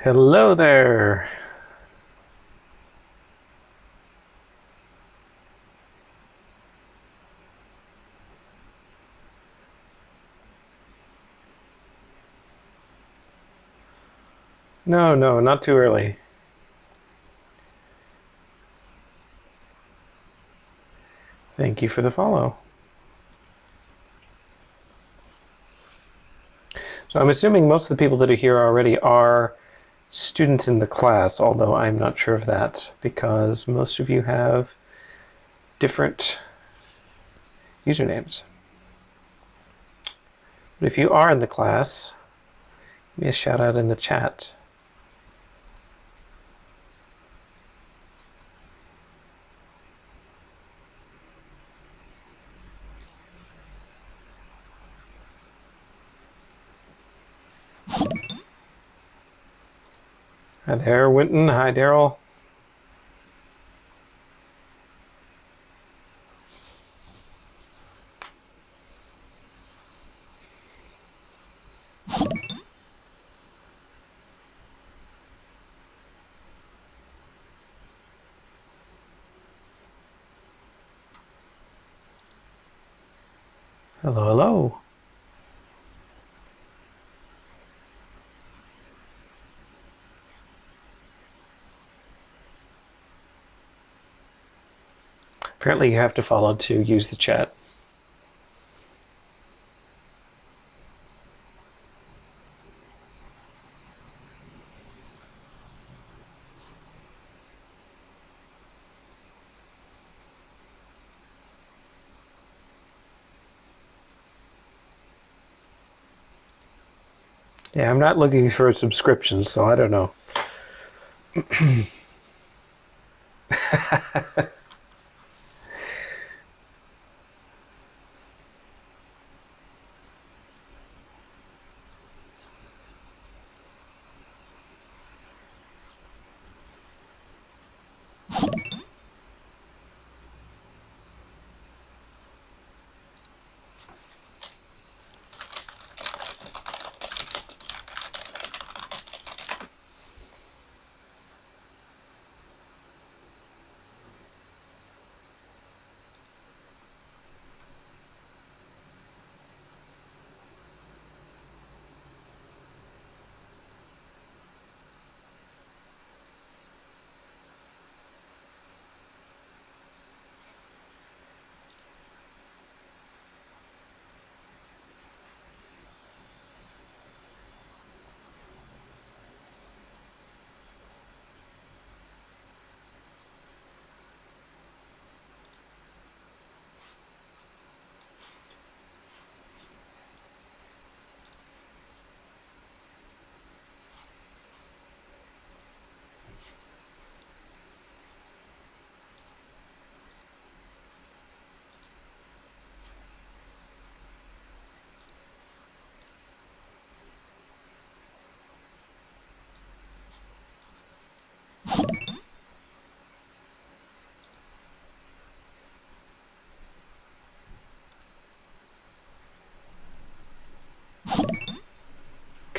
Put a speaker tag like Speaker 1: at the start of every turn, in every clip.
Speaker 1: Hello there. No, no, not too early. Thank you for the follow. So I'm assuming most of the people that are here already are students in the class, although I'm not sure of that because most of you have different usernames. But if you are in the class, give me a shout out in the chat. Hi there, Winton. Hi, Daryl. Hello, hello. Apparently you have to follow to use the chat. Yeah, I'm not looking for a subscription, so I don't know.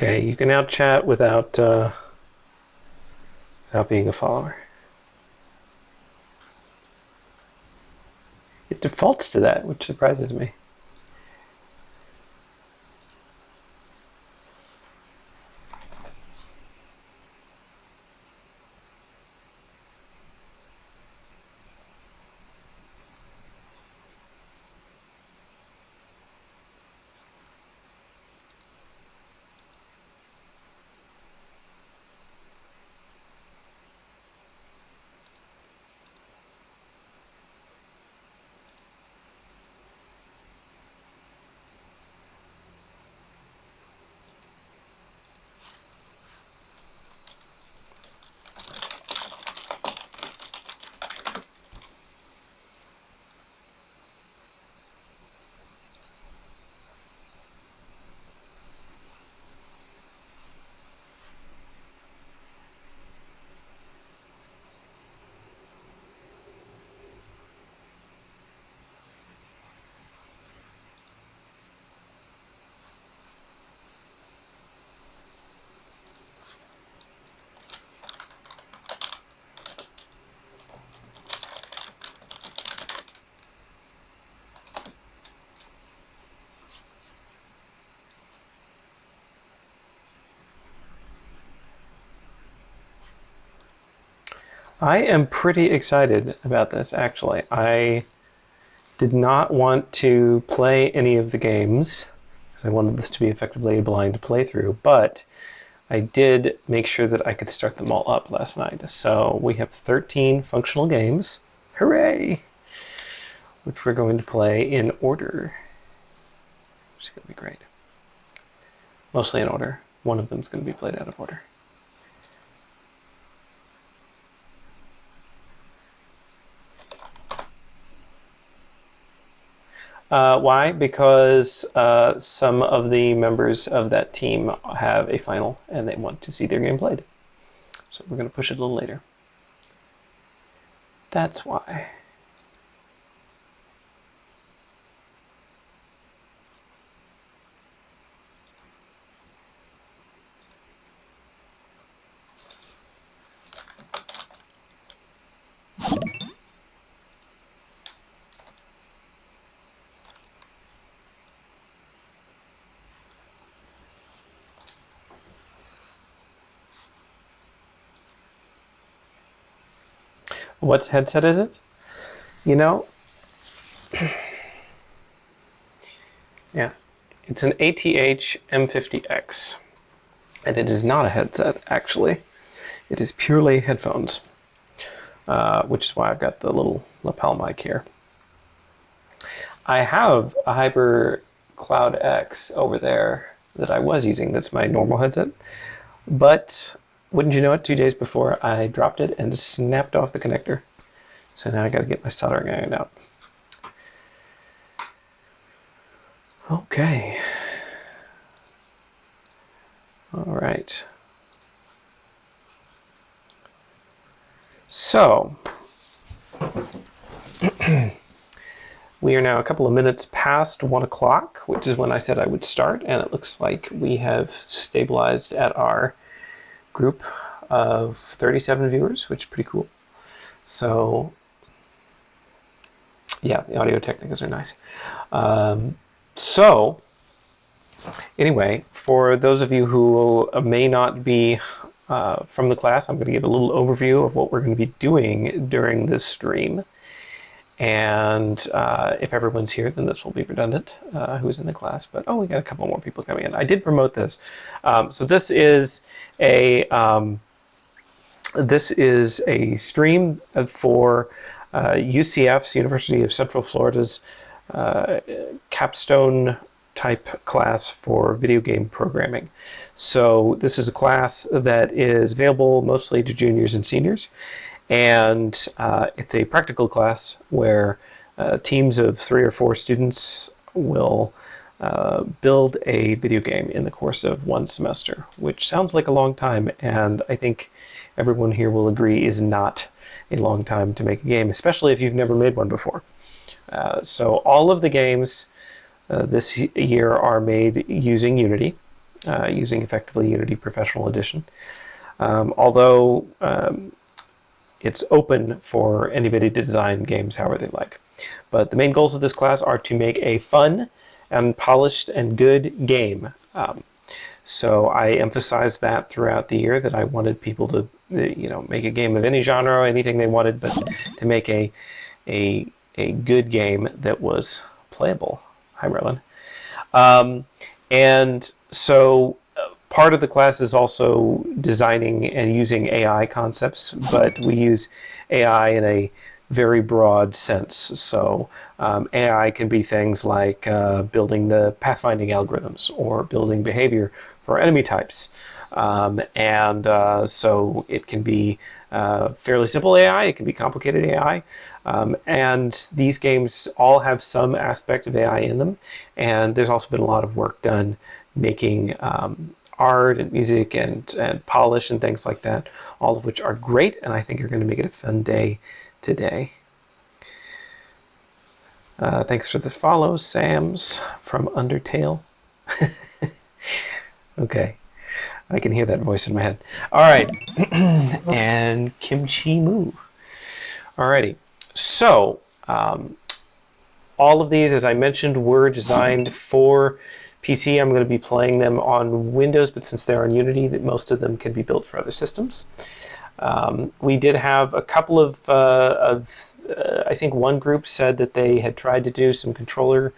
Speaker 1: Okay, you can now chat without being a follower. It defaults to that, which surprises me. I am pretty excited about this, actually. I did not want to play any of the games because I wanted this to be effectively a blind playthrough, but I did make sure that I could start them all up last night. So we have 13 functional games. Hooray! Which we're going to play in order. Which is going to be great. Mostly in order. One of them is going to be played out of order. Why? Because some of the members of that team have a final and they want to see their game played. So we're going to push it a little later. That's why. What headset is it? You know, yeah, it's an ATH M50X. And it is not a headset, actually. It is purely headphones, which is why I've got the little lapel mic here. I have a Hyper Cloud X over there that I was using. That's my normal headset. But wouldn't you know it, 2 days before I dropped it and snapped off the connector. So now I got to get my soldering iron out. Okay. All right. So, we are now a couple of minutes past 1 o'clock, which is when I said I would start, and it looks like we have stabilized at our group of 37 viewers, which is pretty cool. So, yeah, the Audio Technicas are nice. So, anyway, for those of you who may not be from the class, I'm going to give a little overview of what we're going to be doing during this stream. And if everyone's here, then this will be redundant, who's in the class. But, oh, we got a couple more people coming in. I did promote this. So this is a stream for UCF's, University of Central Florida's, capstone type class for video game programming. So this is a class that is available mostly to juniors and seniors. And it's a practical class where teams of 3 or 4 students will build a video game in the course of 1 semester, which sounds like a long time, and I think everyone here will agree is not a long time to make a game, especially if you've never made one before. So all of the games this year are made using Unity, using effectively Unity Professional Edition. Although it's open for anybody to design games however they like. But the main goals of this class are to make a fun and polished and good game. So I emphasized that throughout the year, that I wanted people to, make a game of any genre or anything they wanted, but to make a good game that was playable. Hi, Merlin. And so part of the class is also designing and using AI concepts, but we use AI in a very broad sense. So AI can be things like building the pathfinding algorithms or building behavior for enemy types. So it can be fairly simple AI, it can be complicated AI, and these games all have some aspect of AI in them, and there's also been a lot of work done making art and music and polish and things like that, all of which are great, and I think are going to make it a fun day today. Thanks for the follow, Sam's from Undertale. Okay, I can hear that voice in my head. All right, and Kimchi Moo. Alrighty, so all of these, as I mentioned, were designed for PC. I'm going to be playing them on Windows, but since they're on Unity, that most of them can be built for other systems. We did have a couple of I think one group said that they had tried to do some controller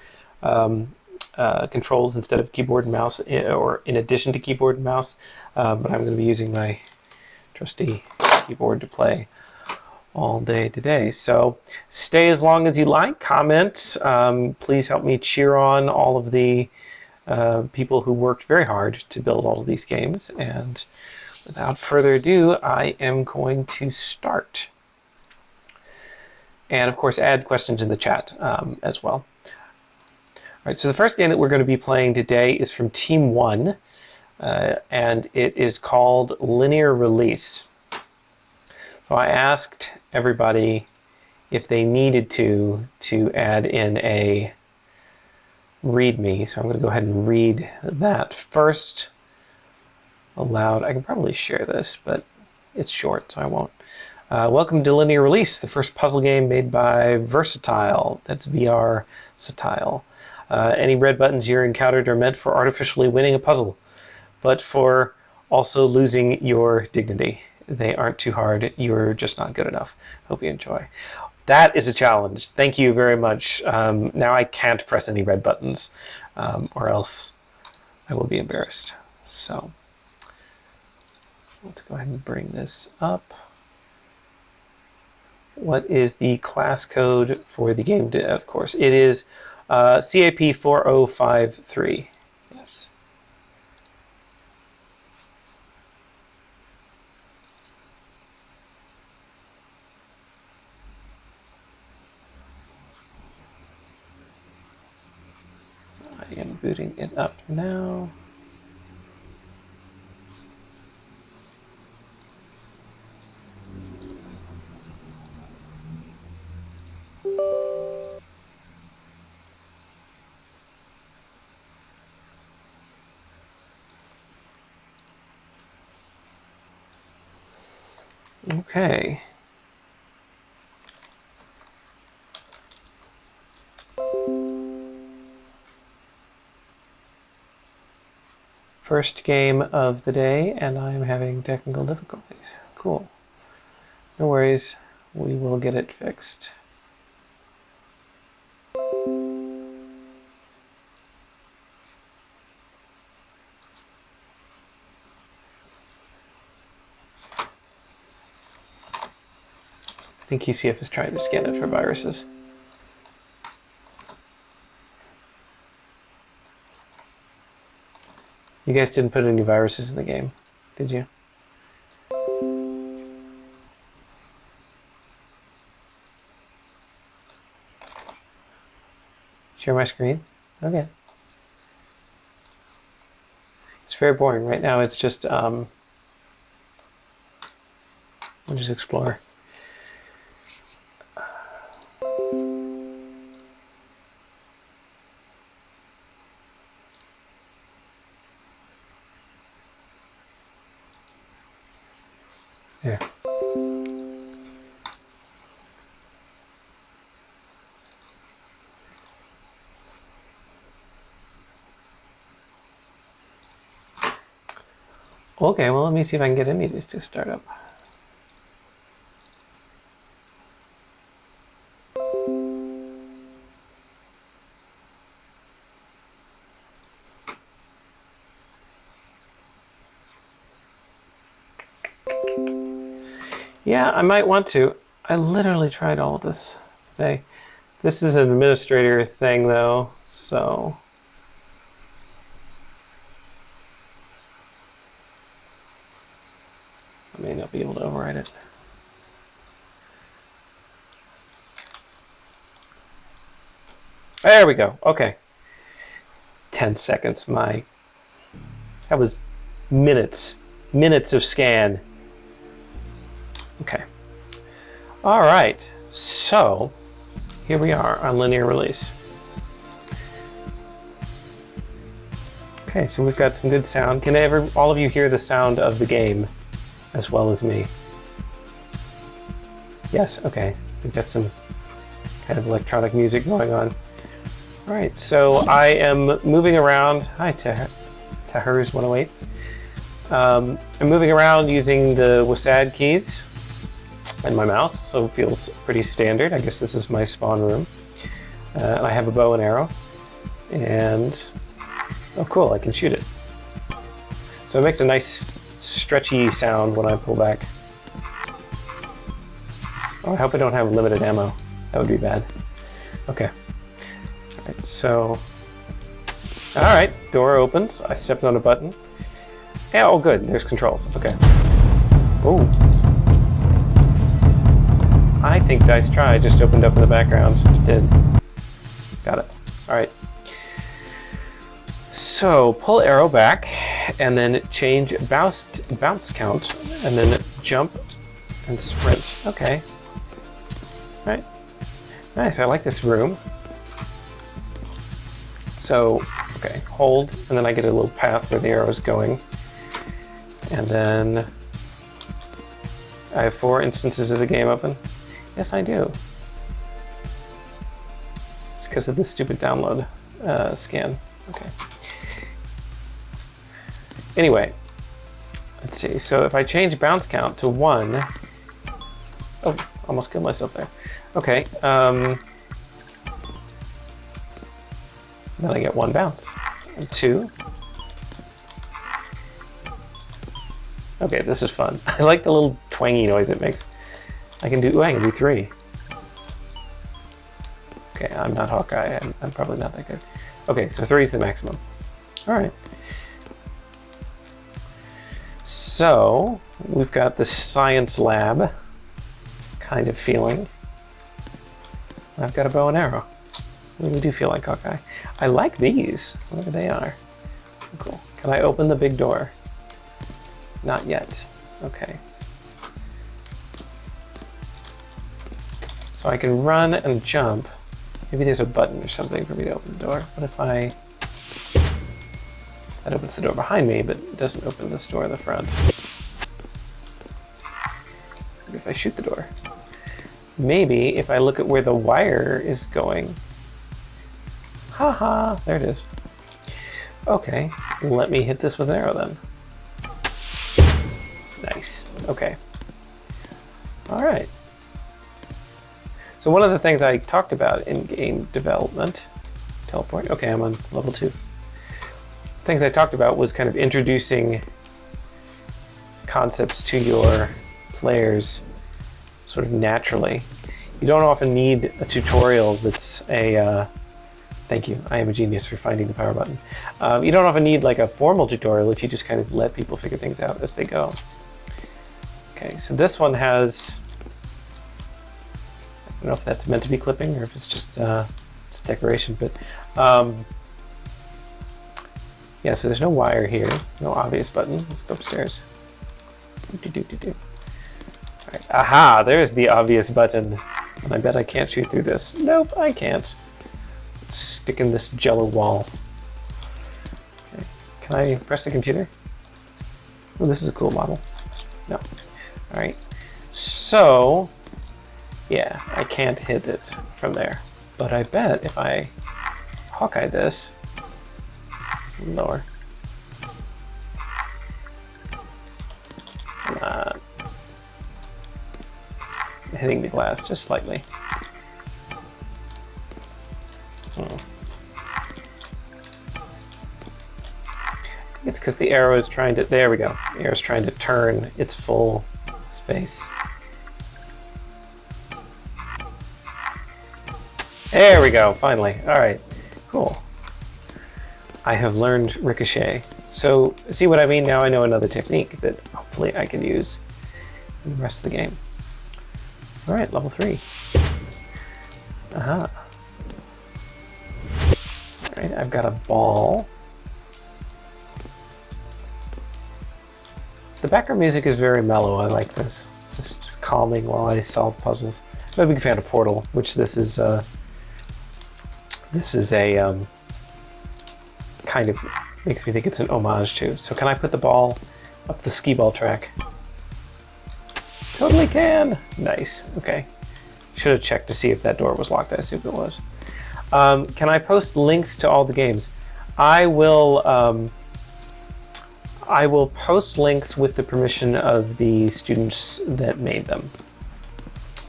Speaker 1: controls instead of keyboard and mouse, or in addition to keyboard and mouse, but I'm going to be using my trusty keyboard to play all day today. So stay as long as you like, comment, please help me cheer on all of the people who worked very hard to build all of these games, and without further ado, I am going to start. And of course, add questions in the chat as well. All right, so the first game that we're going to be playing today is from Team 1, and it is called Linear Release. So I asked everybody if they needed to add in a README, so I'm going to go ahead and read that first aloud. I can probably share this, but it's short, so I won't. Welcome to Linear Release, the first puzzle game made by Versatile. That's VR-satile. Any red buttons you're encountered are meant for artificially winning a puzzle, but for also losing your dignity. They aren't too hard. You're just not good enough. Hope you enjoy. That is a challenge. Thank you very much. Now I can't press any red buttons, or else I will be embarrassed. So let's go ahead and bring this up. What is the class code for the game? Of course, it is CAP 4053. Yes. I am booting it up now. Okay. First game of the day, and I'm having technical difficulties. Cool. No worries. We will get it fixed. I think UCF is trying to scan it for viruses. You guys didn't put any viruses in the game, did you? Share my screen? Okay. It's very boring. Right now it's just, we'll just explore. There. Okay, well, let me see if I can get any of these to start up. Yeah, I might want to. I literally tried all of this today. This is an administrator thing, though, so... I may not be able to override it. There we go. Okay. 10 seconds. That was minutes. Minutes of scan. Okay. All right. So, here we are on Linear Release. Okay, so we've got some good sound. Can all of you hear the sound of the game as well as me? Yes, okay. We've got some kind of electronic music going on. All right, so I am moving around. Hi, Tahir's 108. I'm moving around using the WASD keys and my mouse, so it feels pretty standard. I guess this is my spawn room. I have a bow and arrow, and oh cool, I can shoot it. So it makes a nice stretchy sound when I pull back. Oh, I hope I don't have limited ammo. That would be bad. Okay. Alright, so... Alright, door opens. I stepped on a button. Yeah, oh good, there's controls. Okay. Oh. I think Dice Try just opened up in the background. It did. Got it. Alright. So, pull arrow back, and then change bounce count, and then jump and sprint. Okay. Alright. Nice, I like this room. So, okay, hold, and then I get a little path where the arrow is going. And then I have 4 instances of the game open. Yes, I do. It's because of the stupid download scan. Okay. Anyway, let's see. So if I change bounce count to 1, oh, almost killed myself there. Okay. Then I get 1 bounce. And 2. Okay, this is fun. I like the little twangy noise it makes. I can do 3. Okay, I'm not Hawkeye. I'm probably not that good. Okay, so 3 is the maximum. All right. So we've got the science lab kind of feeling. I've got a bow and arrow. We do feel like Hawkeye. I like these, whatever they are. Cool. Can I open the big door? Not yet. Okay. So I can run and jump. Maybe there's a button or something for me to open the door. What if I... That opens the door behind me, but it doesn't open this door in the front. Maybe if I shoot the door. Maybe if I look at where the wire is going. Haha, there it is. Okay, let me hit this with an arrow then. Nice, okay. All right. So one of the things I talked about in game development, teleport, okay, I'm on level 2. Things I talked about was kind of introducing concepts to your players sort of naturally. You don't often need a tutorial that's a, thank you, I am a genius for finding the power button. You don't often need like a formal tutorial if you just kind of let people figure things out as they go. Okay, so this one has, I don't know if that's meant to be clipping or if it's just decoration, but yeah, so there's no wire here, no obvious button. Let's go upstairs. All right. Aha, there's the obvious button. And I bet I can't shoot through this. Nope, I can't. Let's stick in this jello wall. Okay. Can I press the computer? Oh, this is a cool model. No. All right. So, yeah, I can't hit it from there. But I bet if I Hawkeye this, lower. Hitting the glass just slightly. I think it's because the arrow is trying to, there we go. The arrow is trying to turn its full space. There we go, finally. All right, cool. I have learned Ricochet. So, see what I mean? Now I know another technique that hopefully I can use in the rest of the game. All right, level 3. Aha. All right, I've got a ball. The background music is very mellow. I like this. Just calming while I solve puzzles. I'm a big fan of Portal, which this is a kind of makes me think it's an homage to. So can I put the ball up the skee ball track? Totally can. Nice. Okay. Should have checked to see if that door was locked. I assume it was. Can I post links to all the games? I will. I will post links with the permission of the students that made them.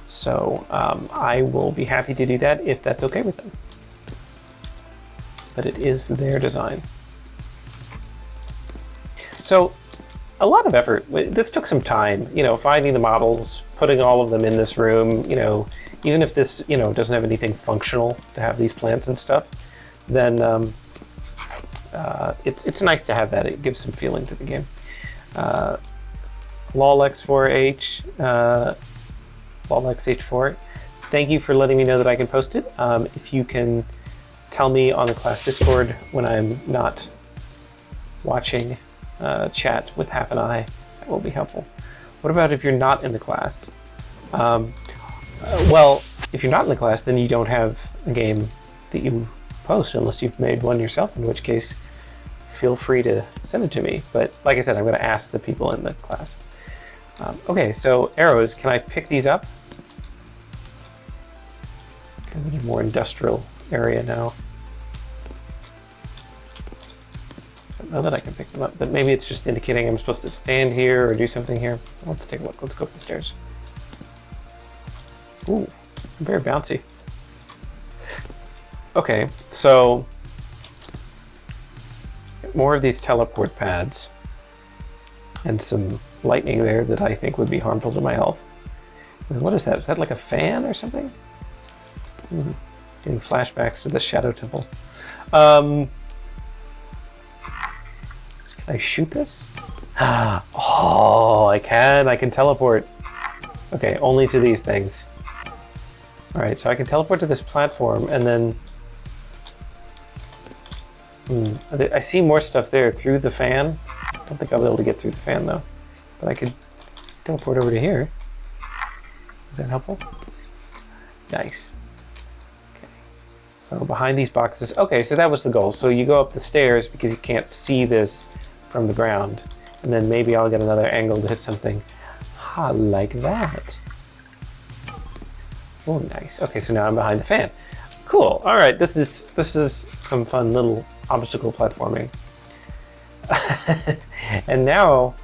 Speaker 1: So I will be happy to do that if that's okay with them. But it is their design. So a lot of effort. This took some time, finding the models, putting all of them in this room, even if this, doesn't have anything functional to have these plants and stuff, then it's nice to have that. It gives some feeling to the game. LolX4H, LolXH4, thank you for letting me know that I can post it. If you can tell me on the class Discord when I'm not watching chat with half an eye, that will be helpful. What about if you're not in the class? Well, if you're not in the class, then you don't have a game that you post unless you've made one yourself, in which case feel free to send it to me. But like I said, I'm going to ask the people in the class. Okay, so arrows, can I pick these up? Kind of a more industrial area now. I don't know that I can pick them up, but maybe it's just indicating I'm supposed to stand here or do something here. Let's take a look. Let's go up the stairs. Ooh, very bouncy. Okay, so more of these teleport pads and some lightning there that I think would be harmful to my health. And what is that? Is that like a fan or something? Getting flashbacks to the Shadow Temple. Can I shoot this? Oh, I can. I can teleport. Okay, only to these things. Alright, so I can teleport to this platform and then... I see more stuff there through the fan. I don't think I'll be able to get through the fan though. But I could teleport over to here. Is that helpful? Nice. Okay. So behind these boxes. Okay, so that was the goal. So you go up the stairs because you can't see this from the ground. And then maybe I'll get another angle to hit something. Like that. Oh, nice. Okay, so now I'm behind the fan. Cool. All right, this is some fun little obstacle platforming. And now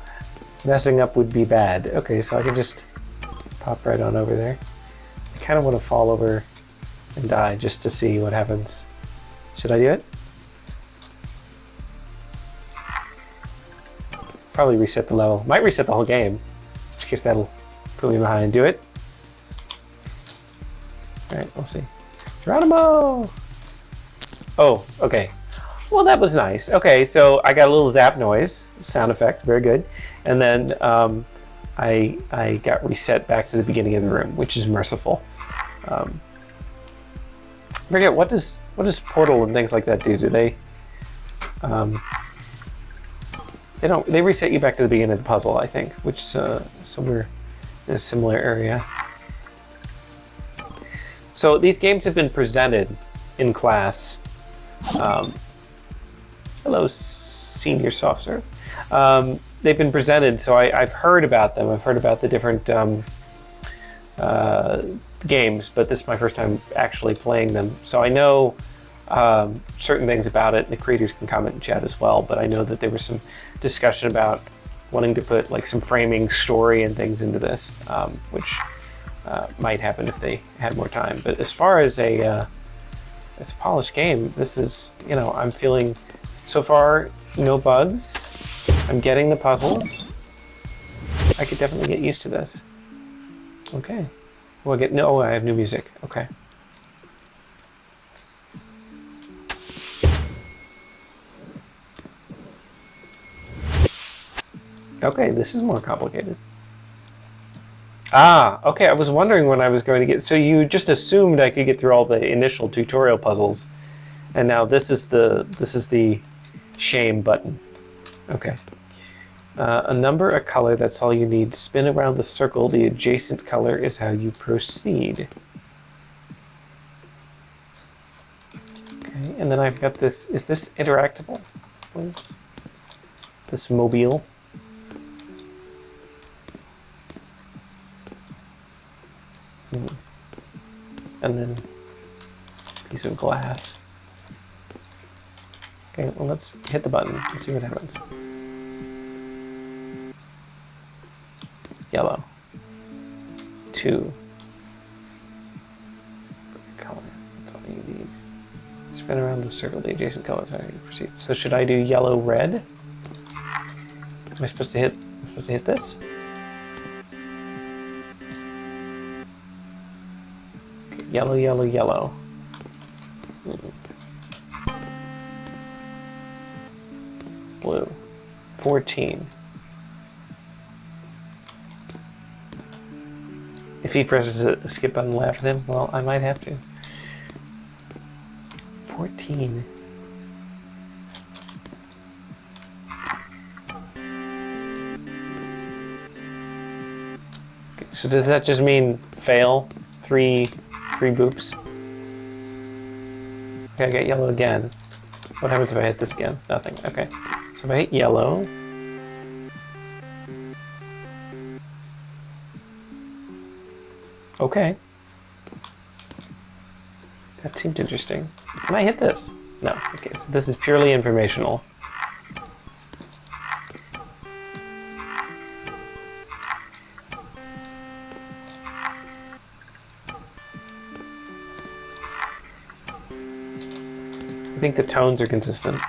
Speaker 1: messing up would be bad. Okay, so I can just pop right on over there. I kind of want to fall over and die just to see what happens. Should I do it? Probably reset the level. Might reset the whole game. In which case that'll put me behind. Do it. Alright, we'll see. Geronimo! Oh, okay. Well, that was nice. Okay, so I got a little zap noise, sound effect, very good. And then I got reset back to the beginning of the room, which is merciful. Forget what does Portal and things like that do? Do they? They reset you back to the beginning of the puzzle, I think, which somewhere in a similar area. So these games have been presented in class. Hello, senior soft serve. They've been presented, so I've heard about them. I've heard about the different games, but this is my first time actually playing them. So I know certain things about it, and the creators can comment in chat as well, but I know that there was some discussion about wanting to put like some framing story and things into this, which might happen if they had more time. But as far as a polished game, this is, I'm feeling so far no bugs. I'm getting the puzzles. I could definitely get used to this. Okay. Well, I have new music. Okay. Okay, this is more complicated. Okay, I was wondering when I was going to get... So you just assumed I could get through all the initial tutorial puzzles, and now this is the shame button. Okay. A number, a color, that's all you need. Spin around the circle. The adjacent color is how you proceed. Okay, and then I've got this... Is this interactable? This mobile? And then a piece of glass. Okay, well, let's hit the button and see what happens. yellow. 2. Color. That's all you need. Spin around the circle, the adjacent color is how you proceed. So should I do yellow, red? Am I supposed to hit this? Okay, yellow, yellow, yellow. Blue. 14. If he presses the skip button left him, well, I might have to. 14. Okay, so does that just mean fail? Three boops? Okay, I got yellow again. What happens if I hit this again? Nothing. Okay. So if I hit yellow... Okay. That seemed interesting. Can I hit this? No. Okay, so this is purely informational. I think the tones are consistent.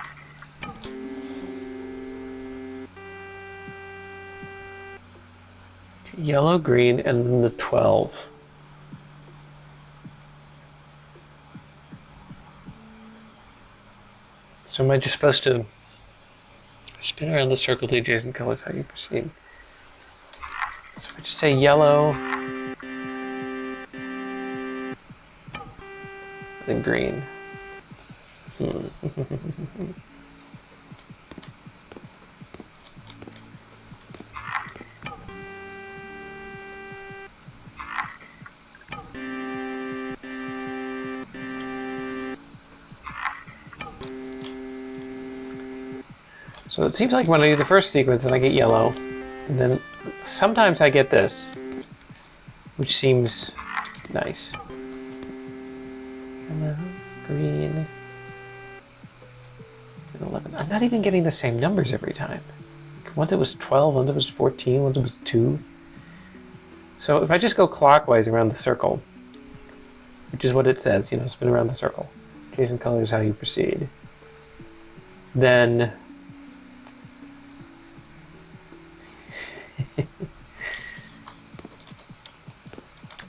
Speaker 1: Yellow, green, and then the 12. So am I just supposed to spin around the circle the adjacent colors how you proceed? So if I just say yellow, then green. So it seems like when I do the first sequence and I get yellow, and then sometimes I get this, which seems nice. Yellow, green, and 11. I'm not even getting the same numbers every time. Once it was 12, once it was 14, once it was 2. So if I just go clockwise around the circle, which is what it says, you know, spin around the circle, adjacent color is how you proceed, then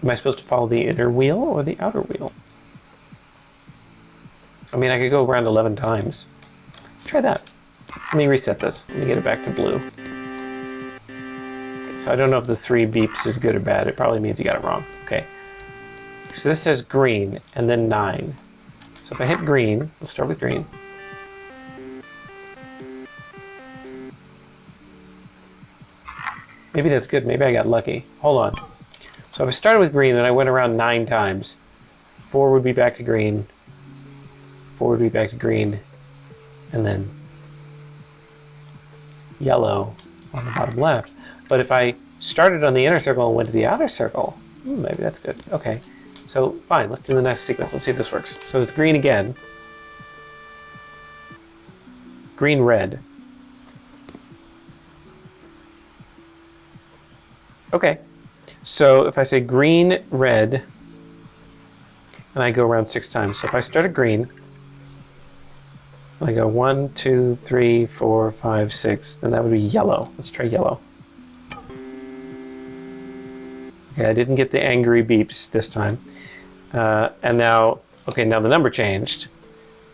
Speaker 1: am I supposed to follow the inner wheel or the outer wheel? I mean, I could go around 11 times. Let's try that. Let me reset this. Let me get it back to blue. Okay, so I don't know if the 3 beeps is good or bad. It probably means you got it wrong. Okay. So this says green and then 9. So if I hit green, let's start with green. Maybe that's good. Maybe I got lucky. Hold on. So if I started with green and I went around 9 times, 4 would be back to green, 4 would be back to green, and then yellow on the bottom left. But if I started on the inner circle and went to the outer circle, maybe that's good. Okay. So fine, let's do the next sequence. Let's see if this works. So it's green again. Green, red. Okay. So if I say green, red, and I go around 6 times. So if I start at green, and I go 1, 2, 3, 4, 5, 6, then that would be yellow. Let's try yellow. Okay, I didn't get the angry beeps this time. And now, okay, now the number changed.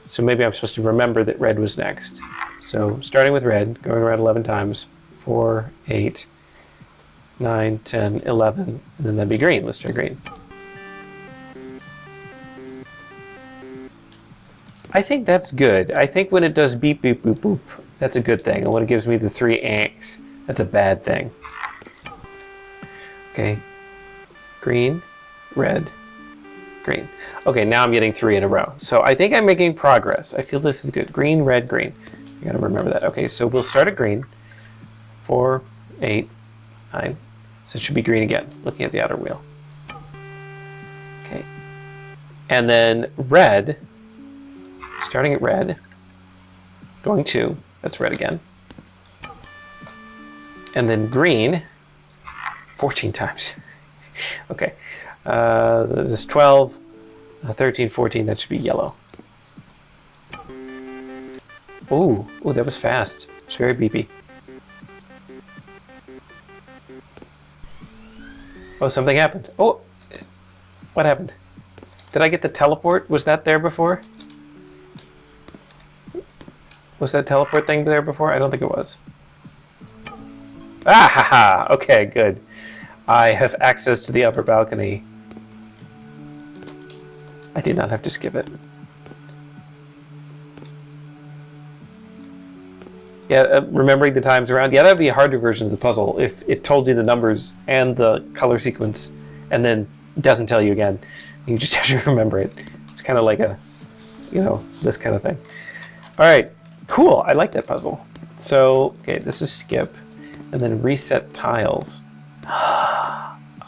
Speaker 1: So maybe I'm supposed to remember that red was next. So starting with red, going around 11 times, 4, 8, 9, 10, 11, and then that'd be green. Let's try green. I think that's good. I think when it does beep, beep, boop, boop, that's a good thing. And when it gives me the 3 anks, that's a bad thing. Okay. Green, red, green. Okay, now I'm getting 3 in a row. So I think I'm making progress. I feel this is good. Green, red, green. You gotta remember that. Okay, so we'll start at green. 4, 8, 9. So it should be green again, looking at the outer wheel. Okay. And then red, starting at red, going 2, that's red again. And then green, 14 times. Okay. This is 12, 13, 14. That should be yellow. Ooh, that was fast. It's very beepy. Oh, something happened. Oh, what happened? Did I get the teleport? Was that there before? Was that teleport thing there before? I don't think it was. Ah, ha, ha. Okay, good. I have access to the upper balcony. I did not have to skip it. Yeah, remembering the times around. Yeah, that would be a harder version of the puzzle if it told you the numbers and the color sequence and then doesn't tell you again. You just have to remember it. It's kind of like a, this kind of thing. All right, cool. I like that puzzle. So, okay, this is skip and then reset tiles.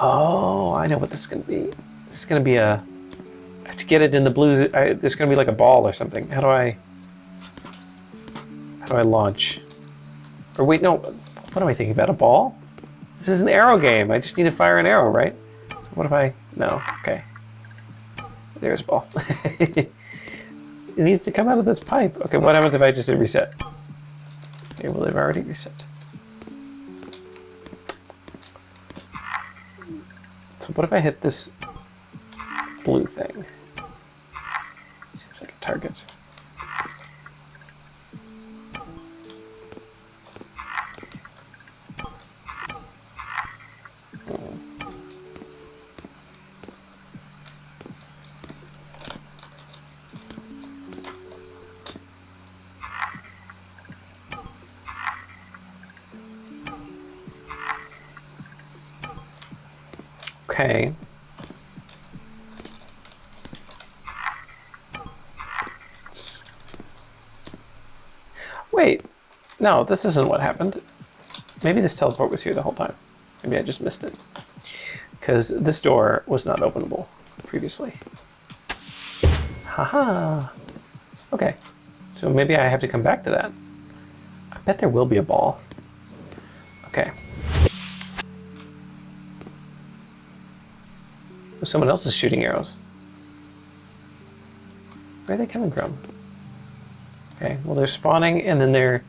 Speaker 1: Oh, I know what this is going to be. This is going to be I have to get it in the blue. There's going to be like a ball or something. How do I launch? Or wait, no. What am I thinking about? A ball? This is an arrow game. I just need to fire an arrow, right? So what if I... No. Okay. There's a ball. It needs to come out of this pipe. Okay, what happens if I just hit reset? Okay, well, they've already reset. So what if I hit this blue thing? Seems like a target. Okay. Wait. No, this isn't what happened. Maybe this teleport was here the whole time. Maybe I just missed it. Because this door was not openable previously. Haha. Okay. So maybe I have to come back to that. I bet there will be a ball. Okay. Oh, someone else is shooting arrows. Where are they coming from? Okay, well they're spawning and then they're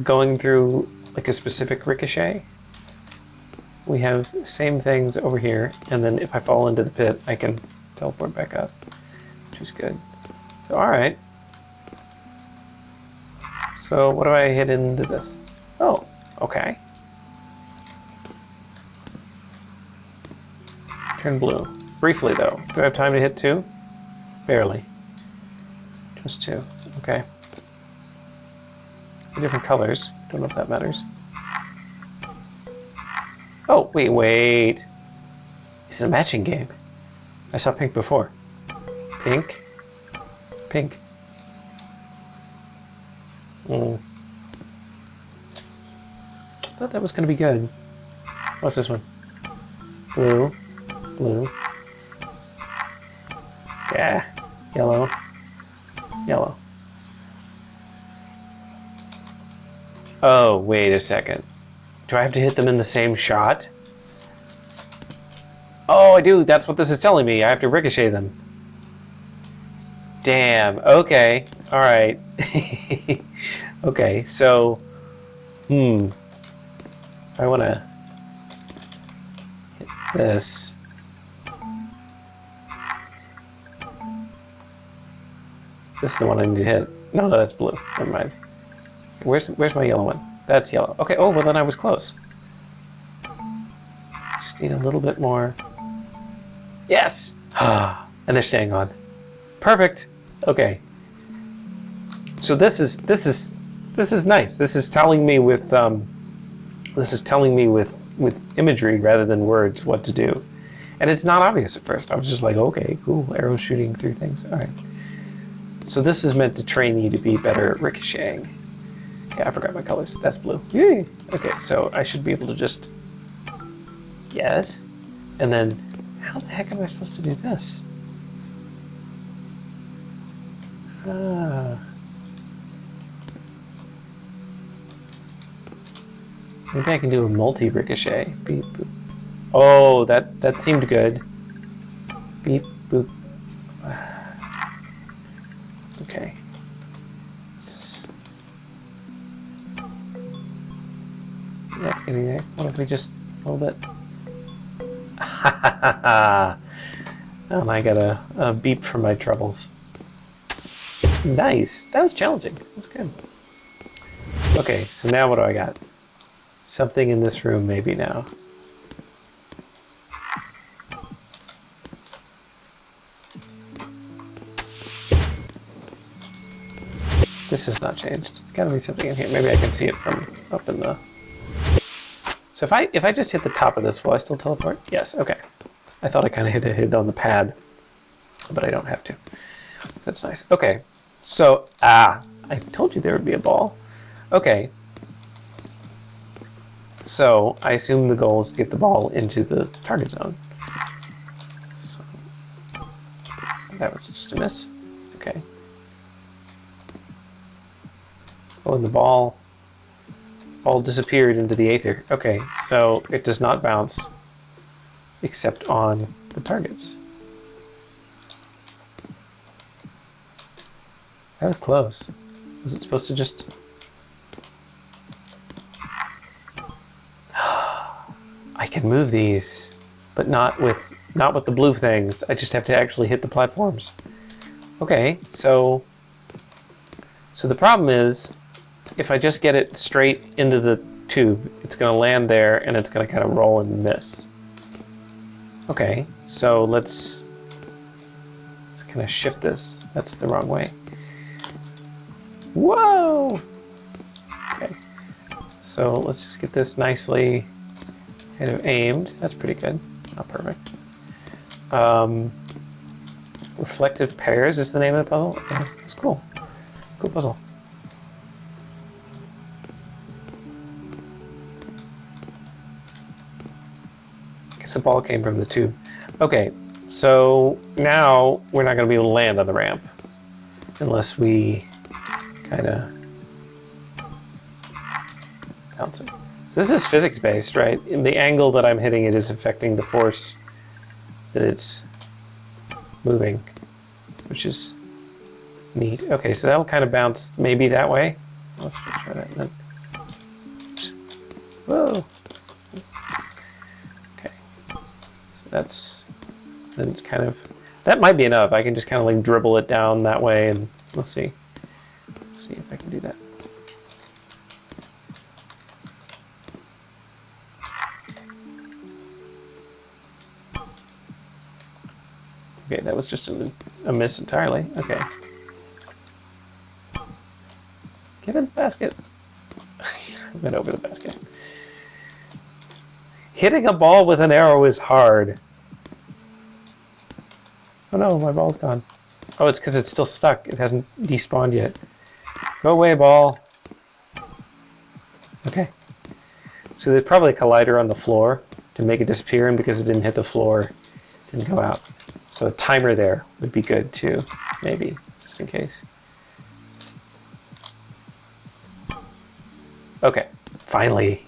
Speaker 1: going through like a specific ricochet. We have same things over here, and then if I fall into the pit, I can teleport back up, which is good. So, alright. So what do I hit into this? Oh, okay. Turn blue. Briefly though. Do I have time to hit 2? Barely. Just 2. Okay. Different colors. Don't know if that matters. Oh, wait. It's a matching game. I saw pink before. Pink. Pink. I thought that was going to be good. What's this one? Blue. Blue. Yeah. Yellow. Yellow. Oh, wait a second. Do I have to hit them in the same shot? Oh, I do. That's what this is telling me. I have to ricochet them. Damn. Okay. All right. Okay. So, I want to hit this. This is the one I need to hit. No, that's blue. Never mind. Where's my yellow one? That's yellow. Okay. Oh, well then I was close. Just need a little bit more. Yes. And they're staying on. Perfect. Okay. So this is nice. This is telling me with imagery rather than words what to do. And it's not obvious at first. I was just like, okay, cool. Arrows shooting through things. All right. So this is meant to train you to be better at ricocheting. Yeah, I forgot my colors. That's blue. Yay! Okay, so I should be able to just... Yes. And then, how the heck am I supposed to do this? Maybe I can do a multi-ricochet. Beep, boop. Oh, that seemed good. Beep, boop. Okay. That's getting there. What if we just a little bit? And I got a beep for my troubles. Nice. That was challenging. That's good. Okay, so now what do I got? Something in this room maybe now. This has not changed. There's got to be something in here. Maybe I can see it from up in the... So if I just hit the top of this, will I still teleport? Yes, okay. I thought I kind of hit it on the pad, but I don't have to. That's nice. Okay, so, I told you there would be a ball. Okay. So, I assume the goal is to get the ball into the target zone. So, that was just a miss. Okay. Oh, and the ball disappeared into the aether. Okay, so it does not bounce except on the targets. That was close. Was it supposed to just... I can move these, but not with the blue things. I just have to actually hit the platforms. Okay, so the problem is, if I just get it straight into the tube, it's going to land there and it's going to kind of roll and miss. Okay, so let's kind of shift this. That's the wrong way. Whoa! Okay, so let's just get this nicely kind of aimed. That's pretty good. Not perfect. Reflective pairs is the name of the puzzle. Okay, it's cool. Cool puzzle. The ball came from the tube. Okay, so now we're not going to be able to land on the ramp unless we kind of bounce it. So this is physics-based, right? In the angle that I'm hitting it is affecting the force that it's moving, which is neat. Okay, so that'll kind of bounce maybe that way. Let's try that. Then. Whoa. That's kind of, that might be enough. I can just kind of like dribble it down that way, and let's see. Let's see if I can do that. Okay, that was just a miss entirely. Okay. Get in the basket. I went over the basket. Hitting a ball with an arrow is hard. Oh no, my ball's gone. Oh, it's because it's still stuck. It hasn't despawned yet. Go away, ball. Okay. So there's probably a collider on the floor to make it disappear, and because it didn't hit the floor, it didn't go out. So a timer there would be good too, maybe, just in case. Okay, finally.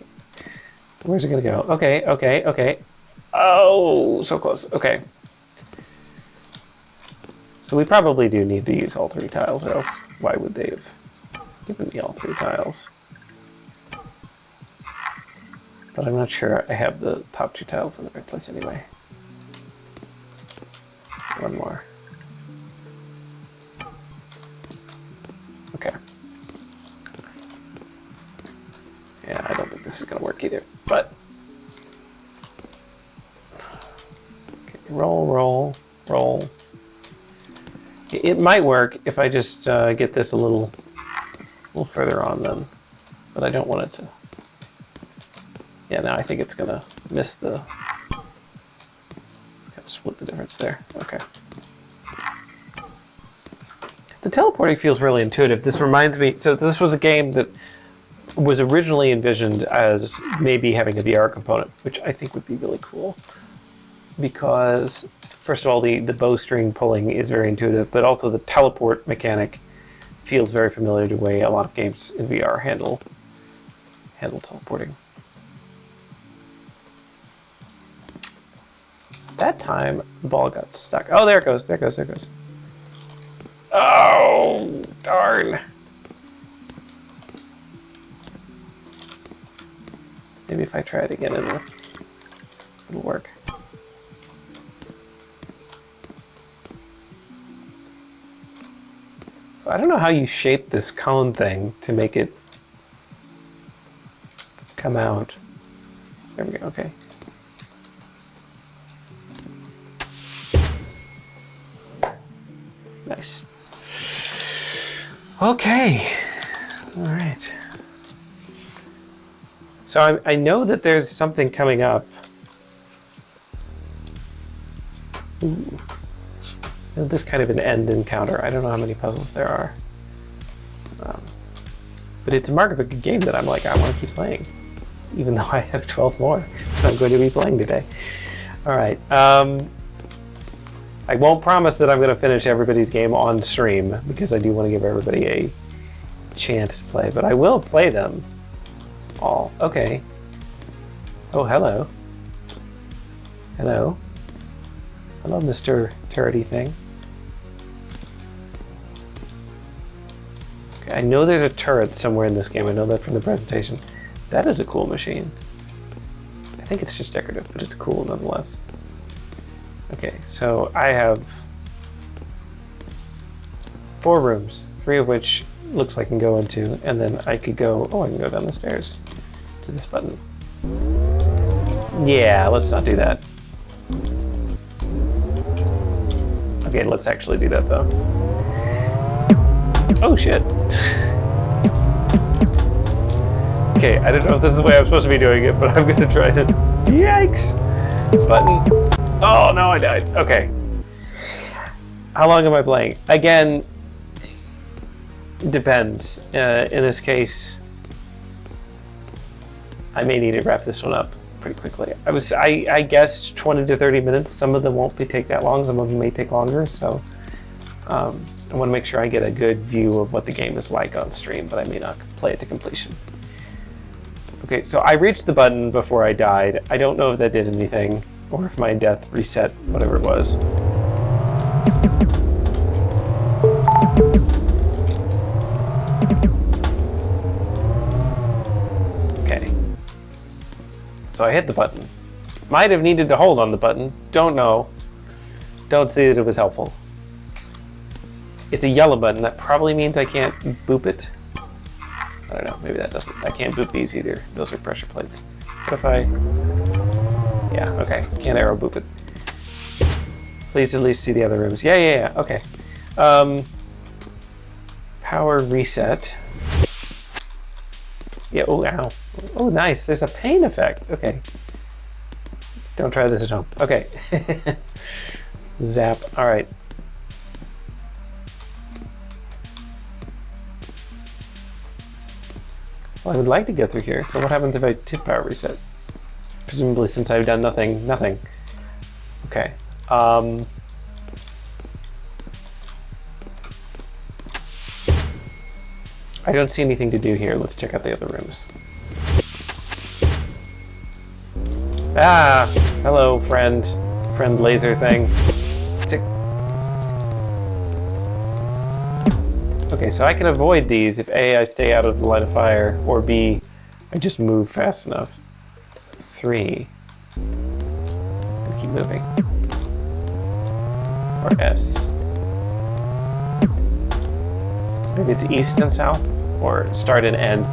Speaker 1: Where's it gonna go? Okay, okay, okay. Oh, so close. Okay. So we probably do need to use all 3 tiles, or else why would they have given me all 3 tiles? But I'm not sure I have the top 2 tiles in the right place anyway. One more. Okay. Yeah, I don't think this is going to work either, but... Okay, roll, roll, roll. It might work if I just get this a little further on then, but I don't want it to... Yeah, now I think it's going to miss the... It's going to split the difference there. Okay. The teleporting feels really intuitive. This reminds me... So this was a game that was originally envisioned as maybe having a VR component, which I think would be really cool. Because, first of all, the bowstring pulling is very intuitive, but also the teleport mechanic feels very familiar to the way a lot of games in VR handle teleporting. That time, the ball got stuck. Oh, there it goes. There it goes. There it goes. Oh, darn. Maybe if I try it again, it'll work. So I don't know how you shape this cone thing to make it come out. There we go, okay. Nice. Okay. All right. So I know that there's something coming up. Ooh. There's kind of an end encounter. I don't know how many puzzles there are. But it's a mark of a good game that I'm like, I want to keep playing. Even though I have 12 more that I'm going to be playing today. All right. I won't promise that I'm going to finish everybody's game on stream, because I do want to give everybody a chance to play. But I will play them all. Okay. Oh, hello. Hello. Hello, Mr. Turrety thing. Okay, I know there's a turret somewhere in this game. I know that from the presentation. That is a cool machine. I think it's just decorative, but it's cool nonetheless. Okay, so I have 4 rooms, 3 of which looks like I can go into, and then I could go, oh, I can go down the stairs to this button. Yeah, let's not do that. Okay, let's actually do that though. Oh shit. Okay, I don't know if this is the way I'm supposed to be doing it, but I'm gonna try to. Yikes! Button. Oh no, I died. Okay. How long am I playing? Again, depends. In this case, I may need to wrap this one up pretty quickly. I guessed 20 to 30 minutes. Some of them won't take that long. Some of them may take longer. So I want to make sure I get a good view of what the game is like on stream, but I may not play it to completion. Okay, so I reached the button before I died. I don't know if that did anything, or if my death reset whatever it was. Okay. So I hit the button. Might have needed to hold on the button. Don't know. Don't see that it was helpful. It's a yellow button. That probably means I can't boop it. I don't know. Maybe that doesn't. I can't boop these either. Those are pressure plates. What if I... Yeah, okay. Can't arrow boop it. Please at least see the other rooms. Yeah. Okay. Power reset. Yeah, oh, ow. Oh, nice. There's a pain effect. Okay. Don't try this at home. Okay. Zap. All right. Well, I would like to get through here. So what happens if I hit power reset? Presumably, since I've done nothing. Okay. I don't see anything to do here. Let's check out the other rooms. Ah! Hello, friend. Friend laser thing. Okay, so I can avoid these if A, I stay out of the line of fire, or B, I just move fast enough. So 3. And keep moving. Or S. Maybe it's east and south, or start and end.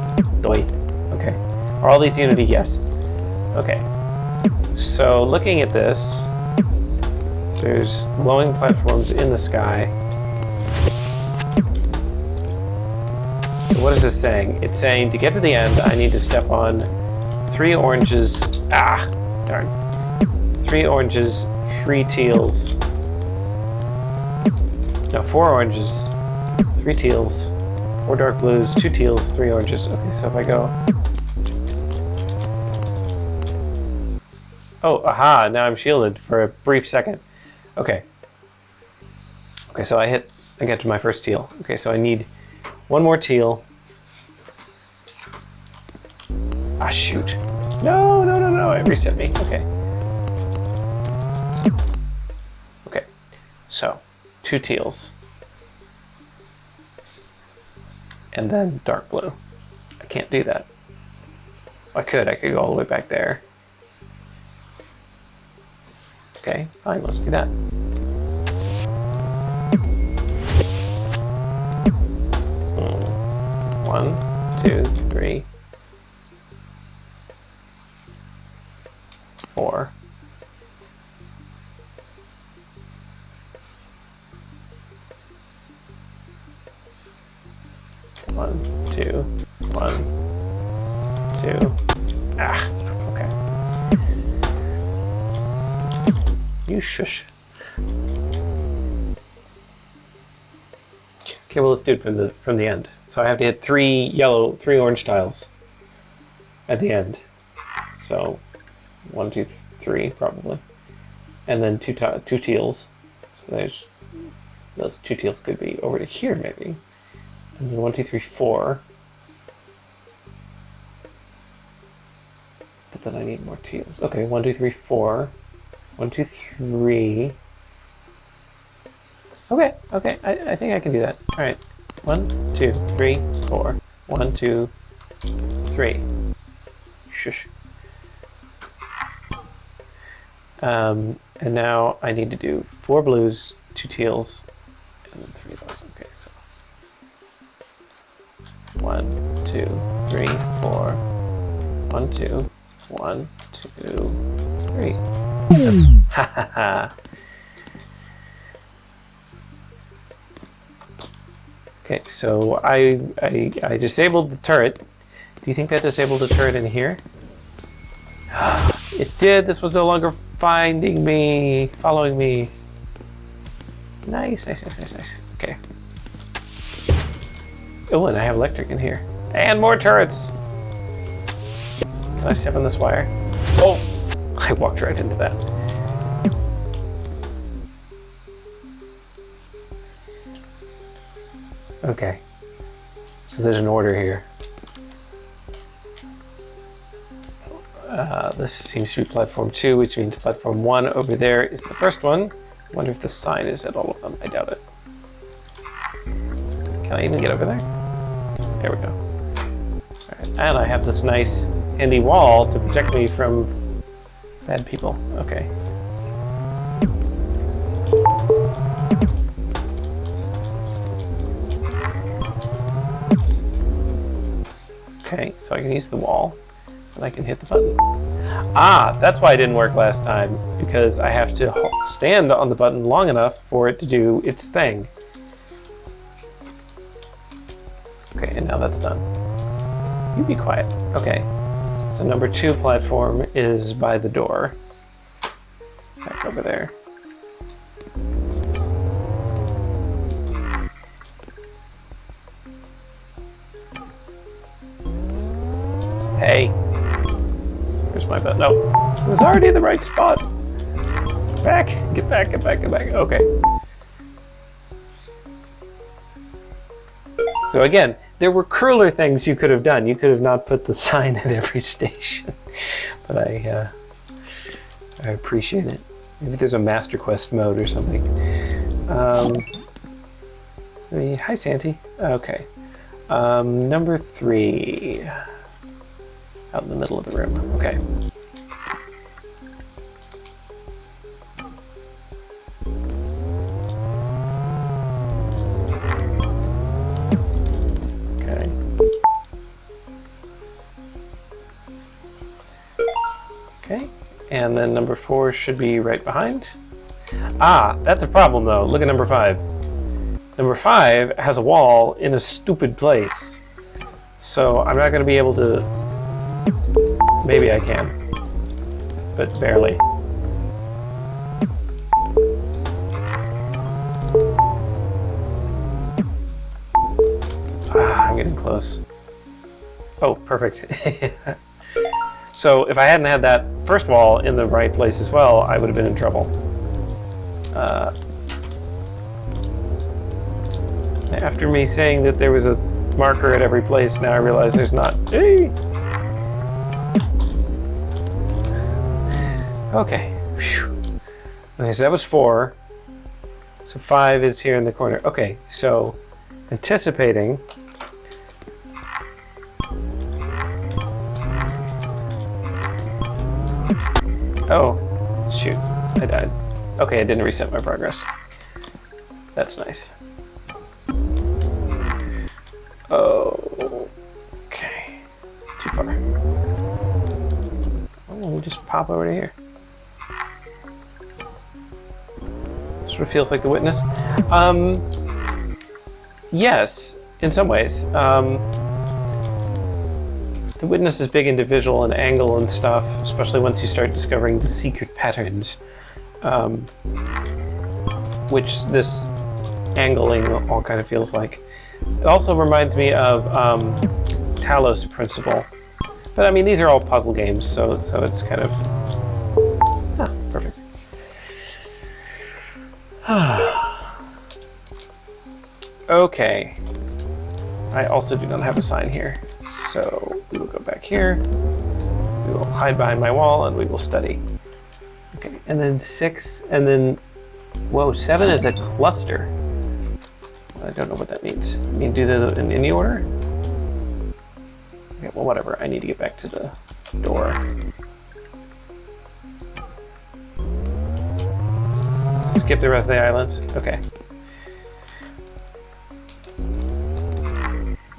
Speaker 1: Doi. Okay. Are all these Unity? Yes. Okay. So looking at this, there's glowing platforms in the sky. So what is this saying? It's saying to get to the end, I need to step on 3 oranges. Ah, darn. 3 oranges, 3 teals. No, 4 oranges, 3 teals, 4 dark blues, 2 teals, 3 oranges. Okay, so if I go... Oh, aha, now I'm shielded for a brief second. Okay. Okay, so I get to my first teal. Okay, so I need 1 more teal. Ah, shoot. No, it reset me. Okay. Okay, so 2 teals. And then dark blue. I can't do that. I could go all the way back there. Okay, fine, let's do that. One, two, three, 4. One, two, 1, 2. Ah, okay. You shush. Okay, well let's do it from the end. So I have to hit 3 orange tiles at the end. So 1, 2, 3 probably, and then 2 teals. So there's those 2 teals could be over to here maybe, and then 1, 2, 3, 4. But then I need more teals. Okay, 1, 2, 3, 4. 1, 2, 3. Okay, I think I can do that. All right, 1, 2, 3, 4. 1, 2, 3. Shush. And now I need to do 4 blues, 2 teals, and then 3 of those. Okay, so 1, 2, 3, 4. 1, 2, 1, 2, 3. Ha ha ha. Okay, so I disabled the turret. Do you think that disabled the turret in here? It did. This was no longer following me. Nice. Okay. Oh, and I have electric in here. And more turrets! Can I step on this wire? Oh! I walked right into that. Okay. So there's an order here. This seems to be platform 2, which means platform 1 over there is the first one. I wonder if the sign is at all of them. I doubt it. Can I even get over there? There we go. All right. And I have this nice handy wall to protect me from bad people. Okay. Okay, so I can use the wall, and I can hit the button. Ah, that's why it didn't work last time, because I have to stand on the button long enough for it to do its thing. Okay, and now that's done. You be quiet. Okay, so number 2 platform is by the door. Back over there. Hey, where's my button? No, it was already in the right spot. Back, get back. Okay. So again, there were crueler things you could have done. You could have not put the sign at every station, but I appreciate it. Maybe there's a Master Quest mode or something. Hi, Santy. Okay. Number 3. Out in the middle of the room. Okay. Okay. Okay. And then number 4 should be right behind. Ah, that's a problem though. Look at number 5. Number 5 has a wall in a stupid place. So I'm not going to be able to... Maybe I can, but barely. I'm getting close. Oh, perfect. So if I hadn't had that first wall in the right place as well, I would have been in trouble. After me saying that there was a marker at every place, now I realize there's not. Hey! Okay. Whew. Okay, so that was 4. So 5 is here in the corner. Okay, so anticipating. Oh, shoot. I died. Okay, I didn't reset my progress. That's nice. Oh, okay. Too far. Oh, we'll just pop over to here. Sort of feels like The Witness. Yes, in some ways. The Witness is big into visual and angle and stuff, especially once you start discovering the secret patterns, which this angling all kind of feels like. It also reminds me of Talos Principle. But I mean, these are all puzzle games, so it's kind of... Ah, perfect. Okay. I also do not have a sign here, so we will go back here. We will hide behind my wall, and we will study. Okay, and then 6, and then... Whoa, 7 is a cluster. I don't know what that means. I mean, do they in any order? Okay, well, whatever. I need to get back to the door. Skip the rest of the islands? Okay.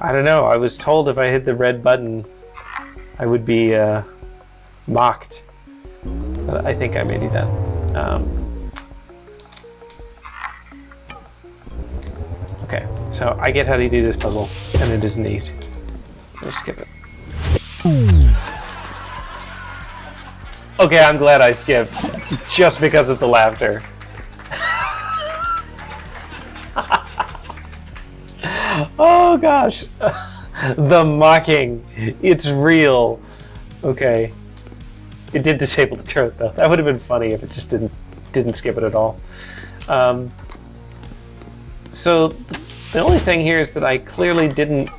Speaker 1: I don't know. I was told if I hit the red button, I would be mocked. But I think I may do that. Okay, so I get how to do this puzzle, and it isn't easy. Let's skip it. Okay, I'm glad I skipped, just because of the laughter. Oh gosh, the mocking, it's real. Okay, it did disable the turret though. That would have been funny if it just didn't skip it at all. So the only thing here is that I clearly didn't.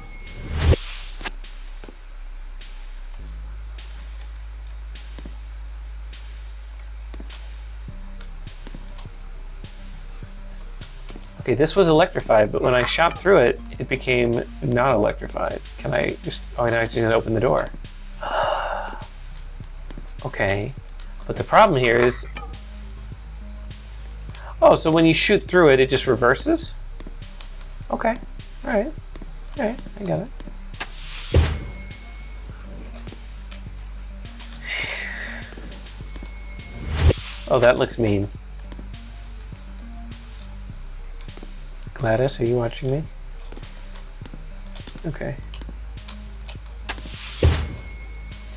Speaker 1: Okay, this was electrified, but when I shot through it, it became not electrified. Can I just... Oh, I actually need to open the door. Okay, but the problem here is... Oh, so when you shoot through it, it just reverses? Okay, alright. Alright, I got it. Oh, that looks mean. Gladys, are you watching me? Okay.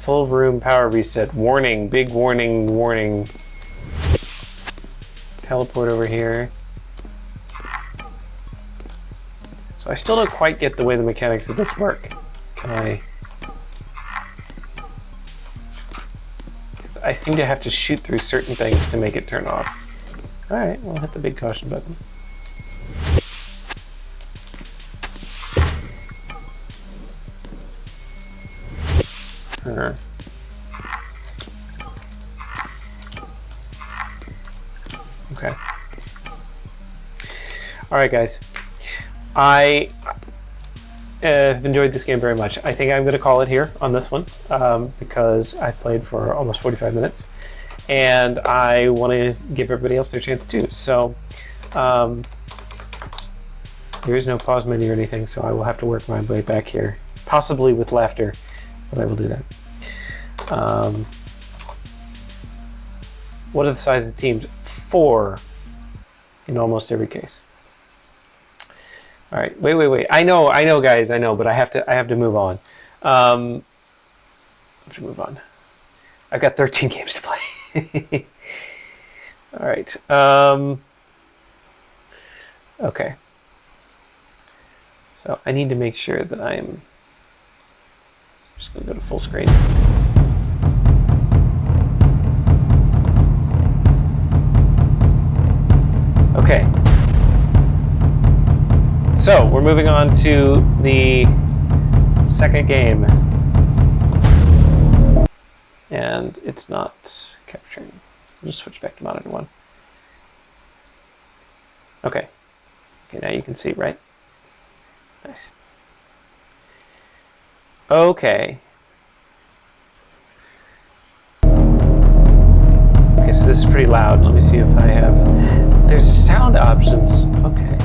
Speaker 1: Full room power reset. Warning, big warning, warning. Teleport over here. So I still don't quite get the way the mechanics of this work. Can I... I seem to have to shoot through certain things to make it turn off. Alright, we'll hit the big caution button. Okay. Alright guys, I have enjoyed this game very much. I think I'm going to call it here on this one because I played for almost 45 minutes and I want to give everybody else their chance too. So there is no pause menu or anything, so I will have to work my way back here, possibly with laughter, but I will do that. What are the size of the teams? 4 in almost every case. All right, wait. I know, guys, I know, but I have to move on. I have to move on. I've got 13 games to play. All right. Okay. So I need to make sure that I'm just going to go to full screen. Okay. So we're moving on to the second game. And it's not capturing. I'll just switch back to monitor 1. Okay. Okay, now you can see, right? Nice. Okay. Okay, so this is pretty loud. Let me see if I have... There's sound options. Okay.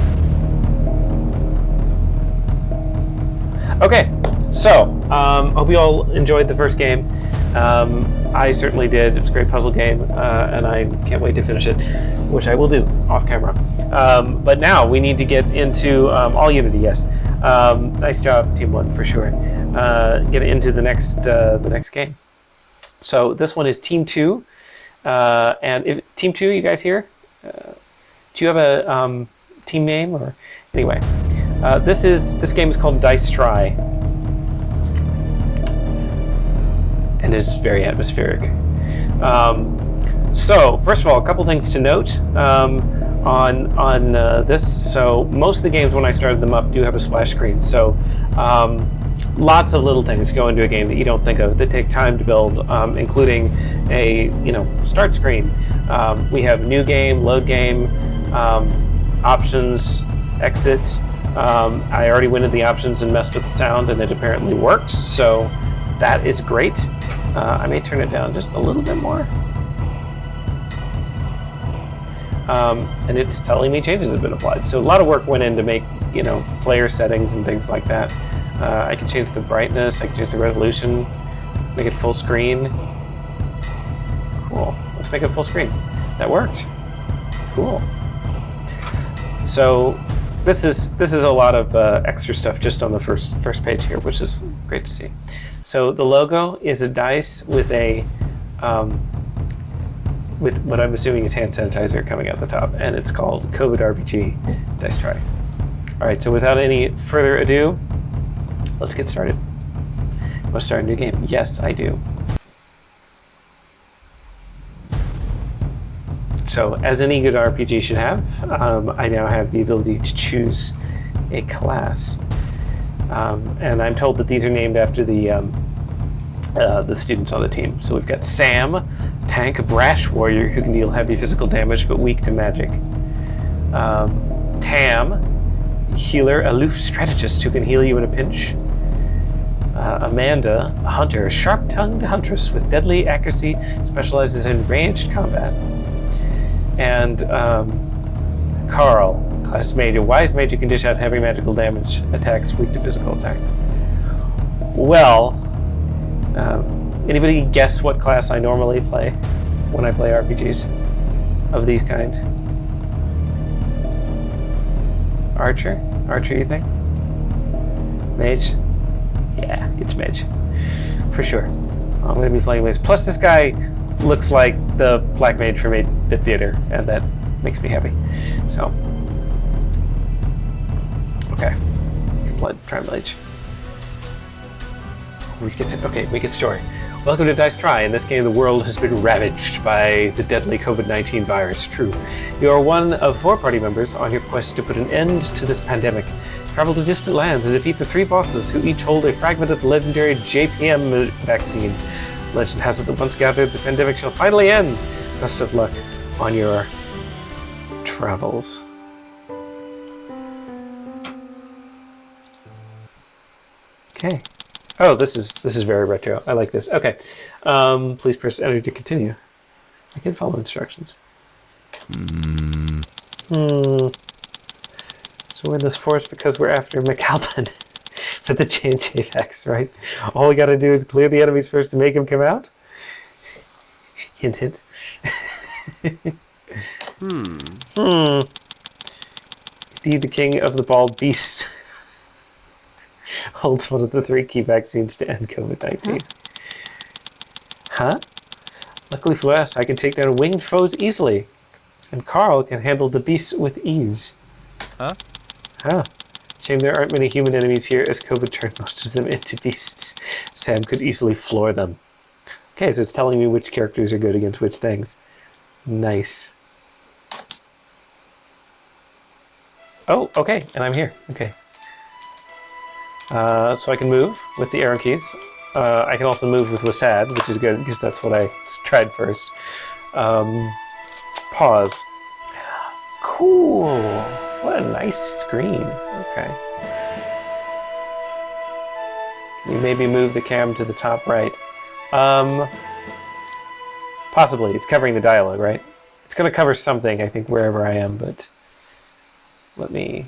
Speaker 1: Okay, so, hope you all enjoyed the first game. I certainly did. It's a great puzzle game, and I can't wait to finish it, which I will do off camera. But now we need to get into all Unity. Yes, nice job, Team One, for sure. Get into the next game. So this one is Team Two, and Team Two, you guys here? Do you have a team name or anyway? This game is called Dice Try, and it's very atmospheric. So first of all, a couple things to note on this. So most of the games when I started them up do have a splash screen. So lots of little things go into a game that you don't think of that take time to build, including a start screen. We have new game, load game, options, exit. I already went into the options and messed with the sound, and it apparently worked. So that is great. I may turn it down just a little bit more. And it's telling me changes have been applied. So a lot of work went in to make, player settings and things like that. I can change the brightness, I can change the resolution, make it full screen. Cool. Let's make it full screen. That worked. Cool. So this is a lot of extra stuff just on the first page here, which is great to see. So the logo is a dice with a with what I'm assuming is hand sanitizer coming out the top, and it's called COVID RPG Dice Try. All right, so without any further ado, let's get started. Want to start a new game? Yes, I do. So, as any good RPG should have, I now have the ability to choose a class, and I'm told that these are named after the students on the team. So we've got Sam, tank, brash warrior who can deal heavy physical damage but weak to magic. Tam, healer, aloof strategist who can heal you in a pinch. Amanda, a hunter, a sharp-tongued huntress with deadly accuracy, specializes in ranged combat. And Carl, class mage, a wise mage who can dish out heavy magical damage attacks weak to physical attacks. Well, anybody guess what class I normally play when I play RPGs of these kind? Archer? Archer, you think? Mage? Yeah, it's mage. For sure. So I'm going to be playing mage. Plus this guy looks like the black mage from 8-Bit Theater, and that makes me happy. So, okay. Blood, Prime Mage. We get story. Welcome to Dice Try. In this game, the world has been ravaged by the deadly COVID-19 virus. True. You are one of 4 party members on your quest to put an end to this pandemic. Travel to distant lands and defeat the 3 bosses who each hold a fragment of the legendary JPM vaccine. Legend has it that once gathered, the pandemic shall finally end. Best of luck on your travels. Okay. Oh, this is very retro. I like this. Okay. Please press enter to continue. I can follow instructions. So we're in this forest because we're after McAlpin for the J&J X, right? All we gotta do is clear the enemies first to make him come out. Hint, hint. Indeed, the king of the bald beasts holds one of the 3 key vaccines to end COVID-19. Huh? Luckily for us, I can take down winged foes easily, and Carl can handle the beasts with ease. Huh? Shame there aren't many human enemies here, as COVID turned most of them into beasts. Sam could easily floor them. Okay, so it's telling me which characters are good against which things. Nice. Oh, okay, and I'm here. Okay. So I can move with the arrow keys. I can also move with WASD, which is good because that's what I tried first. Pause. Cool. What a nice screen. Okay. Can you maybe move the cam to the top right? Possibly. It's covering the dialogue, right? It's going to cover something, I think, wherever I am, but let me...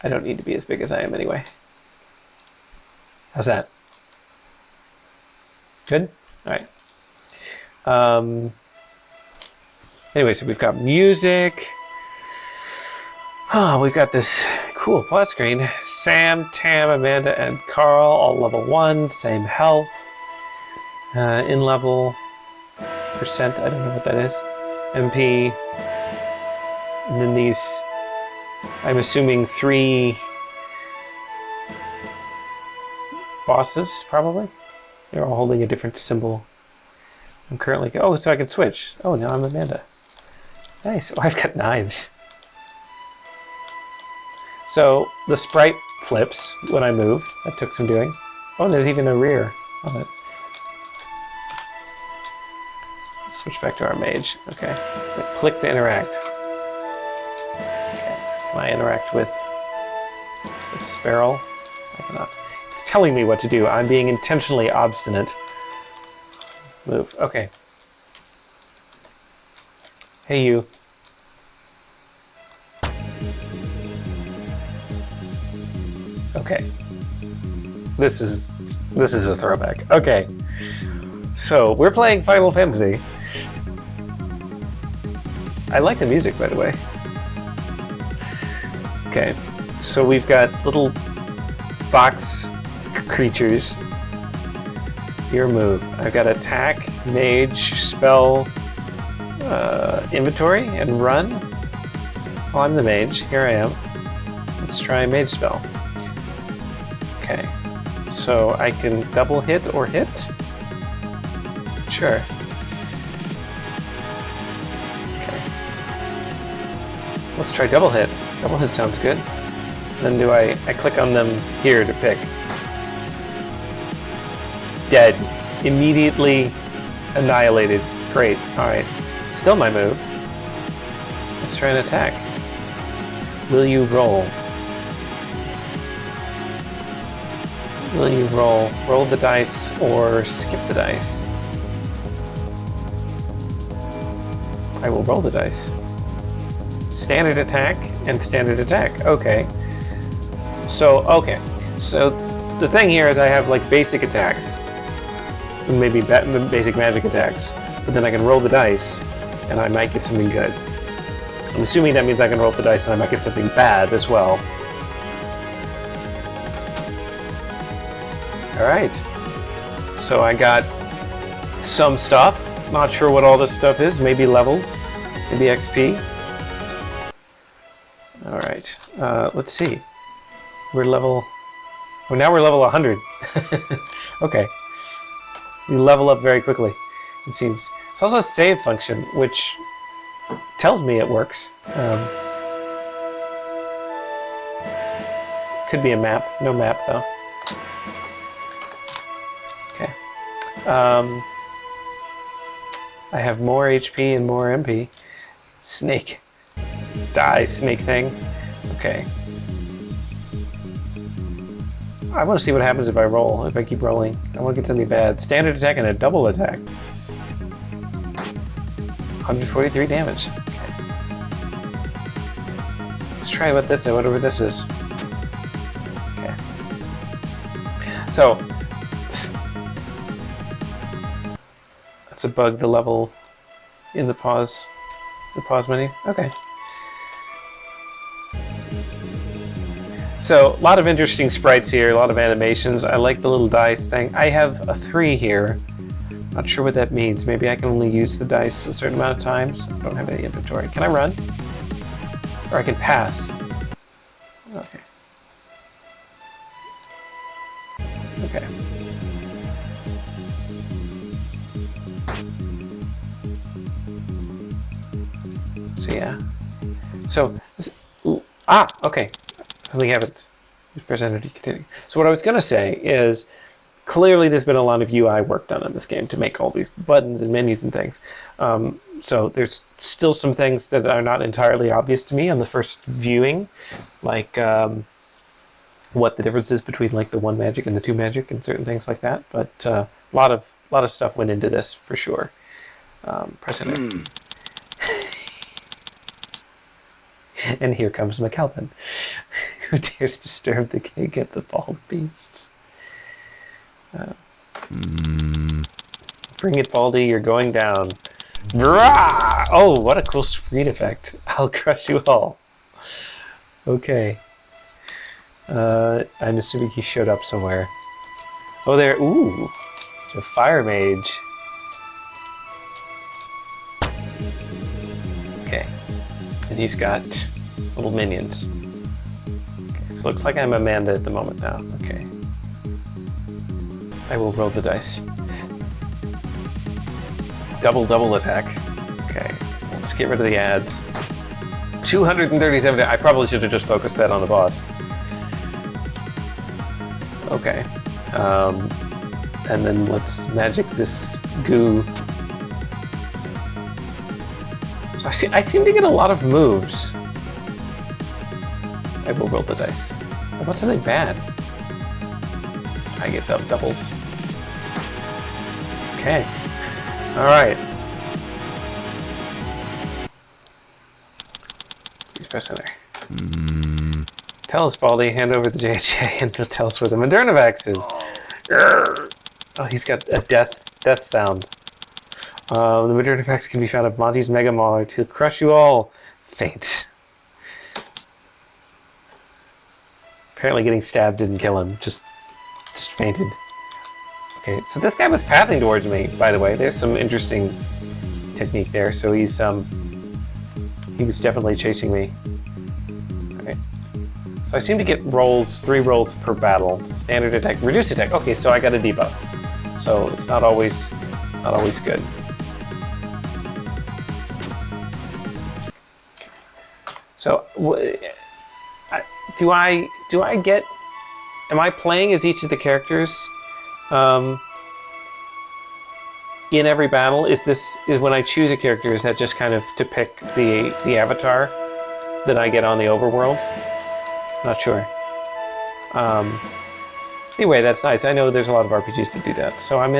Speaker 1: I don't need to be as big as I am anyway. How's that? Good? All right. Anyway, so we've got music. Oh, we've got this cool plot screen. Sam, Tam, Amanda, and Carl, all level 1, same health. In level percent, I don't know what that is. MP. And then these, I'm assuming 3 bosses, probably. They're all holding a different symbol. I'm currently... Oh, so I can switch. Oh, now I'm Amanda. Nice. Oh, I've got knives. So the sprite flips when I move. That took some doing. Oh, and there's even a rear on it. Switch back to our mage. Okay. Click to interact. Okay. So can I interact with the sparrow? I cannot. It's telling me what to do. I'm being intentionally obstinate. Move. Okay. Hey, you. Okay. This is a throwback. Okay. So we're playing Final Fantasy. I like the music, by the way. Okay. So we've got little box creatures. Your move. I've got attack, mage, spell, inventory, and run. Well, I'm the mage. Here I am. Let's try mage spell. Okay. So I can double hit or hit? Sure. Okay. Let's try double hit. Double hit sounds good. Then I click on them here to pick. Dead. Immediately annihilated. Great. Alright. Still my move. Let's try an attack. Will you roll? Will you roll? Roll the dice or skip the dice? I will roll the dice. Standard attack and standard attack. Okay. So the thing here is I have like basic attacks. Maybe basic magic attacks. But then I can roll the dice and I might get something good. I'm assuming that means I can roll the dice and I might get something bad as well. Alright. So I got some stuff. Not sure what all this stuff is. Maybe levels. Maybe XP. Alright. Let's see. We're level... Oh, now we're level 100. Okay. We level up very quickly, it seems. It's also a save function, which tells me it works. Could be a map. No map, though. Okay. I have more HP and more MP. Snake. Die, snake thing. Okay. I want to see what happens if I roll, if I keep rolling. I want to get something bad. Standard attack and a double attack. 143 damage. Okay. Let's try what this is, whatever this is. Okay. So, that's a bug, the level in the pause menu. Okay. So, a lot of interesting sprites here, a lot of animations. I like the little dice thing. I have a 3 here. Not sure what that means. Maybe I can only use the dice a certain amount of times. I don't have any inventory. Can I run? Or I can pass. Okay. Okay. So yeah. So, okay. We haven't. Press enter to continue. So what I was going to say is, clearly there's been a lot of UI work done on this game to make all these buttons and menus and things. So there's still some things that are not entirely obvious to me on the first viewing, like what the difference is between like the 1 magic and the 2 magic and certain things like that. But a lot of stuff went into this for sure. Press enter. And here comes McAlpin, who dares disturb the cake at the bald beasts. Bring it, Baldy, you're going down. Rah! Oh, what a cool screen effect. I'll crush you all. Okay. I'm assuming he showed up somewhere. Oh, there. Ooh. A fire mage. Okay. And he's got little minions. Okay, so it looks like I'm Amanda at the moment now. Okay. I will roll the dice. Double attack. Okay. Let's get rid of the ads. 237. I probably should have just focused that on the boss. Okay. And then let's magic this goo. So I seem to get a lot of moves. I will roll the dice. How about something bad? I get doubles. Okay. Alright. Please press enter. Tell us, Baldy. Hand over the JHA and he'll tell us where the Modernivax is. Oh, he's got a death sound. The Modernivax can be found at Monty's Mega Mauler to crush you all. Faint. Apparently getting stabbed didn't kill him. Just fainted. Okay, so this guy was pathing towards me, by the way. There's some interesting technique there. So he was definitely chasing me. Alright. So I seem to get 3 rolls per battle. Standard attack, reduced attack. Okay, so I got a debuff. So it's not always good. So am I playing as each of the characters in every battle? Is when I choose a character, is that just kind of to pick the avatar that I get on the overworld? Not sure. Anyway, that's nice. I know there's a lot of RPGs that do that. So I'm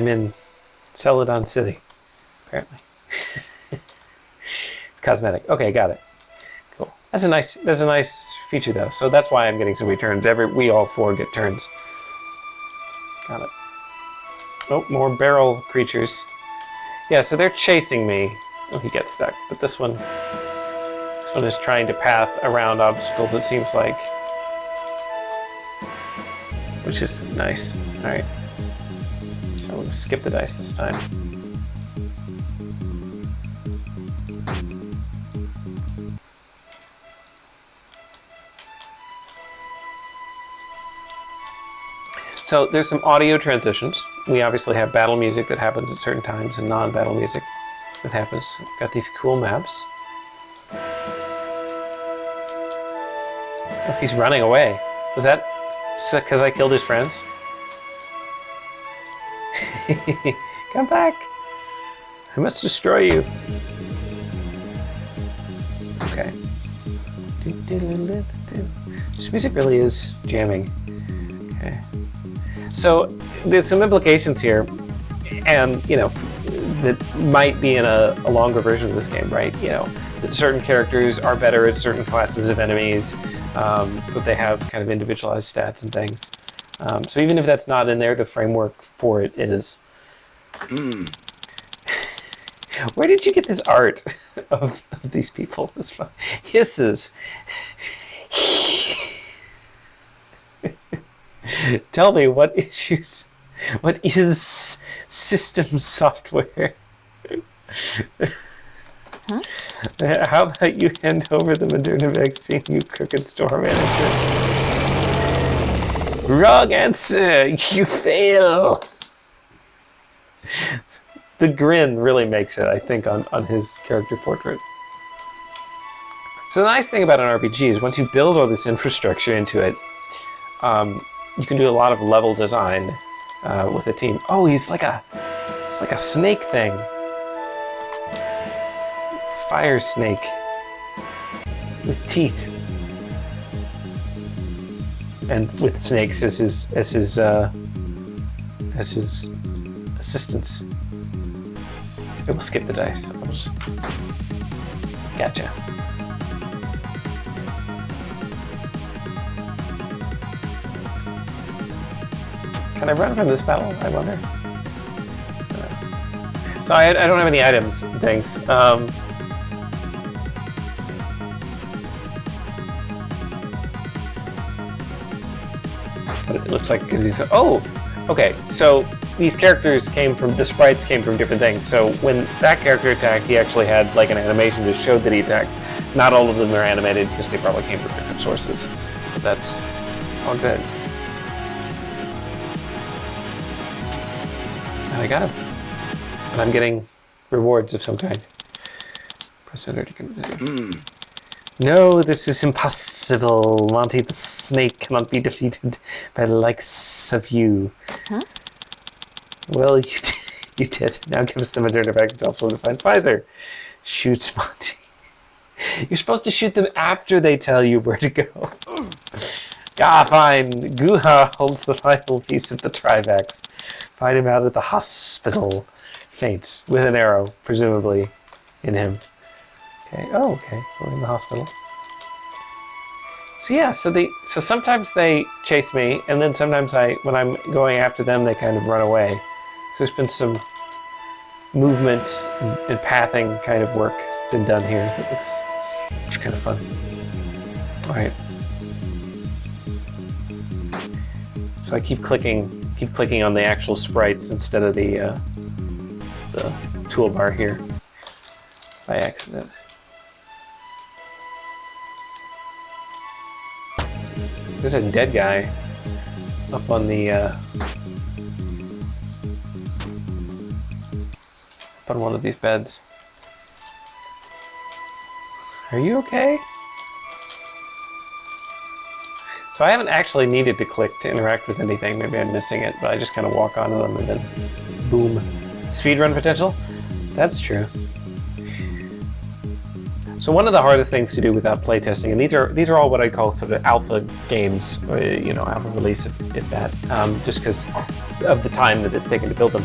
Speaker 1: in Celadon City, apparently. It's cosmetic. Okay, got it. Cool. That's a nice feature though. So that's why I'm getting so many turns. We all 4 get turns. Got it. Oh, more barrel creatures. Yeah, so they're chasing me. Oh, he gets stuck. But this one is trying to path around obstacles, it seems like. Which is nice. Alright. So I'm going to skip the dice this time. So there's some audio transitions. We obviously have battle music that happens at certain times and non-battle music that happens. Got these cool maps. Oh, he's running away. Was that because I killed his friends? Come back! I must destroy you. Okay. This music really is jamming. Okay. So there's some implications here, and that might be in a longer version of this game, right? That certain characters are better at certain classes of enemies, but they have kind of individualized stats and things. So even if that's not in there, the framework for it is. Where did you get this art of these people? This hisses. Tell me, what is system software?
Speaker 2: Huh?
Speaker 1: How about you hand over the Moderna vaccine, you crooked store manager? Wrong answer! You fail! The grin really makes it, I think, on his character portrait. So the nice thing about an RPG is once you build all this infrastructure into it, you can do a lot of level design with a team. Oh, he's like a snake thing. Fire snake with teeth, and with snakes as his assistants. Okay, we'll skip the dice. I'll just gotcha. Can I run from this battle, I wonder? So I don't have any items and things. But it looks like these. Oh, okay. So these characters the sprites came from different things. So when that character attacked, he actually had like an animation that showed that he attacked. Not all of them are animated because they probably came from different sources. But that's all good. And I got him. And I'm getting rewards of some kind. Press enter to continue. No, this is impossible. Monty the snake cannot be defeated by the likes of you. Huh? Well, you did. Now give us the Moderna vaccine to also to find Pfizer. Shoots Monty. You're supposed to shoot them after they tell you where to go. Fine. Guha holds the final piece of the Trivax. Find him out at the hospital. Faints with an arrow, presumably, in him. Okay. Oh, okay. We're in the hospital. So yeah. So sometimes they chase me, and then sometimes when I'm going after them, they kind of run away. So there's been some movement and pathing kind of work been done here. It looks kind of fun. All right. So I keep clicking on the actual sprites instead of the toolbar here by accident. There's a dead guy up on the up on one of these beds. Are you okay? So I haven't actually needed to click to interact with anything. Maybe I'm missing it, but I just kind of walk onto them and then boom. Speedrun potential? That's true. So one of the hardest things to do without playtesting, and these are all what I call sort of alpha games, or, alpha release if that, just because of the time that it's taken to build them,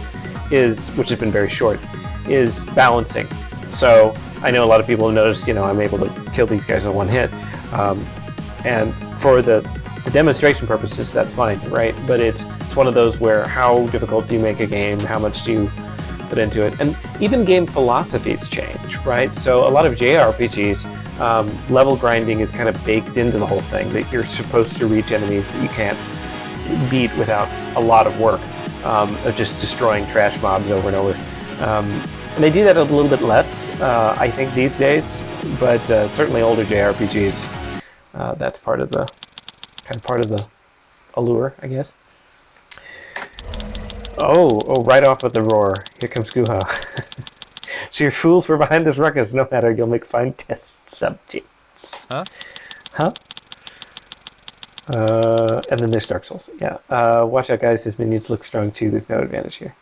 Speaker 1: which has been very short, is balancing. So I know a lot of people have noticed, I'm able to kill these guys in one hit, and for the demonstration purposes, that's fine, right? But it's one of those where how difficult do you make a game? How much do you put into it? And even game philosophies change, right? So a lot of JRPGs, level grinding is kind of baked into the whole thing, that you're supposed to reach enemies that you can't beat without a lot of work of just destroying trash mobs over and over. And they do that a little bit less, I think, these days, but certainly older JRPGs, that's part of the allure, I guess. Oh, right off with the roar. Here comes Guha. So your fools were behind this ruckus. No matter, you'll make fine test subjects. Huh? And then there's Dark Souls. Yeah. Watch out, guys. His minions look strong too. There's no advantage here.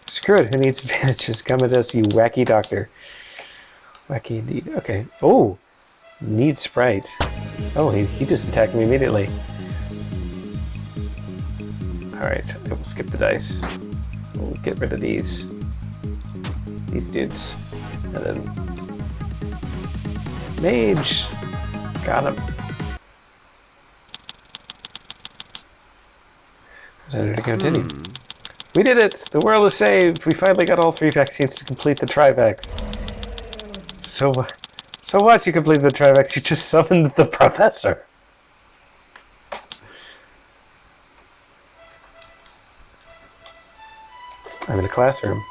Speaker 1: Screw it. Who needs advantages? Come at us, you wacky doctor. Wacky indeed. Okay. Oh, need sprite. Oh, he just attacked me immediately. Alright, we'll skip the dice. We'll get rid of these dudes. And then Mage! Got him. Ready to continue. We did it! The world is saved! We finally got all 3 vaccines to complete the Trivax. So what? You completed the Trivax, you just summoned the professor. I'm in a classroom.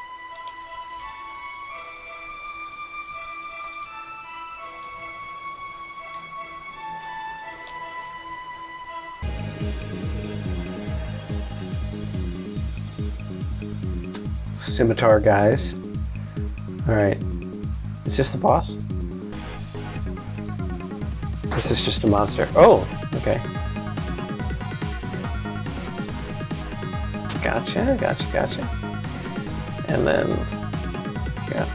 Speaker 1: Scimitar guys. Alright. Is this the boss? Or is this just a monster? Oh, okay. Gotcha, gotcha, gotcha. And then, yeah.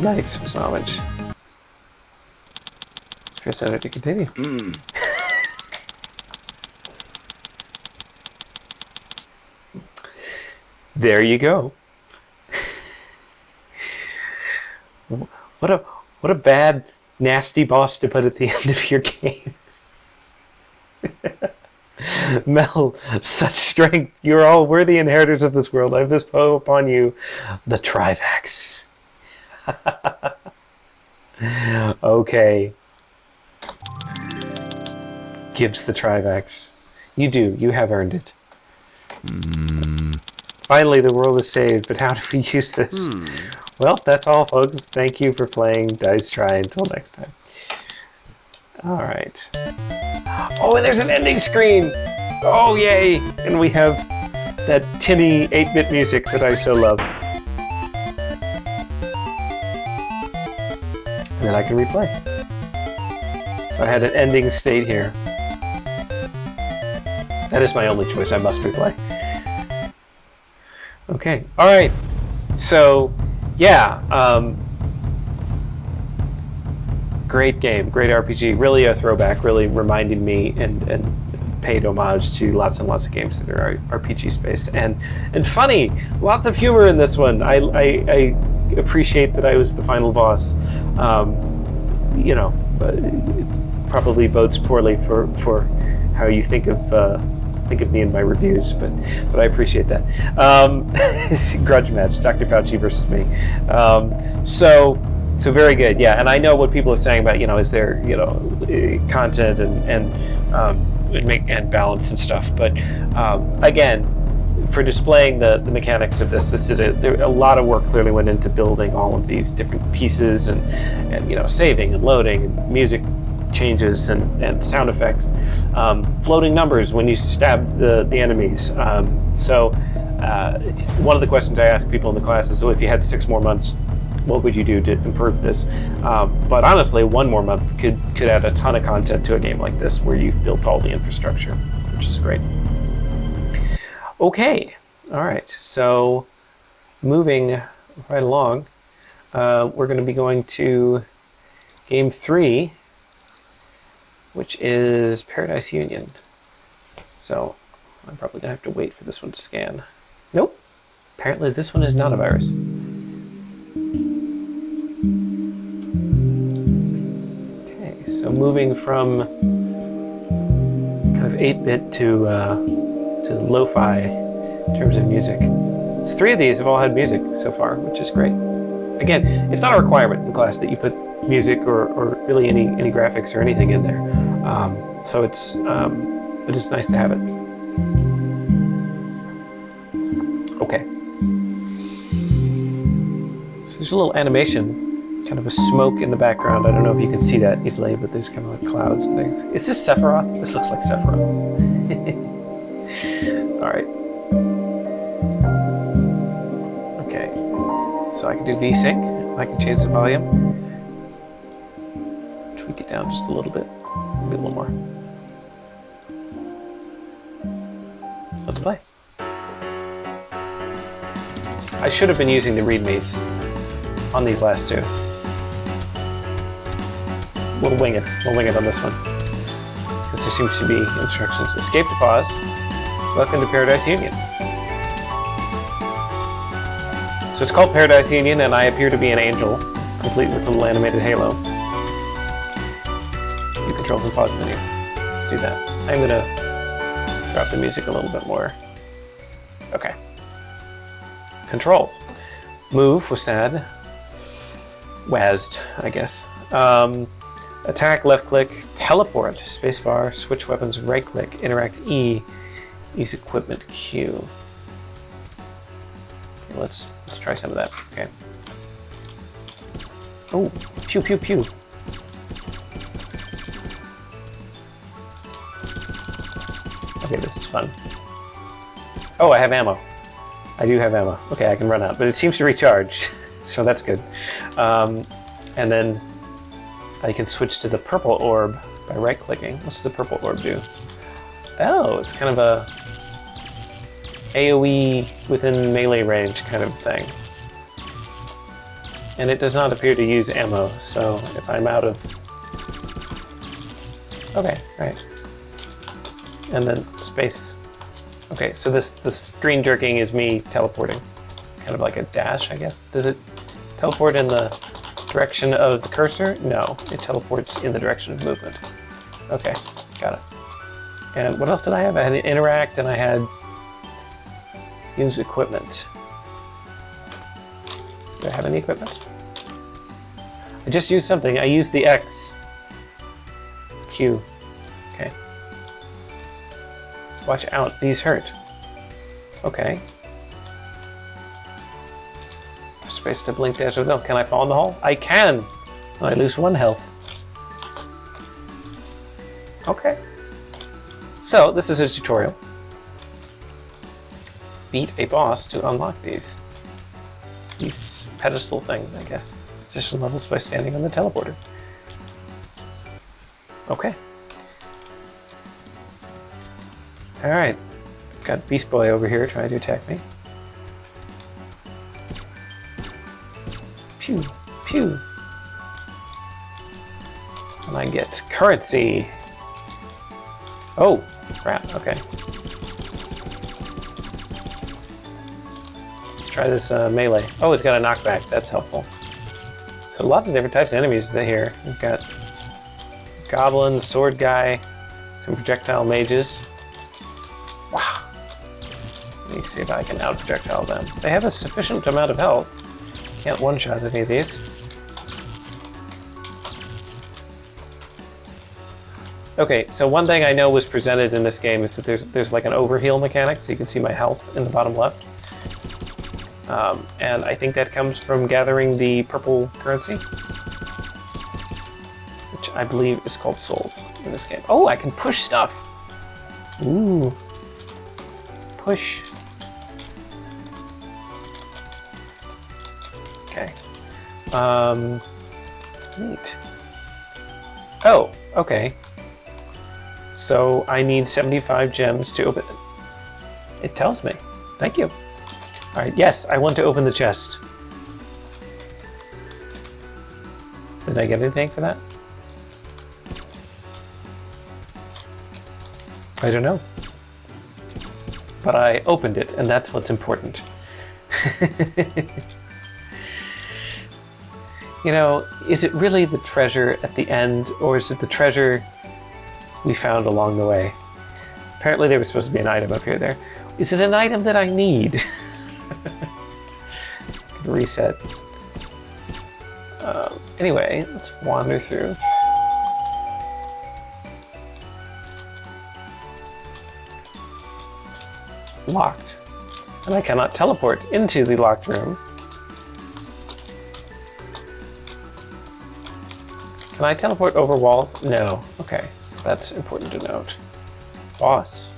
Speaker 1: Nice, homage. Press enter to continue. There you go. What a bad, nasty boss to put at the end of your game. Mel, such strength. You are all worthy inheritors of this world. I bestow upon you the Trivax. Okay. Gives the Trivax. You do. You have earned it. Finally, the world is saved, but how do we use this? Well, that's all, folks. Thank you for playing Dice Try. Until next time. Alright. Oh, and there's an ending screen! Oh, yay! And we have that tinny 8-bit music that I so love. And then I can replay. So I had an ending state here. That is my only choice. I must replay. Okay. Alright. So, yeah. Great game. Great RPG. Really a throwback. Really reminded me and paid homage to lots and lots of games that are RPG space. And funny. Lots of humor in this one. I appreciate that I was the final boss. You know, probably bodes poorly for how you think of me in my reviews, but I appreciate that. Grudge match, Dr. Fauci versus me. So very good, yeah. And I know what people are saying about, is there, content and balance and stuff. But again, for displaying the mechanics of this did a lot of work clearly went into building all of these different pieces and saving and loading and music changes and sound effects, floating numbers when you stab the enemies. So one of the questions I ask people in the class is, so if you had 6 more months, what would you do to improve this? But honestly, 1 more month could add a ton of content to a game like this where you've built all the infrastructure, which is great. Okay, all right, so moving right along, we're going to be going to game 3, which is Paradise Union. So I'm probably going to have to wait for this one to scan. Nope, apparently this one is not a virus. Okay, so moving from kind of 8-bit to lo-fi in terms of music. So 3 of these have all had music so far, which is great. Again, it's not a requirement in class that you put music or really any graphics or anything in there. So it's but it's nice to have it. Okay. So there's a little animation, kind of a smoke in the background. I don't know if you can see that easily, but there's kind of like clouds and things. Is this Sephiroth? This looks like Sephiroth. All right. Okay. So I can do VSync. I can change the volume. Tweak it down just a little bit. Maybe a little more. Let's play. I should have been using the readmes on these last 2. We'll wing it. We'll wing it on this one. Because there seems to be instructions. Escape to pause. Welcome to Paradise Union. So it's called Paradise Union, and I appear to be an angel, complete with a little animated halo. You control some pause menu. Let's do that. I'm going to drop the music a little bit more. Okay. Controls. Move was sad. Wazzed, I guess. Attack, left click, teleport, spacebar, switch weapons, right click, interact E, use equipment Q. Okay, let's try some of that. Okay. Oh, pew pew pew. Okay, this is fun. Oh, I have ammo. I do have ammo. Okay, I can run out, but it seems to recharge, so that's good. And then I can switch to the purple orb by right-clicking. What's the purple orb do? Oh, it's kind of AoE within melee range kind of thing. And it does not appear to use ammo, so if I'm out of... Okay, right. And then space. Okay, so this screen jerking is me teleporting. Kind of like a dash, I guess. Does it teleport in the direction of the cursor? No, it teleports in the direction of movement. Okay, got it. And what else did I have? I had interact and I had use equipment. Do I have any equipment? I just used something. I used the X. Q. Okay. Watch out, these hurt. Okay. Space to blink dash with no. Can I fall in the hole? I can! I lose 1 health. Okay. So, this is a tutorial. Beat a boss to unlock these pedestal things, I guess. Just levels by standing on the teleporter. Okay. Alright. Got Beast Boy over here trying to attack me. Pew, pew. And I get currency. Oh, crap, okay. Let's try this melee. Oh, it's got a knockback, that's helpful. So lots of different types of enemies here. We've got goblins, sword guy, some projectile mages. Wow. Let me see if I can out-projectile them. They have a sufficient amount of health. Can't one-shot any of these. Okay, so one thing I know was presented in this game is that there's like an overheal mechanic, so you can see my health in the bottom left. And I think that comes from gathering the purple currency, which I believe is called souls in this game. Oh, I can push stuff! Ooh. Push. Okay. Neat. Oh, okay. So I need 75 gems to open it. It tells me. Thank you. Alright, yes, I want to open the chest. Did I get anything for that? I don't know. But I opened it, and that's what's important. You know, is it really the treasure at the end, or is it the treasure we found along the way? Apparently there was supposed to be an item up here there. Is it an item that I need? Reset. Anyway, let's wander through. Locked. And I cannot teleport into the locked room. Can I teleport over walls? No. Okay, so that's important to note. Boss.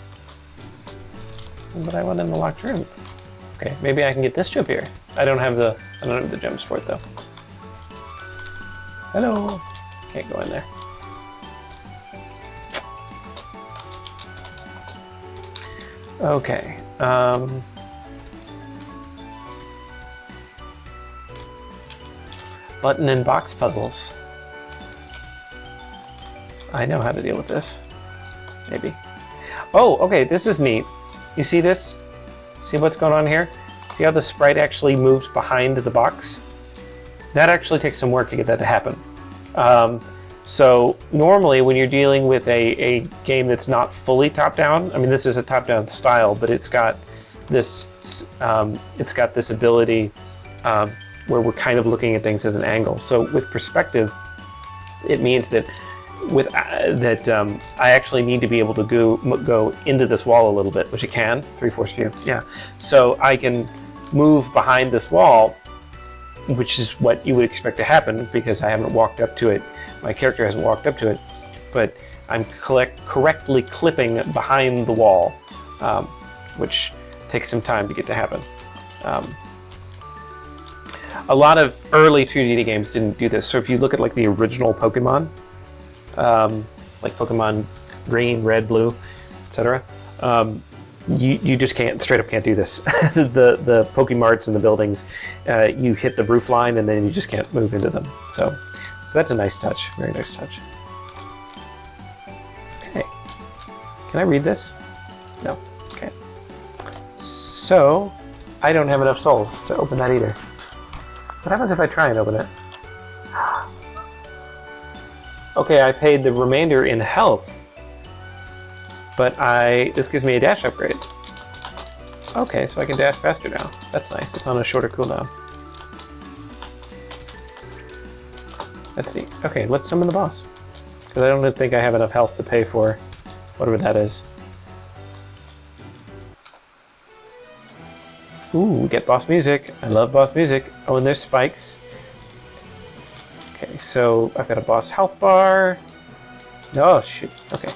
Speaker 1: But I want in the locked room. Okay, maybe I can get this to appear. I don't have the gems for it though. Hello. Can't go in there. Okay. Button and box puzzles. I know how to deal with this. Maybe. Oh, okay, this is neat. You see this? See what's going on here? See how the sprite actually moves behind the box? That actually takes some work to get that to happen. So normally when you're dealing with a game that's not fully top-down, I mean this is a top-down style, but it's got this ability where we're kind of looking at things at an angle. So with perspective, it means that I actually need to be able to go into this wall a little bit, which it can, 3/4 view, yeah. So I can move behind this wall, which is what you would expect to happen because I haven't walked up to it. My character hasn't walked up to it, but I'm correctly clipping behind the wall, which takes some time to get to happen. A lot of early 2D games didn't do this. So if you look at like the original Pokemon, like Pokemon Green, Red, Blue, etc., you just can't, straight up can't do this. the Pokemarts and the buildings, you hit the roof line and then you just can't move into them. So that's a nice touch, very nice touch. Okay, can I read this? No, okay. So, I don't have enough souls to open that either. What happens if I try and open it? Okay, I paid the remainder in health. But this gives me a dash upgrade. Okay, so I can dash faster now. That's nice. It's on a shorter cooldown. Let's see. Okay, let's summon the boss. Because I don't think I have enough health to pay for whatever that is. Ooh, we get boss music. I love boss music. Oh, and there's spikes. Okay, so I've got a boss health bar. Oh, shoot. Okay.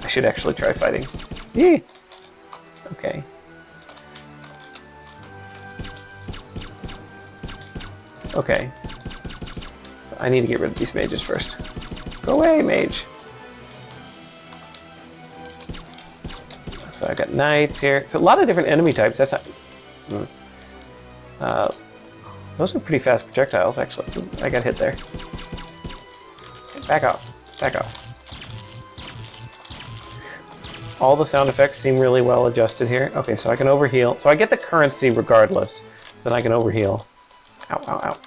Speaker 1: I should actually try fighting. Yee! Okay. Okay. So I need to get rid of these mages first. Go away, mage! So I got knights here. So a lot of different enemy types. That's not... those are pretty fast projectiles, actually. Ooh, I got hit there. Back off. Back off. All the sound effects seem really well adjusted here. Okay, so I can overheal. So I get the currency regardless. Then I can overheal. Ow, ow, ow.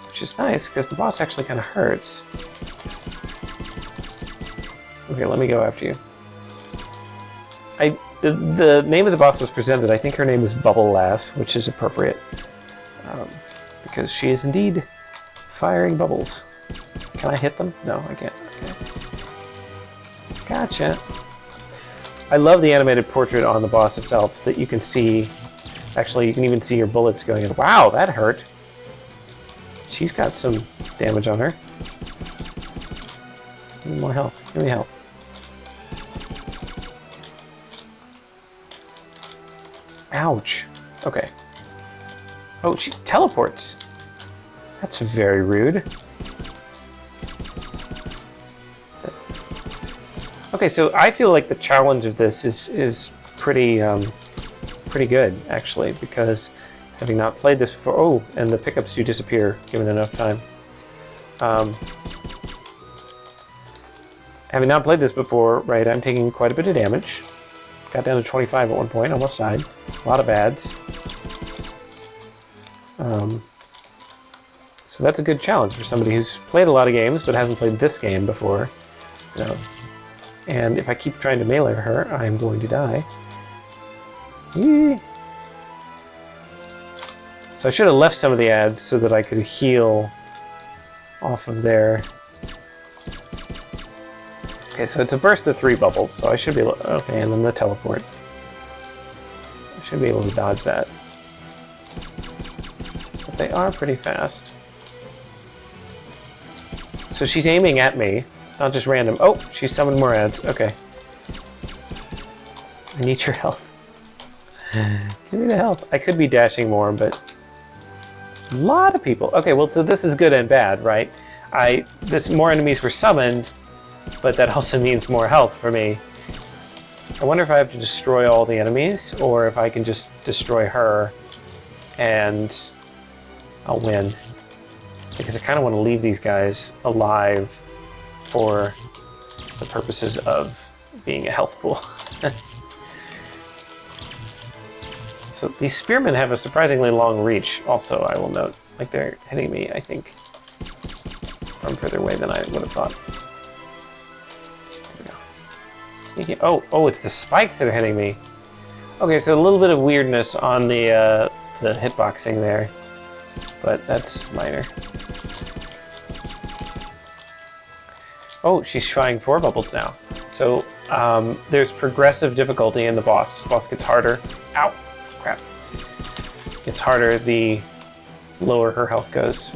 Speaker 1: Which is nice, because the boss actually kind of hurts. Okay, let me go after you. The name of the boss was presented. I think her name is Bubble Lass, which is appropriate. Because she is indeed firing bubbles. Can I hit them? No, I can't. Okay. Gotcha. I love the animated portrait on the boss itself that you can see. Actually, you can even see your bullets going in. Wow, that hurt. She's got some damage on her. Give me more health. Give me health. Ouch. Okay. Oh, she teleports. That's very rude. Okay, so I feel like the challenge of this is pretty pretty good, actually, because having not played this before... Oh, and the pickups do disappear given enough time. Having not played this before, right, I'm taking quite a bit of damage. Got down to 25 at one point, almost died. A lot of ads. So that's a good challenge for somebody who's played a lot of games but hasn't played this game before. And if I keep trying to melee her, I'm going to die. Yee. So I should have left some of the ads so that I could heal off of there. Okay, so it's a burst of 3 bubbles, so I should be able... Okay, and then the teleport. I should be able to dodge that. But they are pretty fast. So she's aiming at me. It's not just random. Oh, she summoned more ads. Okay. I need your health. Give me the health. I could be dashing more, but... A lot of people. Okay, well, so this is good and bad, right? More enemies were summoned, but that also means more health for me. I wonder if I have to destroy all the enemies, or if I can just destroy her, and I'll win. Because I kind of want to leave these guys alive for the purposes of being a health pool. So these spearmen have a surprisingly long reach, also, I will note. Like, they're hitting me, I think, from further away than I would have thought. There we go. Sneaky. Oh, it's the spikes that are hitting me. Okay, so a little bit of weirdness on the hitboxing there, but that's minor. Oh, she's trying 4 bubbles now. So there's progressive difficulty in the boss. The boss gets harder. Ow! Crap. It's harder the lower her health goes.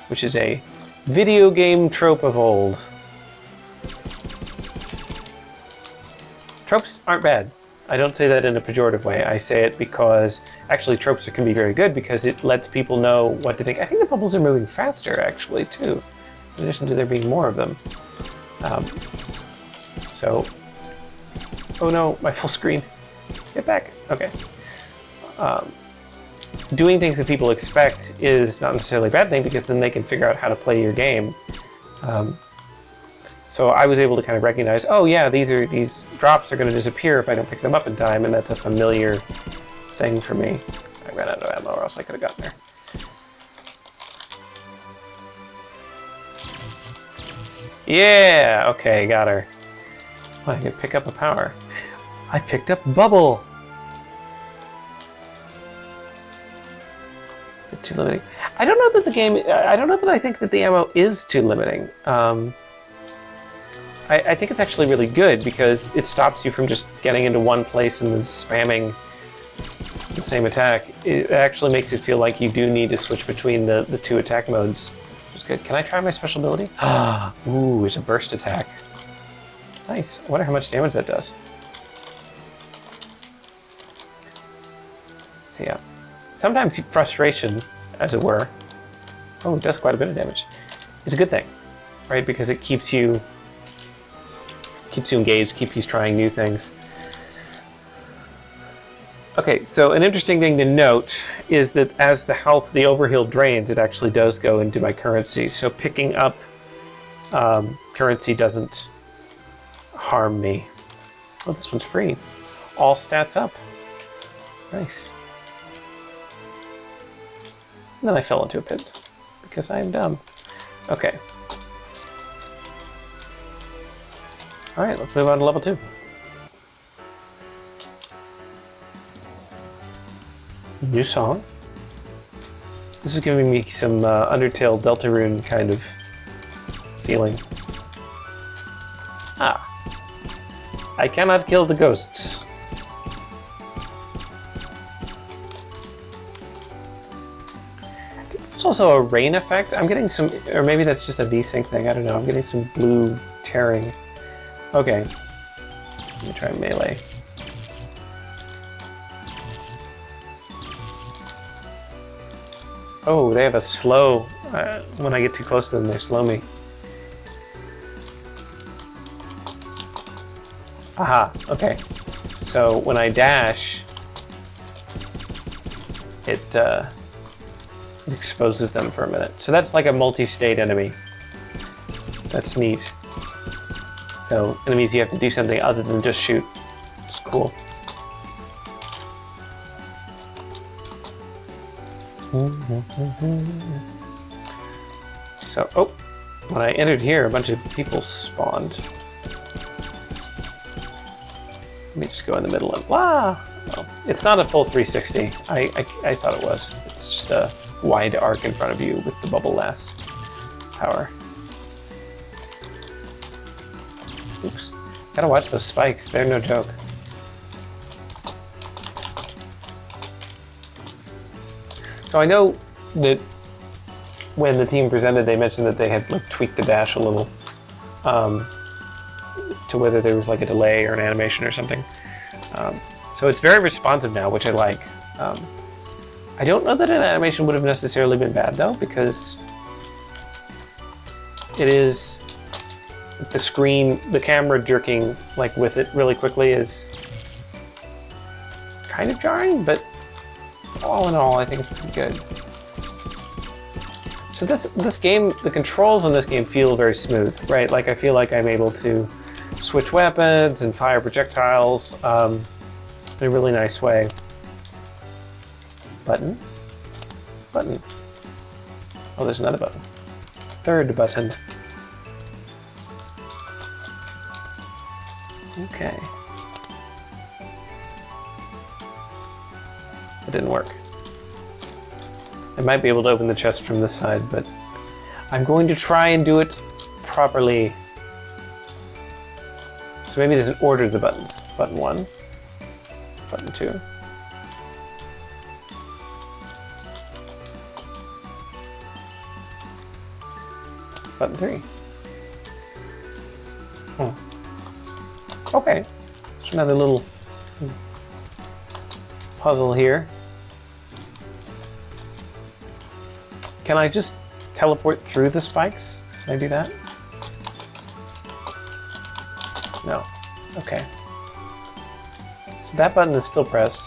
Speaker 1: Which is a video game trope of old. Tropes aren't bad. I don't say that in a pejorative way. I say it because actually tropes can be very good because it lets people know what to think. I think the bubbles are moving faster, actually, too, in addition to there being more of them. Um, so, oh no, my full screen. Get back. Okay. Doing things that people expect is not necessarily a bad thing because then they can figure out how to play your game. So I was able to kind of recognize, oh yeah, these drops are going to disappear if I don't pick them up in time, and that's a familiar thing for me. I ran out of ammo, or else I could have gotten there. Yeah, okay, got her. Oh, I can pick up a power. I picked up bubble. Too limiting. I don't know that the game. I don't know that I think that the ammo is too limiting. I think it's actually really good because it stops you from just getting into one place and then spamming the same attack. It actually makes it feel like you do need to switch between the two attack modes, which is good. Can I try my special ability? Ah, ooh, it's a burst attack. Nice. I wonder how much damage that does. So yeah. Sometimes frustration, as it were, oh, it does quite a bit of damage, is a good thing, right? Because it keeps you engaged, keeps you trying new things. Okay, so an interesting thing to note is that as the health, the overheal drains, it actually does go into my currency. So picking up currency doesn't harm me. Oh, this one's free. All stats up. Nice. And then I fell into a pit because I am dumb. Okay. All right, let's move on to level 2. New song. This is giving me some Undertale Deltarune kind of feeling. Ah. I cannot kill the ghosts. There's also a rain effect. I'm getting some, or maybe that's just a desync thing. I don't know. I'm getting some blue tearing. Okay. Let me try melee. Oh, they have a slow. When I get too close to them, they slow me. Aha, okay. So when I dash, it exposes them for a minute. So that's like a multi-state enemy. That's neat. So enemies you have to do something other than just shoot. It's cool. So, oh, when I entered here, a bunch of people spawned. Let me just go in the middle and wow! Well, it's not a full 360. I thought it was. It's just a wide arc in front of you with the bubble lass power. Oops. Gotta watch those spikes. They're no joke. So I know that when the team presented, they mentioned that they had like tweaked the dash a little to whether there was like a delay or an animation or something. So it's very responsive now, which I like. I don't know that an animation would have necessarily been bad though, because it is the screen, the camera jerking like with it really quickly is kind of jarring, but all in all, I think it's pretty good. So this game, the controls on this game feel very smooth, right? Like I feel like I'm able to switch weapons and fire projectiles in a really nice way. Button. Button. Oh, there's another button. Third button. Okay. It didn't work. I might be able to open the chest from this side, but I'm going to try and do it properly. So maybe there's an order of the buttons. Button 1, button 2. Button 3. Okay. There's another little puzzle here. Can I just teleport through the spikes? Can I do that? Okay. So that button is still pressed.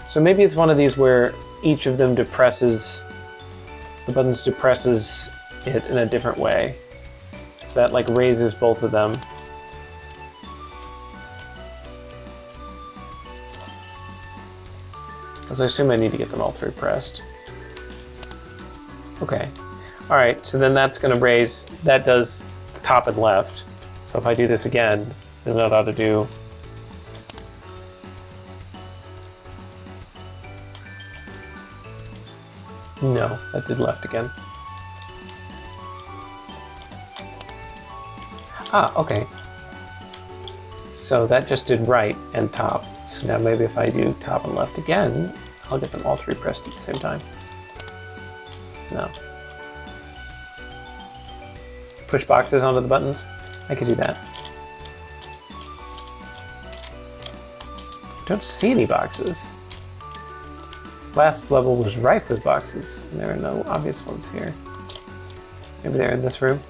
Speaker 1: So maybe it's one of these where each of them depresses, the buttons depresses it in a different way. So that like raises both of them. Because I assume I need to get them all three pressed. Okay. Alright, so then that's going to raise, that does top and left. So if I do this again, then that ought to do... No, that did left again. Ah, okay. So that just did right and top. So now maybe if I do top and left again, I'll get them all three pressed at the same time. No. Push boxes onto the buttons? I could do that. Don't see any boxes. Last level was rife with boxes, and there are no obvious ones here. Maybe they're in this room.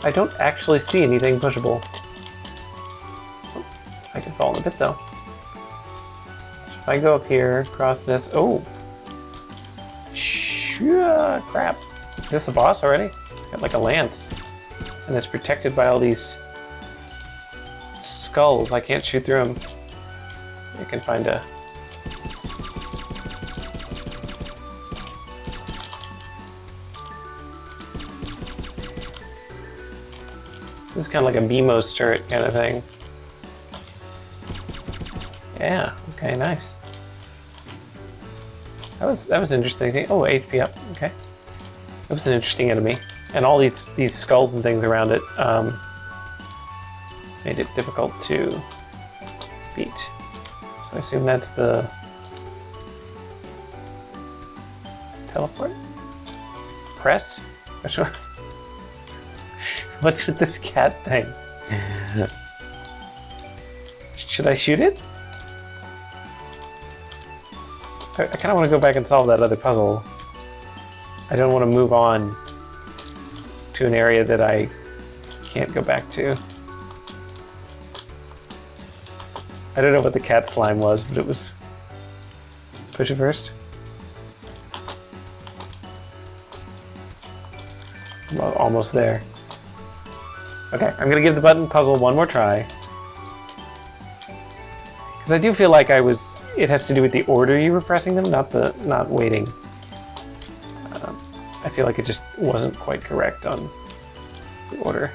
Speaker 1: I don't actually see anything pushable. Oh, I can fall in a bit though. So if I go up here, across this, oh! Crap. Is this a boss already? Got like a lance. And it's protected by all these skulls. I can't shoot through them. I can find a... This is kind of like a BMOS turret kind of thing. Yeah, okay, nice. That was interesting. Oh, HP up, okay. That was an interesting enemy. And all these skulls and things around it made it difficult to beat. So I assume that's the teleport? Press? Sure. What's with this cat thing? Should I shoot it? I kind of want to go back and solve that other puzzle. I don't want to move on to an area that I can't go back to. I don't know what the cat slime was, but it was... Push it first. Well, almost there. Okay, I'm gonna give the button puzzle one more try. Because I do feel like it has to do with the order you were pressing them, not waiting. I feel like it just wasn't quite correct on the order.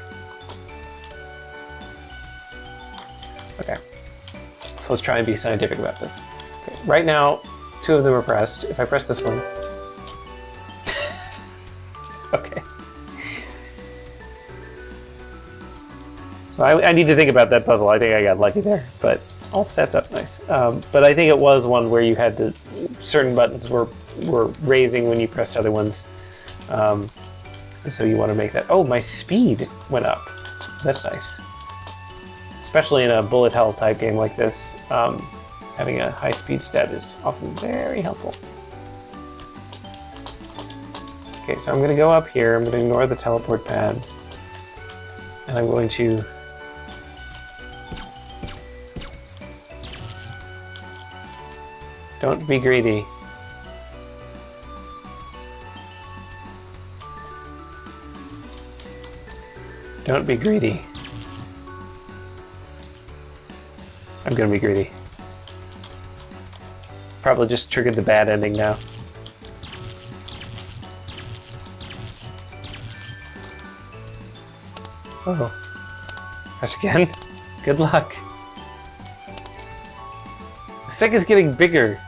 Speaker 1: Okay, so let's try and be scientific about this. Okay, right now, 2 of them are pressed. If I press this one... Okay. So I need to think about that puzzle. I think I got lucky there, but all stats up nice. But I think it was one where you had to... Certain buttons were raising when you pressed other ones. So you want to make that... Oh, my speed went up. That's nice. Especially in a bullet hell type game like this, having a high speed stat is often very helpful. Okay, so I'm going to go up here. I'm going to ignore the teleport pad. And I'm going to... Don't be greedy. Don't be greedy. I'm gonna be greedy. Probably just triggered the bad ending now. Oh. Press again. Good luck. The thing is getting bigger.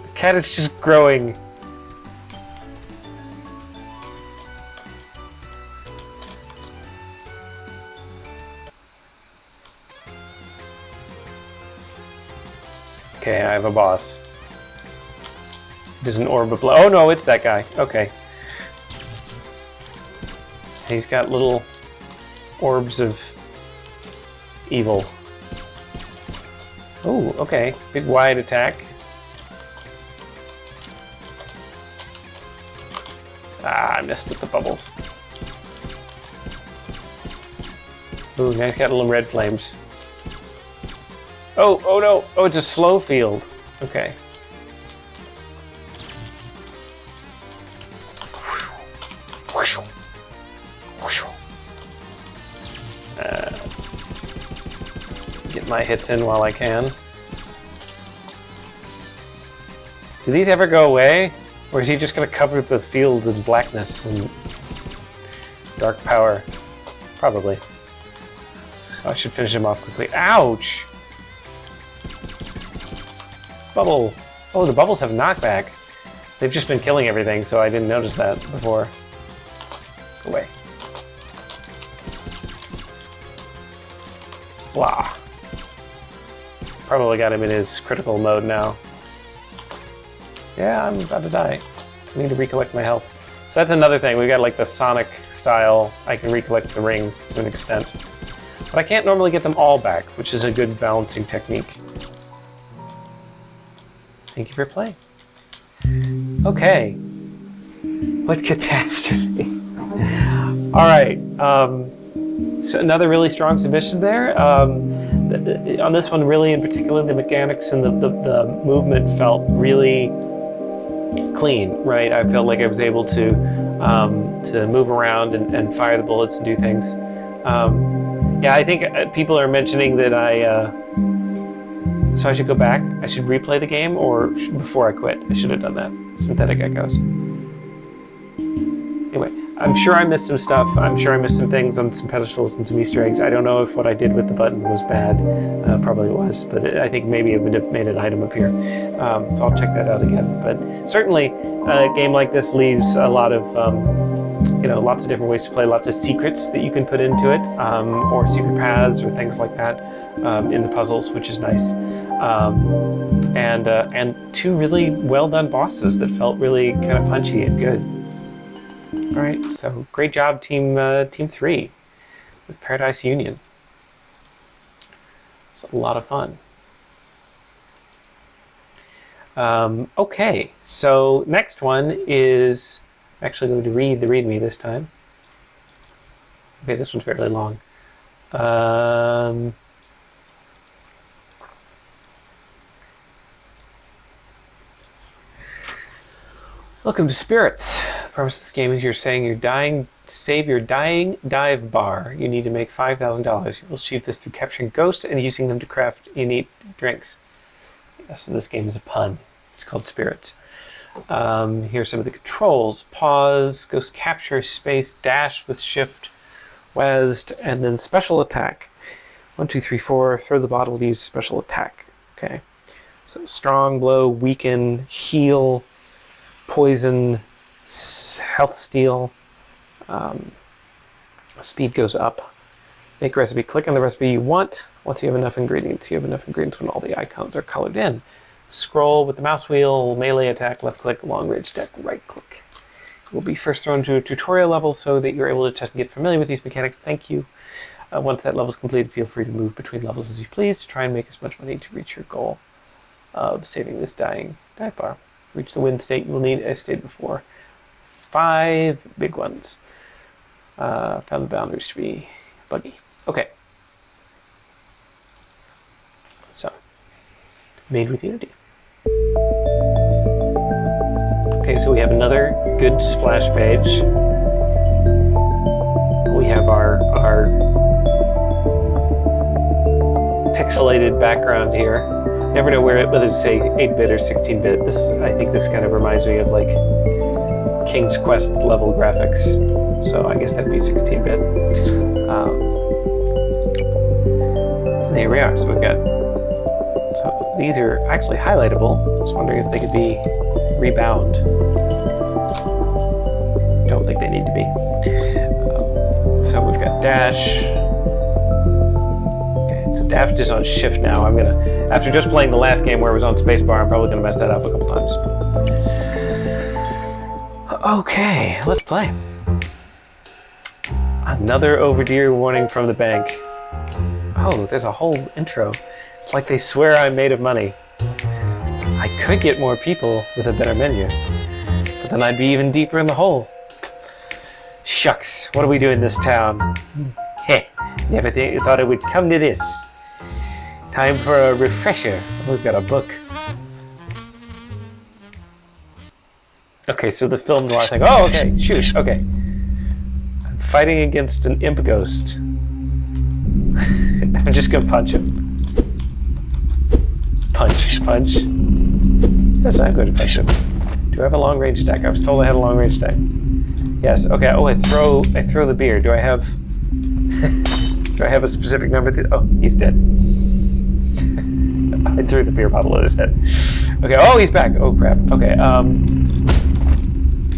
Speaker 1: The cat is just growing. Okay, I have a boss. There's an orb of blood. Oh no, it's that guy. Okay. He's got little orbs of evil. Oh, okay. Big wide attack. Ah, I missed with the bubbles. Ooh, nice, got little red flames. Oh, oh no! Oh, it's a slow field. Okay. Get my hits in while I can. Do these ever go away? Or is he just going to cover the field in blackness and dark power? Probably. So I should finish him off quickly. Ouch! Bubble! Oh, the bubbles have knockback. They've just been killing everything, so I didn't notice that before. Go away. Blah. Probably got him in his critical mode now. Yeah, I'm about to die. I need to recollect my health. So that's another thing. We've got like the Sonic style. I can recollect the rings to an extent. But I can't normally get them all back, which is a good balancing technique. Thank you for playing. Okay. What catastrophe. Alright. So another really strong submission there. On this one, really in particular, the mechanics and the movement felt really clean, right? I felt like I was able to move around and fire the bullets and do things. Yeah, I think people are mentioning that so I should go back. I should replay the game, or before I quit, I should have done that. Synthetic Echoes. Anyway, I'm sure I missed some stuff. I'm sure I missed some things on some pedestals and some Easter eggs. I don't know if what I did with the button was bad. Probably was, but I think maybe it would have made an item appear. So I'll check that out again. But certainly, a game like this leaves a lot of, lots of different ways to play, lots of secrets that you can put into it, or secret paths or things like that in the puzzles, which is nice. And two really well done bosses that felt really kind of punchy and good. All right, so great job, Team 3 with Paradise Union. It's a lot of fun. Okay, so next one is actually going to read the README this time. Okay, this one's fairly long. Welcome to Spirits. The premise of this game is you're saying you're dying to save your dying dive bar. You need to make $5,000. You will achieve this through capturing ghosts and using them to craft unique drinks. Yes, so this game is a pun. It's called Spirits. Here's some of the controls. Pause, ghost capture, space, dash with shift, WASD, and then special attack. 1, 2, 3, 4. Throw the bottle to use special attack. Okay. So strong blow, weaken, heal, poison, health steal, speed goes up. Make recipe. Click on the recipe you want once you have enough ingredients. You have enough ingredients when all the icons are colored in. Scroll with the mouse wheel, melee attack, left click, long range attack, right click. You will be first thrown to a tutorial level so that you're able to test and get familiar with these mechanics. Thank you. Once that level is completed, feel free to move between levels as you please to try and make as much money to reach your goal of saving this dying dive bar. Reach the win state, you will need, as stated before, 5 big ones. Found the boundaries to be buggy. Okay. So, made with Unity. Okay, so we have another good splash page. We have our pixelated background here. Never know whether to say 8-bit or 16-bit. I think this kind of reminds me of like King's Quest level graphics. So I guess that'd be 16-bit. There we are. So we've got. So these are actually highlightable. I was wondering if they could be rebound. Don't think they need to be. So we've got dash. Okay, so dash is on shift now. I'm gonna. After just playing the last game where it was on spacebar, I'm probably going to mess that up a couple times. Okay, let's play. Another overdue warning from the bank. Oh, there's a whole intro. It's like they swear I'm made of money. I could get more people with a better menu, but then I'd be even deeper in the hole. Shucks, what do we do in this town? Heh, never thought it would come to this. Time for a refresher. We've got a book. Okay, so the film noir thing. Oh, okay, shoot, okay. I'm fighting against an imp ghost. I'm just gonna punch him. Punch, punch. Yes, I'm going to punch him. Do I have a long range attack? I was told I had a long range attack. Yes. Okay. Oh, I throw the beer. Do I have? Do I have a specific number? Oh, he's dead. I threw the beer bottle at his head. Okay. Oh, he's back. Oh crap. Okay.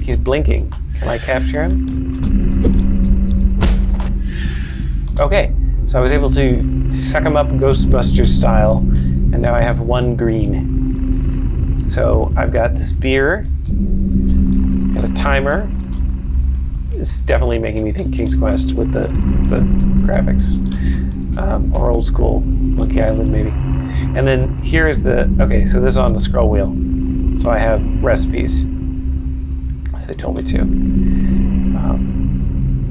Speaker 1: He's blinking. Can I capture him? Okay. So I was able to suck him up Ghostbusters style, and now I have 1 green. So I've got this beer, got a timer. It's definitely making me think King's Quest with the graphics, or old school Monkey Island maybe. And then here is the, okay, so this is on the scroll wheel. So I have recipes, as they told me to.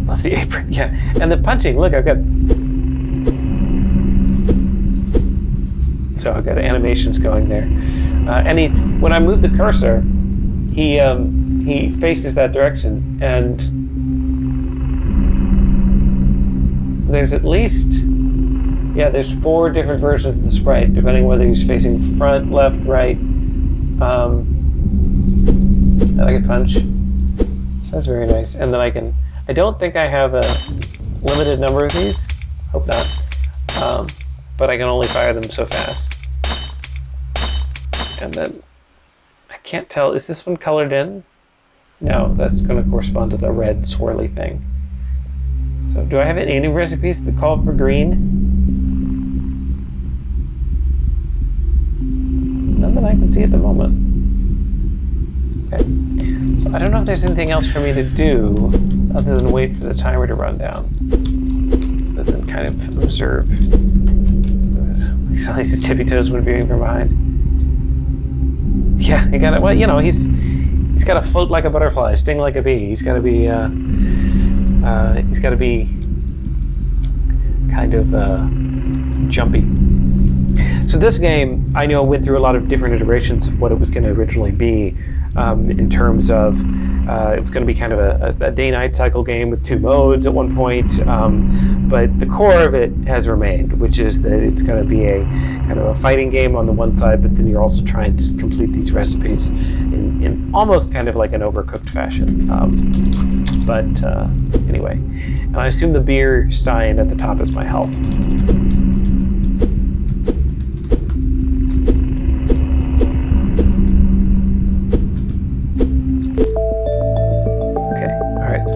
Speaker 1: Love the apron, yeah. And the punching, look, I've got animations going there. And when I move the cursor, he faces that direction, and there's at least, yeah, there's 4 different versions of the sprite, depending whether he's facing front, left, right. I like a punch. So that's very nice. And then I don't think I have a limited number of these. Hope not. But I can only fire them so fast. And then, I can't tell, is this one colored in? No, that's going to correspond to the red swirly thing. So, do I have any recipes that call for green? None that I can see at the moment. Okay. So, I don't know if there's anything else for me to do other than wait for the timer to run down. But then kind of observe. Like his tippy toes when viewing from behind. Yeah, he got it. Well, you know, he's got to float like a butterfly, sting like a bee. He's got to be kind of jumpy. So this game, I know, went through a lot of different iterations of what it was going to originally be, in terms of it was going to be kind of a day-night cycle game with 2 modes at one point, but the core of it has remained, which is that it's going to be a kind of a fighting game on the one side, but then you're also trying to complete these recipes in almost kind of like an overcooked fashion. Anyway, and I assume the beer stein at the top is my health.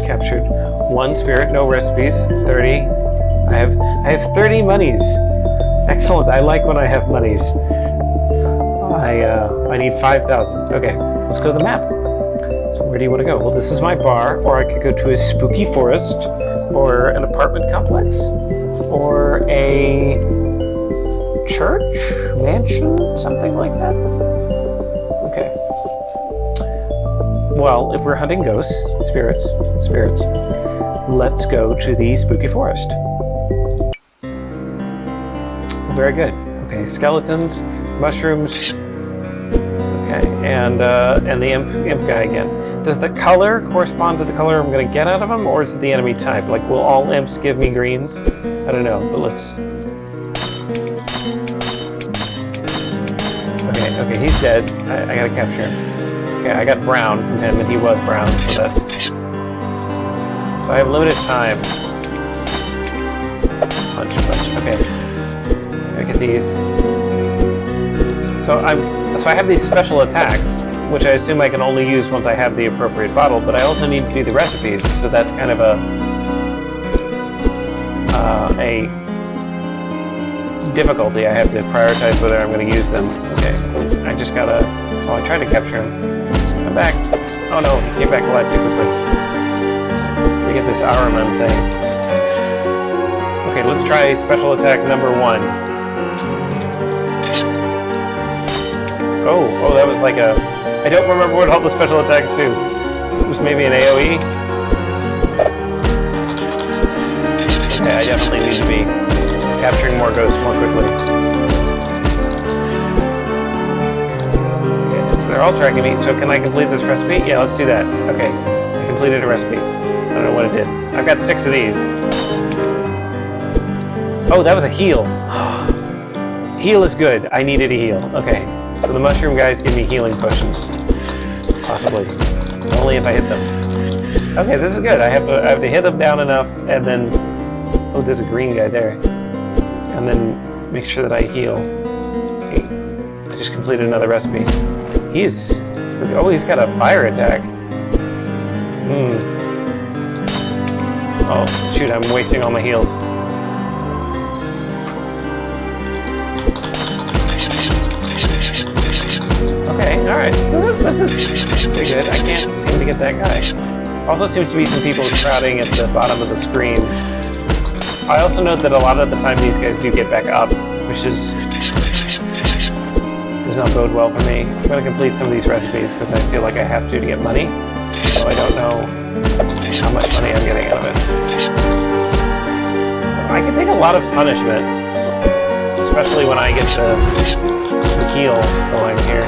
Speaker 1: Captured 1 spirit, no recipes. 30. I have 30 monies. Excellent. I like when I have monies. I need 5,000. Okay, let's go to the map. So where do you want to go? Well, this is my bar, or I could go to a spooky forest, or an apartment complex, or a church, mansion, something like that. Okay. Well, if we're hunting ghosts, spirits, let's go to the spooky forest. Very good. Okay, skeletons, mushrooms. Okay, and the imp guy again. Does the color correspond to the color I'm going to get out of them, or is it the enemy type? Like, will all imps give me greens? I don't know, but let's. Okay, he's dead. I gotta capture him. Okay, I got brown from him, and he was brown, so that's... So I have limited time. Punch. Okay. I get these. So I have these special attacks, which I assume I can only use once I have the appropriate bottle, but I also need to do the recipes, so that's kind of a difficulty. I have to prioritize whether I'm going to use them. Okay, I just gotta... Oh, I tried to capture him. Come back. Oh no, he came back alive too quickly. Let me get this Hourman thing. Okay, let's try special attack number 1. Oh, that was like a... I don't remember what all the special attacks do. It was maybe an AoE? Okay, I definitely need to be capturing more ghosts more quickly. Okay, so they're all tracking me, so can I complete this recipe? Yeah, let's do that. Okay, I completed a recipe. I don't know what it did. I've got 6 of these. Oh, that was a heal. Heal is good. I needed a heal. Okay, so the mushroom guys give me healing potions. Possibly. Only if I hit them. Okay, this is good. I have to hit them down enough, and then... Oh, there's a green guy there. And then make sure that I heal. Okay. I just completed another recipe. He's... Oh, he's got a fire attack. Oh, shoot, I'm wasting all my heals. Okay, alright. This is pretty good. I can't seem to get that guy. Also seems to be some people crowding at the bottom of the screen. I also note that a lot of the time these guys do get back up, which does not bode well for me. I'm going to complete some of these recipes because I feel like I have to get money, so I don't know how much money I'm getting out of it. So I can take a lot of punishment, especially when I get the heal going here.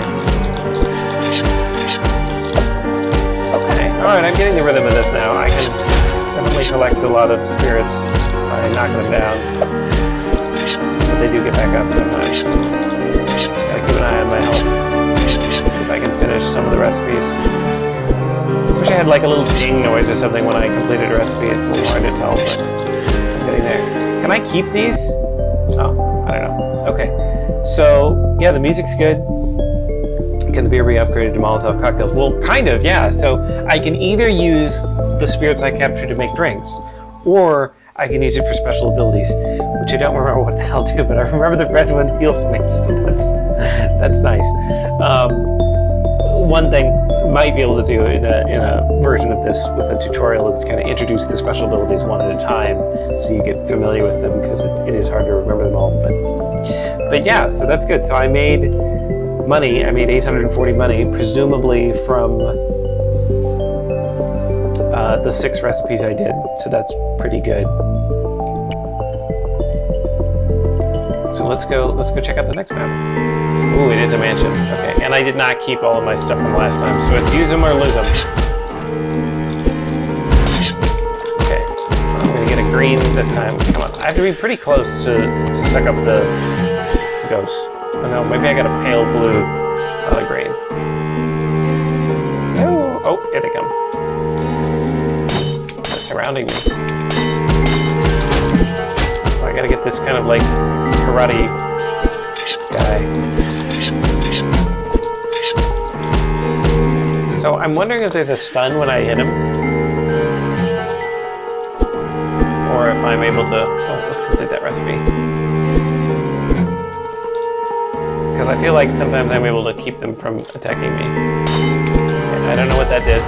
Speaker 1: Okay, alright, I'm getting the rhythm of this now. I can definitely collect a lot of spirits by knocking them down. But they do get back up sometimes. Gotta keep an eye on my health. See if I can finish some of the recipes. Wish I had like a little ding noise or something when I completed a recipe. It's a little hard to tell, but I'm getting there. Can I keep these? Oh, I don't know. Okay. So, yeah, the music's good. Can the beer be upgraded to Molotov cocktails? Well, kind of, yeah. So I can either use the spirits I capture to make drinks, or I can use it for special abilities, which I don't remember what the hell do, but I remember the red one heals me, so that's nice. One thing I might be able to do in a version of this with a tutorial is to kind of introduce the special abilities one at a time, so you get familiar with them, because it is hard to remember them all. But yeah, so that's good. So I made money. I made 840 money, presumably from the 6 recipes I did. So that's pretty good. So let's go check out the next map. Ooh, it is a mansion. Okay, and I did not keep all of my stuff from last time, so it's use them or lose them. Okay, so I'm gonna get a green this time. Come on, I have to be pretty close to suck up the ghosts. Oh no, maybe I got a pale blue, not a green. No. Oh, here they come. They're surrounding me. Oh, I gotta get this kind of like karate guy. So I'm wondering if there's a stun when I hit him, or if I'm able to. Oh, let's complete that recipe. Because I feel like sometimes I'm able to keep them from attacking me. And I don't know what that did.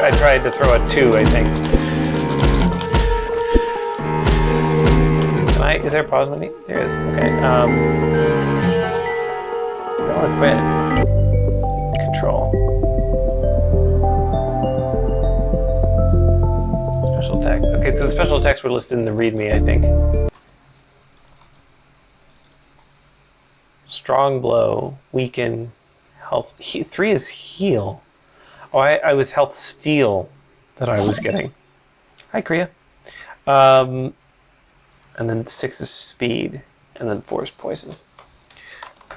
Speaker 1: I tried to throw a 2, I think. Is there a pause menu? There is. Okay. I don't want to quit. Control. Special attacks. Okay, so the special attacks were listed in the README, I think. Strong blow, weaken, health. 3 is heal. Oh, I was health steal that I was getting. Hi, Kriya. And then 6 is speed, and then 4 is poison.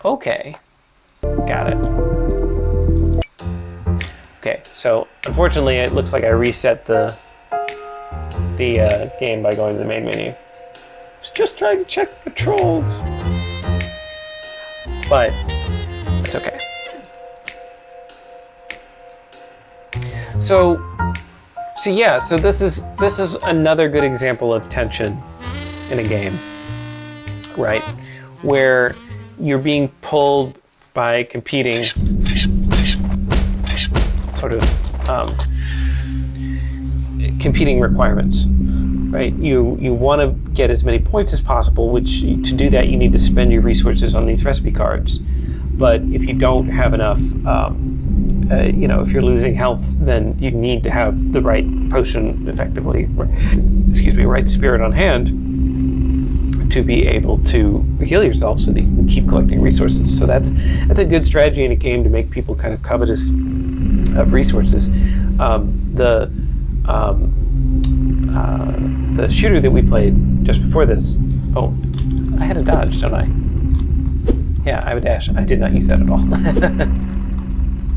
Speaker 1: Okay, got it. Okay, so unfortunately, it looks like I reset the game by going to the main menu. I was just trying to check the trolls. But it's okay. So yeah, so this is another good example of tension in a game, right? Where you're being pulled by competing sort of competing requirements. right? You want to get as many points as possible, which to do that you need to spend your resources on these recipe cards. But if you don't have enough, if you're losing health, then you need to have the right potion, effectively, right spirit on hand to be able to heal yourself so that you can keep collecting resources. So that's a good strategy in a game to make people kind of covetous of resources. The shooter that we played just before this, I had a dodge, don't I? Yeah, I have a dash. I did not use that at all.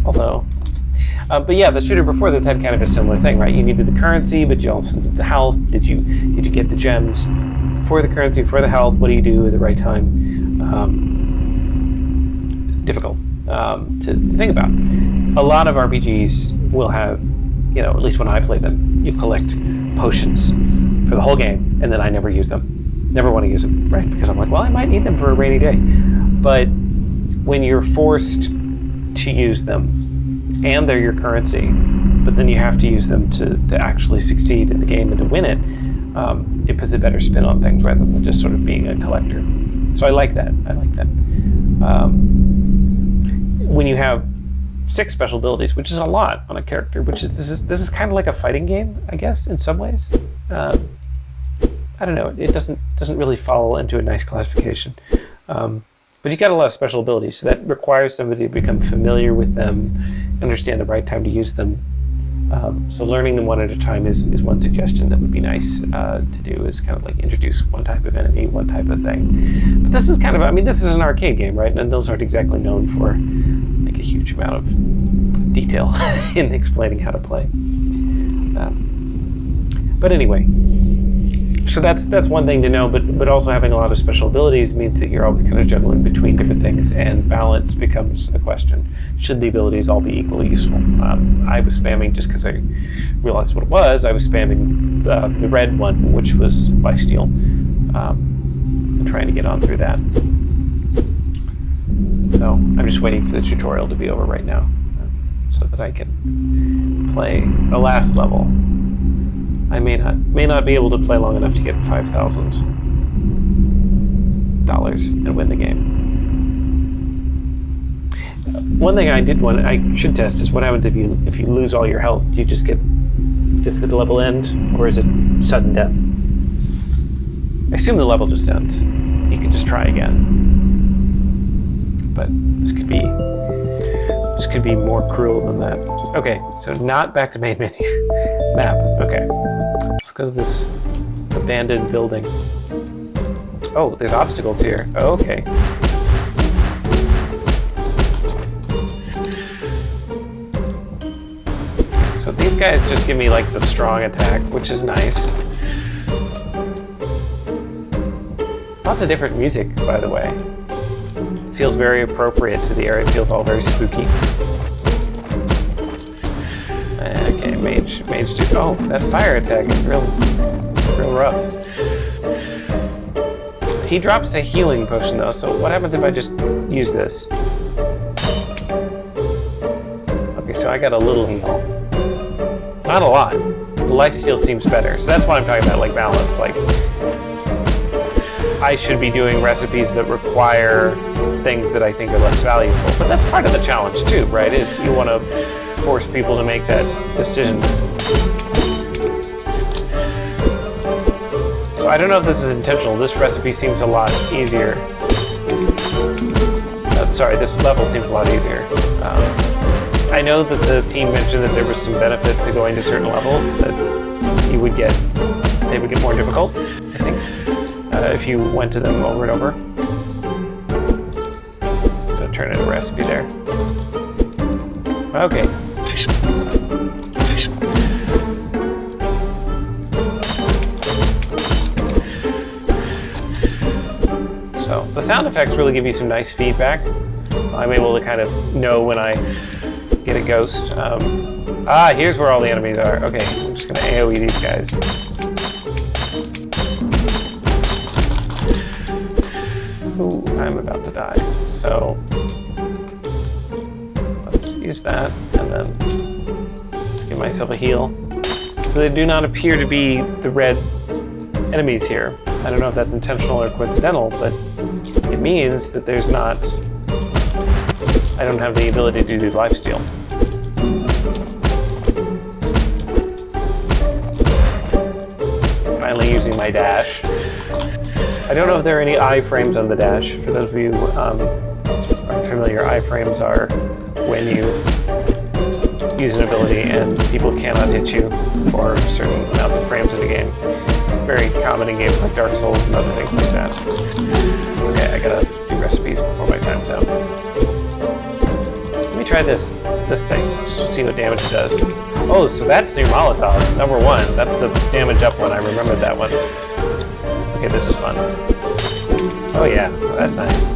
Speaker 1: Although, but yeah, the shooter before this had kind of a similar thing, right? You needed the currency, but you also needed the health. Did you get the gems for the currency, for the health? What do you do at the right time? Difficult to think about. A lot of RPGs will have, at least when I play them, you collect potions for the whole game, and then I never use them. Never want to use them, right? Because I'm like, well, I might need them for a rainy day. But when you're forced to use them, and they're your currency, but then you have to use them to actually succeed in the game and to win it, it puts a better spin on things rather than just sort of being a collector. So I like that. When you have 6 special abilities, which is a lot on a character, this is kind of like a fighting game, I guess, in some ways. I don't know. It doesn't really fall into a nice classification. But you got a lot of special abilities, so that requires somebody to become familiar with them, understand the right time to use them. So learning them one at a time is one suggestion that would be nice to do, is kind of like introduce one type of enemy, one type of thing. But this is this is an arcade game, right? And those aren't exactly known for like a huge amount of detail in explaining how to play. But anyway, so that's one thing to know, but also having a lot of special abilities means that you're always kind of juggling between different things, and balance becomes a question. Should the abilities all be equally useful? I was spamming, just because I realized what it was, I was spamming the red one, which was lifesteal, and trying to get on through that. So I'm just waiting for the tutorial to be over right now, so that I can play the last level. I may not be able to play long enough to get $5,000 and win the game. One thing I should test is what happens if you lose all your health. Do you just get the level end, or is it sudden death? I assume the level just ends. You can just try again. But this could be more cruel than that. Okay, so not back to main menu. Map. Okay. Let's go to this abandoned building. Oh, there's obstacles here. Oh, okay. So these guys just give me like the strong attack, which is nice. Lots of different music, by the way. Feels very appropriate to the area. It feels all very spooky. Okay, mage. Oh, that fire attack is real rough. He drops a healing potion though, so what happens if I just use this? Okay, so I got a little heal. Not a lot. The lifesteal seems better, so that's what I'm talking about, like balance. Like, I should be doing recipes that require things that I think are less valuable. But that's part of the challenge too, right? Is you want to force people to make that decision. So I don't know if this is intentional. This recipe seems a lot easier. This level seems a lot easier. I know that the team mentioned that there was some benefit to going to certain levels, that they would get more difficult, I think, if you went to them over and over. So turn in a recipe there. Okay. So the sound effects really give you some nice feedback. I'm able to kind of know when I get a ghost. Here's where all the enemies are. Okay, I'm just gonna AoE these guys. Ooh, I'm about to die. So let's use that, and then give myself a heal. So they do not appear to be the red enemies here. I don't know if that's intentional or coincidental, but it means that there's not... I don't have the ability to do lifesteal. Finally using my dash. I don't know if there are any iframes on the dash. For those of you who aren't familiar, iframes are when you use an ability and people cannot hit you for certain amounts of frames in a game. Very common in games like Dark Souls and other things like that. Okay, I gotta do recipes before my time's out. Let me try this thing, just to see what damage it does. Oh, so that's your Molotov, number 1. That's the damage up one, I remembered that one. Okay, this is fun. Oh yeah, that's nice.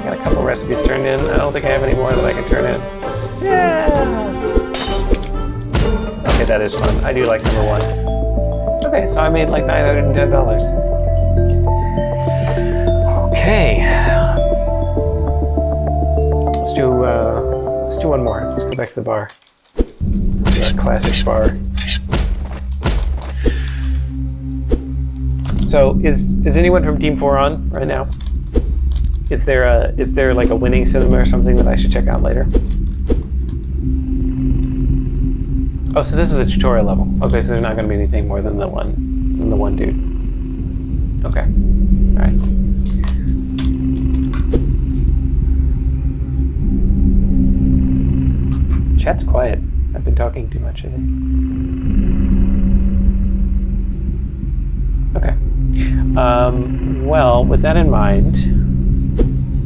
Speaker 1: Got a couple recipes turned in. I don't think I have any more that I can turn in. Yeah! Okay, that is fun. I do like number 1. Okay, so I made like $910. Okay. Let's do one more. Let's go back to the bar. Our classic bar. So is anyone from Team 4 on right now? Is there like a winning cinema or something that I should check out later? Oh, so this is a tutorial level. Okay, so there's not going to be anything more than the one dude. Okay. All right. Chat's quiet. I've been talking too much, I think. Okay. Well, with that in mind,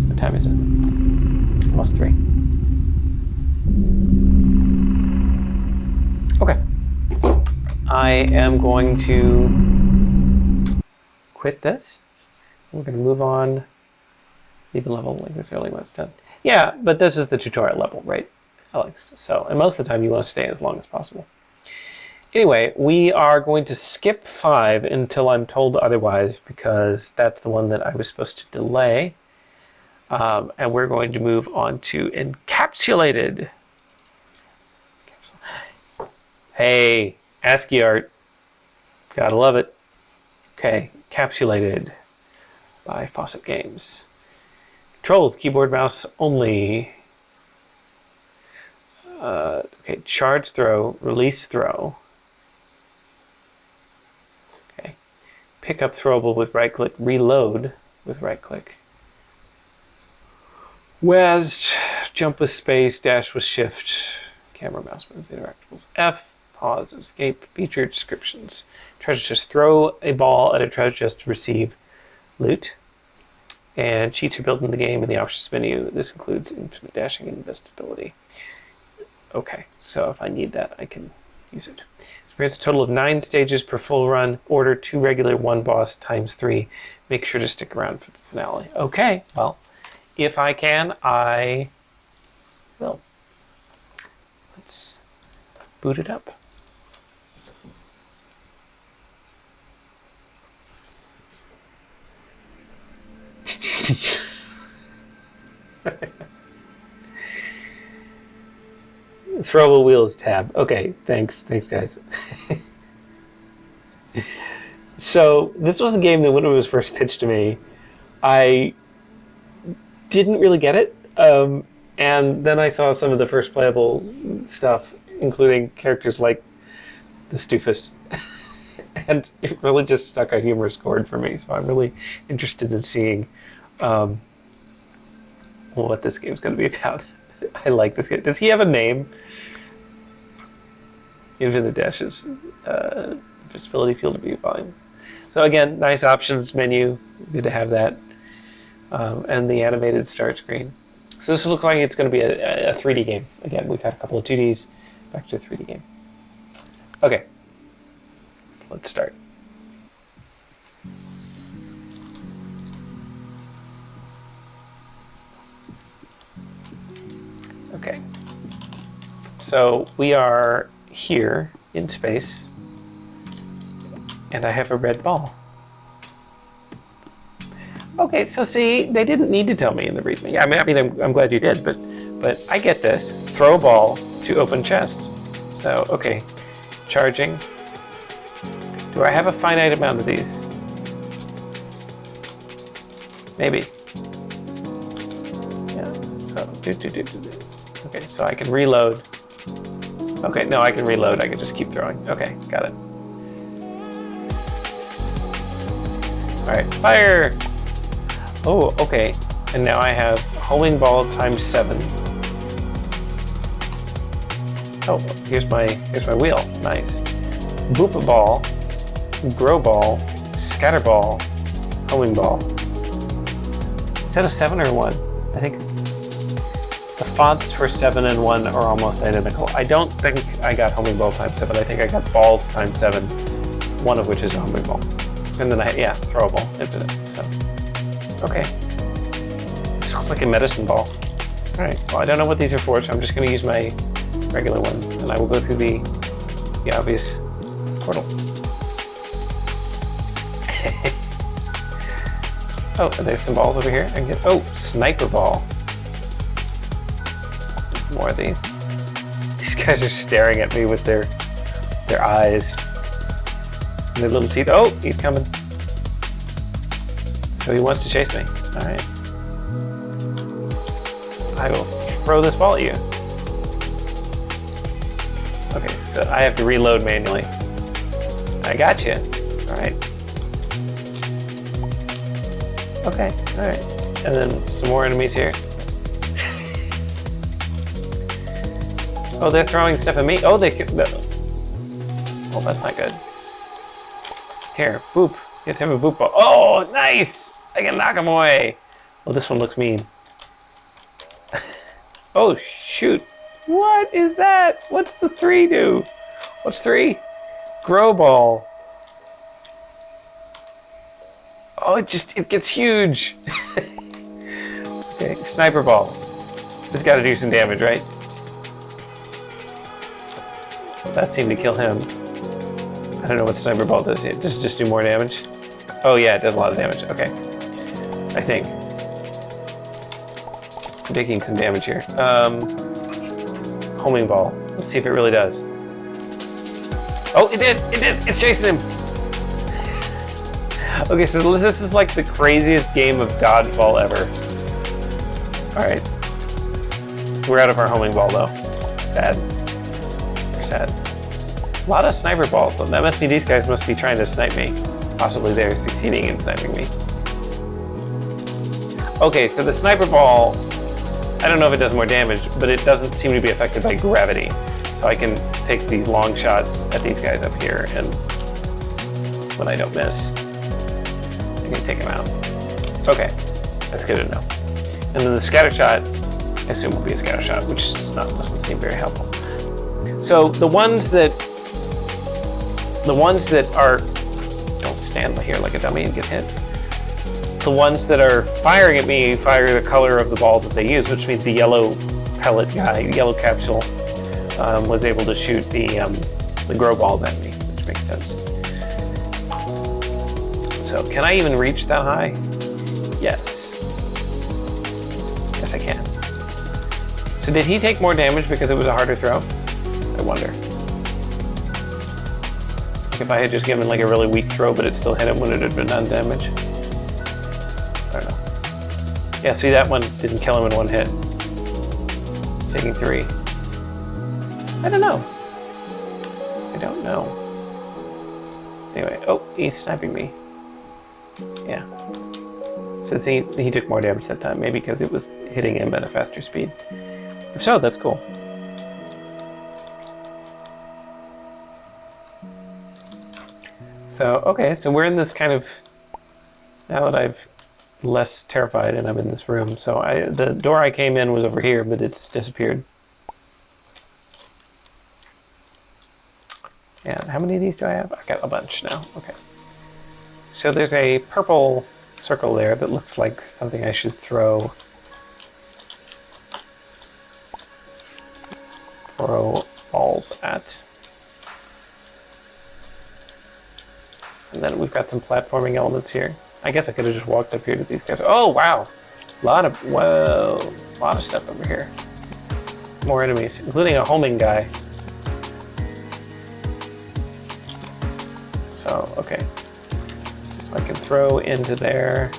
Speaker 1: what time is it? Almost 3. Okay. I am going to quit this. We're going to move on. Leave a level like this early when it's done. Yeah, but this is the tutorial level, right, Alex? So, and most of the time you want to stay as long as possible. Anyway, we are going to skip 5 until I'm told otherwise, because that's the one that I was supposed to delay. And we're going to move on to encapsulated. Hey, ASCII art. Gotta love it. Okay, encapsulated by Fawcett Games. Controls, keyboard, mouse only. Okay, charge throw, release throw. Okay, pick up throwable with right click, reload with right click. WASD, jump with space, dash with shift, camera, mouse move, interactables, F, pause, escape, feature descriptions. Treasure chest, throw a ball at a treasure chest to receive loot. And cheats are built in the game in the options menu. This includes infinite dashing and investability. Okay, so if I need that, I can use it. Experience a total of 9 stages per full run. Order 2 regular, 1 boss times 3. Make sure to stick around for the finale. Okay, well, if I can, I will. Let's boot it up. Throwable wheels tab. Okay, thanks guys. So this was a game that when it was first pitched to me, I didn't really get it, and then I saw some of the first playable stuff, including characters like the Stoofus, and it really just struck a humorous chord for me. So I'm really interested in seeing what this game's going to be about. I like this game. Does he have a name? Infinite dashes, visibility, field of view, volume. So again, nice options menu. Good to have that. And the animated start screen. So this looks like it's going to be a 3D game. Again, we've had a couple of 2Ds, back to a 3D game. Okay, let's start. Okay, so we are here in space, and I have a red ball. Okay, so see, they didn't need to tell me in the readme. Yeah, I mean, I'm glad you did, but I get this. Throw a ball to open chest. So, okay, charging. Do I have a finite amount of these? Maybe. Yeah, so okay, so I can reload. Okay, no, I can reload. I can just keep throwing. Okay, got it. Alright, fire! Oh, okay. And now I have homing ball times 7. Oh, here's my wheel. Nice. Boop ball, grow ball, scatter ball, homing ball. Is that a 7 or 1? I think the fonts for 7 and 1 are almost identical. I don't think I got homing ball times 7. I think I got balls times 7, one of which is a homing ball. And then yeah, throwable, infinite. So, okay. This looks like a medicine ball. All right. Well, I don't know what these are for, so I'm just going to use my regular one, and I will go through the obvious portal. Oh, and there's some balls over here. I can get sniper ball. More of these. These guys are staring at me with their eyes. And their little teeth. Oh, he's coming. So he wants to chase me. Alright. I will throw this ball at you. Okay, so I have to reload manually. I got you. Alright. Okay, alright. And then some more enemies here. Oh, they're throwing stuff at me. Oh, they can. Oh, that's not good. Here, boop. Get him a boop ball. Oh, nice! I can knock him away. Oh, this one looks mean. Oh, shoot. What is that? What's the 3 do? What's 3? Grow ball. Oh, it gets huge. Okay, sniper ball. This got to do some damage, right? That seemed to kill him. I don't know what sniper ball does yet. Just do more damage. Oh yeah, it does a lot of damage. Okay, I think I'm taking some damage here. Homing ball. Let's see if it really does. Oh, it did! It did! It's chasing him! Okay, so this is like the craziest game of dodgeball ever. Alright. We're out of our homing ball though. Sad. We're sad. A lot of sniper balls, though. That must be these guys must be trying to snipe me. Possibly they're succeeding in sniping me. Okay, so the sniper ball, I don't know if it does more damage, but it doesn't seem to be affected by gravity. So I can take these long shots at these guys up here, and when I don't miss, I can take them out. Okay, that's good to know. And then the scatter shot, I assume will be a scatter shot, which doesn't seem very helpful. So the ones that are, don't stand here like a dummy and get hit. The ones that are firing at me fire the color of the ball that they use, which means the yellow pellet guy, yellow capsule, was able to shoot the grow balls at me, which makes sense. So can I even reach that high? Yes. Yes, I can. So did he take more damage because it was a harder throw? I wonder. If I had just given like a really weak throw, but it still hit him, would it have been done damage? I don't know. Yeah, see, that one didn't kill him in one hit. Taking 3. I don't know. I don't know. Anyway, oh, he's sniping me. Yeah. Says he took more damage that time, maybe because it was hitting him at a faster speed. If so, that's cool. So, okay, so we're in this kind of, now that I've less terrified and I'm in this room. So the door I came in was over here, but it's disappeared. And how many of these do I have? I got a bunch now. Okay. So there's a purple circle there that looks like something I should throw balls at. And then we've got some platforming elements here. I guess I could have just walked up here to these guys. Oh, wow. A lot of stuff over here. More enemies, including a homing guy. So So, okay. So I can throw into there.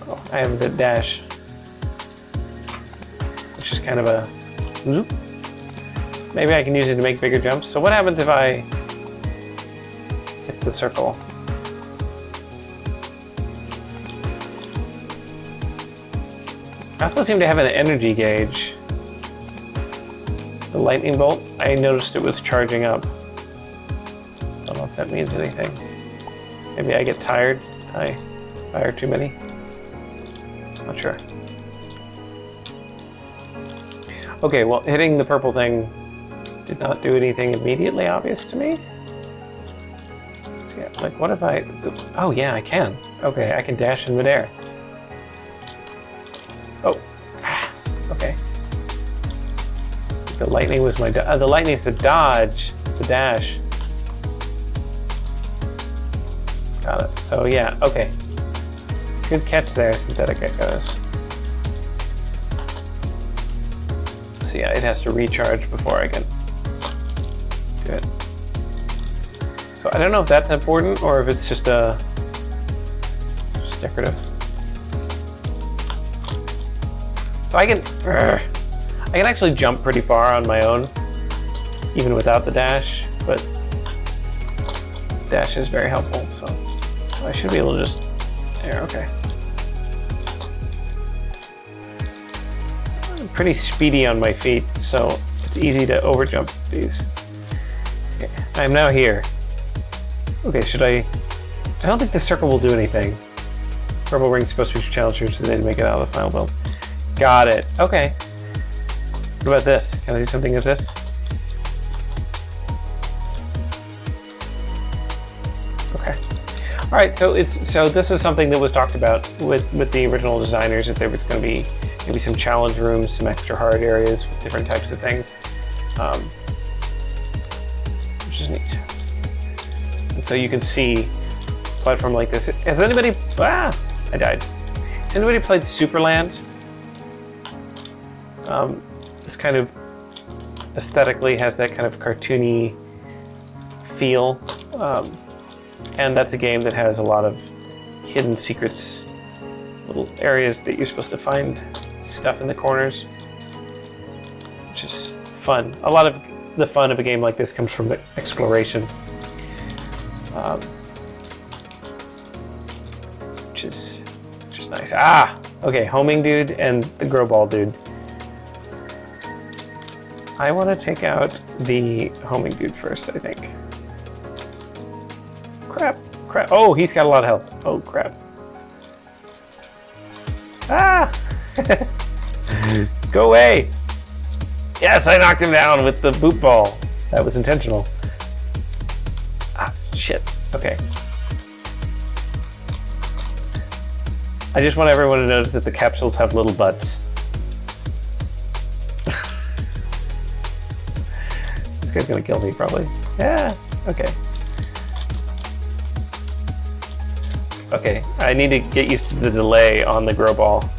Speaker 1: Oh, I have the dash, which is kind of a zoop. Maybe I can use it to make bigger jumps. So what happens if I hit the circle? I also seem to have an energy gauge. The lightning bolt, I noticed it was charging up. I don't know if that means anything. Maybe I get tired. I fire too many. Not sure. Okay, well, hitting the purple thing did not do anything immediately obvious to me. So yeah, like, what if I zoom? Oh yeah, I can. Okay, I can dash in midair. Oh, okay. The lightning was my the lightning is the dodge, the dash. Got it. So yeah, okay. Good catch there, synthetic echoes. So yeah, it has to recharge before I can do it. So I don't know if that's important or if it's just decorative. So I can actually jump pretty far on my own, even without the dash, but dash is very helpful, so I should be able to just, there, okay. I'm pretty speedy on my feet, so it's easy to overjump these. Okay, I'm now here. Okay, should I don't think the circle will do anything. Purple ring's supposed to be challengers today to make it out of the final build. Got it, okay. What about this? Can I do something with this? Okay. All right. So this is something that was talked about with the original designers, that there was going to be maybe some challenge rooms, some extra hard areas with different types of things, which is neat. And so you can see a platform like this. Has anybody? I died. Has anybody played Superland? This kind of aesthetically has that kind of cartoony feel, and that's a game that has a lot of hidden secrets, little areas that you're supposed to find stuff in the corners, which is fun. A lot of the fun of a game like this comes from the exploration, which is nice. Okay, homing dude and the grow ball dude. I want to take out the homing dude first, I think. Crap. Oh, he's got a lot of health. Oh, crap. Go away. Yes, I knocked him down with the boot ball. That was intentional. Shit. Okay. I just want everyone to notice that the capsules have little butts. This guy's gonna kill me, probably. Yeah, okay. Okay, I need to get used to the delay on the grow ball.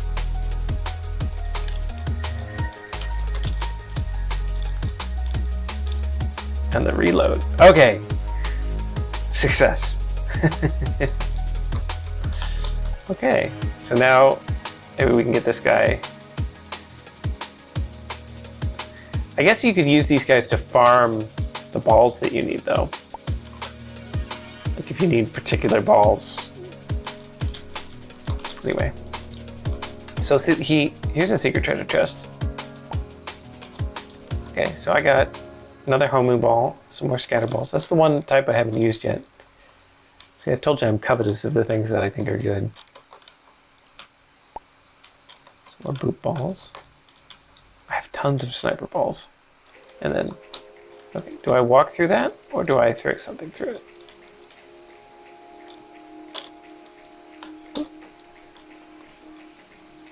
Speaker 1: And the reload. Okay. Success. Okay, so now maybe we can get this guy. I guess you could use these guys to farm the balls that you need, though. Like if you need particular balls. Anyway. So here's a secret treasure chest. Okay, so I got another homing ball, some more scatter balls. That's the one type I haven't used yet. See, I told you I'm covetous of the things that I think are good. Some more boot balls. I have tons of sniper balls. And then, okay, do I walk through that or do I throw something through it?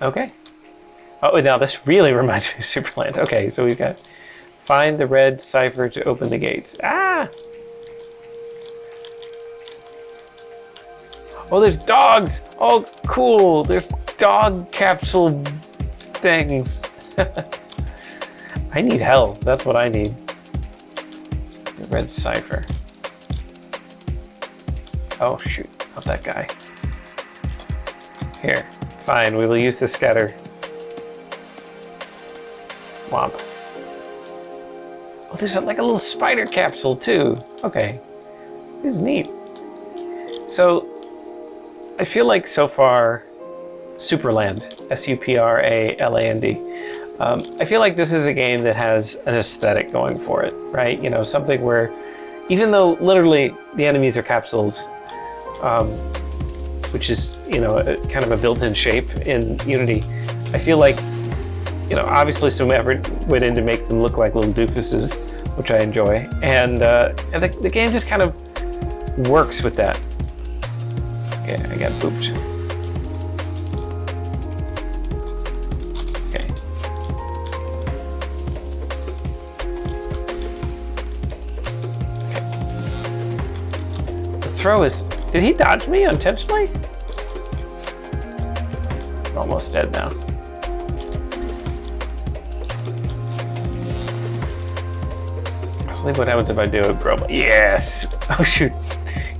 Speaker 1: Okay. Oh, now this really reminds me of Superland. Okay, so we've got find the red cipher to open the gates. Oh, there's dogs. Oh, cool. There's dog capsule things. I need health. That's what I need. Red cipher. Oh shoot, not that guy. Here, fine, we will use the scatter. Womp. Oh, there's like a little spider capsule too. Okay, this is neat. So, I feel like so far, Supraland, Supraland, I feel like this is a game that has an aesthetic going for it, right? You know, something where, even though literally the enemies are capsules, which is, you know, kind of a built-in shape in Unity, I feel like, you know, obviously some effort went in to make them look like little doofuses, which I enjoy, and the game just kind of works with that. Okay, I got pooped. Okay. The throw is... Did he dodge me intentionally? I'm almost dead now. What happens if I do a grow? Yes! Oh shoot.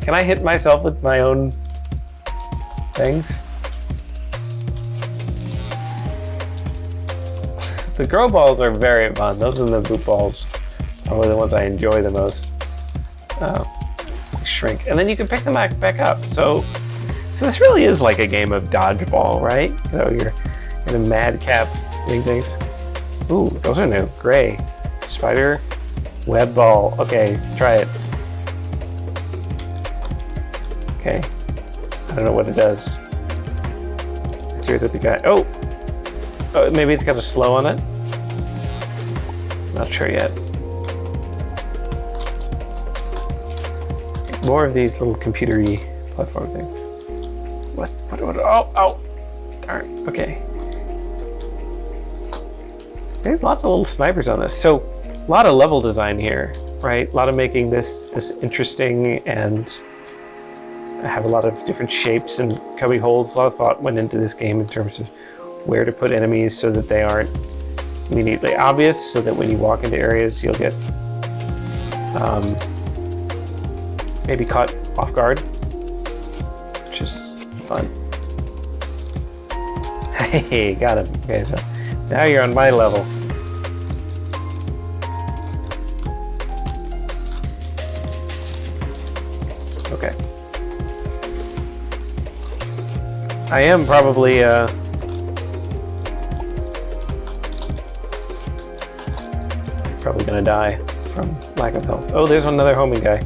Speaker 1: Can I hit myself with my own things? The grow balls are very fun. Those are the boot balls. Probably the ones I enjoy the most. Shrink. And then you can pick them back up. So this really is like a game of dodgeball, right? You know, you're in a madcap doing things. Ooh, those are new. Gray. Spider. Web ball. Okay, let's try it. Okay. I don't know what it does. Here's what the guy. Oh! Oh, maybe it's got a slow on it? Not sure yet. More of these little computer-y platform things. What? Oh! Darn. Okay. There's lots of little snipers on this. So, a lot of level design here, right? A lot of making this interesting, and have a lot of different shapes and cubby holes. A lot of thought went into this game in terms of where to put enemies so that they aren't immediately obvious, so that when you walk into areas you'll get maybe caught off guard, which is fun. Hey, got him. Okay, so now you're on my level. Okay. I am probably gonna die from lack of health. Oh, there's another homing guy.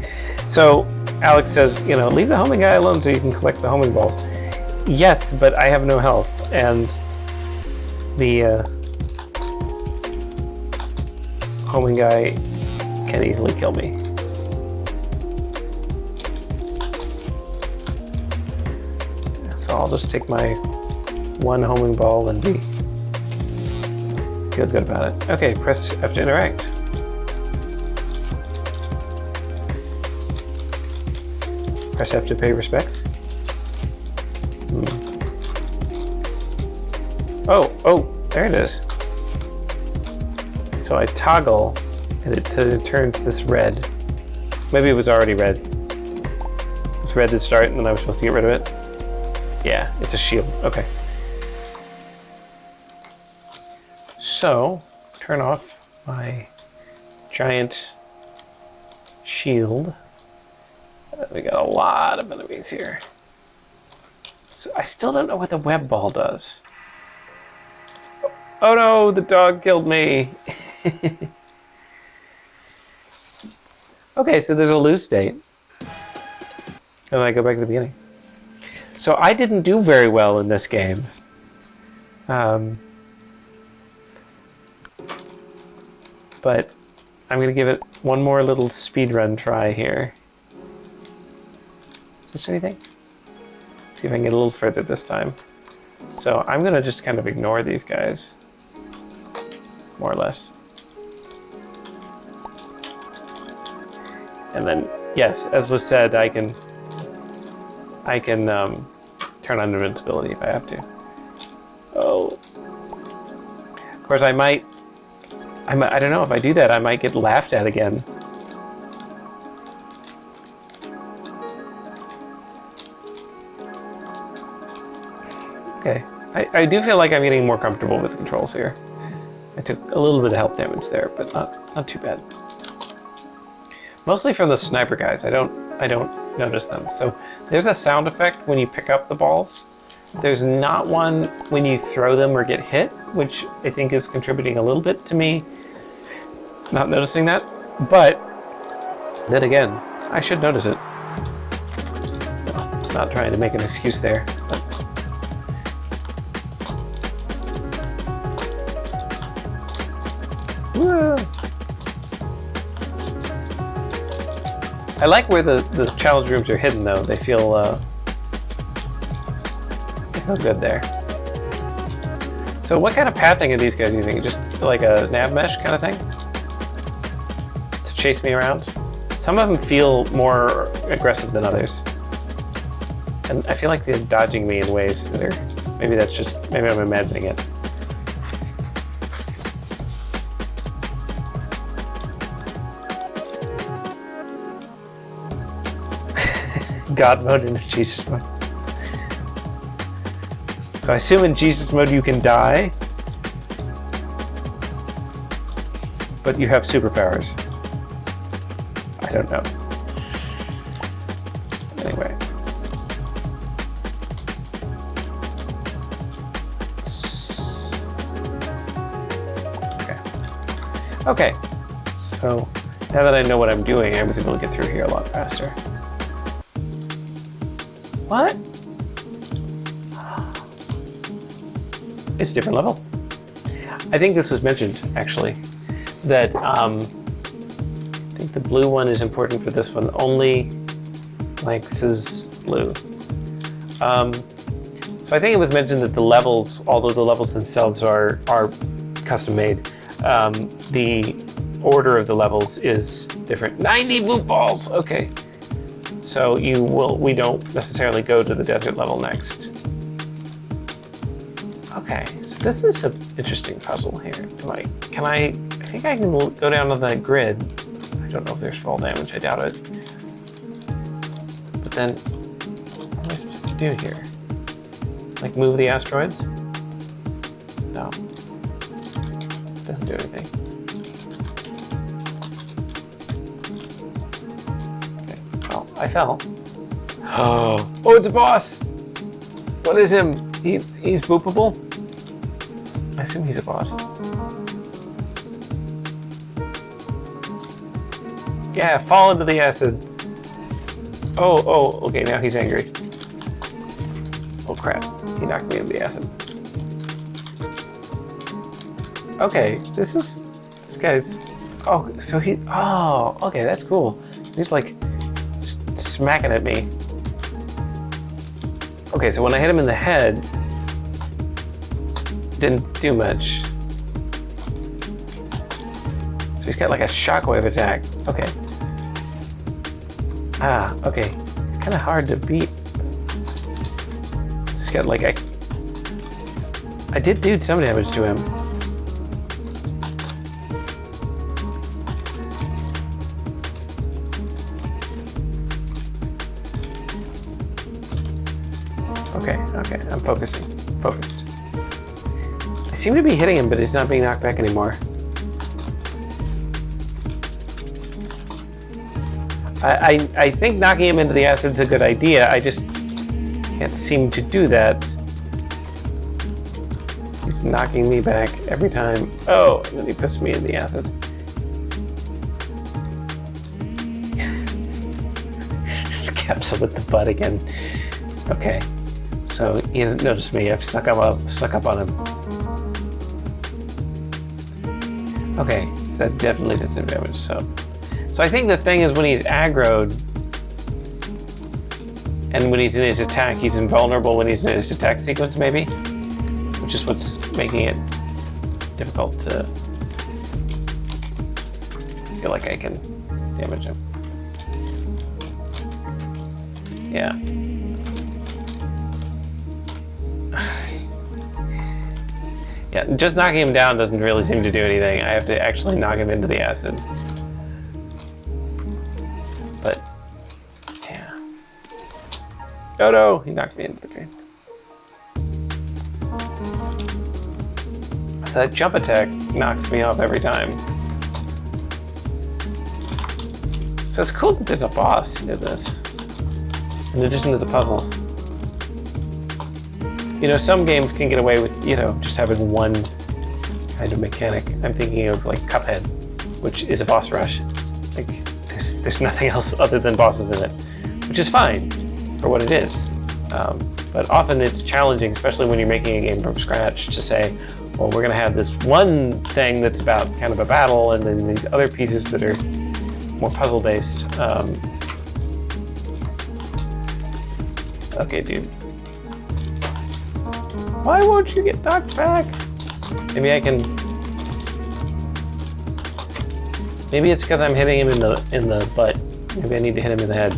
Speaker 1: So Alex says, you know, leave the homing guy alone so you can collect the homing balls. Yes, but I have no health, and the homing guy can easily kill me. So I'll just take my one homing ball and feel good about it. Okay, press F to interact. Press F to pay respects. Oh, there it is. So I toggle, and it turns this red. Maybe it was already red. It's red to start, and then I was supposed to get rid of it. Yeah, it's a shield. Okay. So, turn off my giant shield. We got a lot of enemies here. So I still don't know what the web ball does. Oh no, the dog killed me. Okay, so there's a lose state. And I go back to the beginning. So I didn't do very well in this game. But I'm going to give it one more little speedrun try here. Is this anything? See if I can get a little further this time. So I'm going to just kind of ignore these guys. More or less. And then, yes, as was said, I can turn on invincibility if I have to. Oh. Of course, I might I don't know, if I do that, I might get laughed at again. Okay, I do feel like I'm getting more comfortable with the controls here. I took a little bit of health damage there, but not too bad. Mostly from the sniper guys. I don't notice them. So there's a sound effect when you pick up the balls. There's not one when you throw them or get hit, which I think is contributing a little bit to me not noticing that. But then again, I should notice it. Not trying to make an excuse there. But I like where the challenge rooms are hidden, though. They feel good there. So what kind of pathing are these guys using? Just like a nav mesh kind of thing? To chase me around? Some of them feel more aggressive than others. And I feel like they're dodging me in ways that are... Maybe I'm imagining it. God mode into Jesus mode. So I assume in Jesus mode you can die, but you have superpowers. I don't know. Anyway. Okay. So now that I know what I'm doing, I was able to get through here a lot faster. What? It's a different level. I think this was mentioned, actually, that I think the blue one is important for this one. Only like this is blue. So I think it was mentioned that the levels, although the levels themselves are custom made, the order of the levels is different. 90 blue balls. Okay. So we don't necessarily go to the desert level next. Okay, so this is an interesting puzzle here. I think I can go down to the grid. I don't know if there's fall damage, I doubt it. But then, what am I supposed to do here? Like move the asteroids? No. It doesn't do anything. I fell. Oh, it's a boss! What is him? He's boopable? I assume he's a boss. Yeah, fall into the acid. Oh, okay, now he's angry. Oh crap, he knocked me into the acid. Okay, this guy's... Oh, so okay, that's cool. He's like... smacking at me. Okay, so when I hit him in the head, didn't do much. So he's got like a shockwave attack. Okay. Okay. It's kind of hard to beat. He's got like I did do some damage to him. Okay, I'm focused. I seem to be hitting him, but he's not being knocked back anymore. I think knocking him into the acid's a good idea. I just can't seem to do that. He's knocking me back every time. Oh, and then he puts me in the acid. Capsule with the butt again. Okay. So he hasn't noticed me. I've snuck up on him. Okay, so that definitely does some damage. So I think the thing is when he's aggroed, and when he's in his attack, he's invulnerable when he's in his attack sequence, maybe, which is what's making it difficult to feel like I can damage him. Yeah. Yeah, just knocking him down doesn't really seem to do anything. I have to actually knock him into the acid. But, yeah. Oh no, he knocked me into the drain. So that jump attack knocks me off every time. So it's cool that there's a boss in this, in addition to the puzzles. You know, some games can get away with, you know, just having one kind of mechanic. I'm thinking of like Cuphead, which is a boss rush. Like, there's nothing else other than bosses in it, which is fine for what it is. But often it's challenging, especially when you're making a game from scratch, to say, well, we're going to have this one thing that's about kind of a battle, and then these other pieces that are more puzzle-based. Okay, dude. Why won't you get knocked back? Maybe I can... Maybe it's because I'm hitting him in the butt. Maybe I need to hit him in the head.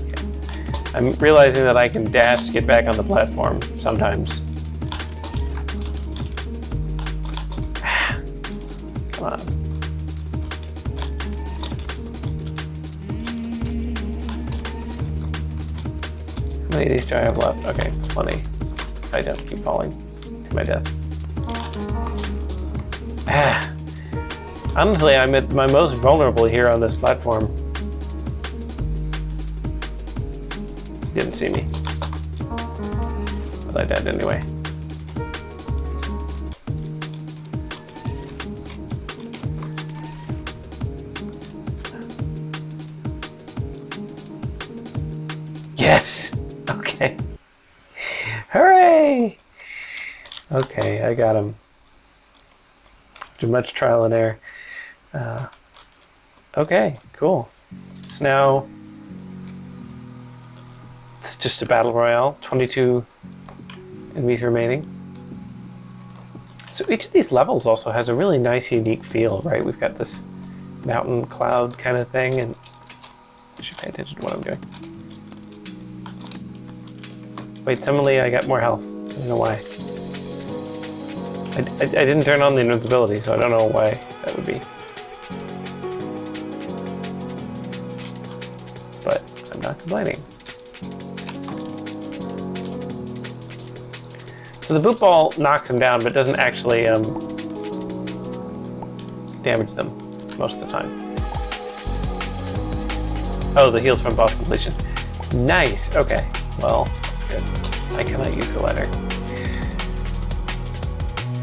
Speaker 1: Okay. I'm realizing that I can dash to get back on the platform sometimes. Come on. How many of these do I have left? Okay, plenty. I don't keep falling to my death. Honestly, I'm at my most vulnerable here on this platform. Didn't see me. But I died anyway. Yes! Okay. Hooray! Okay, I got him. Too much trial and error. Okay, cool. So now it's just a battle royale. 22 enemies remaining. So each of these levels also has a really nice, unique feel, right? We've got this mountain cloud kind of thing, and I should pay attention to what I'm doing. Wait, suddenly I got more health. I don't know why. I didn't turn on the invincibility, so I don't know why that would be. But I'm not complaining. So the boot ball knocks them down, but doesn't actually damage them most of the time. Oh, the heals from boss completion. Nice. Okay. Well. Good. I cannot use the ladder.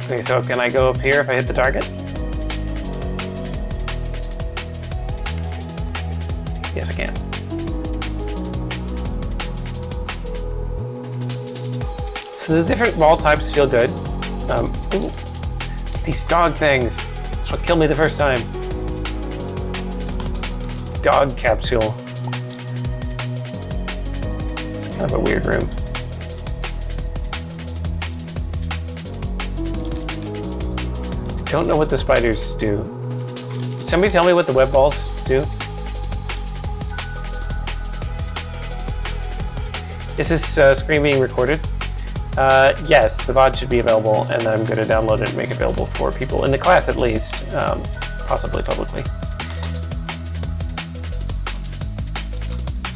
Speaker 1: Okay, so can I go up here if I hit the target? Yes, I can. So the different wall types feel good. Ooh, these dog things. That's what killed me the first time. Dog capsule. Kind of a weird room. Don't know what the spiders do. Somebody tell me what the web balls do? Is this screen being recorded? Yes, the VOD should be available, and I'm going to download it and make it available for people in the class at least, possibly publicly.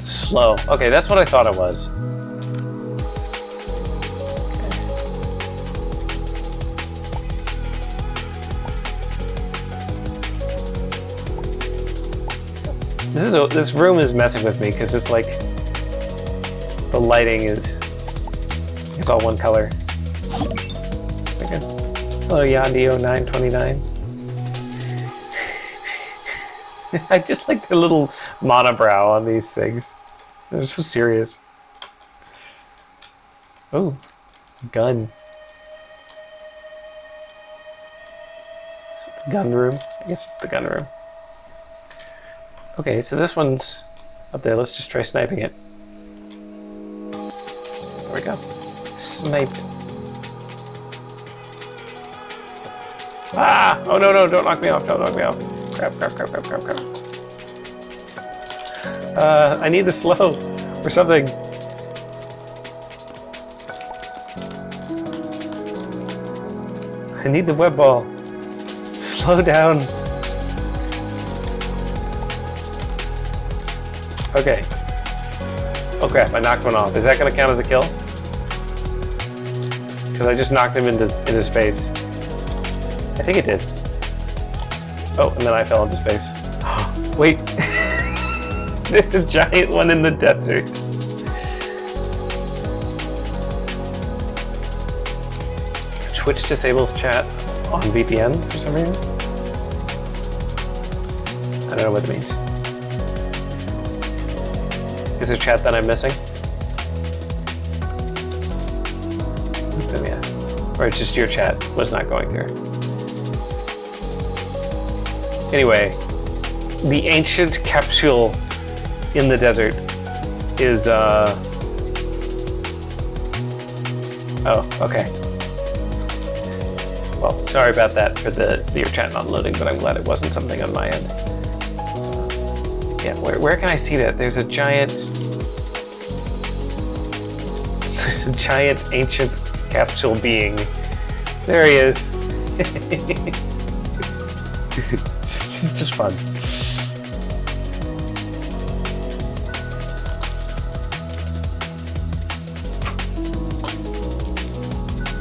Speaker 1: Slow. Okay, that's what I thought it was. This room is messing with me because it's like the lighting is all one color. Okay. Hello, Yandi0929. I just like the little monobrow on these things. They're so serious. Oh, gun. Is it the gun room? I guess it's the gun room. Okay, so this one's up there. Let's just try sniping it. There we go. Sniped. Ah! Oh no, no, don't knock me off, don't knock me off. Crap, crap, crap, crap, crap, crap. I need the slow or something. I need the web ball. Slow down. Okay. Oh crap, I knocked one off. Is that gonna count as a kill? Because I just knocked him into space. I think it did. Oh, and then I fell into space. Wait. There's a giant one in the desert. Twitch disables chat on VPN for some reason. I don't know what it means. Is there chat that I'm missing? Oh, yeah. Or it's just your chat was not going through. Anyway, the ancient capsule in the desert is, oh, okay. Well, sorry about that for your chat not loading, but I'm glad it wasn't something on my end. Yeah, where can I see that? There's a giant ancient capsule being. There he is. It's just fun.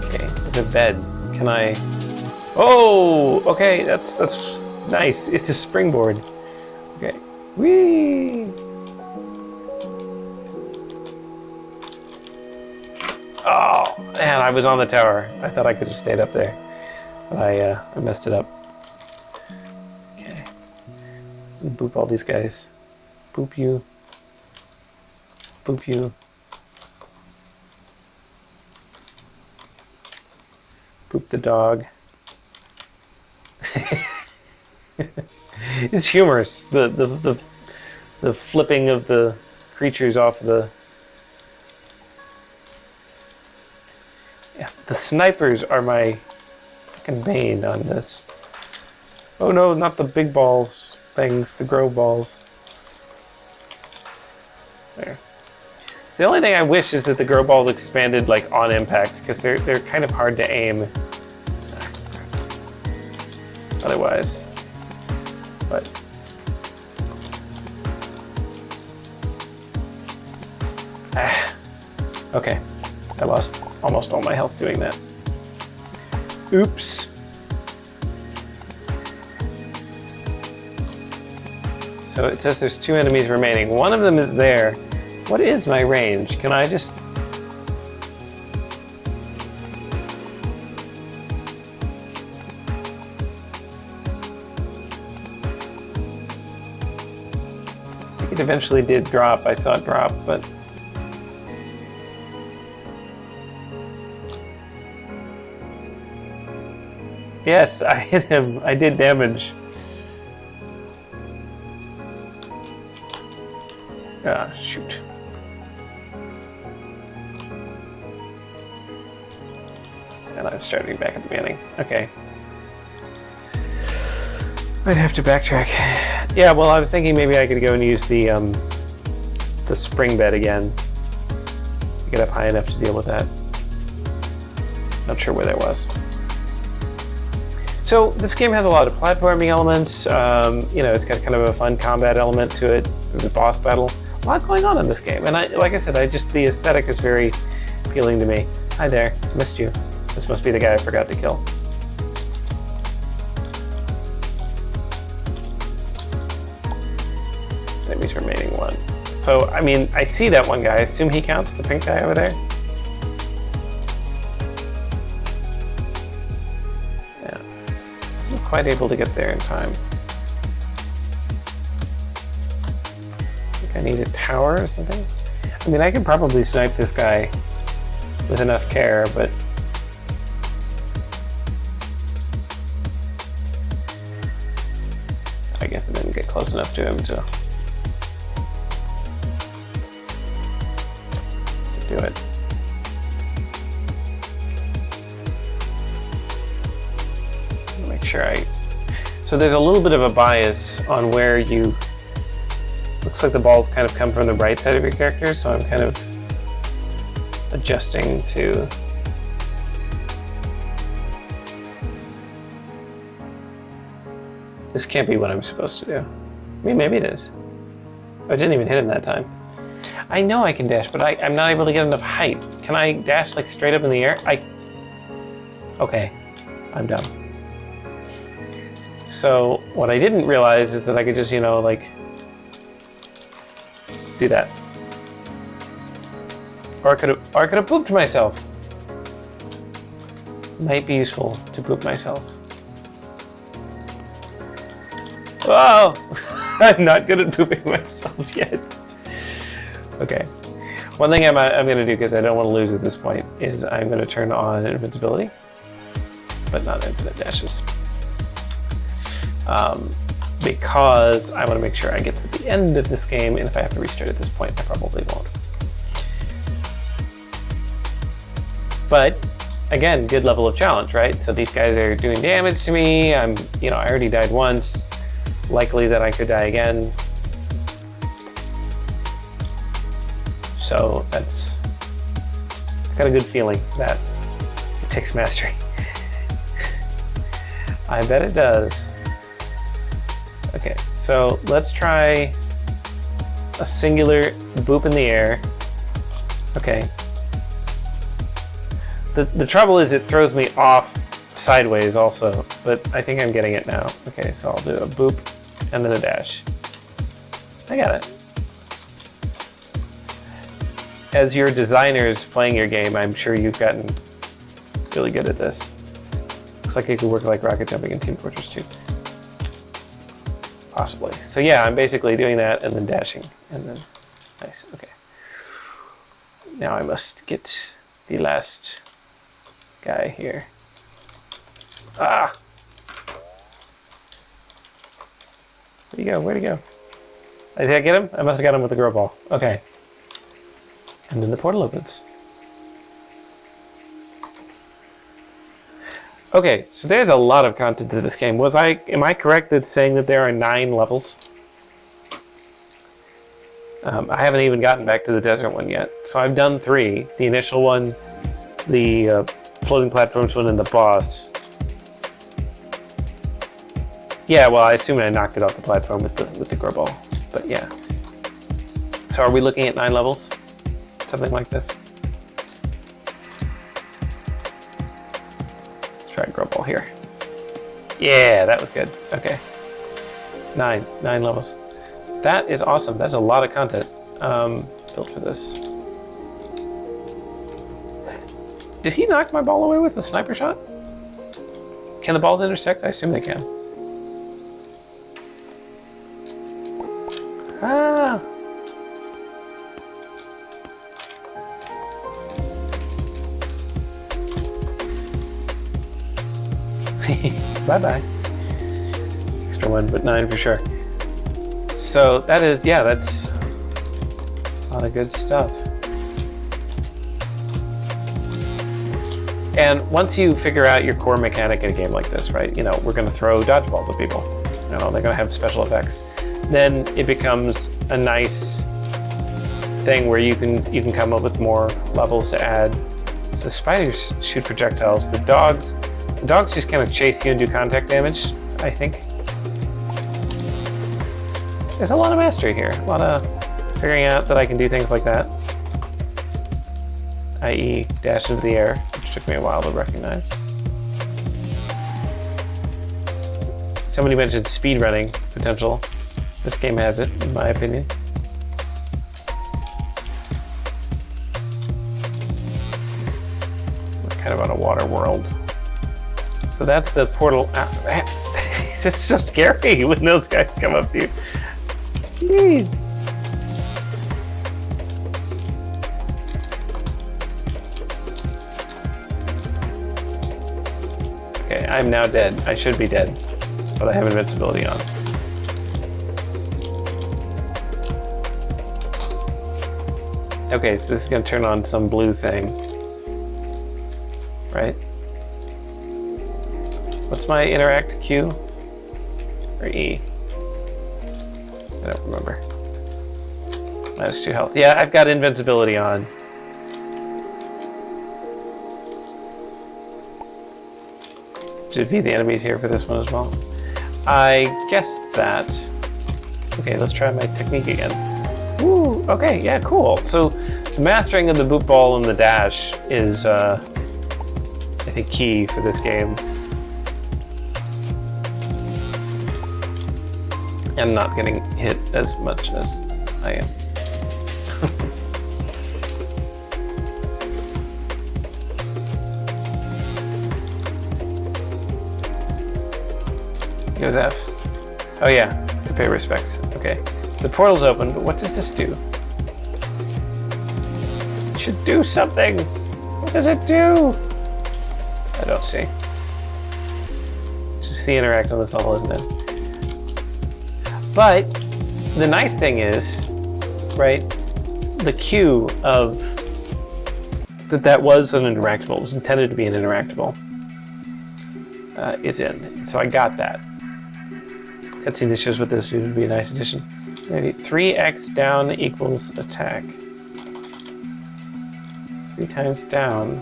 Speaker 1: Okay, there's a bed. Can I? Oh, okay, that's nice. It's a springboard. Okay. Whee! Oh, man, I was on the tower. I thought I could have stayed up there, but I messed it up. Okay. Boop all these guys. Boop you. Boop you. Boop the dog. It's humorous. The flipping of the creatures off the. Yeah, the snipers are my fucking bane on this. Oh no, not the big balls things, the grow balls. There. The only thing I wish is that the grow balls expanded like on impact, because they're kind of hard to aim. Otherwise, but okay, I lost almost all my health doing that. Oops. So it says there's 2 enemies remaining. One of them is there. What is my range? Can I just... It eventually did drop. I saw it drop, but... Yes, I hit him. I did damage. Ah, shoot. And I'm starting back at the beginning. Okay. I'd have to backtrack. Yeah, well, I was thinking maybe I could go and use the spring bed again. Get up high enough to deal with that. Not sure where that was. So this game has a lot of platforming elements. You know, it's got kind of a fun combat element to it. There's a boss battle. A lot going on in this game, and like I said, the aesthetic is very appealing to me. Hi there, missed you. This must be the guy I forgot to kill. Enemies remaining 1. So, I mean, I see that one guy. I assume he counts, the pink guy over there. Yeah, I'm not quite able to get there in time. I need a tower or something? I mean, I could probably snipe this guy with enough care, but... I guess I didn't get close enough to him to do it. Make sure so there's a little bit of a bias on where you, looks like the balls kind of come from the right side of your character, so I'm kind of adjusting to, this can't be what I'm supposed to do. I mean, maybe it is. I didn't even hit him that time. I know I can dash, but I'm not able to get enough height. Can I dash like straight up in the air? Okay, I'm dumb. So what I didn't realize is that I could just, you know, like, do that. Or I could have pooped myself. Might be useful to poop myself. Whoa! I'm not good at pooping myself yet. Okay. One thing I'm going to do, because I don't want to lose at this point, is I'm going to turn on invincibility, but not infinite dashes. Because I want to make sure I get to the end of this game, and if I have to restart at this point, I probably won't. But again, good level of challenge, right? So these guys are doing damage to me. I already died once. Likely that I could die again. So it's got a good feeling that it takes mastery. I bet it does. Okay, so let's try a singular boop in the air. Okay. The trouble is it throws me off sideways also, but I think I'm getting it now. Okay, so I'll do a boop and then a dash. I got it. As your designers playing your game, I'm sure you've gotten really good at this. Looks like it could work like rocket jumping in Team Fortress 2. Possibly. So yeah, I'm basically doing that and then dashing, and then nice. Okay. Now I must get the last guy here. Ah! Where'd he go? Where'd he go? Did I get him? I must have got him with the girl ball. Okay. And then the portal opens. Okay, so there's a lot of content to this game. Am I correct in saying that there are 9 levels? I haven't even gotten back to the desert one yet. So I've done 3. The initial one, the floating platforms one, and the boss. Yeah, well, I assume I knocked it off the platform with the girl ball. But yeah. So are we looking at 9 levels? Something like this. Let's try girl ball here. Yeah, that was good. Okay. 9 levels. That is awesome. That's a lot of content built for this. Did he knock my ball away with a sniper shot? Can the balls intersect? I assume they can. Ah! Bye-bye. Extra 1, but 9 for sure. So that is, yeah, that's a lot of good stuff. And once you figure out your core mechanic in a game like this, right? We're going to throw dodgeballs at people. They're going to have special effects. Then it becomes a nice thing where you can come up with more levels to add. So spiders shoot projectiles. The dogs just kind of chase you and do contact damage, I think. There's a lot of mastery here. A lot of figuring out that I can do things like that. i.e. dash into the air, which took me a while to recognize. Somebody mentioned speedrunning potential. This game has it, in my opinion. We're kind of on a water world. So that's the portal. It's so scary when those guys come up to you. Jeez. Okay, I'm now dead. I should be dead, but I have invincibility on. Okay, so this is going to turn on some blue thing, right? What's my interact Q? Or E? I don't remember. -2 health. Yeah, I've got invincibility on. Should be the enemies here for this one as well. I guessed that. Okay, let's try my technique again. Woo! Okay, yeah, cool. So the mastering of the boot ball and the dash is, I think, key for this game. And not getting hit as much as I am. Goes F. Oh yeah, to pay respects. Okay. The portal's open, but what does this do? It should do something! What does it do? I don't see. Just the interact on this level, isn't it? But the nice thing is, right, the cue of that was an interactable, it was intended to be an interactable, is in. So I got that. Cutscene that shows what this would be a nice addition. Maybe 3x down equals attack. 3 times down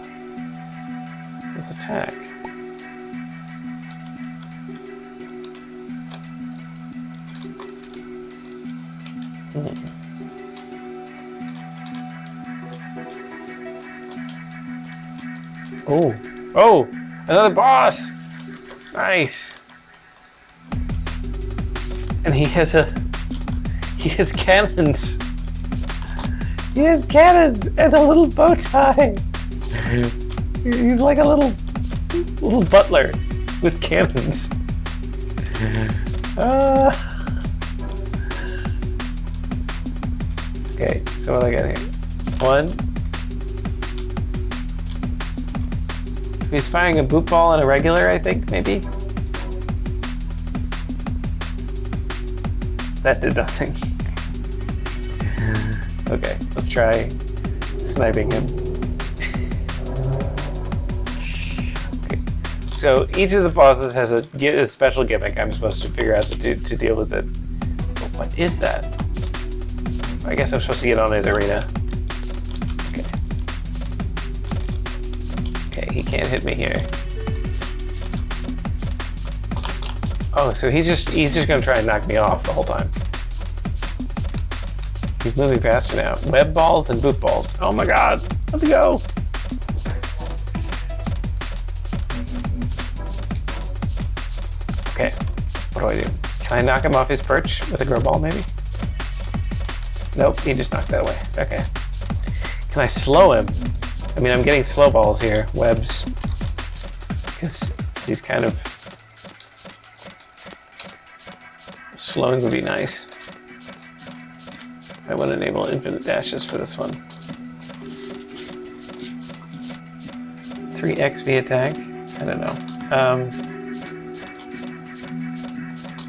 Speaker 1: is attack. Oh, oh, another boss! Nice. And he has cannons. He has cannons and a little bow tie. He's like a little butler with cannons. Okay, so what do I got here? 1. He's firing a boot ball and a regular, I think, maybe? That did nothing. Okay, let's try sniping him. Okay. So each of the bosses has a special gimmick. I'm supposed to figure out to deal with it. But what is that? I guess I'm supposed to get on his arena. Okay. Okay, he can't hit me here. Oh, so he's just gonna try and knock me off the whole time. He's moving faster now. Web balls and boot balls. Oh my god, let's go. Okay, what do I do? Can I knock him off his perch with a grow ball maybe? Nope, he just knocked that away. Okay. Can I slow him? I mean, I'm getting slow balls here, webs. Because he's kind of... Slowing would be nice. I want to enable infinite dashes for this one. 3xv attack? I don't know.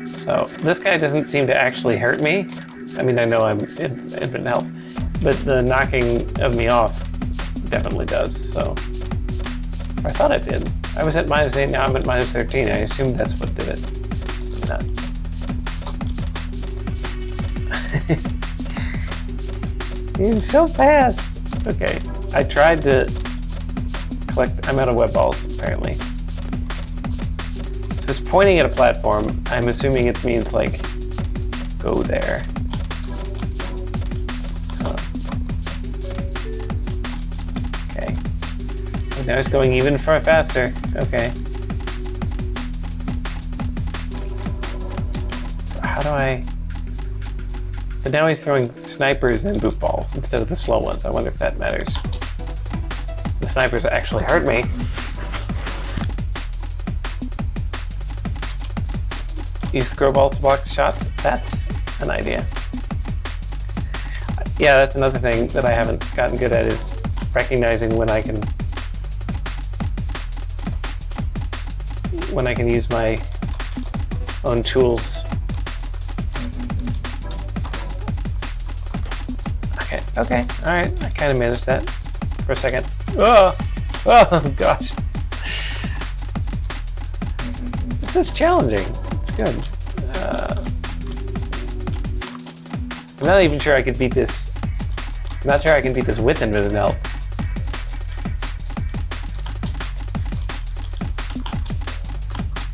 Speaker 1: So this guy doesn't seem to actually hurt me. I mean, I know I'm infinite health, but the knocking of me off definitely does, so. I thought it did. I was at -8, now I'm at -13. I assumed that's what did it. Not. He's so fast! Okay, I tried to collect... I'm out of web balls, apparently. So it's pointing at a platform. I'm assuming it means, like, go there. So... Okay. And now it's going even far faster. Okay. So how do I... But now he's throwing snipers and boot balls instead of the slow ones. I wonder if that matters. The snipers actually hurt me. Use the grow balls to block the shots. That's an idea. Yeah, that's another thing that I haven't gotten good at is recognizing when I can use my own tools. Okay, alright, I kind of managed that for a second. Oh gosh. is challenging. It's good. I'm not even sure I could beat this. I'm not sure I can beat this with infinite health.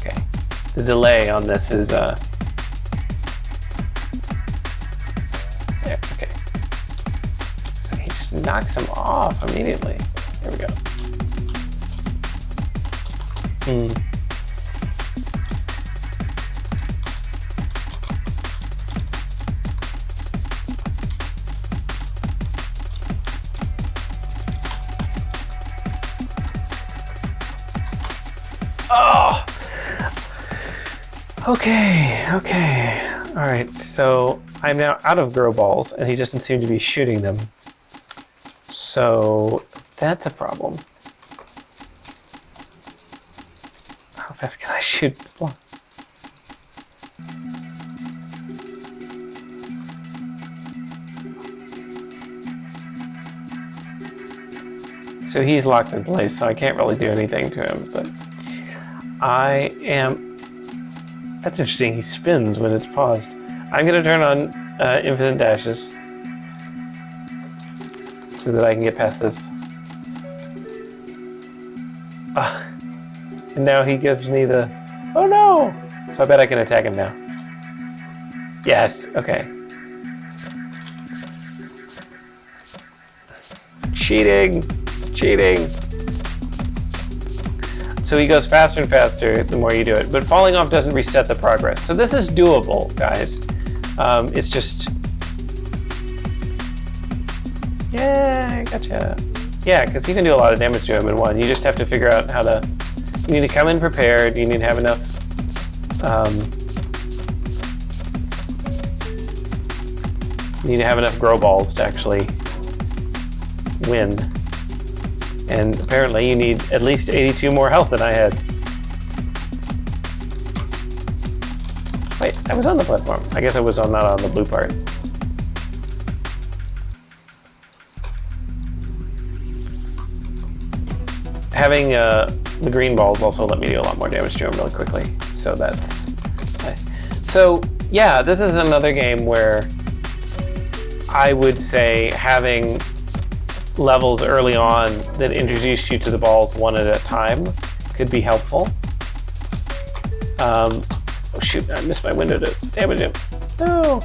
Speaker 1: Okay. The delay on this is there, okay. So he just knocks him off immediately. There we go. Oh! Okay. Alright, so I'm now out of grow balls, and he doesn't seem to be shooting them. So that's a problem. How fast can I shoot? So he's locked in place, so I can't really do anything to him, but I am... That's interesting, he spins when it's paused. I'm going to turn on infinite dashes so that I can get past this. And now he gives me the... Oh no! So I bet I can attack him now. Yes, okay. Cheating! So he goes faster and faster the more you do it. But falling off doesn't reset the progress. So this is doable, guys. It's just... Yeah, gotcha. Yeah, because you can do a lot of damage to him in one. You just have to figure out how to... You need to come in prepared. You need to have enough... you need to have enough grow balls to actually win. And apparently you need at least 82 more health than I had. Wait, I was on the platform. I guess I was not on the blue part. Having the green balls also let me do a lot more damage to him really quickly. So that's nice. So yeah, this is another game where I would say having levels early on that introduce you to the balls one at a time could be helpful. Oh shoot, I missed my window to damage him. No!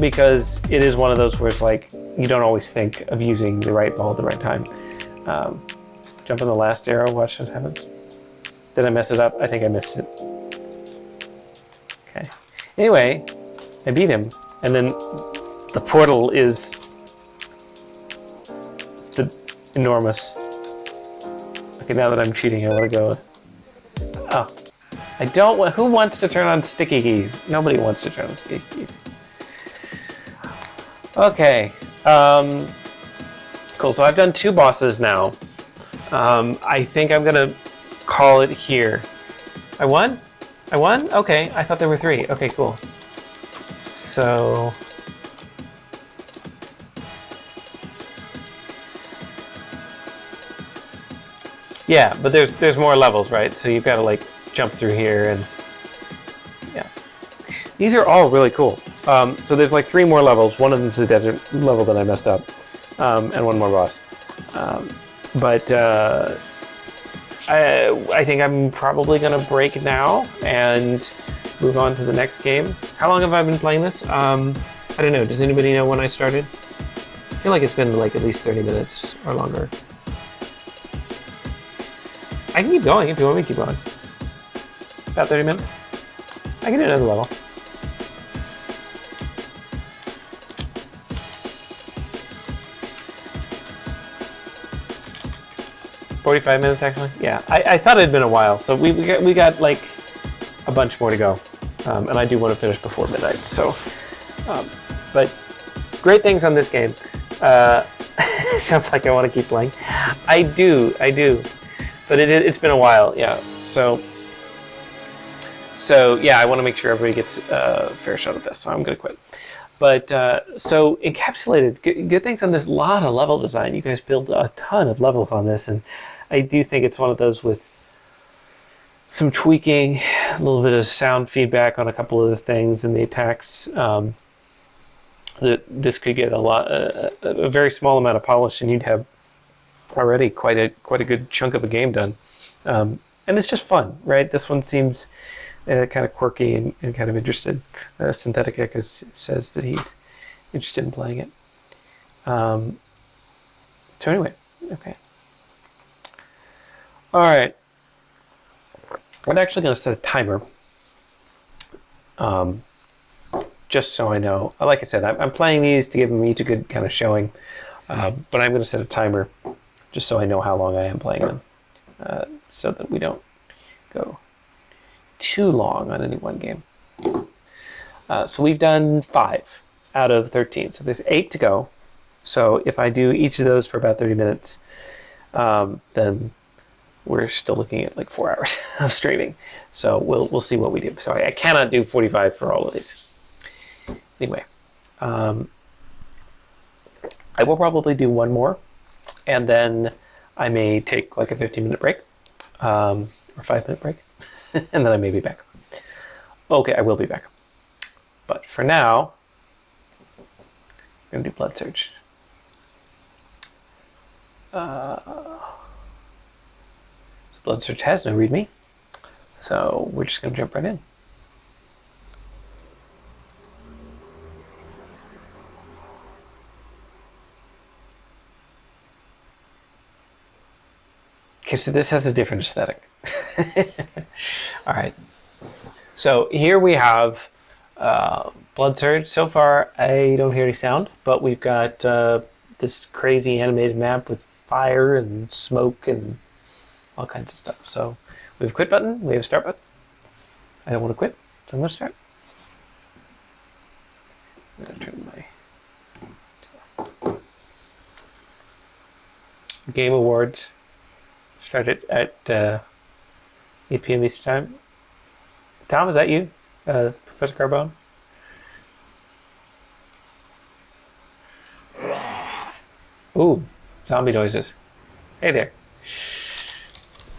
Speaker 1: Because it is one of those where it's like, you don't always think of using the right ball at the right time. Jump on the last arrow, watch what happens. Did I mess it up? I think I missed it. Okay. Anyway, I beat him, and then the portal is enormous. Okay, now that I'm cheating, I want to go. Oh, I don't want. Who wants to turn on sticky keys? Nobody wants to turn on sticky keys. Okay. Cool. So I've done 2 bosses now. I think I'm gonna call it here. I won? I won? Okay. I thought there were 3. Okay, cool. So. Yeah, but there's more levels, right? So you've got to like jump through here and yeah. These are all really cool. So there's like 3 more levels. One of them's the desert level that I messed up, and 1 more boss. But I think I'm probably gonna break now and move on to the next game. How long have I been playing this? I don't know. Does anybody know when I started? I feel like it's been like at least 30 minutes or longer. I can keep going if you want me to keep going. About 30 minutes. I can do another level. $45 minutes actually. Yeah, I thought it had been a while, so we got like a bunch more to go, and I do want to finish before midnight. So, but great things on this game. Sounds like I want to keep playing. I do. But it's been a while, yeah. So yeah, I want to make sure everybody gets a fair shot at this. So I'm gonna quit. But so encapsulated, good things on this. Lot of level design. You guys built a ton of levels on this, and I do think it's one of those with some tweaking, a little bit of sound feedback on a couple of the things in the attacks. That this could get a very small amount of polish, and you'd have already quite a good chunk of a game done. And it's just fun, right? This one seems kind of quirky and kind of interested. Synthetic Echoes says that he's interested in playing it. So anyway, okay. All right. I'm actually going to set a timer. Just so I know. Like I said, I'm playing these to give them each a good kind of showing. But I'm going to set a timer just so I know how long I am playing them. So that we don't go too long on any one game. So we've done 5 out of 13. So there's 8 to go. So if I do each of those for about 30 minutes, then we're still looking at like 4 hours of streaming. So we'll see what we do. Sorry, I cannot do 45 for all of these. Anyway, I will probably do one more, and then I may take like a 15-minute break, or 5-minute break, and then I may be back. Okay, I will be back. But for now, I'm going to do Blood Surge. So Blood Surge has no README, so we're just going to jump right in. Okay, so this has a different aesthetic. All right. So here we have Blood Surge. So far, I don't hear any sound, but we've got this crazy animated map with fire and smoke and all kinds of stuff. So we have a quit button, we have a start button. I don't want to quit, so I'm going to start. I'm going to turn my Game Awards. Started at 8 p.m. Eastern Time. Tom, is that you? Professor Carbone? Ooh, zombie noises. Hey there.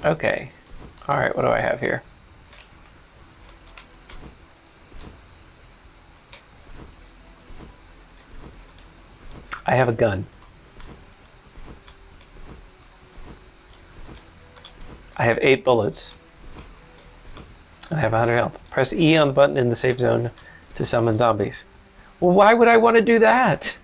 Speaker 1: Okay. Alright, what do I have here? I have a gun. I have 8 bullets. I have 100 health. Press E on the button in the safe zone to summon zombies. Well, why would I want to do that?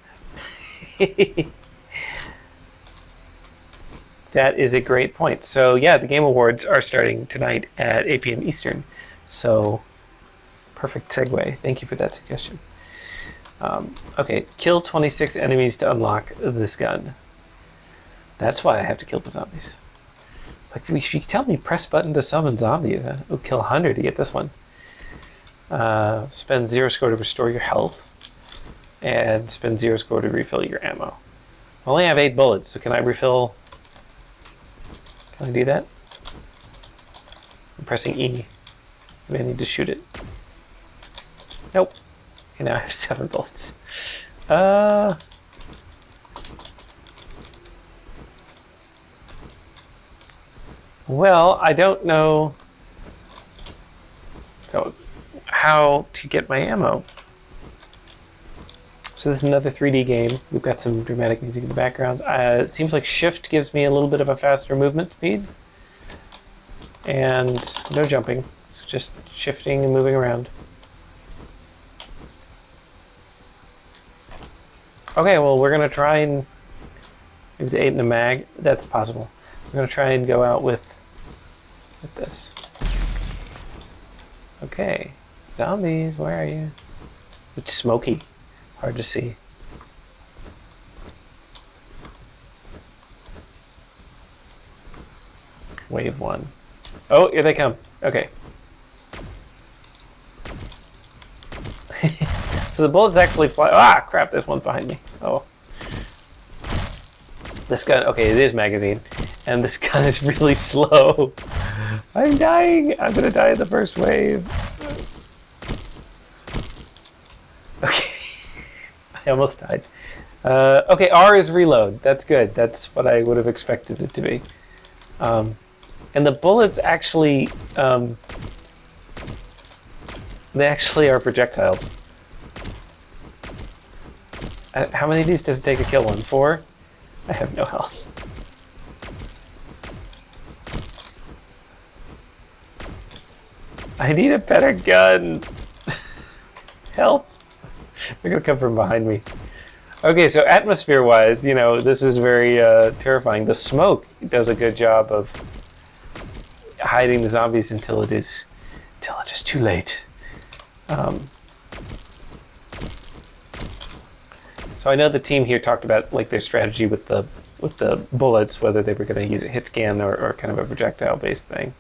Speaker 1: That is a great point. So yeah, the Game Awards are starting tonight at 8 p.m. Eastern. So perfect segue. Thank you for that suggestion. Okay, kill 26 enemies to unlock this gun. That's why I have to kill the zombies. Like, if you tell me press button to summon zombies, I'll kill 100 to get this one. Spend 0 score to restore your health, and spend 0 score to refill your ammo. I only have 8 bullets, so can I refill? Can I do that? I'm pressing E. Maybe I need to shoot it. Nope. Okay, now I have 7 bullets. Well, I don't know how to get my ammo. So this is another 3D game. We've got some dramatic music in the background. It seems like shift gives me a little bit of a faster movement speed. And no jumping. It's just shifting and moving around. Okay, well, we're going to try and... Maybe the 8 in the mag. That's possible. We're going to try and go out with this. Okay. Zombies, where are you? It's smoky. Hard to see. Wave 1. Oh, here they come. Okay. So the bullets actually fly. Ah, crap, this one's behind me. Oh. This gun, okay, it is magazine. And this gun is really slow. I'm dying. I'm gonna die in the first wave. Okay. I almost died. Okay, R is reload. That's good. That's what I would have expected it to be. And the bullets actually, they actually are projectiles. How many of these does it take to kill one? 4? I have no health. I need a better gun. Help. They're gonna come from behind me. Okay, so atmosphere-wise, you know, this is very terrifying. The smoke does a good job of hiding the zombies until it is too late. So I know the team here talked about like their strategy with the bullets, whether they were going to use a hit scan or kind of a projectile-based thing.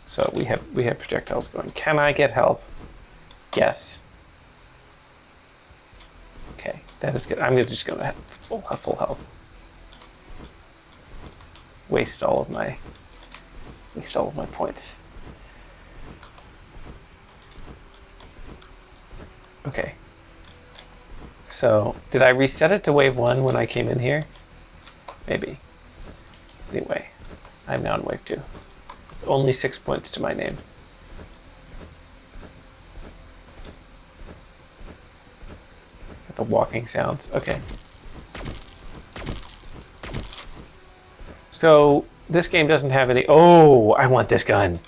Speaker 1: So we have projectiles going. Can I get health? Yes. Okay, that is good. I'm just going to have full health. Waste all of my points. Okay. So, did I reset it to wave 1 when I came in here? Maybe. Anyway, I'm now in wave 2. Only 6 points to my name. The walking sounds. Okay. So, this game doesn't have any... Oh, I want this gun.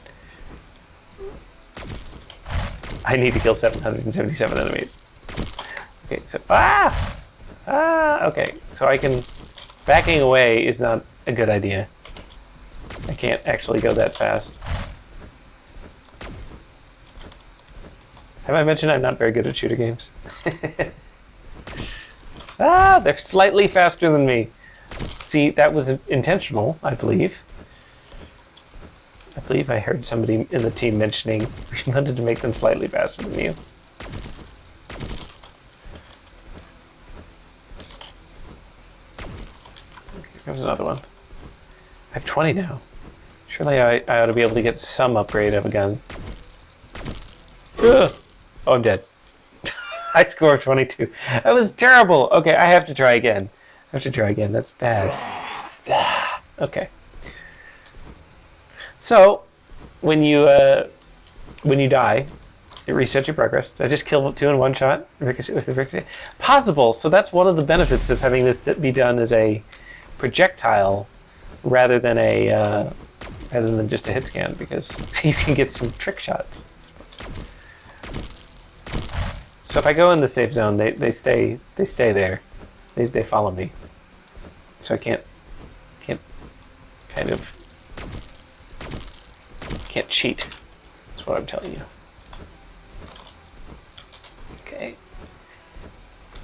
Speaker 1: I need to kill 777 enemies. Okay, so... okay. So I can... Backing away is not a good idea. I can't actually go that fast. Have I mentioned I'm not very good at shooter games? They're slightly faster than me. See, that was intentional, I believe. I believe I heard somebody in the team mentioning we wanted to make them slightly faster than you. Here comes another one. I have 20 now. Surely I ought to be able to get some upgrade of a gun. Ugh. Oh, I'm dead. I scored 22. That was terrible. Okay, I have to try again. That's bad. Okay. So, when you die, it resets your progress. I just killed 2 in one shot. Ricochet with the ricochet. Possible. So that's one of the benefits of having this be done as a projectile rather than just a hit scan, because you can get some trick shots. So if I go in the safe zone, they stay there. They follow me. So I can't cheat. That's what I'm telling you. Okay.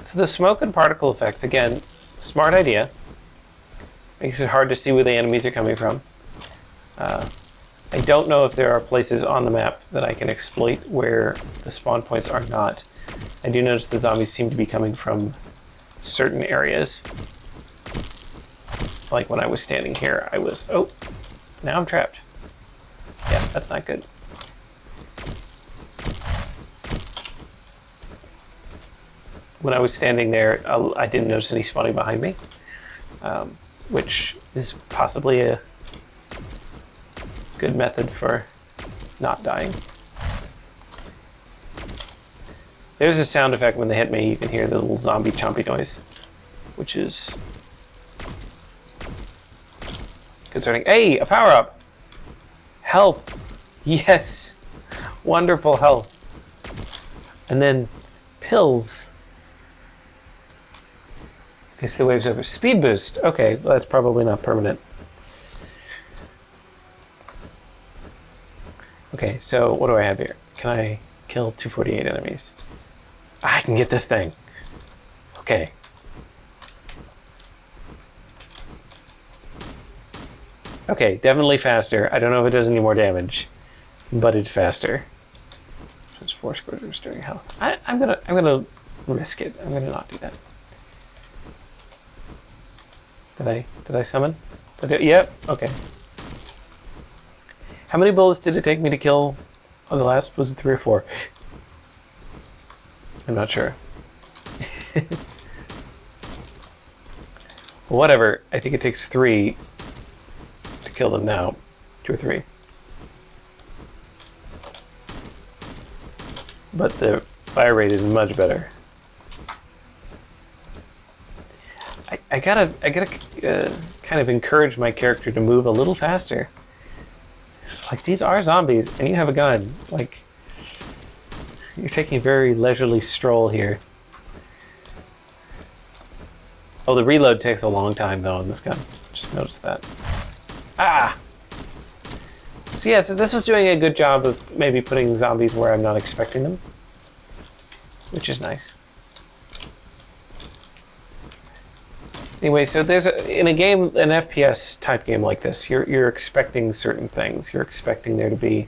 Speaker 1: So the smoke and particle effects, again, smart idea. Makes it hard to see where the enemies are coming from. I don't know if there are places on the map that I can exploit where the spawn points are not. I do notice the zombies seem to be coming from certain areas. Like when I was standing here, I was... Oh, now I'm trapped. Yeah, that's not good. When I was standing there, I didn't notice any spawning behind me, which is possibly a good method for not dying. There's a sound effect when they hit me. You can hear the little zombie chompy noise, which is concerning. Hey, a power-up! Health! Yes! Wonderful health. And then pills. Okay, so the wave's over. Speed boost. Okay, well, that's probably not permanent. Okay, so what do I have here? Can I kill 248 enemies? I can get this thing. Okay. Okay, definitely faster. I don't know if it does any more damage, but it's faster. So it's 4 squares of restoring health. I'm gonna risk it. I'm gonna not do that. Did I summon? Yep. Okay. How many bullets did it take me to kill? Oh, the last was 3 or 4. I'm not sure. Whatever. I think it takes 3 kill them now. 2 or 3. But the fire rate is much better. I gotta kind of encourage my character to move a little faster. It's like, these are zombies, and you have a gun. Like, you're taking a very leisurely stroll here. Oh, the reload takes a long time, though, on this gun. Just noticed that. Ah! So yeah, so this was doing a good job of maybe putting zombies where I'm not expecting them. Which is nice. Anyway, so there's in a game, an FPS type game like this, you're expecting certain things. You're expecting there to be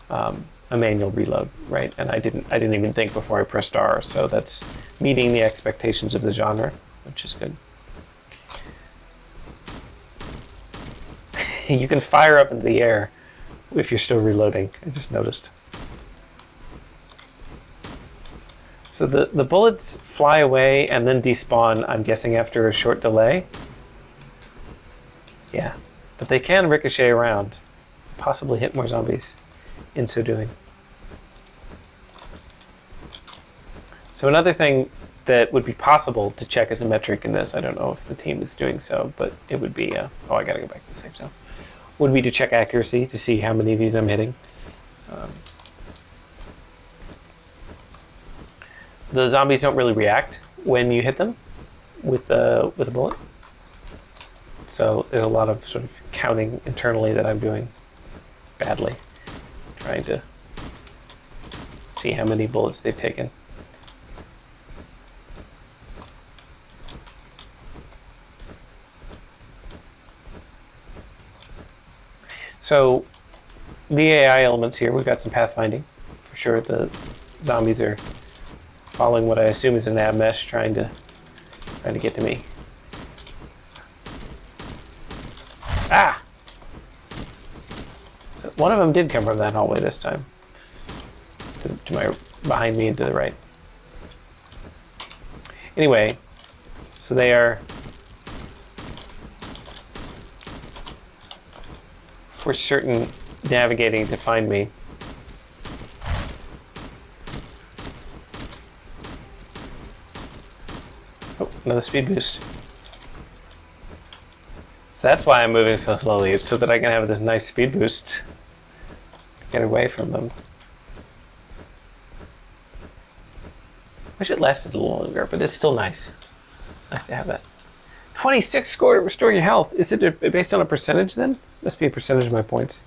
Speaker 1: a manual reload, right? And I didn't even think before I pressed R, so that's meeting the expectations of the genre, which is good. You can fire up into the air if you're still reloading. I just noticed. So the bullets fly away and then despawn, I'm guessing, after a short delay. Yeah, but they can ricochet around, possibly hit more zombies in so doing. So another thing that would be possible to check as a metric in this, I don't know if the team is doing so, but it would be, oh, I gotta go back to the safe zone, would be to check accuracy to see how many of these I'm hitting. The zombies don't really react when you hit them with a bullet. So there's a lot of sort of counting internally that I'm doing badly, trying to see how many bullets they've taken. So the AI elements here, we've got some pathfinding. For sure, the zombies are following what I assume is a nav mesh, trying to get to me. Ah! So one of them did come from that hallway this time. To my behind me and to the right. Anyway, so they are for certain navigating to find me. Oh, another speed boost. So that's why I'm moving so slowly. It's so that I can have this nice speed boost to get away from them. Wish it lasted a little longer, but it's still nice. Nice to have that. 26 score to restore your health. Is it based on a percentage then? Must be a percentage of my points.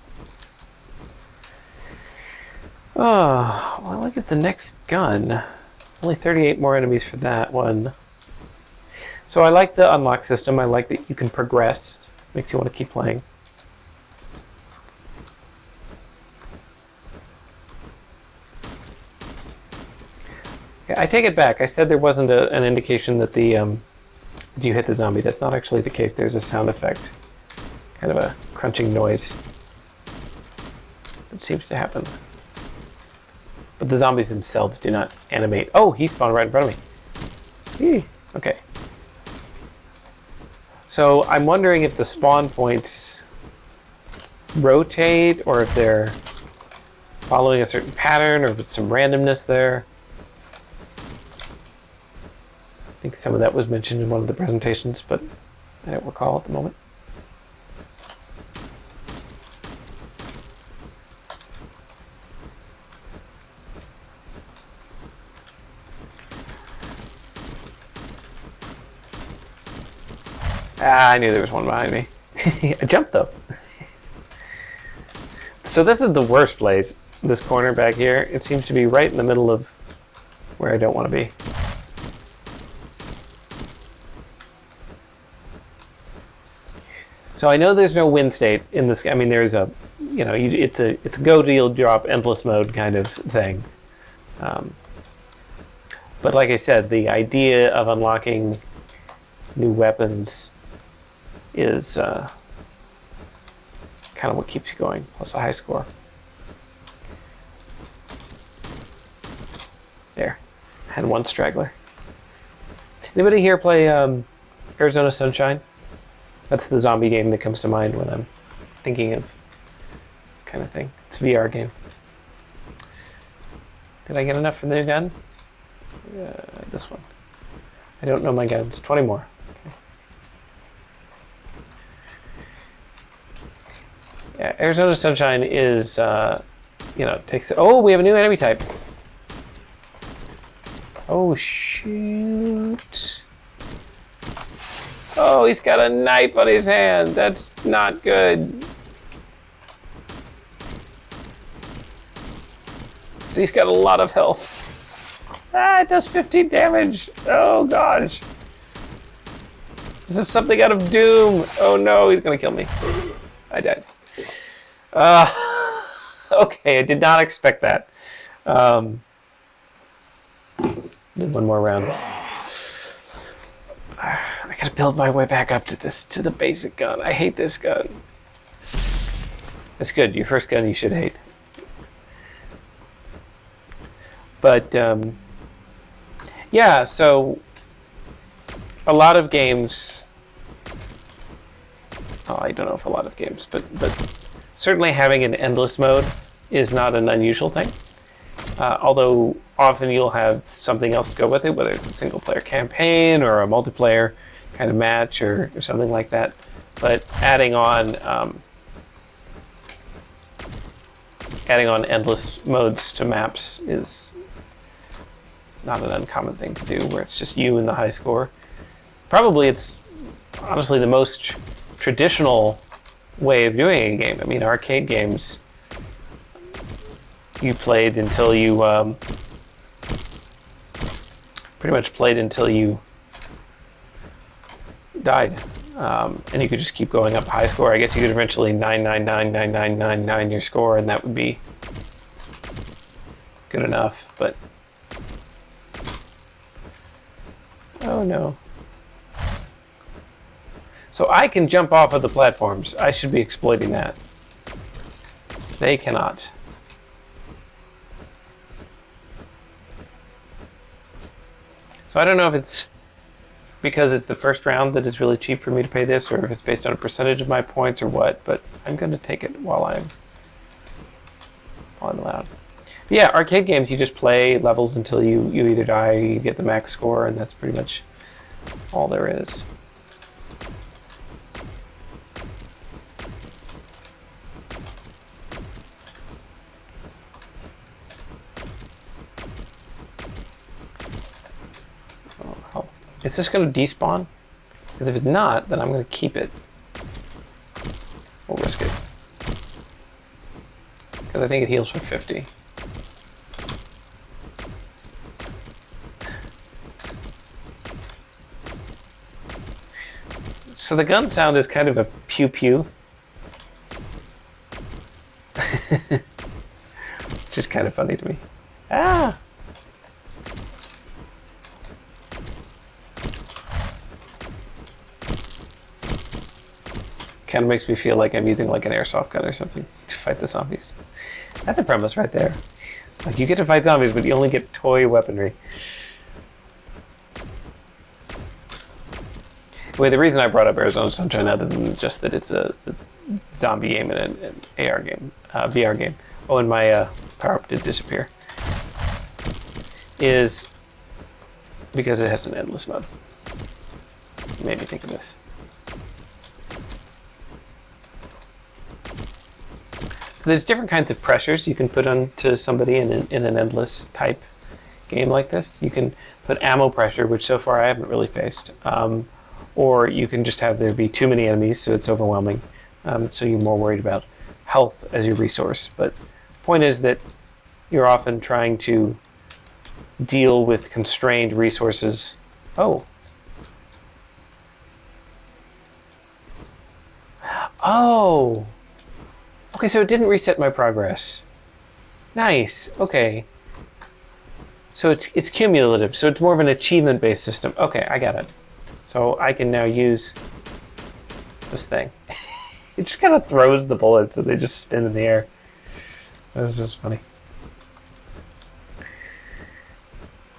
Speaker 1: Oh, well, look at the next gun. Only 38 more enemies for that one. So I like the unlock system. I like that you can progress. Makes you want to keep playing. Okay, I take it back. I said there wasn't an indication that the do you hit the zombie? That's not actually the case. There's a sound effect. Kind of a crunching noise that seems to happen. But the zombies themselves do not animate. Oh, he spawned right in front of me. Eee. Okay. So I'm wondering if the spawn points rotate or if they're following a certain pattern or if it's some randomness there. I think some of that was mentioned in one of the presentations, but I don't recall at the moment. Ah, I knew there was one behind me. I jumped though. So this is the worst place, this corner back here. It seems to be right in the middle of where I don't want to be. So I know there's no win state in this. I mean, there's a, you know, it's a go deal drop endless mode kind of thing. But like I said, the idea of unlocking new weapons is kind of what keeps you going, plus a high score. There, had one straggler. Anybody here play Arizona Sunshine? That's the zombie game that comes to mind when I'm thinking of this kind of thing. It's a VR game. Did I get enough for the new gun? This one. I don't know my guns. 20 more. Okay. Yeah, Arizona Sunshine is, takes... Oh, we have a new enemy type. Oh, shoot. Oh, he's got a knife on his hand. That's not good. He's got a lot of health. Ah, it does 15 damage. Oh, gosh. This is something out of Doom. Oh, no, he's going to kill me. I died. Okay, I did not expect that. Did one more round. I gotta build my way back up to the basic gun. I hate this gun. That's good. Your first gun you should hate. But yeah, so a lot of games. Oh, I don't know if a lot of games, but certainly having an endless mode is not an unusual thing. Although often you'll have something else to go with it, whether it's a single-player campaign or a multiplayer kind of match or something like that. But adding on endless modes to maps is not an uncommon thing to do, where it's just you and the high score. Probably it's honestly the most traditional way of doing a game. I mean, arcade games, you played until you pretty much played until you died, and you could just keep going up high score. I guess you could eventually 9999999 your score, and that would be good enough. But oh no! So I can jump off of the platforms. I should be exploiting that. They cannot. So I don't know if it's because it's the first round that it's really cheap for me to pay this, or if it's based on a percentage of my points or what, but I'm going to take it while I'm allowed. But yeah, arcade games, you just play levels until you either die or you get the max score, and that's pretty much all there is. Is this going to despawn? Because if it's not, then I'm going to keep it. We'll risk it. Because I think it heals for 50. So the gun sound is kind of a pew-pew. Which is kind of funny to me. Ah! Kind of makes me feel like I'm using like an airsoft gun or something to fight the zombies. That's a premise right there. It's like you get to fight zombies, but you only get toy weaponry. Wait, the reason I brought up Arizona Sunshine, other than just that it's a zombie game and an AR game, VR game. Oh, and my power up did disappear. Is because it has an endless mode. It made me think of this. So there's different kinds of pressures you can put onto somebody in an endless type game like this. You can put ammo pressure, which so far I haven't really faced. Or you can just have there be too many enemies, so it's overwhelming. So you're more worried about health as your resource. But the point is that you're often trying to deal with constrained resources. Oh. Oh! Okay, so it didn't reset my progress. Nice. Okay. So it's cumulative. So it's more of an achievement-based system. Okay, I got it. So I can now use this thing. It just kind of throws the bullets, so they just spin in the air. That was just funny.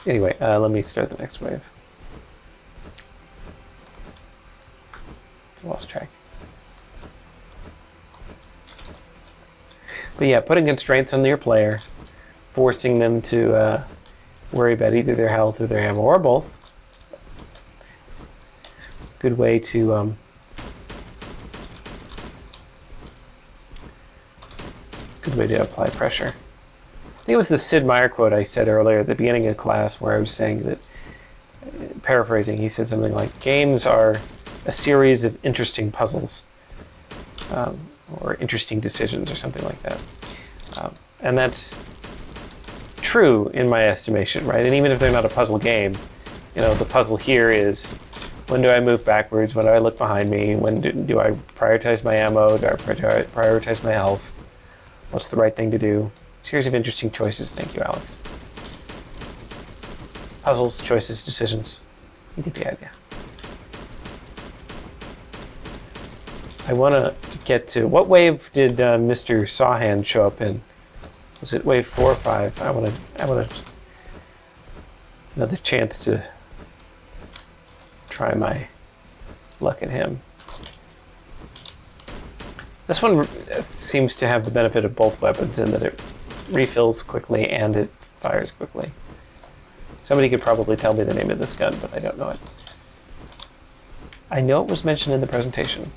Speaker 1: Anyway, let me start the next wave. Lost track. But yeah, putting constraints on your player, forcing them to worry about either their health or their ammo, or both. Good way to apply pressure. I think it was the Sid Meier quote I said earlier at the beginning of class where I was saying that, paraphrasing, he said something like, games are a series of interesting puzzles, or interesting decisions, or something like that. And that's true in my estimation, right? And even if they're not a puzzle game, the puzzle here is, when do I move backwards? When do I look behind me? When do I prioritize my ammo? Do I prioritize my health? What's the right thing to do? Series of interesting choices. Thank you, Alex. Puzzles, choices, decisions. You get the idea. I want to get to, what wave did Mr. Sawhand show up in? Was it wave 4 or 5? I want another chance to try my luck at him. This one seems to have the benefit of both weapons in that it refills quickly and it fires quickly. Somebody could probably tell me the name of this gun, but I don't know it. I know it was mentioned in the presentation.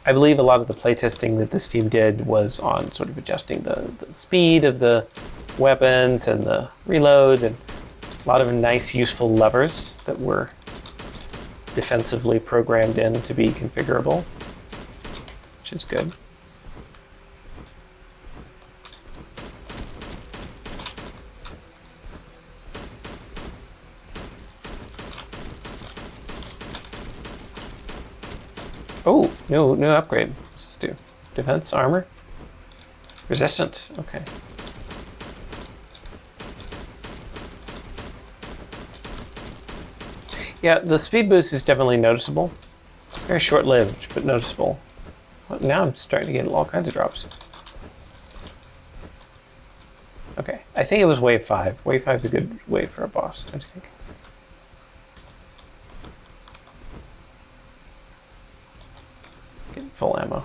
Speaker 1: I believe a lot of the playtesting that this team did was on sort of adjusting the speed of the weapons and the reload, and a lot of nice, useful levers that were defensively programmed in to be configurable, which is good. Oh, no upgrade. What's this do? Defense, armor, resistance. Okay. Yeah, the speed boost is definitely noticeable. Very short-lived, but noticeable. Well, now I'm starting to get all kinds of drops. Okay, I think it was wave 5. Wave 5 is a good wave for a boss, don't you think? Getting full ammo.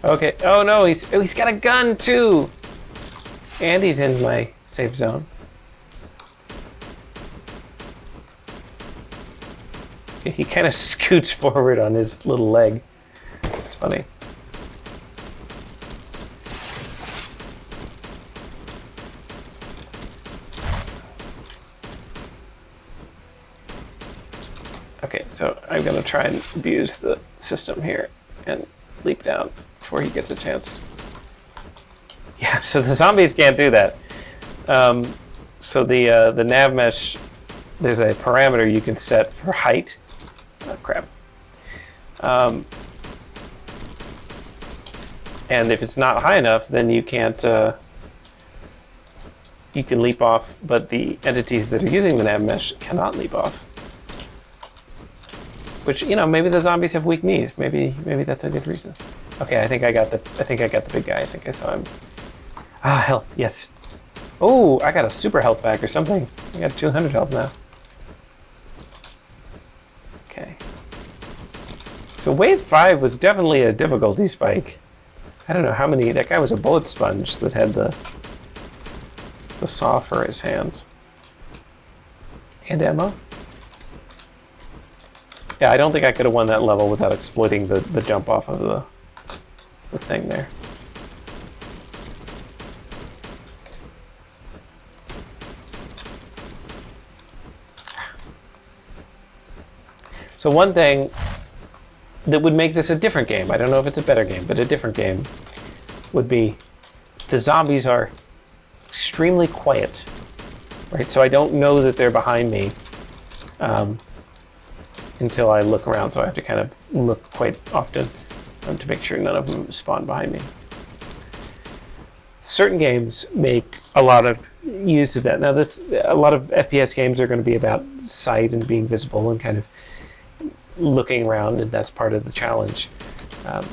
Speaker 1: Okay. Oh no, he's got a gun too, and he's in my safe zone. Okay, he kind of scoots forward on his little leg. It's funny. Okay, so I'm going to try and abuse the system here and leap down before he gets a chance. Yeah, so the zombies can't do that. So the nav mesh, there's a parameter you can set for height. Oh, crap. And if it's not high enough, then you can't, you can leap off, but the entities that are using the nav mesh cannot leap off. Which, maybe the zombies have weak knees. Maybe that's a good reason. Okay, I think I got the big guy. I think I saw him. Ah, health, yes. Oh, I got a super health back or something. I got 200 health now. Okay. So wave 5 was definitely a difficulty spike. I don't know how many. That guy was a bullet sponge that had the saw for his hands. And ammo. Yeah, I don't think I could have won that level without exploiting the jump off of the thing there. So one thing that would make this a different game, I don't know if it's a better game, but a different game, would be the zombies are extremely quiet, right? So I don't know that they're behind me until I look around, so I have to kind of look quite often to make sure none of them spawn behind me. Certain games make a lot of use of that. Now, a lot of FPS games are going to be about sight and being visible and kind of looking around, and that's part of the challenge.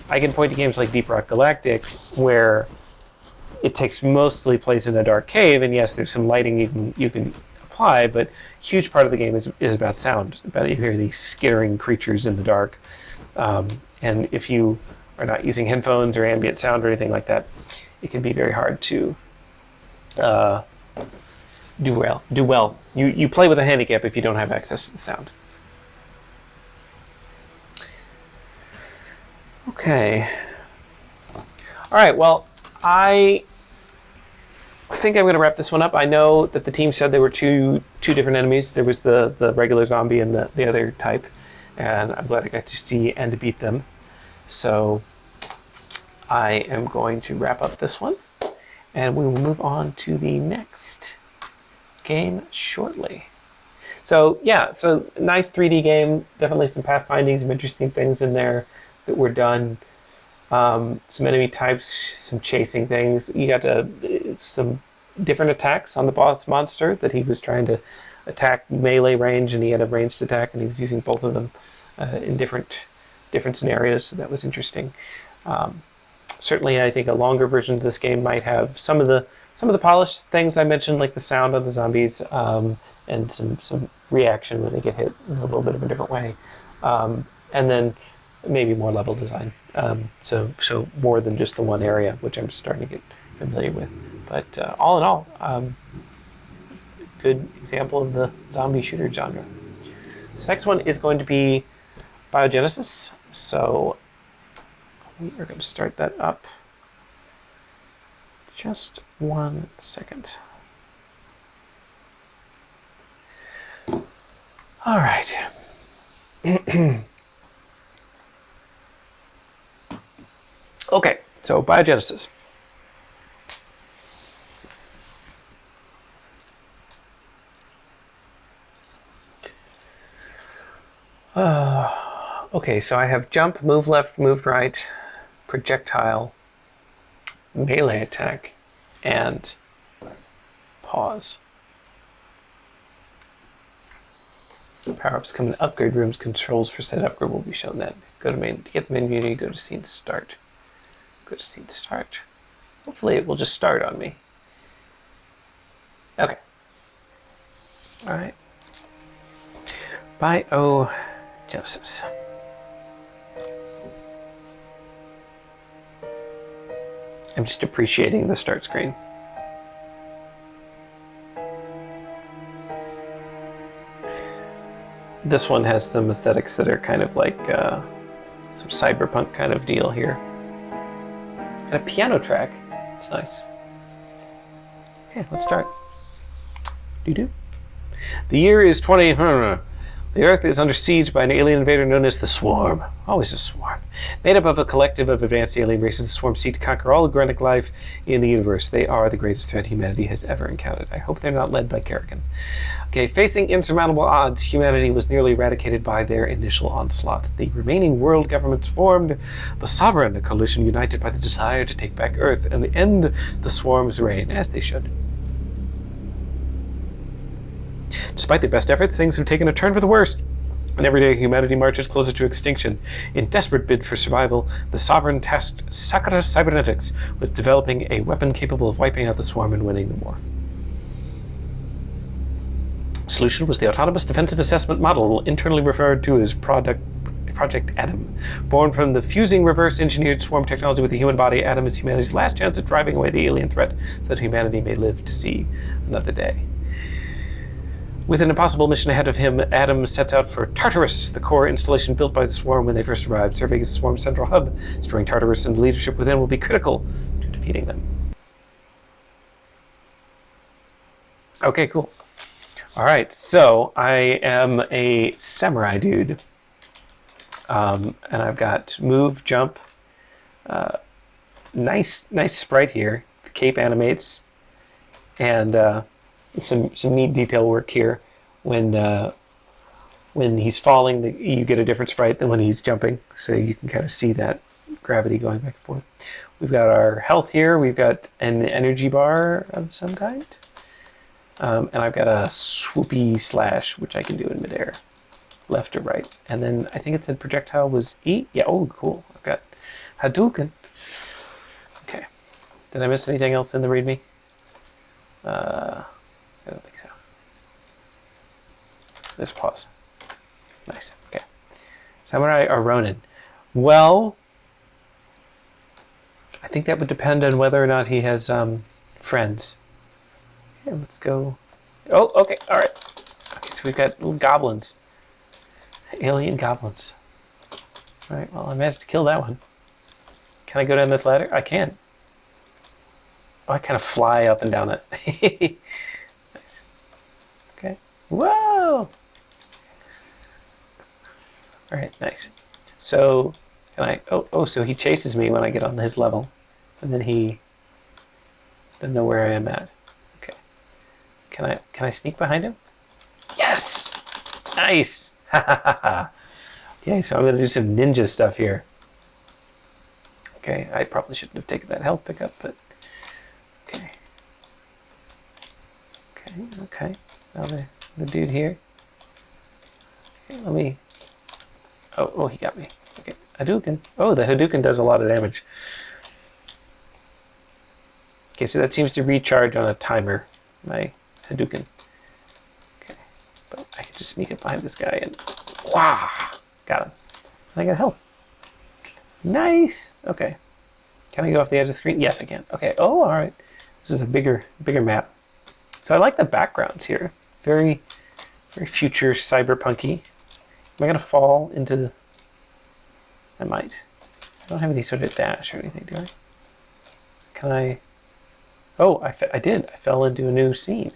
Speaker 1: I can point to games like Deep Rock Galactic, where it takes mostly place in a dark cave, and yes, there's some lighting you can supply, but a huge part of the game is about sound. About you hear these skittering creatures in the dark, and if you are not using headphones or ambient sound or anything like that, it can be very hard to do well. You play with a handicap if you don't have access to the sound. Okay. All right. Well, I think I'm going to wrap this one up. I know that the team said there were two different enemies. There was the regular zombie and the other type, and I'm glad I got to see and to beat them. So I am going to wrap up this one, and we will move on to the next game shortly. So yeah, so nice 3D game. Definitely some pathfinding, some interesting things in there that were done. Some enemy types, some chasing things. You got some different attacks on the boss monster that he was trying to attack melee range, and he had a ranged attack, and he was using both of them in different scenarios. So that was interesting. Certainly, I think a longer version of this game might have some of the polished things I mentioned, like the sound of the zombies, and some reaction when they get hit in a little bit of a different way, and then maybe more level design. So more than just the one area, which I'm starting to get familiar with. But all in all, good example of the zombie shooter genre. This next one is going to be Biogenesis. So we are going to start that up. Just 1 second. All right. Okay, so Biogenesis. Okay, so I have jump, move left, move right, projectile, melee attack, and pause. Power-ups come in upgrade rooms. Controls for said upgrade will be shown then. Go to main. To get the menu, go to scene start. Go to scene start. Hopefully it will just start on me. Okay. All right. Biogenesis. I'm just appreciating the start screen. This one has some aesthetics that are kind of like some cyberpunk kind of deal here. And a piano track. It's nice. Okay, let's start. Doo-doo. The year is 20... The Earth is under siege by an alien invader known as the Swarm. Always a swarm. Made up of a collective of advanced alien races, the Swarm seek to conquer all organic life in the universe. They are the greatest threat humanity has ever encountered. I hope they're not led by Karrakin. Okay, facing insurmountable odds, humanity was nearly eradicated by their initial onslaught. The remaining world governments formed the Sovereign, a coalition united by the desire to take back Earth and end the Swarm's reign, as they should. Despite their best efforts, things have taken a turn for the worst, and every day humanity marches closer to extinction. In desperate bid for survival, the Sovereign tasked Sakura Cybernetics with developing a weapon capable of wiping out the Swarm and winning the war. The solution was the Autonomous Defensive Assessment Model, internally referred to as Project Adam. Born from the fusing reverse-engineered Swarm technology with the human body, Adam is humanity's last chance at driving away the alien threat so that humanity may live to see another day. With an impossible mission ahead of him, Adam sets out for Tartarus, the core installation built by the Swarm when they first arrived, serving as the Swarm's central hub. Destroying Tartarus and the leadership within will be critical to defeating them. Okay, cool. Alright, so I am a samurai dude. And I've got move, jump. Nice sprite here. The cape animates. And some neat detail work here. When he's falling, you get a different sprite than when he's jumping, so you can kind of see that gravity going back and forth. We've got our health here. We've got an energy bar of some kind, and I've got a swoopy slash, which I can do in midair, left or right. And then I think it said projectile was E. Yeah. Oh, cool. I've got Hadouken. Okay. Did I miss anything else in the README? I don't think so. Let's pause. Nice. Okay. Samurai or Ronin? Well, I think that would depend on whether or not he has friends. Okay, let's go. Oh, okay. All right. Okay, so we've got little goblins. Alien goblins. All right. Well, I managed to kill that one. Can I go down this ladder? I can. Oh, I kind of fly up and down it. Nice. Okay. Whoa! All right, nice. So, can I? Oh, so he chases me when I get on his level, and then he doesn't know where I am at. Okay. Can I sneak behind him? Yes! Nice! Ha ha ha ha. Okay, so I'm gonna do some ninja stuff here. Okay, I probably shouldn't have taken that health pickup, but okay. Okay. Now the dude here. Okay, let me. Oh, he got me. Okay, Hadouken. Oh, the Hadouken does a lot of damage. Okay, so that seems to recharge on a timer, my Hadouken. Okay, but I can just sneak up behind this guy and wow, got him. I got health. Nice. Okay, can I go off the edge of the screen? Yes, I can. Okay. Oh, all right. This is a bigger map. So I like the backgrounds here. Very future cyberpunky. Am I gonna fall into? I might. I don't have any sort of dash or anything, do I? Can I? Oh, I did. I fell into a new scene.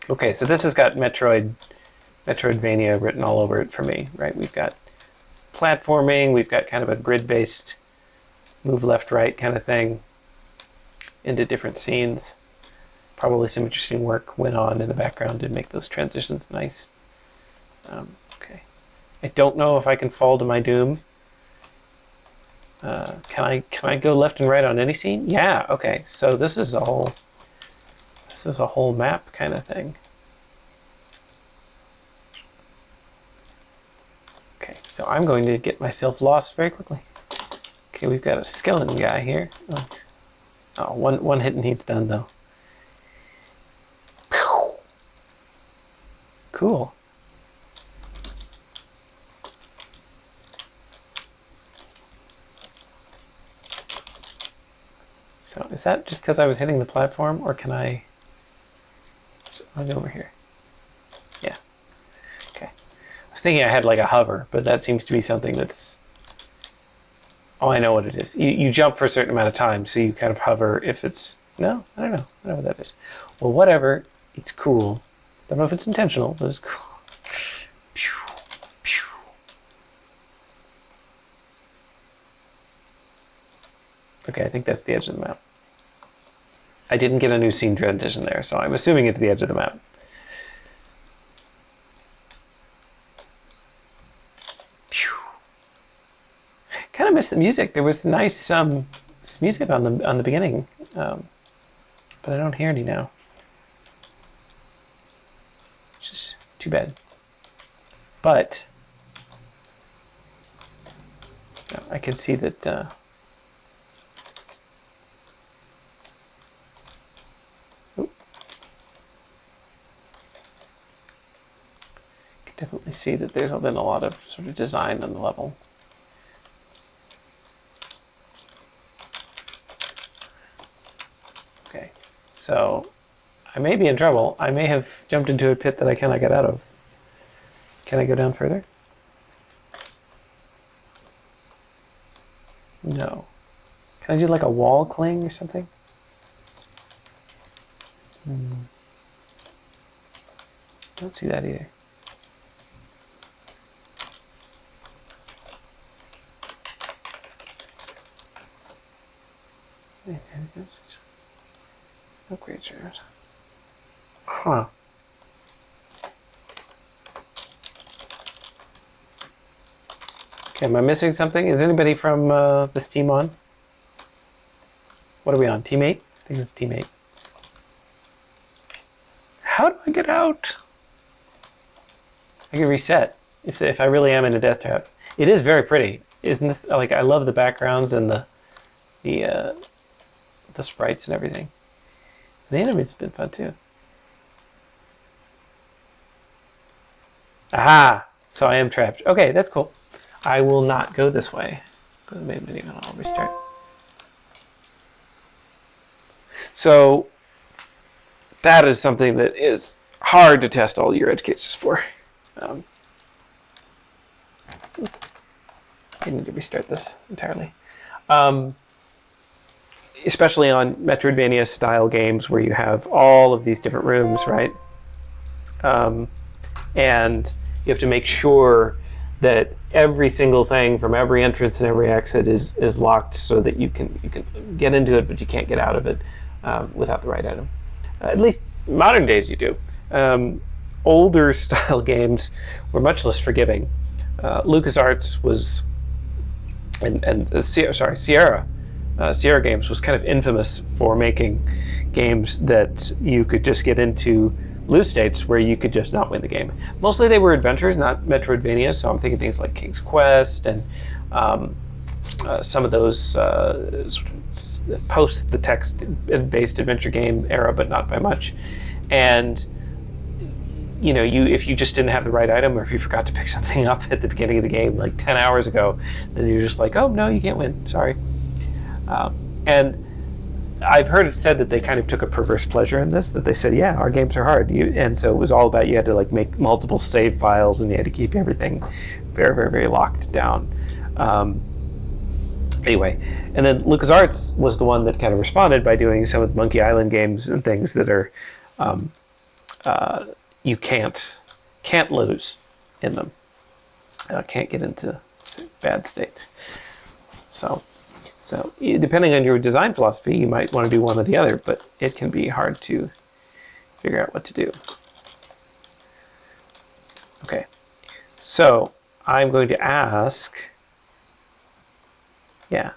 Speaker 1: Okay, so this has got Metroidvania written all over it for me, right? We've got platforming. We've got kind of a grid-based move left, right kind of thing into different scenes. Probably some interesting work went on in the background to make those transitions nice. Okay. I don't know if I can fall to my doom. Can I go left and right on any scene? Yeah. Okay. So this is a whole map kind of thing. Okay. So I'm going to get myself lost very quickly. Okay, we've got a skeleton guy here. Oh, one hit and he's done though. Cool. So is that just because I was hitting the platform, or can I run over here? Yeah. Okay. I was thinking I had like a hover, but that seems to be something that's... Oh, I know what it is. You jump for a certain amount of time, so you kind of hover if it's... No? I don't know. I don't know what that is. Well, whatever. It's cool. Don't know if it's intentional, but it's cool. Okay, I think that's the edge of the map. I didn't get a new scene transition there, so I'm assuming it's the edge of the map. Kind of missed the music. There was nice music on the beginning, but I don't hear any now. Which is too bad. But I can see that. Definitely see that there's been a lot of sort of design on the level. Okay, so I may be in trouble. I may have jumped into a pit that I cannot get out of. Can I go down further? No. Can I do like a wall cling or something? I don't see that either. Upgrade shares. Huh. Okay, am I missing something? Is anybody from this team on? What are we on? Team 8? I think it's Team 8. How do I get out? I can reset if I really am in a death trap. It is very pretty. Isn't this like, I love the backgrounds and the sprites and everything. The animate's been fun too. Aha! So I am trapped. Okay, that's cool. I will not go this way. Maybe I'll restart. So that is something that is hard to test all your edge cases for. Um, I need to restart this entirely. Especially on Metroidvania style games where you have all of these different rooms, right? And you have to make sure that every single thing from every entrance and every exit is locked so that you can get into it, but you can't get out of it without the right item. At least modern days you do. Older style games were much less forgiving. LucasArts was, and Sierra Games was kind of infamous for making games that you could just get into lose states where you could just not win the game. Mostly they were adventures, not Metroidvania, so I'm thinking things like King's Quest and some of those post the text-based adventure game era, but not by much. And you know, if you just didn't have the right item, or if you forgot to pick something up at the beginning of the game, like 10 hours ago, then you're just like, oh no, you can't win. Sorry. And I've heard it said that they kind of took a perverse pleasure in this. That they said, yeah, our games are hard, and so it was all about you had to like make multiple save files, and you had to keep everything very, very, very locked down. Anyway, and then LucasArts was the one that kind of responded by doing some of the Monkey Island games and things that are you can't lose in them. Can't get into bad states. So depending on your design philosophy, you might want to do one or the other, but it can be hard to figure out what to do. Okay, so I'm going to ask, yeah.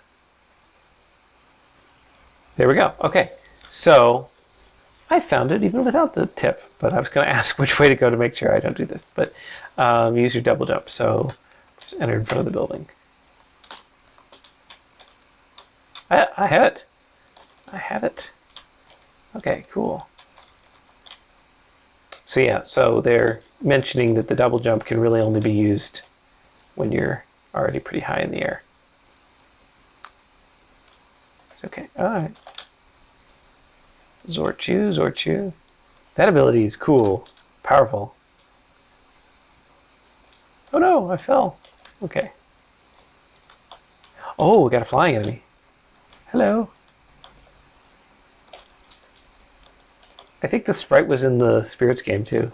Speaker 1: There we go. Okay, so I found it even without the tip, but I was going to ask which way to go to make sure I don't do this. But use your double jump. So just enter in front of the building. I have it. I have it. Okay, cool. So yeah, so they're mentioning that the double jump can really only be used when you're already pretty high in the air. Okay, all right. Zorchu, Zorchu. That ability is cool, powerful. Oh no, I fell. Okay. Oh, we got a flying enemy. Hello. I think the sprite was in the Spirits game too.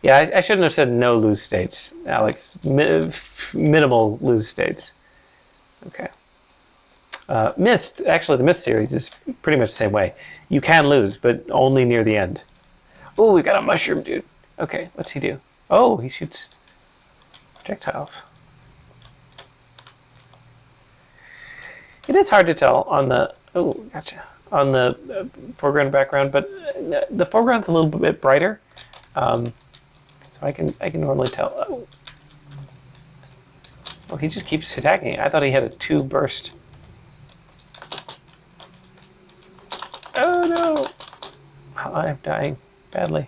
Speaker 1: Yeah, I shouldn't have said no lose states, Alex. Minimal lose states. Okay. Myst, actually, the Myst series is pretty much the same way. You can lose, but only near the end. Oh, we got a mushroom, dude. Okay, what's he do? Oh, he shoots projectiles. It is hard to tell on the on the foreground background, but the foreground's a little bit brighter, so I can normally tell. Oh, he just keeps attacking. I thought he had a 2 burst. Oh no! I'm dying badly.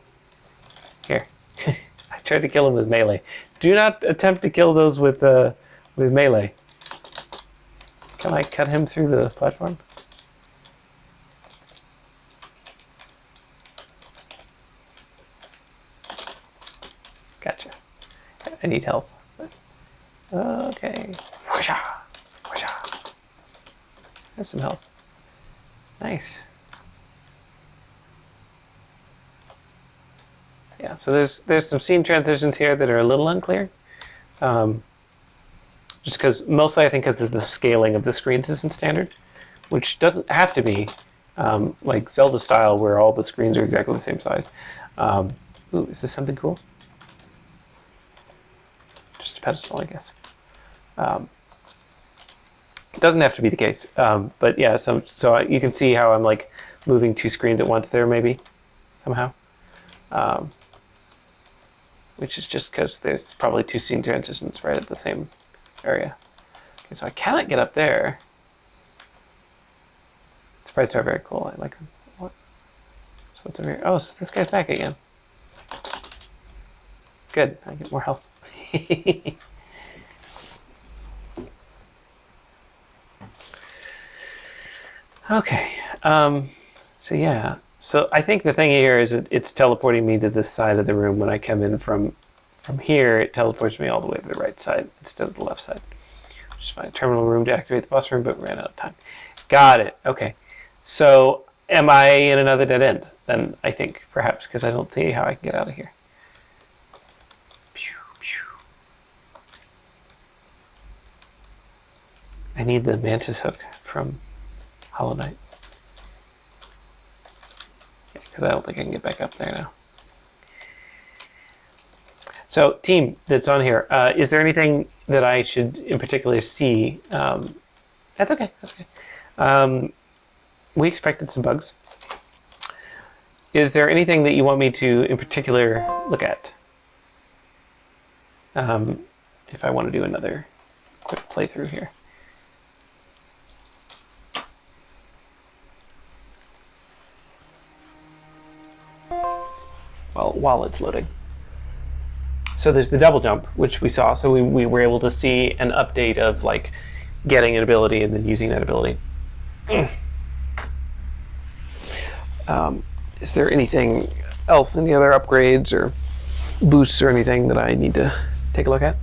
Speaker 1: Here, I tried to kill him with melee. Do not attempt to kill those with melee. Can I cut him through the platform? Gotcha. I need health. Okay. Whooshah! Whooshah! There's some health. Nice. Yeah, so there's some scene transitions here that are a little unclear. Just because, mostly I think because the scaling of the screens isn't standard, which doesn't have to be like Zelda style where all the screens are exactly the same size. Ooh, is this something cool? Just a pedestal, I guess. It doesn't have to be the case, but yeah, so you can see how I'm like moving 2 screens at once there, maybe somehow, which is just because there's probably 2 scene transitions right at the same area. Okay, so I cannot get up there. Sprites are very cool. I like them. What? So what's over here? Oh, so this guy's back again. Good. I get more health. Okay. So yeah. So I think the thing here is it's teleporting me to this side of the room. When I come in from here, it teleports me all the way to the right side instead of the left side. Just find a terminal room to activate the boss room, but ran out of time. Got it. Okay. So am I in another dead end? Then I think perhaps because I don't see how I can get out of here. I need the mantis hook from Hollow Knight. Because I don't think I can get back up there now. So, team that's on here, is there anything that I should in particular see? That's okay. That's okay. We expected some bugs. Is there anything that you want me to in particular look at? If I want to do another quick playthrough here. Well, while it's loading. So there's the double jump, which we saw. So we were able to see an update of like getting an ability and then using that ability. Is there anything else, any other upgrades or boosts or anything that I need to take a look at?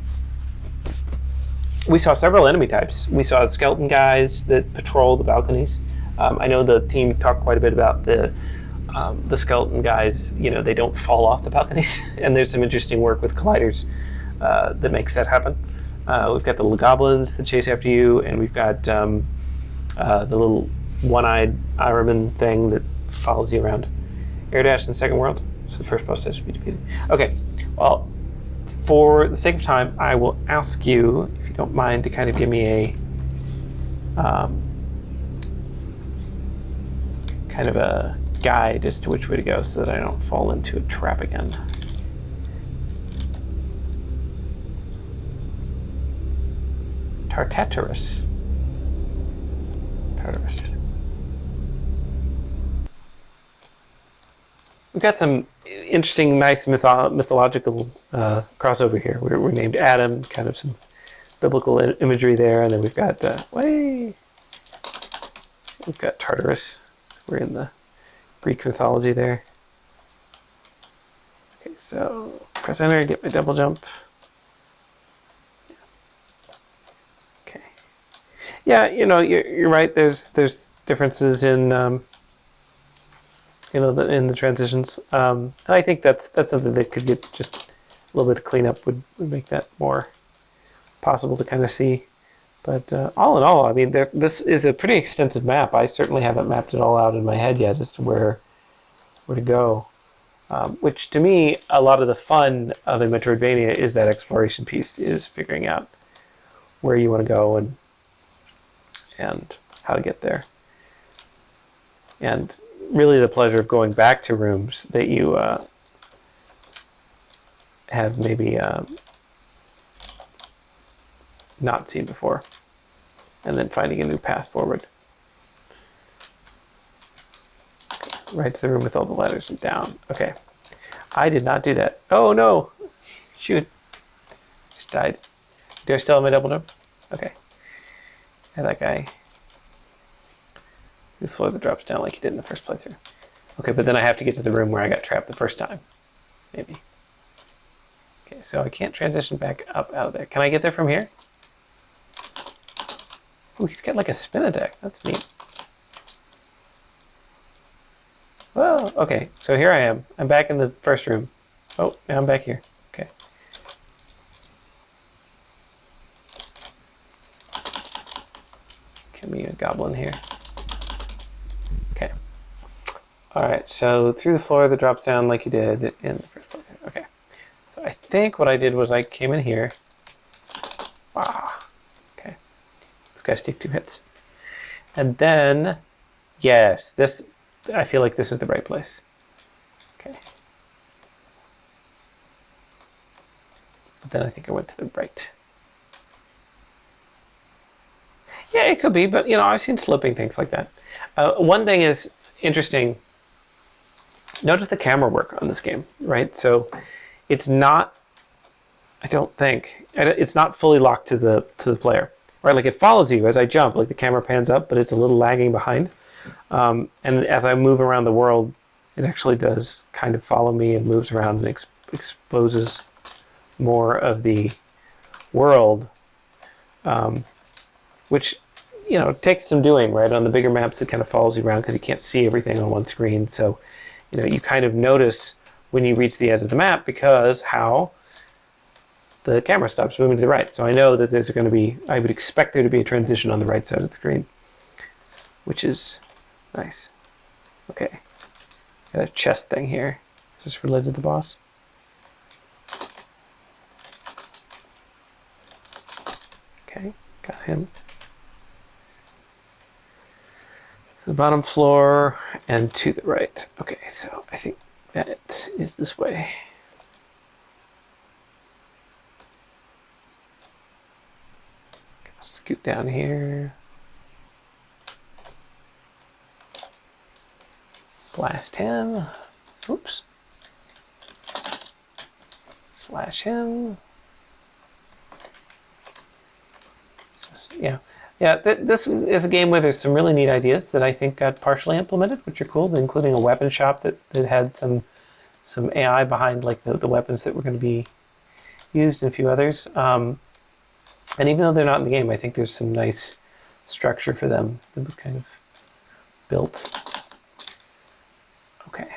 Speaker 1: We saw several enemy types. We saw skeleton guys that patrol the balconies. I know the team talked quite a bit about the skeleton guys. You know, they don't fall off the balconies, and there's some interesting work with colliders that makes that happen. We've got the little goblins that chase after you, and we've got the little one-eyed Ironman thing that follows you around. Air dash in the second world, so the first boss should be defeated. Okay, well, for the sake of time, I will ask you, if you don't mind, to kind of give me a kind of a guide as to which way to go so that I don't fall into a trap again. Tartarus. We've got some interesting, nice mythological crossover here. We're named Adam, kind of some biblical imagery there, and then we've got we've got Tartarus. We're in the Greek mythology there. Okay, so press enter and get my double jump. Okay. Yeah, you know, you're right. There's differences in you know, in the transitions. And I think that's something that could get just a little bit of cleanup would make that more possible to kind of see. But all in all, I mean, this is a pretty extensive map. I certainly haven't mapped it all out in my head yet as to where to go. Which to me, a lot of the fun of a Metroidvania is that exploration piece, is figuring out where you want to go and how to get there. And really the pleasure of going back to rooms that you have maybe not seen before, and then finding a new path forward. Right to the room with all the ladders and down. Okay. I did not do that. Oh no! Shoot. Just died. Do I still have my double jump? Okay. And that guy. The floor that drops down like he did in the first playthrough. Okay, but then I have to get to the room where I got trapped the first time. Maybe. Okay, so I can't transition back up out of there. Can I get there from here? Ooh, he's got like a spin attack. That's neat. Well, okay, so here I am. I'm back in the first room. Oh, now I'm back here. Okay. Give me a goblin here. Okay. Alright, so through the floor that drops down like you did in the first place. Okay. So I think what I did was I came in here. Ah. Okay. This guy's take 2 hits. And then, yes, this, I feel like this is the right place. Okay. But then I think I went to the right. Yeah, it could be, but I've seen sloping things like that. One thing is interesting. Notice the camera work on this game, right? So it's not. I don't think it's not fully locked to the player, right? Like it follows you as I jump, like the camera pans up, but it's a little lagging behind. And as I move around the world, it actually does kind of follow me and moves around and exposes more of the world, which takes some doing, right? On the bigger maps, it kind of follows you around because you can't see everything on one screen. So you kind of notice when you reach the edge of the map because how the camera stops moving to the right. So I know that there's going to be, I would expect there to be a transition on the right side of the screen, which is nice. Okay, got a chest thing here. Is this related to the boss? Okay, got him. The bottom floor and to the right. Okay, so I think that is this way. Scoot down here. Blast him. Oops. Slash him. Yeah. Yeah, this is a game where there's some really neat ideas that I think got partially implemented, which are cool, including a weapon shop that had some AI behind like the weapons that were going to be used and a few others. And even though they're not in the game, I think there's some nice structure for them that was kind of built. Okay.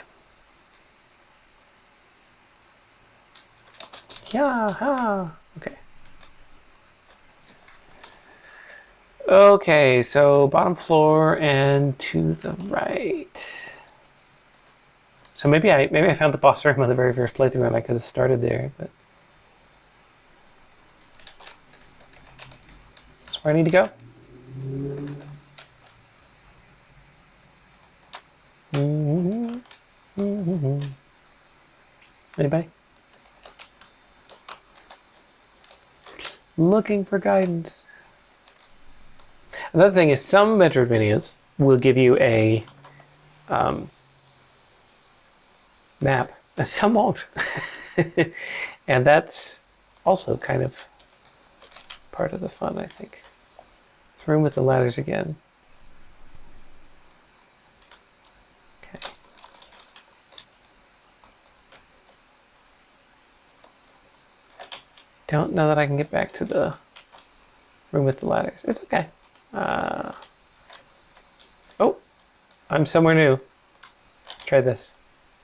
Speaker 1: Yeah. Okay. Okay, so bottom floor and to the right. So maybe I found the boss room on the very first playthrough and I could have started there, but that's where I need to go. Anybody? Looking for guidance. Another thing is some Metroidvanias will give you a map, and some won't. And that's also kind of part of the fun, I think. Room with the ladders again. Okay. Don't know that I can get back to the room with the ladders. It's okay. Oh, I'm somewhere new. Let's try this.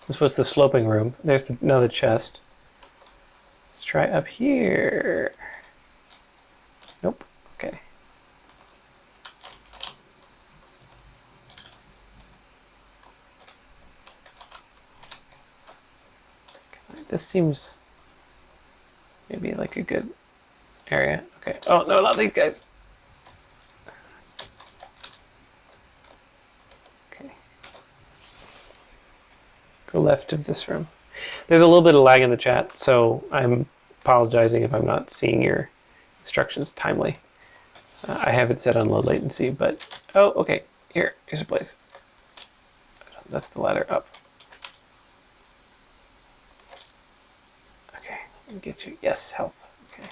Speaker 1: This was the sloping room. There's another chest. Let's try up here. Nope. Okay. This seems maybe like a good area. Okay. Oh, no, not these guys. Okay. Go left of this room. There's a little bit of lag in the chat, so I'm apologizing if I'm not seeing your instructions timely. I have it set on low latency, but... Oh, okay. Here's a place. That's the ladder up. Okay, let me get you. Yes, health. Okay.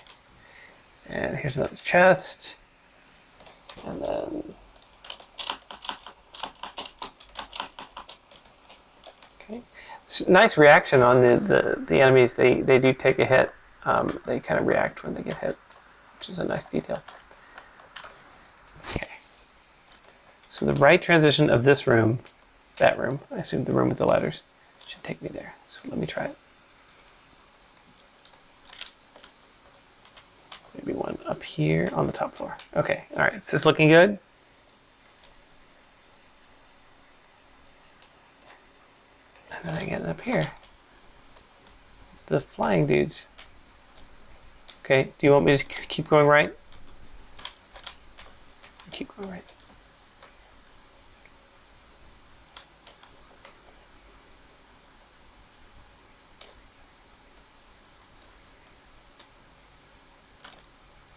Speaker 1: And here's another chest. And then... Okay. Nice reaction on the enemies. They do take a hit. They kind of react when they get hit, which is a nice detail. Okay. So the right transition of this room, that room, I assume the room with the ladders, should take me there. So let me try it. Maybe one up here on the top floor. Okay, all right. Is this looking good? And then I get up here. The flying dudes. Okay, do you want me to keep going right? Keep going right.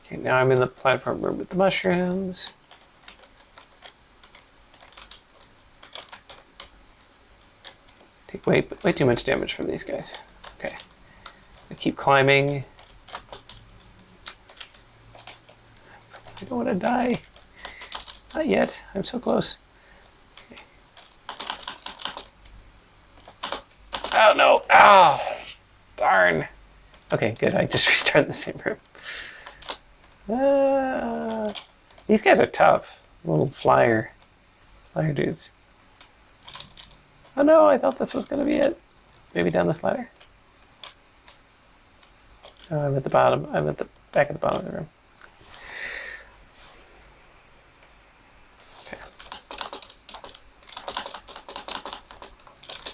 Speaker 1: Okay, now I'm in the platform room with the mushrooms. way too much damage from these guys. Okay. I keep climbing. I don't want to die. Not yet. I'm so close. Okay. Oh no! Oh, darn. Okay, good. I just restarted the same room. These guys are tough. Little flyer dudes. Oh no! I thought this was gonna be it. Maybe down this ladder. Oh, I'm at the bottom. I'm at the back at the bottom of the room.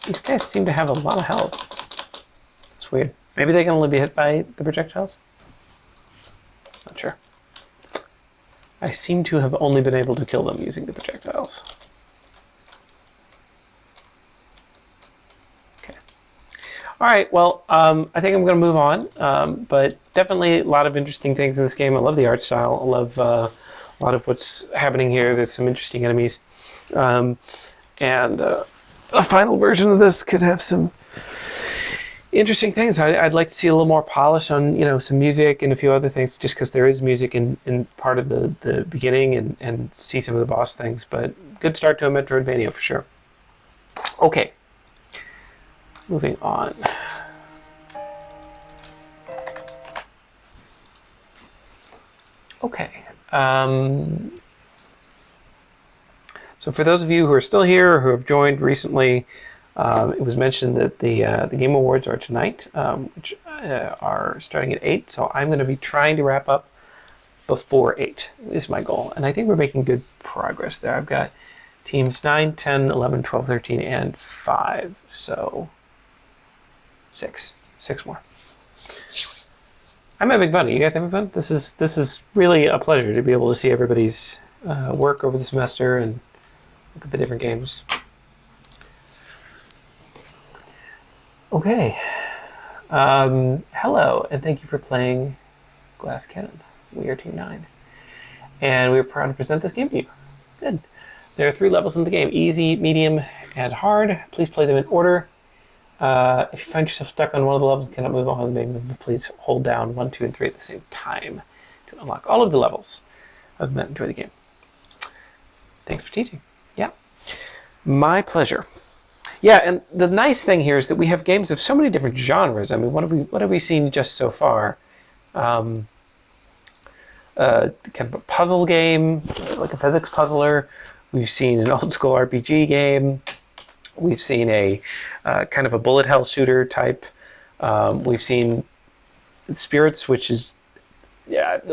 Speaker 1: These guys seem to have a lot of health. It's weird. Maybe they can only be hit by the projectiles? Not sure. I seem to have only been able to kill them using the projectiles. Okay. Alright, well, I think I'm going to move on. But definitely a lot of interesting things in this game. I love the art style. I love a lot of what's happening here. There's some interesting enemies. And a final version of this could have some interesting things. I'd like to see a little more polish on, some music and a few other things, just because there is music in part of the beginning and see some of the boss things. But good start to a Metroidvania for sure. Okay, moving on. Okay. So for those of you who are still here or who have joined recently, it was mentioned that the Game Awards are tonight, which are starting at 8. So I'm going to be trying to wrap up before 8 is my goal. And I think we're making good progress there. I've got teams 9, 10, 11, 12, 13, and 5. So 6 more. I'm having fun. Are you guys having fun? This is really a pleasure to be able to see everybody's work over the semester and look at the different games. Okay. Hello, and thank you for playing Glass Cannon. We are Team 9. And we're proud to present this game to you. Good. There are 3 levels in the game: easy, medium, and hard. Please play them in order. If you find yourself stuck on one of the levels and cannot move on the main, please hold down 1, 2, and 3 at the same time to unlock all of the levels. Other than that, enjoy the game. Thanks for teaching. Yeah. My pleasure. Yeah, and the nice thing here is that we have games of so many different genres. I mean, what have we seen just so far? Kind of a puzzle game, like a physics puzzler. We've seen an old school RPG game. We've seen a kind of a bullet hell shooter type. We've seen Spirits, which is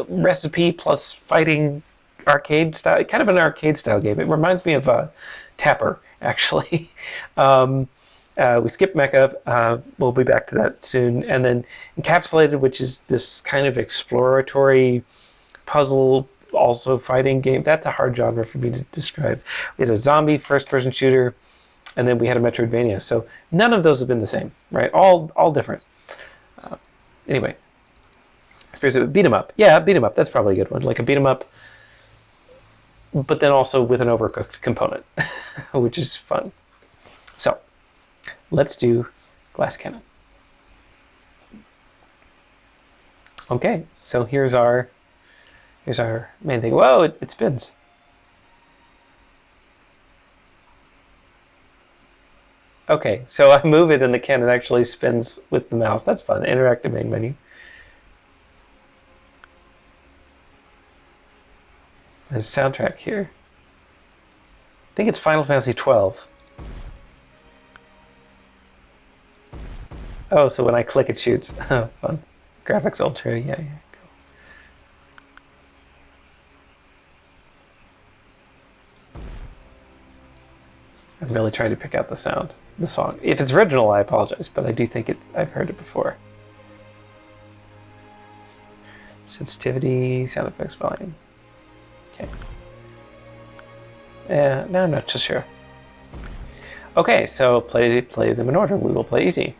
Speaker 1: recipe plus fighting arcade style, kind of an arcade style game. It reminds me of Tapper, actually. We skipped Mecha. We'll be back to that soon. And then Encapsulated, which is this kind of exploratory puzzle, also fighting game. That's a hard genre for me to describe. We had a zombie first-person shooter, and then we had a Metroidvania. So none of those have been the same, right? All different. Anyway, beat 'em up. Yeah, beat 'em up. That's probably a good one. Like a beat 'em up, but then also with an overcooked component, which is fun. So let's do Glass Cannon. Okay, so here's our main thing. Whoa, it spins. Okay, so I move it and the cannon actually spins with the mouse. That's fun. Interactive main menu. There's a soundtrack here. I think it's Final Fantasy 12. Oh, so when I click it shoots. Oh, fun. Graphics Ultra, yeah, cool. I'm really trying to pick out the song. If it's original, I apologize, but I do think I've heard it before. Sensitivity, sound effects volume. Okay. No, I'm not so sure. Okay, so play them in order. We will play easy.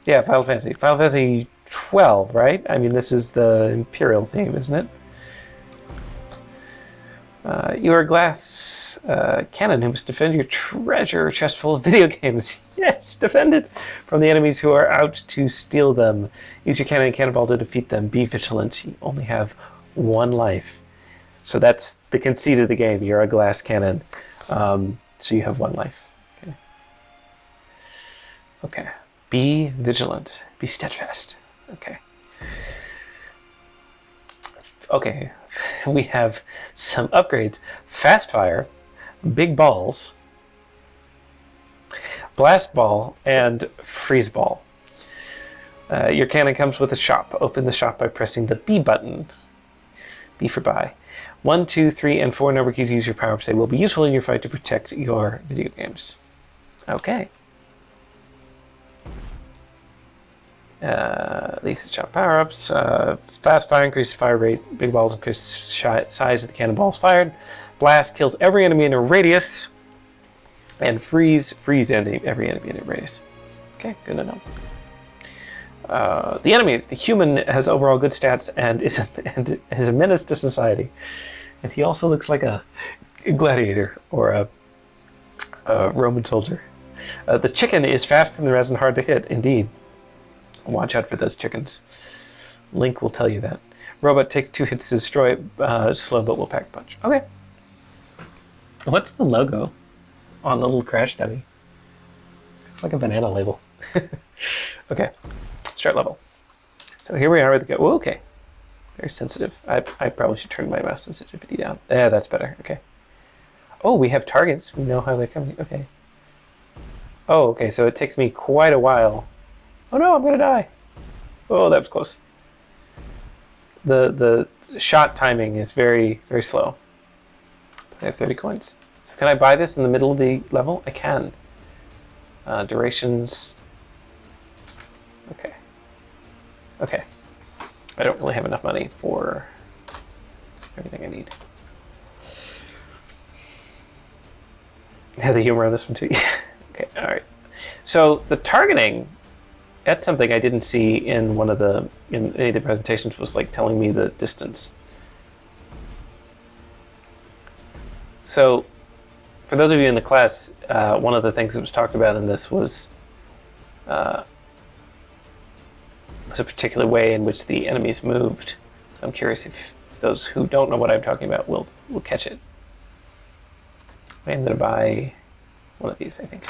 Speaker 1: Yeah, Final Fantasy. Final Fantasy 12, right? I mean, this is the Imperial theme, isn't it? You're a glass cannon who must defend your treasure chest full of video games. Yes, defend it from the enemies who are out to steal them. Use your cannon and cannonball to defeat them. Be vigilant. You only have one life. So that's the conceit of the game. You're a glass cannon. So you have one life. Okay. Okay. Be vigilant. Be steadfast. Okay. Okay. We have some upgrades. Fast fire, big balls, blast ball, and freeze ball. Your cannon comes with a shop. Open the shop by pressing the B button. B for buy. 1, 2, 3, and 4 number keys use your power-ups. They will be useful in your fight to protect your video games. Okay. These shop power-ups. Fast fire, increase fire rate. Big balls increase size of the cannonballs fired. Blast kills every enemy in a radius. And freeze every enemy in a radius. Okay, good to know. The enemies. The human has overall good stats and is a menace to society. And he also looks like a gladiator or a Roman soldier. The chicken is fast than the rest and hard to hit, indeed. Watch out for those chickens. Link will tell you that. Robot takes 2 hits to destroy it. Slow but will pack a punch. Okay. What's the logo on the little crash dummy? It's like a banana label. Okay. Start level. So here we are with the go. Okay. Very sensitive. I probably should turn my mouse sensitivity down. Yeah, that's better. Okay. Oh, we have targets. We know how they're coming. Okay. Oh, okay. So it takes me quite a while. Oh no, I'm gonna die. Oh, that was close. The shot timing is very, very slow. I have 30 coins. So can I buy this in the middle of the level? I can. Durations. Okay. Okay. I don't really have enough money for everything I need. Yeah, the humor on this one too. Okay, alright. So the targeting, that's something I didn't see in any of the presentations, was like telling me the distance. So for those of you in the class, one of the things that was talked about in this was a particular way in which the enemies moved. So I'm curious if those who don't know what I'm talking about will catch it. I'm going to buy one of these, I think.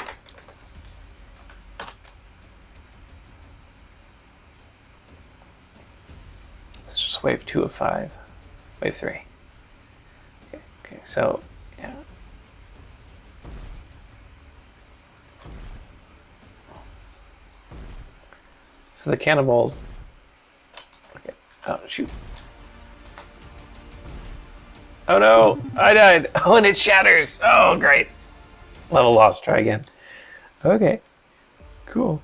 Speaker 1: This is just wave 2 of 5. Wave 3. Okay, so, yeah. So the cannonballs. Okay. Oh, shoot. Oh no! I died! Oh, and it shatters! Oh, great! Level lost. Try again. Okay. Cool.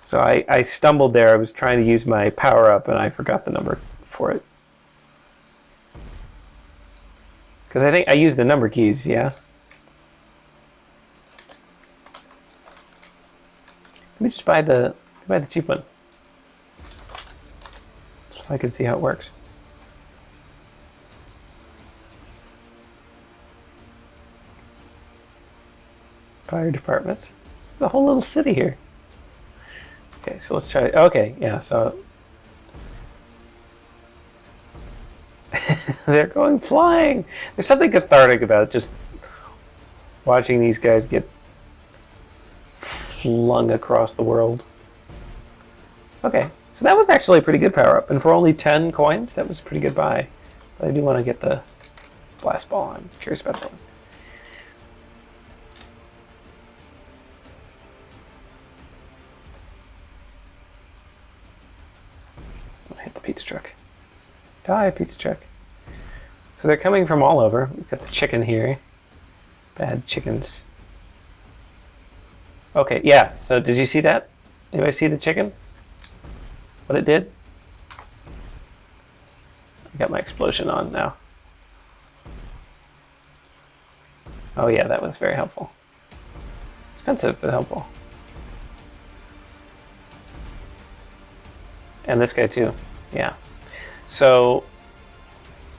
Speaker 1: So I stumbled there. I was trying to use my power-up and I forgot the number for it. Because I think I used the number keys, yeah? Let me just buy the cheap one. So I can see how it works. Fire departments. There's a whole little city here. Okay, so let's try. Okay, yeah, so they're going flying. There's something cathartic about just watching these guys get flung across the world. Okay, so that was actually a pretty good power-up, and for only 10 coins, that was a pretty good buy. But I do want to get the blast ball. I'm curious about that one. I hit the pizza truck. Die, pizza truck. So they're coming from all over. We've got the chicken here. Bad chickens. Okay, yeah, so did you see that? Anybody see the chicken? What it did? I got my explosion on now. Oh yeah, that was very helpful. Expensive, but helpful. And this guy too, yeah. So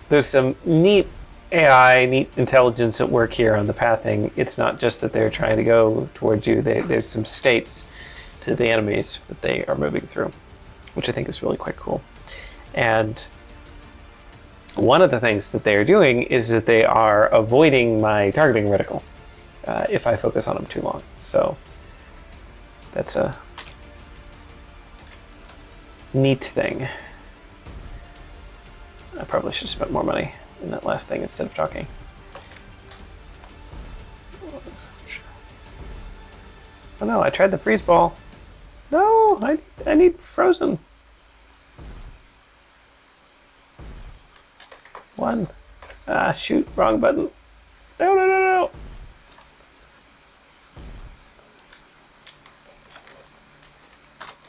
Speaker 1: there's some neat AI, neat intelligence at work here on the pathing. It's not just that they're trying to go towards you. There's some states to the enemies that they are moving through, which I think is really quite cool. And one of the things that they are doing is that they are avoiding my targeting reticle if I focus on them too long. So that's a neat thing. I probably should have spent more money in that last thing instead of talking. Oh no, I tried the freeze ball. No, I need frozen. One. Ah, shoot, wrong button. No, no, no, no.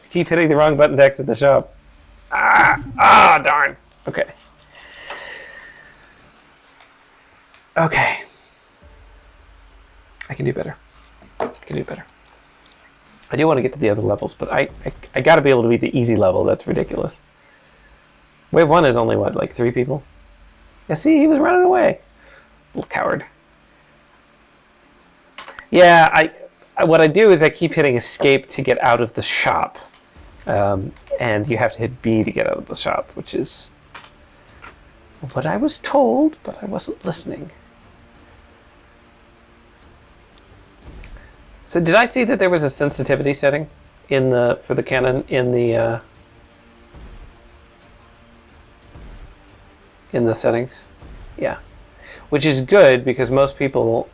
Speaker 1: Keep hitting the wrong button to exit the shop. Ah, darn. Okay. Okay. I can do better. I can do better. I do want to get to the other levels, but I got to be able to beat the easy level. That's ridiculous. Wave 1 is only, what, like 3 people? Yeah, see, he was running away. Little coward. Yeah, what I do is I keep hitting escape to get out of the shop. And you have to hit B to get out of the shop, which is what I was told, but I wasn't listening. So did I see that there was a sensitivity setting for the cannon in the settings? Yeah, which is good because most people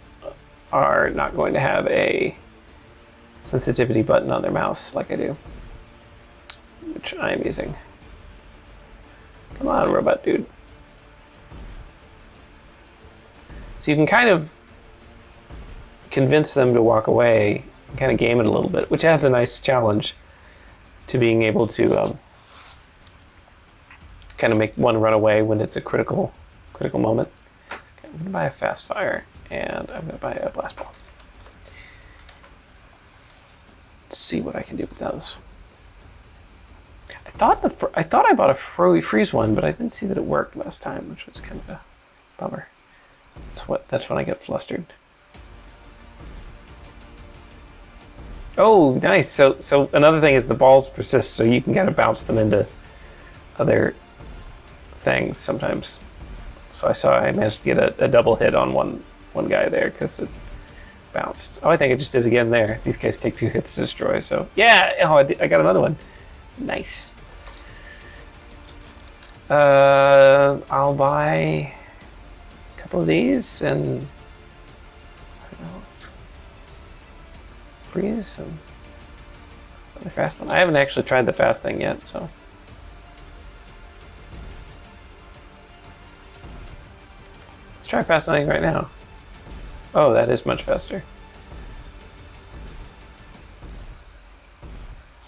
Speaker 1: are not going to have a sensitivity button on their mouse like I do, which I am using. Come on, robot dude. So you can kind of convince them to walk away and kind of game it a little bit, which adds a nice challenge to being able to kind of make one run away when it's a critical moment. Okay, I'm going to buy a fast fire, and I'm going to buy a blast ball. Let's see what I can do with those. I thought I bought a freeze one, but I didn't see that it worked last time, which was kind of a bummer. That's when I get flustered. Oh, nice. So another thing is the balls persist, so you can kind of bounce them into other things sometimes. So I managed to get a double hit on one guy there because it bounced. Oh, I think I just did it again there. These guys take 2 hits to destroy, so yeah. Oh, I got another one. Nice. I'll buy a couple of these and I don't know, freeze some other fast one. I haven't actually tried the fast thing yet, so let's try fast thing right now. Oh, that is much faster.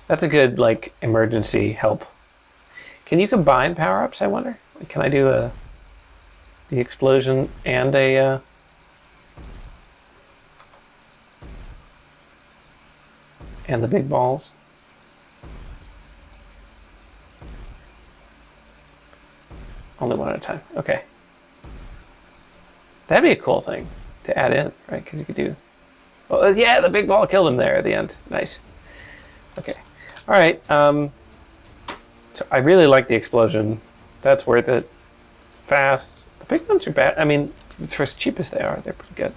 Speaker 1: That's a good like emergency help. Can you combine power-ups, I wonder? Can I do the explosion and and the big balls? Only one at a time. Okay. That'd be a cool thing to add in, right? Because you could do... Well, yeah, the big ball killed him there at the end. Nice. Okay. All right. So I really like the explosion. That's worth it. Fast. The big ones are bad. I mean, for as cheap as they are, they're pretty good.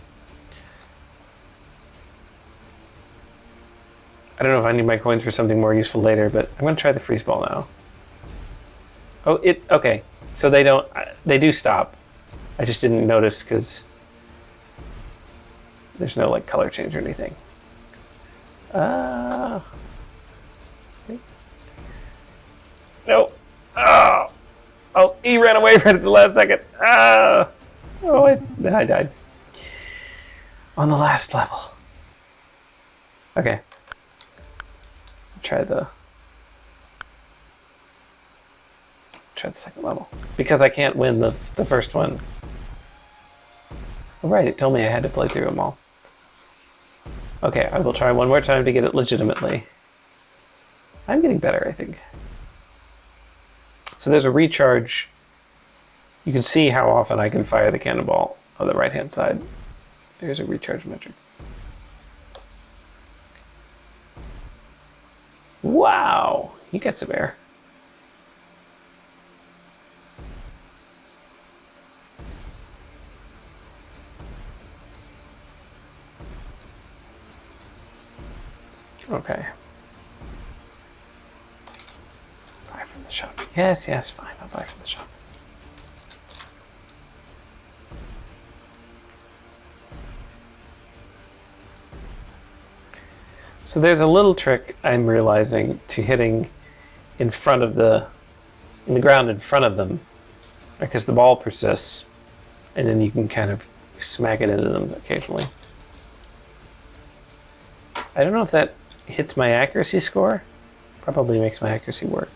Speaker 1: I don't know if I need my coins for something more useful later, but I'm going to try the freeze ball now. Oh, okay. So they do stop. I just didn't notice because there's no like color change or anything. No. Oh, he ran away right at the last second. Oh, I died. On the last level. Okay. Try the second level. Because I can't win the first one. Oh, right, it told me I had to play through them all. Okay, I will try one more time to get it legitimately. I'm getting better, I think. So there's a recharge You can see how often I can fire the cannonball on the right-hand side. There's a recharge metric. Wow, he gets some air. Okay. Buy from the shop. Yes, fine. I'll buy from the shop. So there's a little trick I'm realizing to hitting in front of the ground in front of them, because the ball persists, and then you can kind of smack it into them occasionally. I don't know if that hits my accuracy score. Probably makes my accuracy work.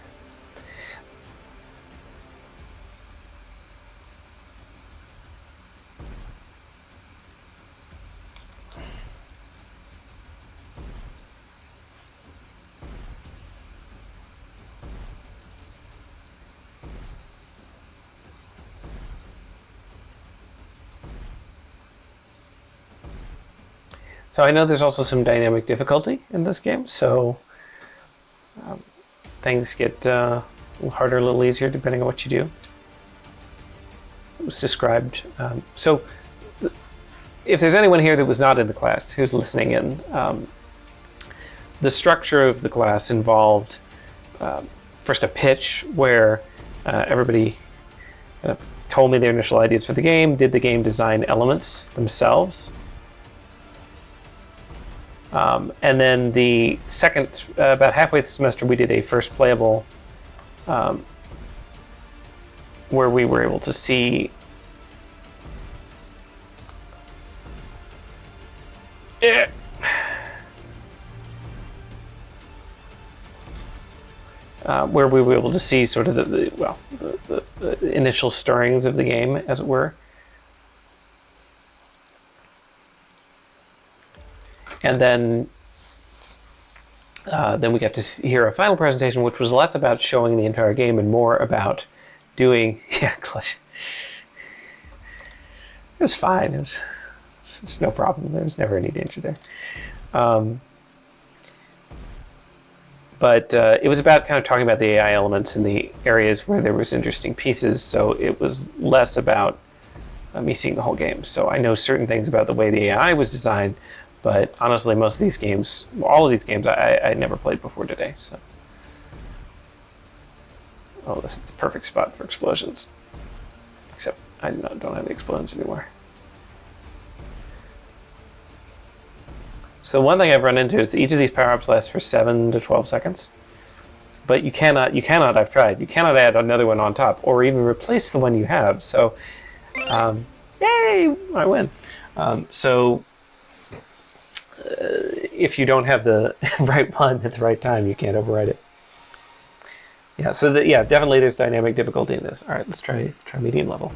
Speaker 1: So I know there's also some dynamic difficulty in this game, so things get a little harder, a little easier, depending on what you do. It was described. So if there's anyone here that was not in the class who's listening in, the structure of the class involved first a pitch where everybody told me their initial ideas for the game, did the game design elements themselves. And then the second, about halfway through the semester, we did a first playable where we were able to see where we were able to see sort of the initial stirrings of the game, as it were. And then we got to hear a final presentation, which was less about showing the entire game and more about doing, clutch. It was fine. It's no problem. There was never any danger there. But it was about kind of talking about the AI elements in the areas where there was interesting pieces. So it was less about me seeing the whole game. So I know certain things about the way the AI was designed, but honestly, most of these games, all of these games, I never played before today. So, oh, this is the perfect spot for explosions. Except I don't have the explosions anymore. So one thing I've run into is each of these power-ups lasts for 7 to 12 seconds. But you cannot, I've tried, you cannot add another one on top or even replace the one you have. So, yay, I win. If you don't have the right one at the right time, you can't override it. Yeah, so definitely there's dynamic difficulty in this. All right, let's try medium level.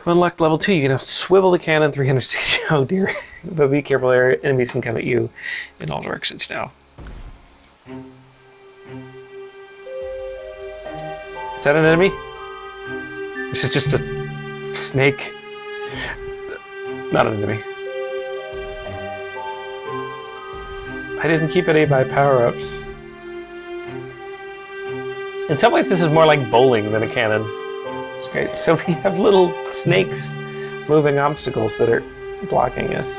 Speaker 1: Unlocked level 2, you can now swivel the cannon 360. Oh dear. But be careful, enemies can come at you in all directions now. Is that an enemy? This is just a snake. Not an enemy. I didn't keep any of my power-ups. In some ways, this is more like bowling than a cannon. Okay, so we have little snakes moving obstacles that are blocking us.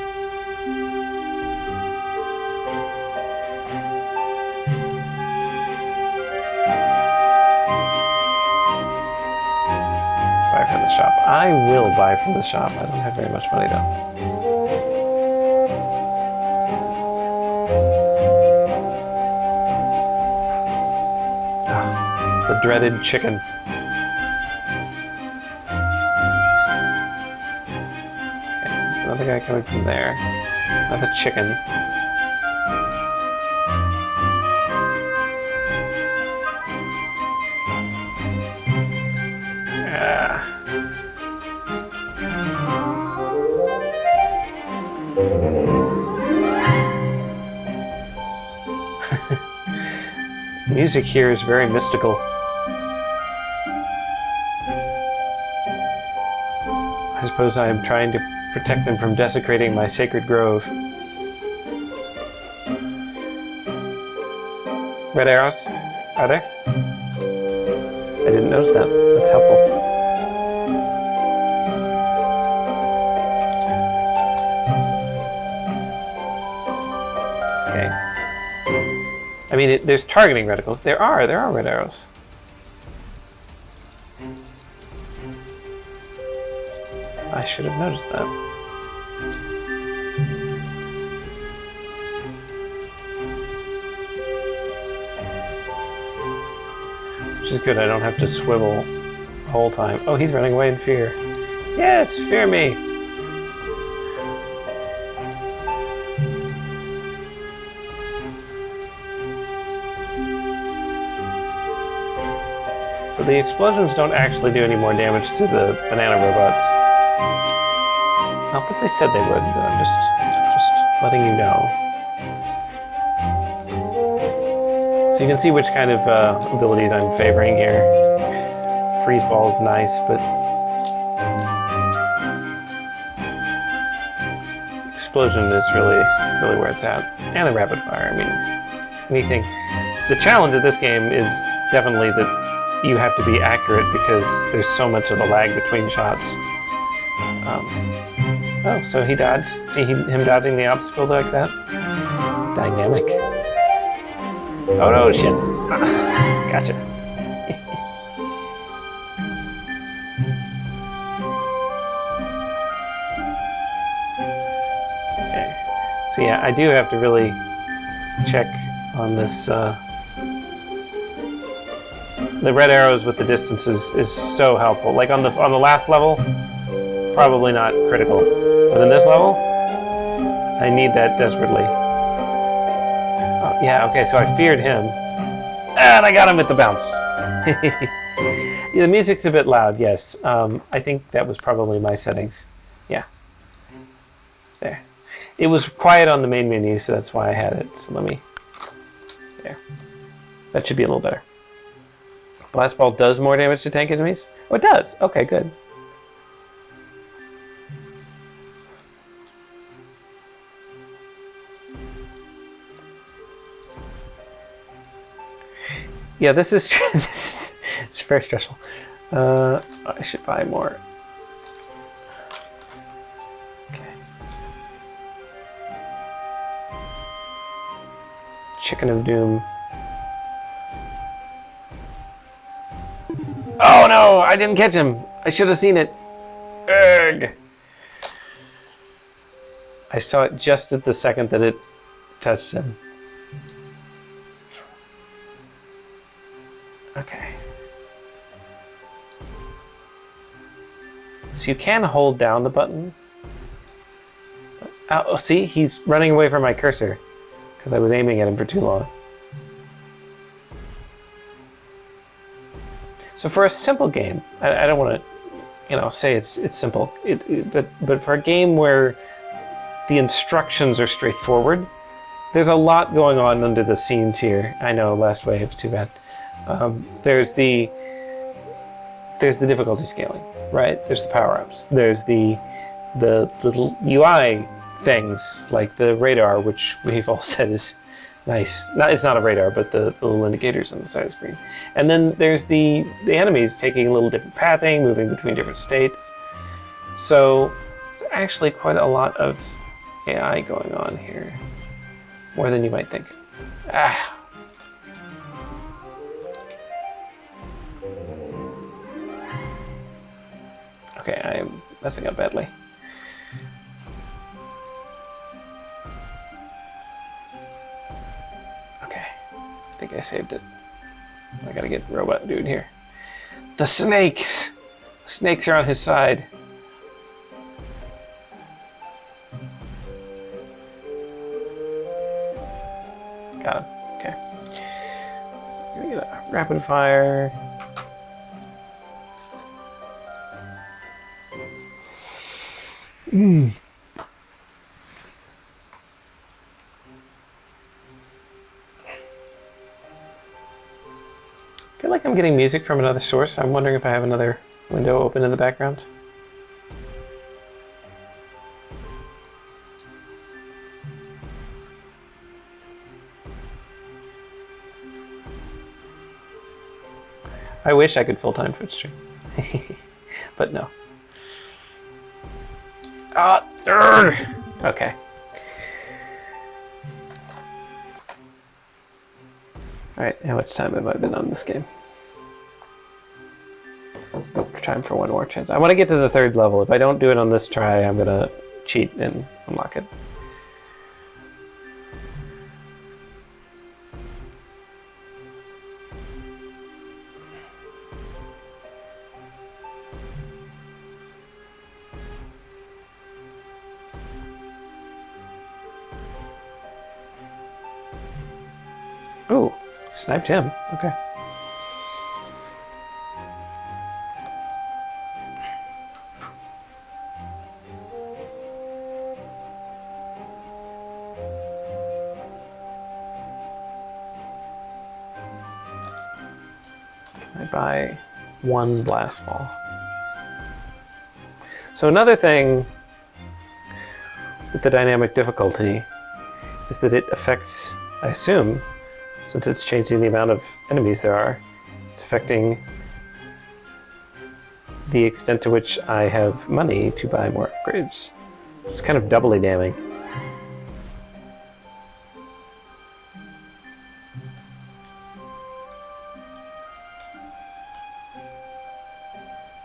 Speaker 1: Buy from the shop. I will buy from the shop. I don't have very much money though. The dreaded chicken. Okay, another guy coming from there. Another chicken. Music here is very mystical. suppose I am trying to protect them from desecrating my sacred grove. Red arrows? Are there? I didn't notice that. That's helpful. Okay. I mean, there's targeting reticles. There are red arrows. I should have noticed that. Which is good, I don't have to swivel the whole time. Oh, he's running away in fear. Yes, fear me! So the explosions don't actually do any more damage to the banana robots. Not that they said they would, but I'm just letting you know. So you can see which kind of abilities I'm favoring here. Freeze ball is nice, but explosion is really where it's at. And the rapid fire. I mean, anything. The challenge of this game is definitely that you have to be accurate because there's so much of a lag between shots. Oh, so he dodged. See him dodging the obstacle like that? Dynamic. Oh no, shit. Gotcha. Okay. So yeah, I do have to really check on this. The red arrows with the distances is so helpful. Like on the last level, probably not critical. But in this level, I need that desperately. Oh, yeah, okay, so I feared him. And I got him with the bounce. Yeah, the music's a bit loud, yes. I think that was probably my settings. Yeah. There. It was quiet on the main menu, so that's why I had it. So let me... There. That should be a little better. Blast ball does more damage to tank enemies? Oh, it does! Okay, good. Yeah, this is it's very stressful. I should buy more. Okay. Chicken of Doom. Oh no! I didn't catch him! I should have seen it. Ugh. I saw it just at the second that it touched him. Okay. So you can hold down the button. Oh, see? He's running away from my cursor because I was aiming at him for too long. So for a simple game, I don't want to, say it's simple. But for a game where the instructions are straightforward, there's a lot going on under the scenes here. I know, last wave, too bad. There's the difficulty scaling, right? There's the power-ups. There's the little UI things like the radar, which we've all said is nice. It's not a radar, but the little indicators on the side of the screen. And then there's the enemies taking a little different pathing, moving between different states. So it's actually quite a lot of AI going on here, more than you might think. Ah. Okay, I am messing up badly. Okay, I think I saved it. I gotta get Robot Dude here. The snakes! The snakes are on his side. Got him. Okay. Gonna get a rapid fire. I feel like I'm getting music from another source. I'm wondering if I have another window open in the background. I wish I could full-time Twitch stream. But no. Okay. Alright, how much time have I been on this game? Time for one more chance. I want to get to the 3rd level. If I don't do it on this try, I'm gonna cheat and unlock it. Ooh, sniped him. Okay. Can I buy 1 blast ball? So another thing with the dynamic difficulty is that it affects, I assume, since it's changing the amount of enemies there are, it's affecting the extent to which I have money to buy more upgrades. It's kind of doubly damning.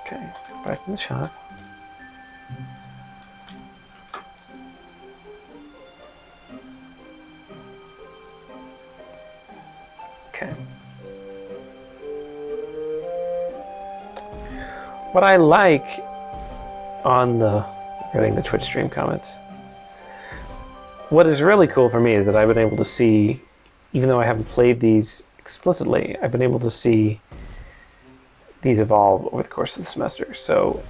Speaker 1: Okay, back in the shop. Okay. What I like on regarding the Twitch stream comments, what is really cool for me is that I've been able to see, even though I haven't played these explicitly, I've been able to see these evolve over the course of the semester. So,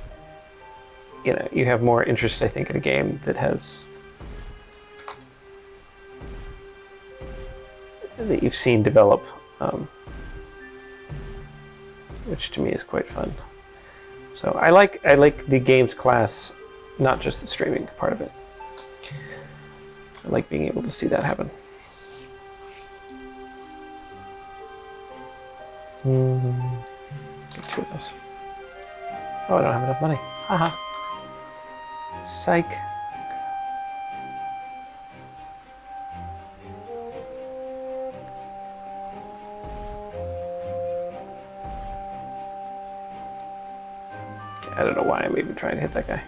Speaker 1: you know, you have more interest, I think, in a game that has that you've seen develop, which to me is quite fun. So I like the games class, not just the streaming part of it. I like being able to see that happen. Get 2 of those. Oh, I don't have enough money. Haha. Psych. I don't know why I'm even trying to hit that guy.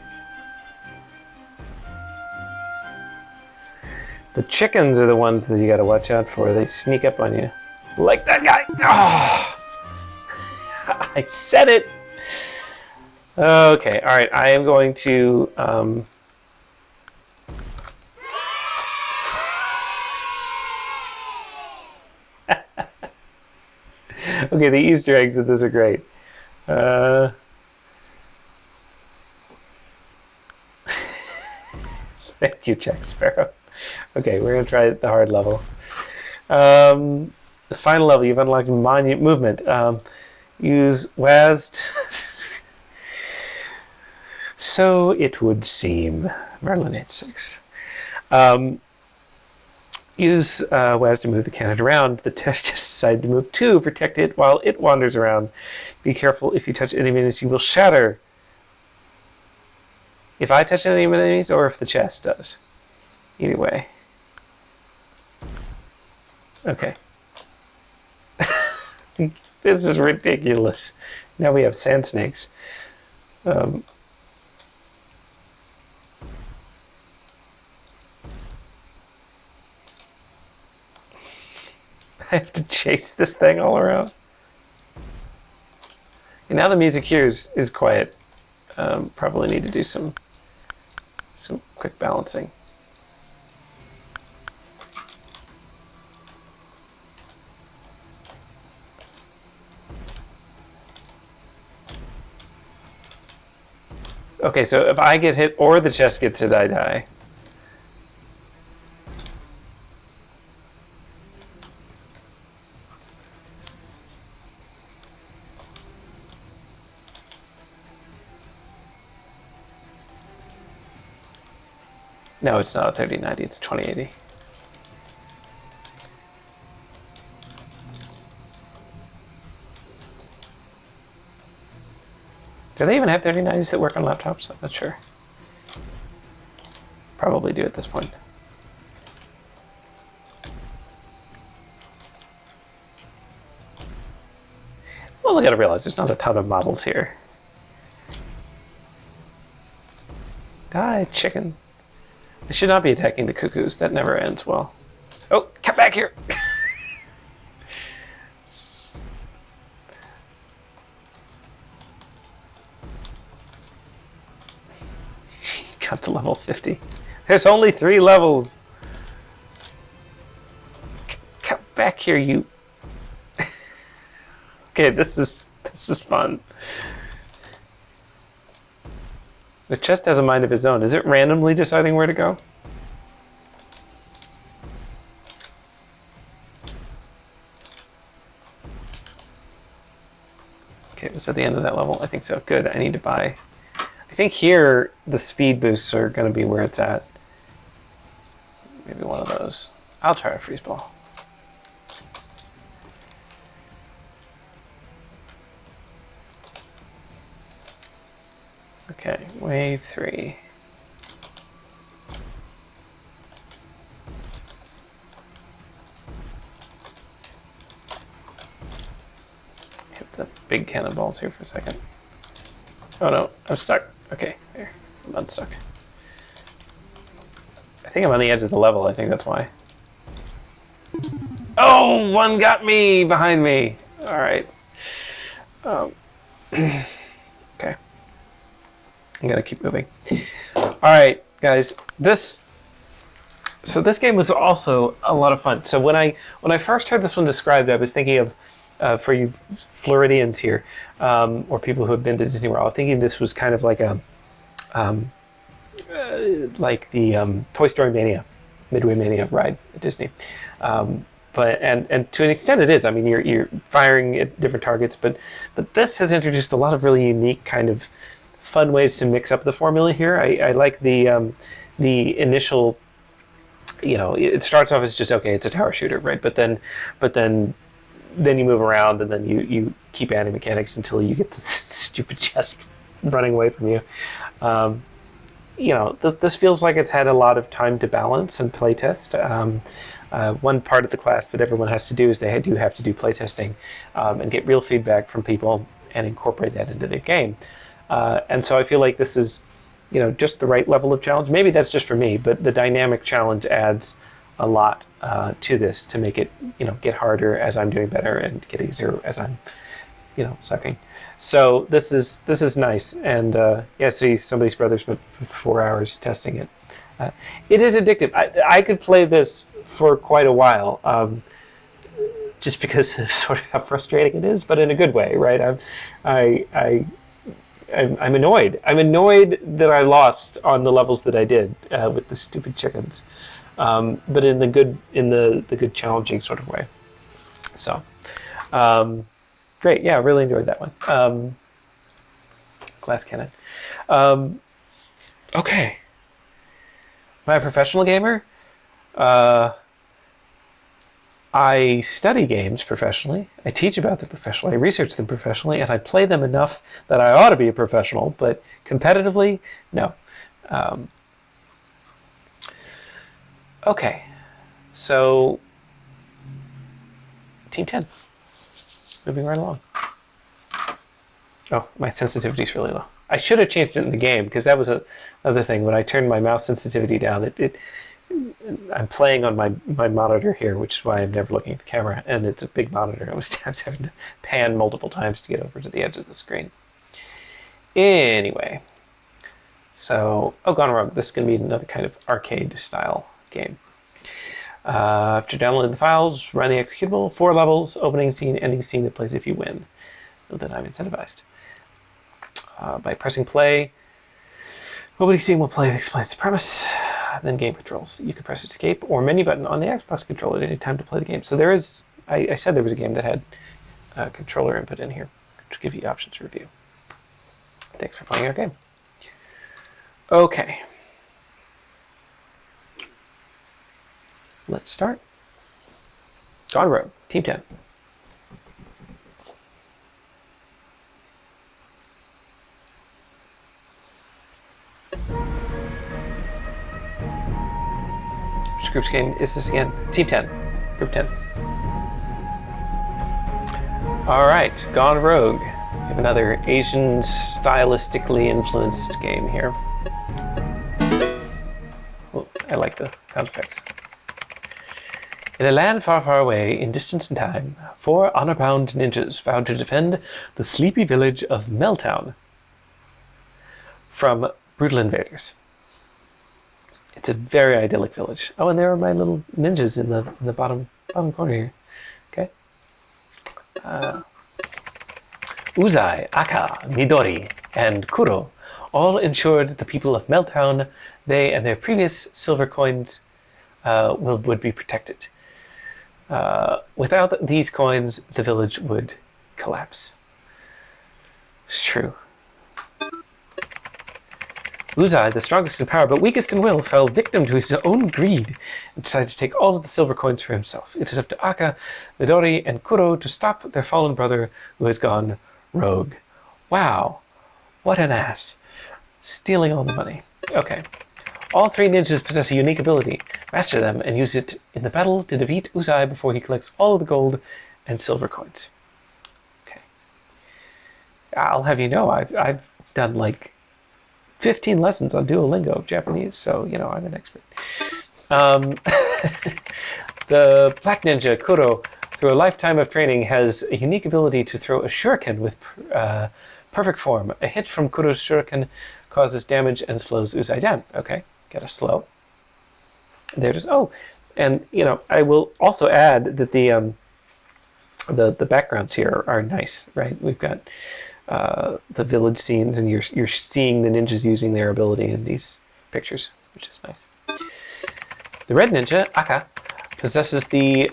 Speaker 1: The chickens are the ones that you gotta watch out for. They sneak up on you. Like that guy! Oh! I said it! Okay, alright, I am going to... Okay, the Easter eggs of this are great. Thank you, Jack Sparrow. Okay, we're going to try the hard level. The final level, you've unlocked movement. Use WASD. So it would seem. Merlin H6. Use WASD to move the cannon around. The test just decided to move 2. Protect it while it wanders around. Be careful, if you touch any enemies, you will shatter. If I touch any enemies, or if the chest does. Either way. Okay. This is ridiculous. Now we have sand snakes. I have to chase this thing all around. And now the music here is quiet. Probably need to do some quick balancing. Okay, so if I get hit or the chest gets hit, I die. No, it's not a 3090, it's a 2080. Do they even have 3090s that work on laptops? I'm not sure. Probably do at this point. Also got to realize there's not a ton of models here. Die, chicken. I should not be attacking the cuckoos. That never ends well. Oh, come back here! Got to level 50. There's only 3 levels. Come back here, you. Okay, this is fun. The chest has a mind of its own. Is it randomly deciding where to go? Okay, was at the end of that level? I think so. Good. I need to buy. I think here the speed boosts are going to be where it's at. Maybe one of those. I'll try a freeze ball. Okay, wave 3. Hit the big cannonballs here for a second. Oh no, I'm stuck. Okay, there. I'm unstuck. I think I'm on the edge of the level. I think that's why. Oh, one got me behind me. All right. Okay. I'm gonna keep moving. All right, guys. This game was also a lot of fun. So when I first heard this one described, I was thinking of for you Floridians here, or people who have been to Disney World, I was thinking this was kind of like a like the Toy Story Mania, Midway Mania ride at Disney. But to an extent it is. I mean, you're firing at different targets, but this has introduced a lot of really unique kind of fun ways to mix up the formula here. I like the initial, it starts off as just, okay, it's a tower shooter, right? But then you move around, and then you keep adding mechanics until you get this stupid chest running away from you. This feels like it's had a lot of time to balance and play test. One part of the class that everyone has to do is they do have to do playtesting and get real feedback from people and incorporate that into their game. And so I feel like this is, just the right level of challenge. Maybe that's just for me, but the dynamic challenge adds a lot to this to make it, get harder as I'm doing better and get easier as I'm, sucking. So this is nice. And see, somebody's brother spent 4 hours testing it. It is addictive. I could play this for quite a while, just because of sort of how frustrating it is, but in a good way, right? I'm annoyed. I'm annoyed that I lost on the levels that I did with the stupid chickens, but in the good challenging sort of way. So, great. Yeah, I really enjoyed that one. Glass cannon. Okay. Am I a professional gamer? I study games professionally, I teach about them professionally, I research them professionally, and I play them enough that I ought to be a professional, but competitively, no. Okay, so Team 10, moving right along. Oh, my sensitivity is really low. I should have changed it in the game, because that was another thing. When I turned my mouse sensitivity down, I'm playing on my monitor here, which is why I'm never looking at the camera, and it's a big monitor. I was having to pan multiple times to get over to the edge of the screen. Anyway, so Gone Rogue. This is going to be another kind of arcade-style game. After downloading the files, run the executable, 4 levels, opening scene, ending scene that plays if you win. So that I'm incentivized. By pressing play, opening scene will play that explains the premise. Then game controls. You can press escape or menu button on the Xbox controller at any time to play the game. So there is, I said there was a game that had controller input in here to give you options to review. Thanks for playing our game. Okay. Let's start. Gone Rogue, Team 10. groups game is this again? Team 10. Group 10. Alright, Gone Rogue. We have another Asian stylistically influenced game here. Oh, I like the sound effects. In a land far, far away, in distance and time, 4 honor-bound ninjas vowed to defend the sleepy village of Meltown from brutal invaders. It's a very idyllic village. Oh, and there are my little ninjas in the bottom corner here. Okay. Uzai, Aka, Midori, and Kuro all ensured the people of Meltown, they and their previous silver coins would be protected. Without these coins, the village would collapse. It's true. Uzai, the strongest in power but weakest in will, fell victim to his own greed and decided to take all of the silver coins for himself. It is up to Aka, Midori, and Kuro to stop their fallen brother who has gone rogue. Wow, what an ass. Stealing all the money. Okay. All 3 ninjas possess a unique ability. Master them and use it in the battle to defeat Uzai before he collects all of the gold and silver coins. Okay. I'll have you know, I've done like 15 lessons on Duolingo of Japanese, so, you know, I'm an expert. The Black Ninja, Kuro, through a lifetime of training, has a unique ability to throw a shuriken with perfect form. A hit from Kuro's shuriken causes damage and slows Uzai down. Okay, got a slow. There it is. Oh, and, you know, I will also add that the backgrounds here are nice, right? We've got the village scenes, and you're seeing the ninjas using their ability in these pictures, which is nice. The red ninja, Aka, possesses the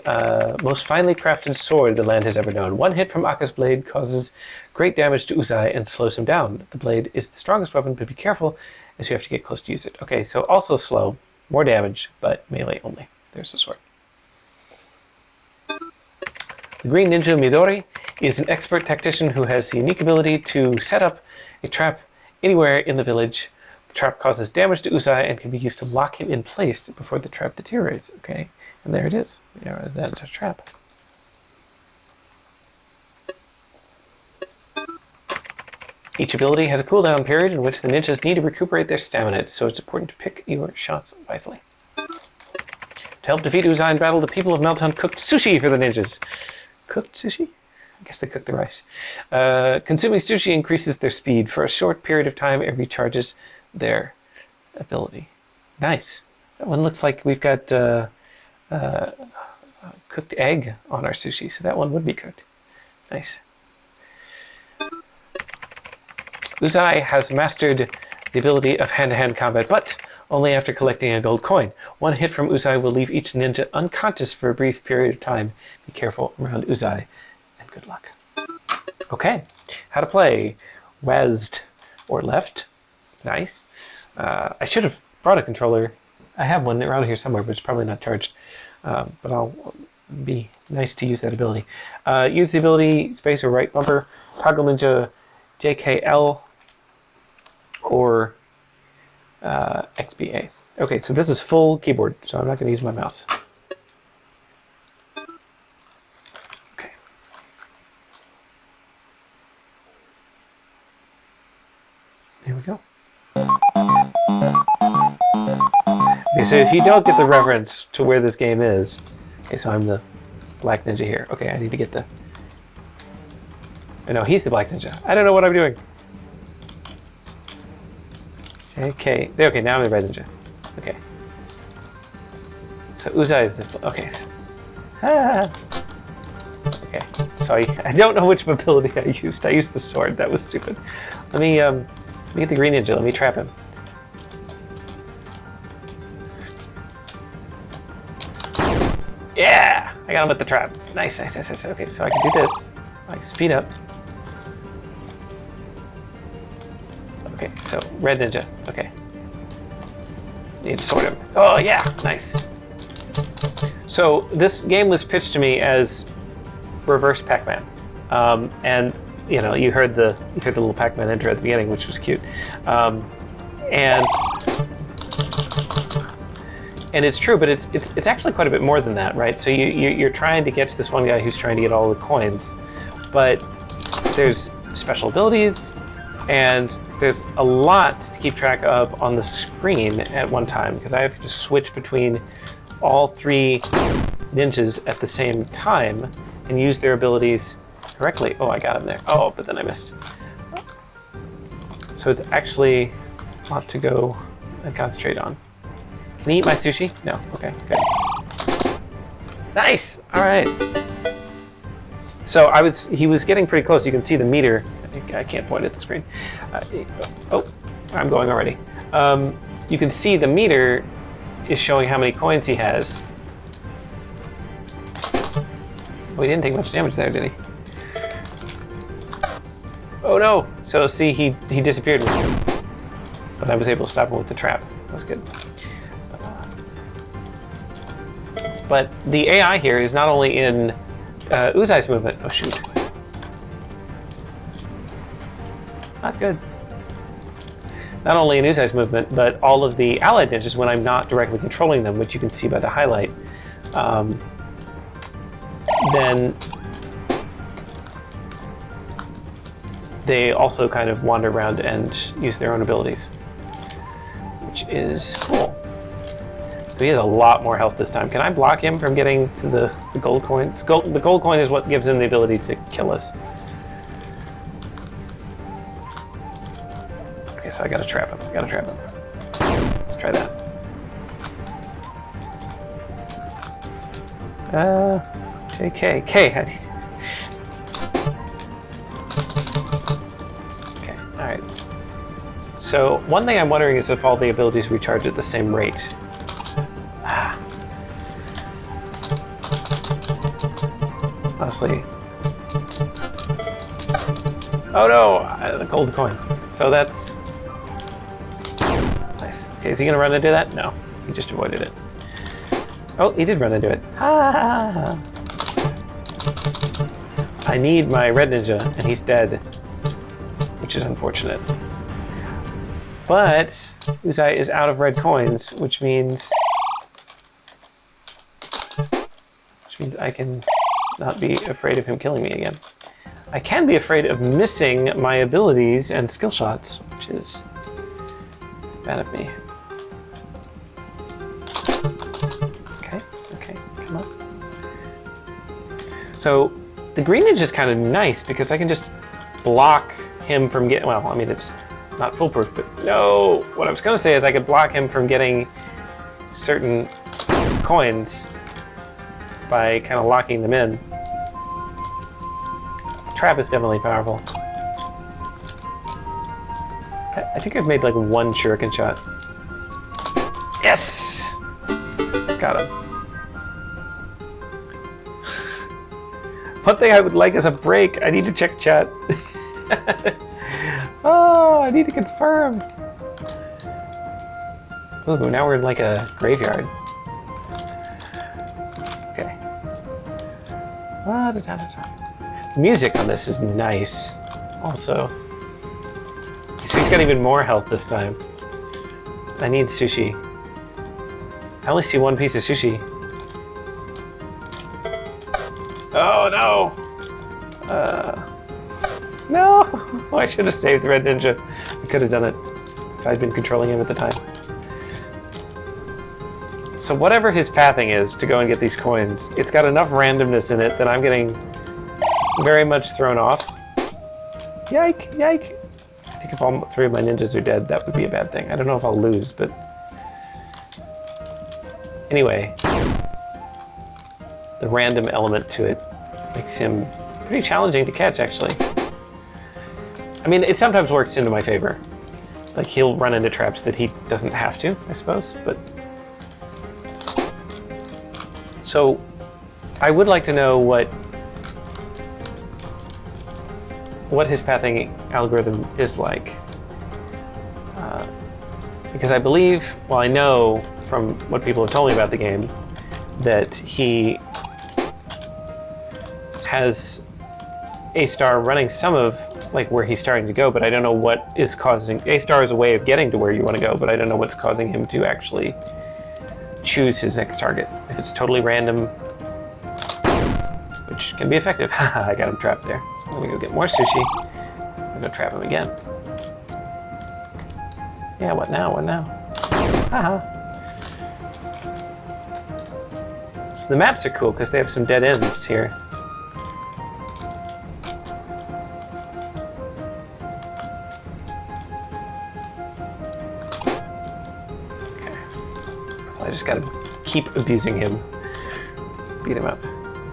Speaker 1: most finely crafted sword the land has ever known. One hit from Aka's blade causes great damage to Uzai and slows him down. The blade is the strongest weapon, but be careful as you have to get close to use it. Okay, so also slow, more damage, but melee only. There's the sword. The green ninja, Midori, is an expert tactician who has the unique ability to set up a trap anywhere in the village. The trap causes damage to Uzai and can be used to lock him in place before the trap deteriorates. Okay, and there it is. Yeah, that's a trap. Each ability has a cooldown period in which the ninjas need to recuperate their stamina, so it's important to pick your shots wisely. To help defeat Uzai in battle, the people of Meltown cooked sushi for the ninjas. Cooked sushi? I guess they cooked the rice. Consuming sushi increases their speed. For a short period of time, it recharges their ability. Nice. That one looks like we've got cooked egg on our sushi, so that one would be cooked. Nice. Uzai has mastered the ability of hand-to-hand combat, but only after collecting a gold coin. One hit from Uzai will leave each ninja unconscious for a brief period of time. Be careful around Uzai, and good luck. Okay, how to play. WASD or left. Nice. I should have brought a controller. I have one around here somewhere, but it's probably not charged. But I'll be nice to use that ability. Use the ability, space or right bumper, toggle ninja, JKL, or XBA. Okay, so this is full keyboard, so I'm not going to use my mouse. Okay. There we go. Okay, so if you don't get the reference to where this game is, okay, so I'm the Black Ninja here. Okay, I need to get the... No, he's the Black Ninja. I don't know what I'm doing. Okay, okay, now I'm the Red Ninja. Okay. So Uzai is this. Okay. So, okay. So I don't know which ability I used. I used the sword. That was stupid. Let me get the green ninja. Let me trap him. Yeah! I got him with the trap. Nice, nice, nice, nice. Okay, so I can do this. I can speed up. Okay, so red ninja. Okay. Need to sort him. Oh yeah, nice. So this game was pitched to me as reverse Pac-Man, and you know you heard the little Pac-Man intro at the beginning, which was cute, and And it's true, but it's actually quite a bit more than that, right? So you're trying to get to this one guy who's trying to get all the coins, but there's special abilities, and there's a lot to keep track of on the screen at one time, because I have to switch between all 3 ninjas at the same time and use their abilities correctly. Oh, I got him there. Oh, but then I missed. So it's actually a lot to go and concentrate on. Can he eat my sushi? No. Okay, good. Nice! Alright. So he was getting pretty close. You can see the meter. I can't point at the screen. Oh, I'm going already. You can see the meter is showing how many coins he has. Well, he didn't take much damage there, did he? Oh no! So see, he disappeared with me. But I was able to stop him with the trap. That was good. But the AI here is not only in Uzai's movement. Oh shoot. Not good. Not only in Uzai's movement, but all of the allied ninjas when I'm not directly controlling them, which you can see by the highlight. Then they also kind of wander around and use their own abilities, which is cool. So he has a lot more health this time. Can I block him from getting to the gold coin? The gold coin is what gives him the ability to kill us. Okay, so I gotta trap him. Let's try that. JK. Okay, alright. So, one thing I'm wondering is if all the abilities recharge at the same rate. Honestly. Oh no! The gold coin. So that's nice. Okay, is he gonna run into that? No, he just avoided it. Oh, he did run into it. Ha! I need my red ninja, and he's dead, which is unfortunate. But Uzai is out of red coins, which means I can not be afraid of him killing me again. I can be afraid of missing my abilities and skill shots, which is bad of me. Okay, come on. So the green ninja is kind of nice because I can just block him from getting, well, I mean, it's not foolproof, but no! What I was going to say is I could block him from getting certain coins by kind of locking them in. The trap is definitely powerful. I think I've made like one shuriken shot. Yes! Got him. One thing I would like is a break. I need to check chat. Oh, I need to confirm. Ooh, now we're in like a graveyard. Okay. The music on this is nice. Also. So he's got even more health this time. I need sushi. I only see one piece of sushi. Oh no! No! Oh, I should have saved the Red Ninja. I could have done it if I'd been controlling him at the time. So whatever his pathing is to go and get these coins, it's got enough randomness in it that I'm getting very much thrown off. Yike! Yike! I think if all three of my ninjas are dead, that would be a bad thing. I don't know if I'll lose, but... Anyway. The random element to it makes him pretty challenging to catch, actually. I mean, it sometimes works into my favor. Like, he'll run into traps that he doesn't have to, I suppose, but... So, I would like to know what his pathing algorithm is like. Because I believe, well, I know from what people have told me about the game, that he has A-star running some of like where he's starting to go, but I don't know what is causing... A-star is a way of getting to where you want to go, but I don't know what's causing him to actually choose his next target. If it's totally random, which can be effective. Haha, I got him trapped there. So let me go get more sushi. I'm gonna trap him again. Yeah, what now? What now? Haha. So the maps are cool because they have some dead ends here. Okay. So I just gotta keep abusing him. Beat him up.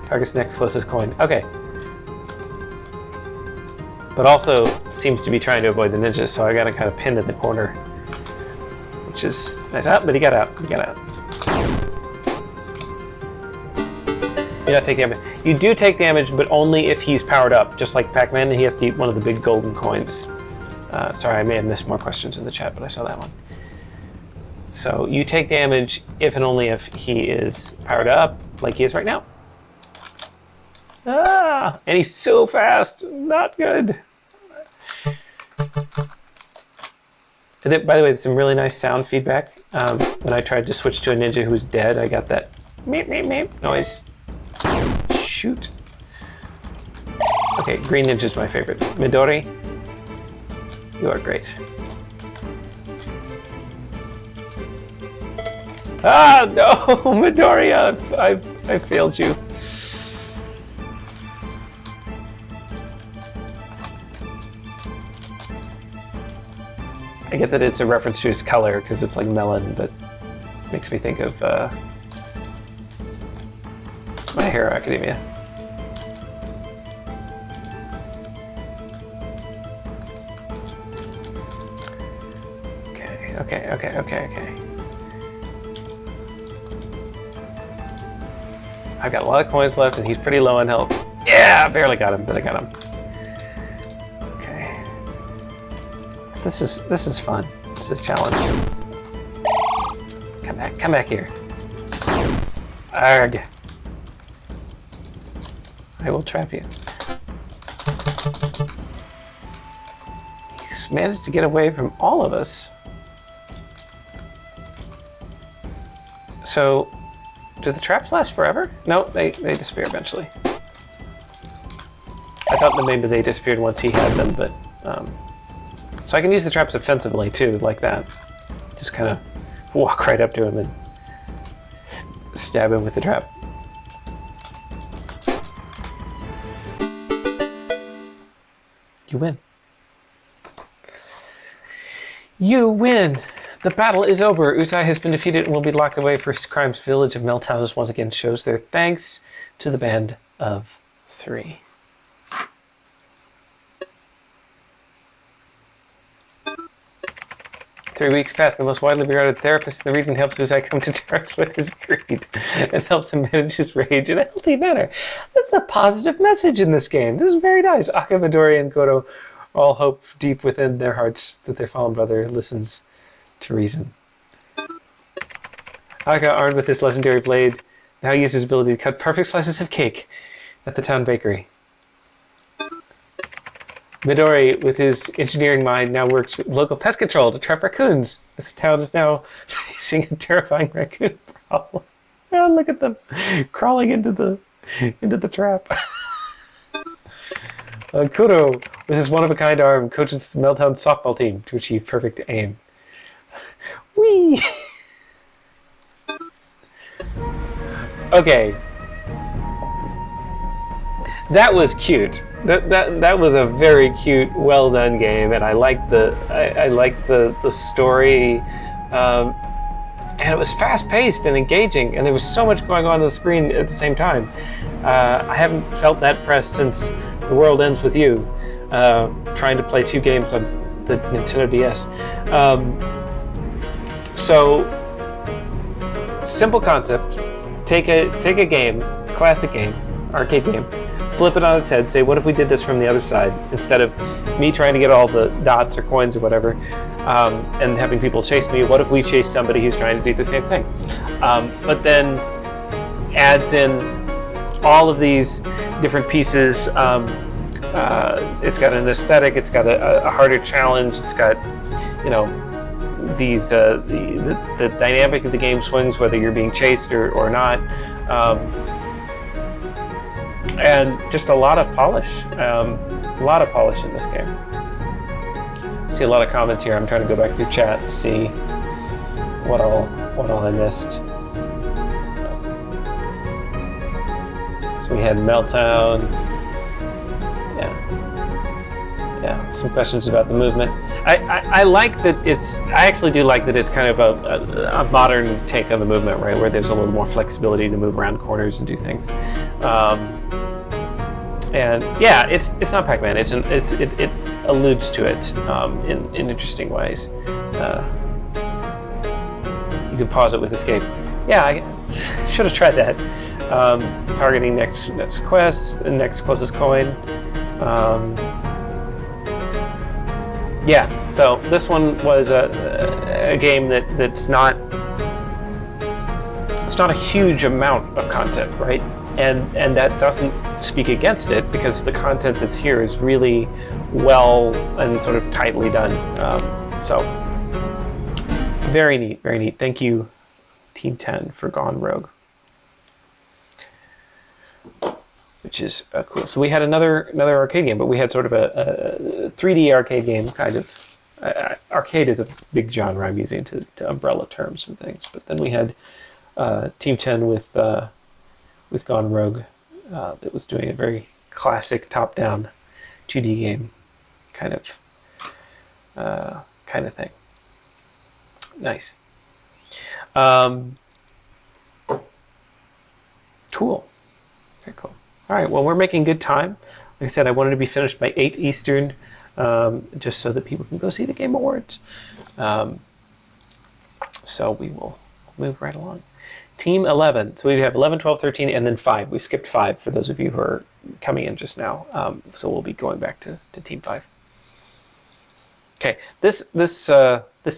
Speaker 1: Target's next closest coin. Okay. But also seems to be trying to avoid the ninjas, so I got him kind of pinned in the corner. Which is nice. Oh, but he got out. He got out. You don't take damage. You do take damage, but only if he's powered up. Just like Pac-Man, he has to eat one of the big golden coins. Sorry, I may have missed more questions in the chat, but I saw that one. So you take damage if and only if he is powered up, like he is right now. Ah! And he's so fast! Not good! And then, by the way, there's some really nice sound feedback. When I tried to switch to a ninja who was dead, I got that meep meep meep noise. Shoot. Okay, green ninja's my favorite. Midori, you are great. Ah, no! Midori, I failed you. I get that it's a reference to his color because it's like melon, but makes me think of My Hero Academia. Okay. I've got a lot of coins left and he's pretty low on health. Yeah, I barely got him, but I got him. Okay. This is fun. This is a challenge. Come back here. Arg. I will trap you. He's managed to get away from all of us. So, do the traps last forever? No, they disappear eventually. I thought that maybe they disappeared once he had them, but so I can use the traps offensively too, like that. Just kind of walk right up to him and stab him with the trap. You win. You win! The battle is over. Usai has been defeated and will be locked away for his crimes. Village of Melt Houses once again shows their thanks to the band of 3. "3 weeks past, the most widely regarded therapist in the region helps Usai come to terms with his greed and helps him manage his rage in a healthy manner." That's a positive message in this game. This is very nice. Aka, Midori, and Goto all hope deep within their hearts that their fallen brother listens to reason. Aka, armed with his legendary blade, now uses his ability to cut perfect slices of cake at the town bakery. Midori, with his engineering mind, now works with local pest control to trap raccoons, as the town is now facing a terrifying raccoon problem. Oh, look at them crawling into the trap. Kuro, with his one-of-a-kind arm, coaches the Meltdown softball team to achieve perfect aim. Whee! Okay. That was cute. That was a very cute, well done game, and I liked the story, and it was fast paced and engaging, and there was so much going on the screen at the same time. I haven't felt that pressed since The World Ends With You, trying to play 2 games on the Nintendo DS. So simple concept: take a game, classic game, arcade game. Flip it on its head, say, what if we did this from the other side? Instead of me trying to get all the dots or coins or whatever, and having people chase me, what if we chase somebody who's trying to do the same thing? But then adds in all of these different pieces. It's got an aesthetic, it's got a harder challenge, it's got, the dynamic of the game swings whether you're being chased or not, and just a lot of polish, in this game. I see a lot of comments here. I'm trying to go back through chat to see what all I missed. So we had Meltdown. Yeah, some questions about the movement. I like that I actually do like that it's kind of a modern take on the movement, right? Where there's a little more flexibility to move around corners and do things. And yeah, it's not Pac-Man. It alludes to it in interesting ways. You can pause it with escape. Yeah, I should have tried that. Targeting next quest, next closest coin. Yeah, so this one was a game that's not a huge amount of content, right? And that doesn't speak against it, because the content that's here is really well and sort of tightly done. So very neat, very neat. Thank you, Team 10, for Gone Rogue, which is cool. So we had another arcade game, but we had sort of a 3D arcade game, kind of. Arcade is a big genre I'm using to umbrella terms and things. But then we had Team 10 with Gone Rogue that was doing a very classic top-down 2D game kind of thing. Nice. Cool. Very cool. All right, well, we're making good time. Like I said, I wanted to be finished by 8 Eastern, just so that people can go see the Game Awards. So we will move right along. Team 11. So we have 11, 12, 13, and then 5. We skipped 5 for those of you who are coming in just now. So we'll be going back to Team 5. Okay, this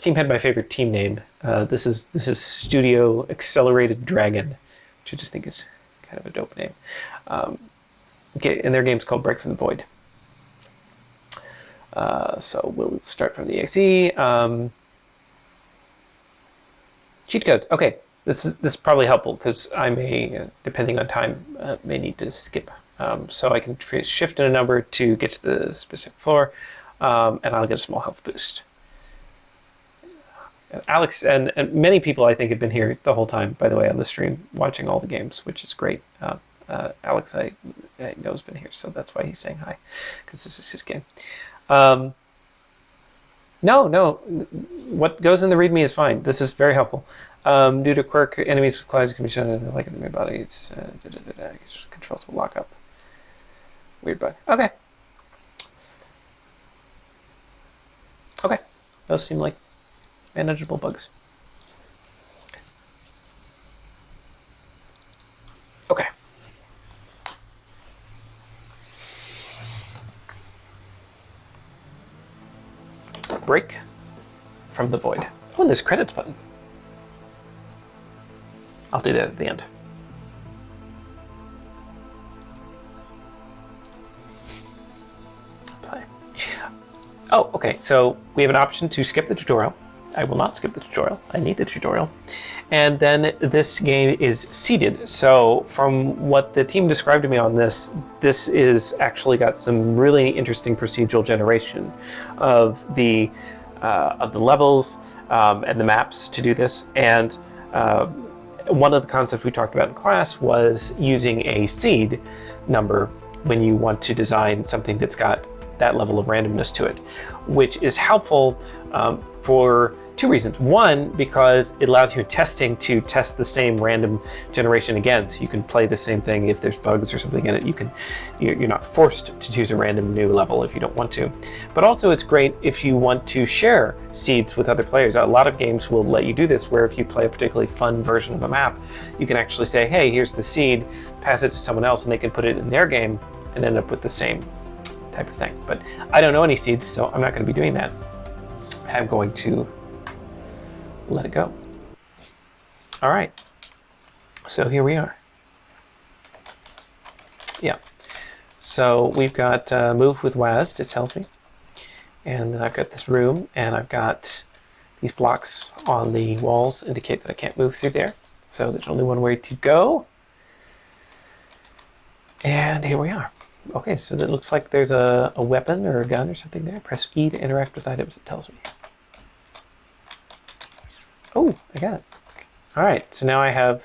Speaker 1: team had my favorite team name. This is Studio Accelerated Dragon, which I just think is kind of a dope name. Okay, and their game's called Break from the Void. So we'll start from the exe. Cheat codes. Okay, this is probably helpful because I may, depending on time, may need to skip. So I can shift in a number to get to the specific floor, and I'll get a small health boost. Alex and many people, I think, have been here the whole time, by the way, on the stream, watching all the games, which is great. Alex, I know, has been here, so that's why he's saying hi, because this is his game. No, what goes in the README is fine. This is very helpful. Due to quirk, enemies with clouds can be shown like in the body. It's controls will lock up. Weird bug. Okay. Those seem like manageable bugs. Okay. Break from the void. Oh, and there's a credits button. I'll do that at the end. Play. Oh, okay, so we have an option to skip the tutorial. I will not skip the tutorial. I need the tutorial. And then this game is seeded. So from what the team described to me on this is actually got some really interesting procedural generation of the levels and the maps to do this. And one of the concepts we talked about in class was using a seed number when you want to design something that's got that level of randomness to it, which is helpful for two reasons. One, because it allows you testing to test the same random generation again, so you can play the same thing if there's bugs or something in it. You're not forced to choose a random new level if you don't want to. But also it's great if you want to share seeds with other players. A lot of games will let you do this, where if you play a particularly fun version of a map, you can actually say, hey, here's the seed, pass it to someone else, and they can put it in their game and end up with the same type of thing. But I don't know any seeds, so I'm not going to be doing that. I'm going to let it go. All right. So here we are. Yeah. So we've got move with WASD, it tells me. And I've got this room, and I've got These blocks on the walls indicate that I can't move through there. So there's only one way to go. And here we are. Okay, so it looks like there's a weapon or a gun or something there. Press E to interact with items, it tells me. Oh, I got it. All right, so now I have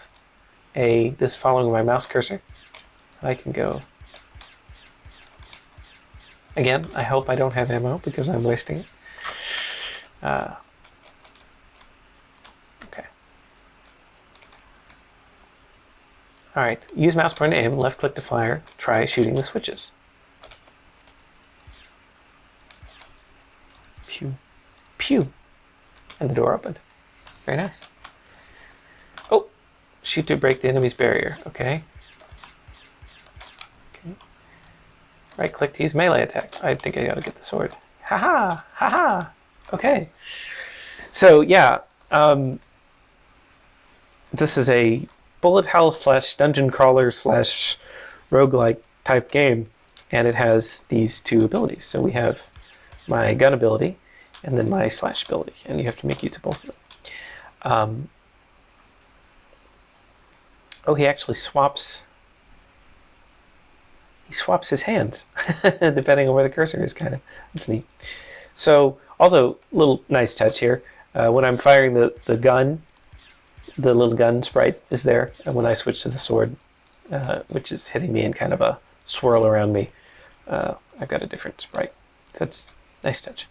Speaker 1: this following my mouse cursor. I can go. Again, I hope I don't have ammo because I'm wasting it. Okay. All right, use mouse pointer to aim, left click to fire. Try shooting the switches. Pew, pew, and the door opened. Very nice. Oh, shoot to break the enemy's barrier. Okay. Right click to use melee attack. I think I gotta get the sword. Haha! Haha! Okay. So yeah, this is a bullet hell / dungeon crawler / roguelike type game, and it has these two abilities. So we have my gun ability and then my slash ability, and you have to make use of both of them. Oh, he actually swaps. He swaps his hands depending on where the cursor is. Kind of, it's neat. So also, little nice touch here. When I'm firing the gun, the little gun sprite is there, and when I switch to the sword, which is hitting me in kind of a swirl around me, I've got a different sprite. So it's a nice touch.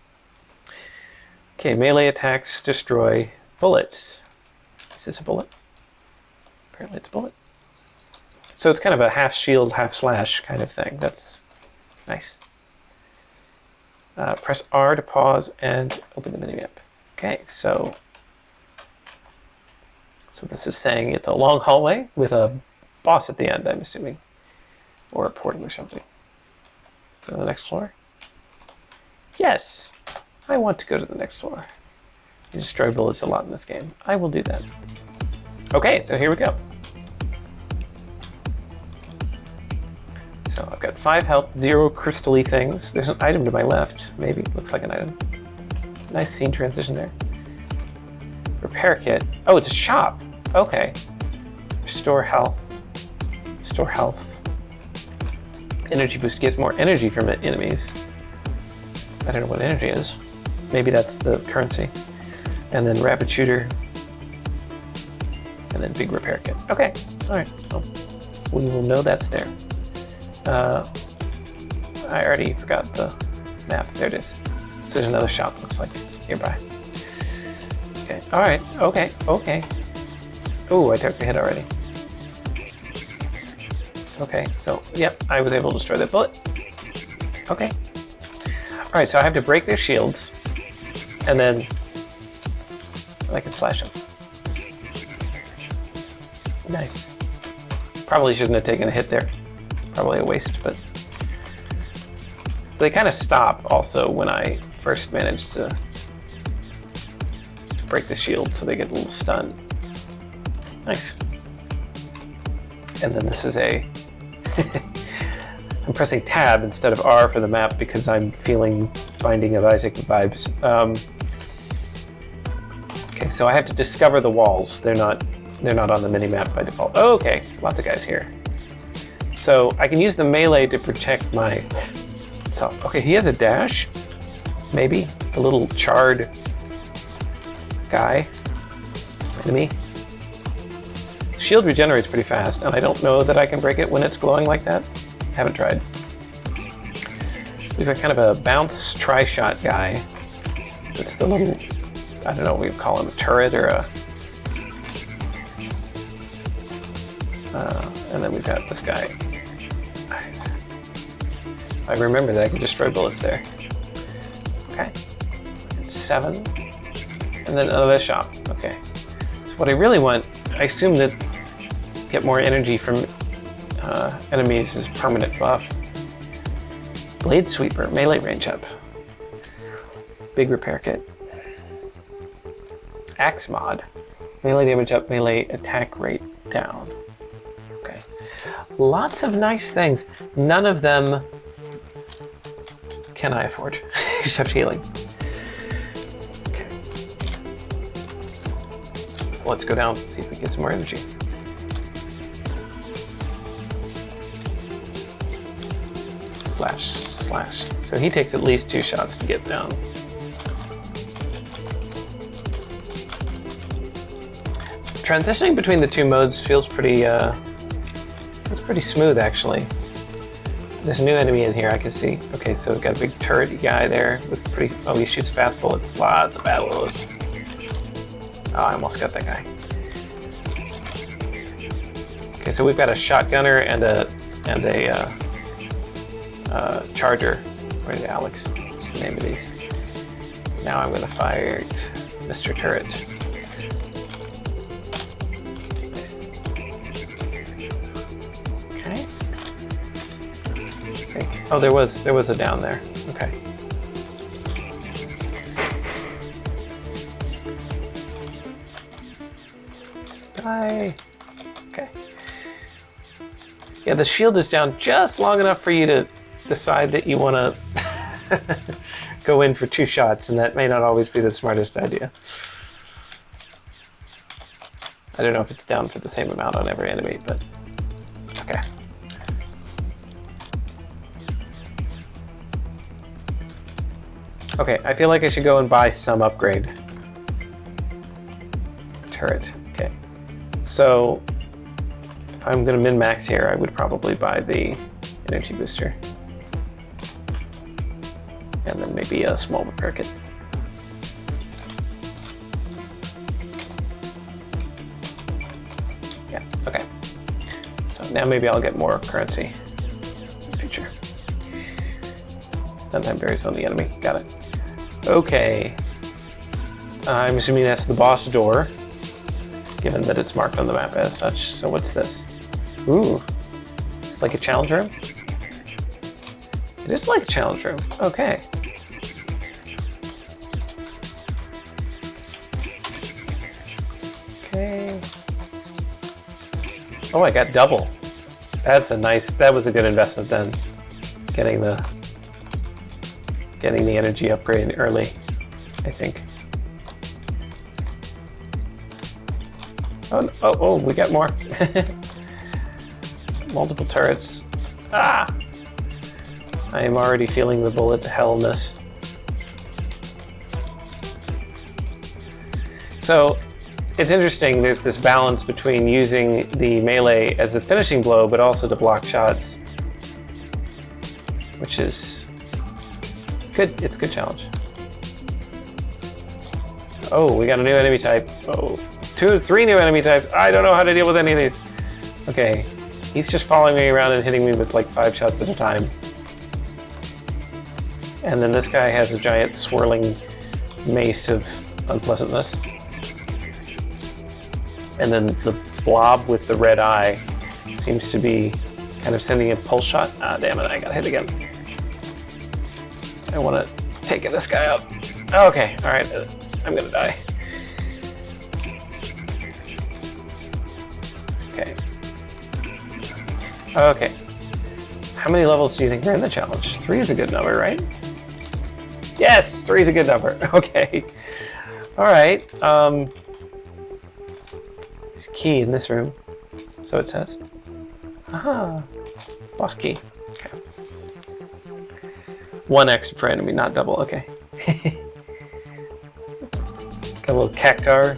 Speaker 1: Okay, melee attacks destroy bullets. Is this a bullet? Apparently it's a bullet. So it's kind of a half shield, half slash kind of thing. That's nice. Press R to pause and open the minimap. Okay, so this is saying it's a long hallway with a boss at the end, I'm assuming. Or a portal or something. Go to the next floor. Yes, I want to go to the next floor. You destroy bullets a lot in this game. I will do that. Okay, so here we go. So I've got 5 health, 0 crystal-y things. There's an item to my left, maybe. Looks like an item. Nice scene transition there. Repair kit. Oh, it's a shop. Okay. Restore health. Restore health. Energy boost gives more energy from enemies. I don't know what energy is. Maybe that's the currency. And then rapid shooter. And then big repair kit. Okay. All right. Well, we will know that's there. I already forgot the map. There it is. So there's another shop, looks like, nearby. Okay, alright, okay. Oh, I took a hit already. Okay, so, yep, I was able to destroy that bullet. Okay. Alright, so I have to break their shields, and then I can slash them. Nice. Probably shouldn't have taken a hit there. Probably a waste, but they kind of stop also when I first manage to break the shield, so they get a little stunned. Nice. And then this is a I'm pressing tab instead of R for the map because I'm feeling Binding of Isaac vibes. Okay, so I have to discover the walls. They're not on the mini-map by default. Oh, okay, lots of guys here. So I can use the melee to protect myself. Okay, he has a dash. Maybe a little charred guy. Enemy. Shield regenerates pretty fast, and I don't know that I can break it when it's glowing like that. Haven't tried. We've got kind of a bounce tri-shot guy. It's the little, I don't know what we call him, a turret or a... and then we've got this guy. I remember that I can destroy bullets there. Okay. 7. And then another shop. Okay. So what I really want, I assume that get more energy from enemies is permanent buff. Blade Sweeper, melee range up. Big repair kit. Axe mod. Melee damage up, melee attack rate down. Okay. Lots of nice things. None of them can I afford, except healing. Okay. let's go down and see if we get some more energy. Slash, slash. So he takes at least 2 shots to get down. Transitioning between the 2 modes feels pretty smooth, actually. There's a new enemy in here I can see. Okay, so we've got a big turret guy there with pretty... Oh, he shoots fast bullets. Lots of bad bullets. Oh, I almost got that guy. Okay, so we've got a shotgunner and a charger. Where's Alex? What's the name of these? Now I'm going to fire Mr. Turret. Nice. Okay. Oh, there was a down there. Okay. Die. Okay. Yeah, the shield is down just long enough for you to decide that you want to go in for 2 shots, and that may not always be the smartest idea. I don't know if it's down for the same amount on every enemy, but okay. Okay, I feel like I should go and buy some upgrade. Turret, okay. So, if I'm going to min-max here, I would probably buy the energy booster. And then maybe a small repair kit. Yeah, okay. So now maybe I'll get more currency in the future. Stun berries on the enemy, got it. Okay. I'm assuming that's the boss door, given that it's marked on the map as such. So what's this? Ooh, it's like a challenge room? It is like a challenge room, okay. Okay. Oh, I got double. That's a nice, that was a good investment then. Getting the energy upgrade early, I think. Oh, we got more. Multiple turrets. Ah! I am already feeling the bullet hellness. So, it's interesting, there's this balance between using the melee as a finishing blow, but also to block shots. Which is good, it's a good challenge. Oh, we got a new enemy type. Oh, 3 new enemy types. I don't know how to deal with any of these. Okay, he's just following me around and hitting me with like 5 shots at a time. And then this guy has a giant swirling mace of unpleasantness. And then the blob with the red eye seems to be kind of sending a pulse shot. Ah, damn it, I got hit again. I want to take this guy out. Okay, alright, I'm gonna die. Okay. Okay. How many levels do you think are in the challenge? 3 is a good number, right? Yes, 3 is a good number. Okay. Alright. There's a key in this room. So it says. Aha. Boss key. Okay. 1 extra per enemy, not double. Okay. Got a little cactar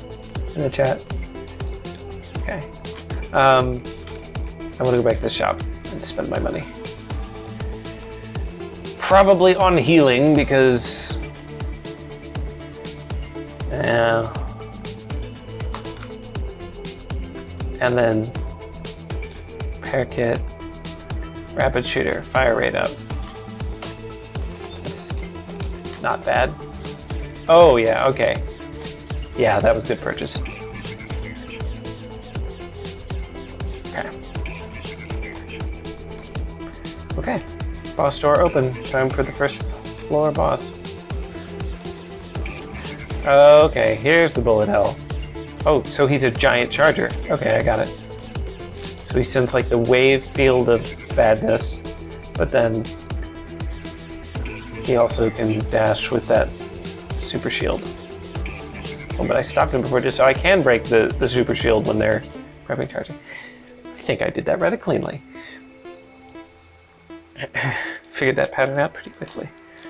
Speaker 1: in the chat. Okay. I want to go back to the shop and spend my money. Probably on healing because... yeah. And then... repair kit. Rapid shooter. Fire rate up. That's not bad. Oh yeah, okay. Yeah, that was a good purchase. Okay. Okay. Boss door open. Time for the first floor boss. Okay, here's the bullet hell. Oh, so he's a giant charger. Okay, I got it. So he sends like the wave field of badness, but then he also can dash with that super shield. one, but I stopped them before just so I can break the super shield when they're prepping charging. I think I did that rather cleanly. Figured that pattern out pretty quickly.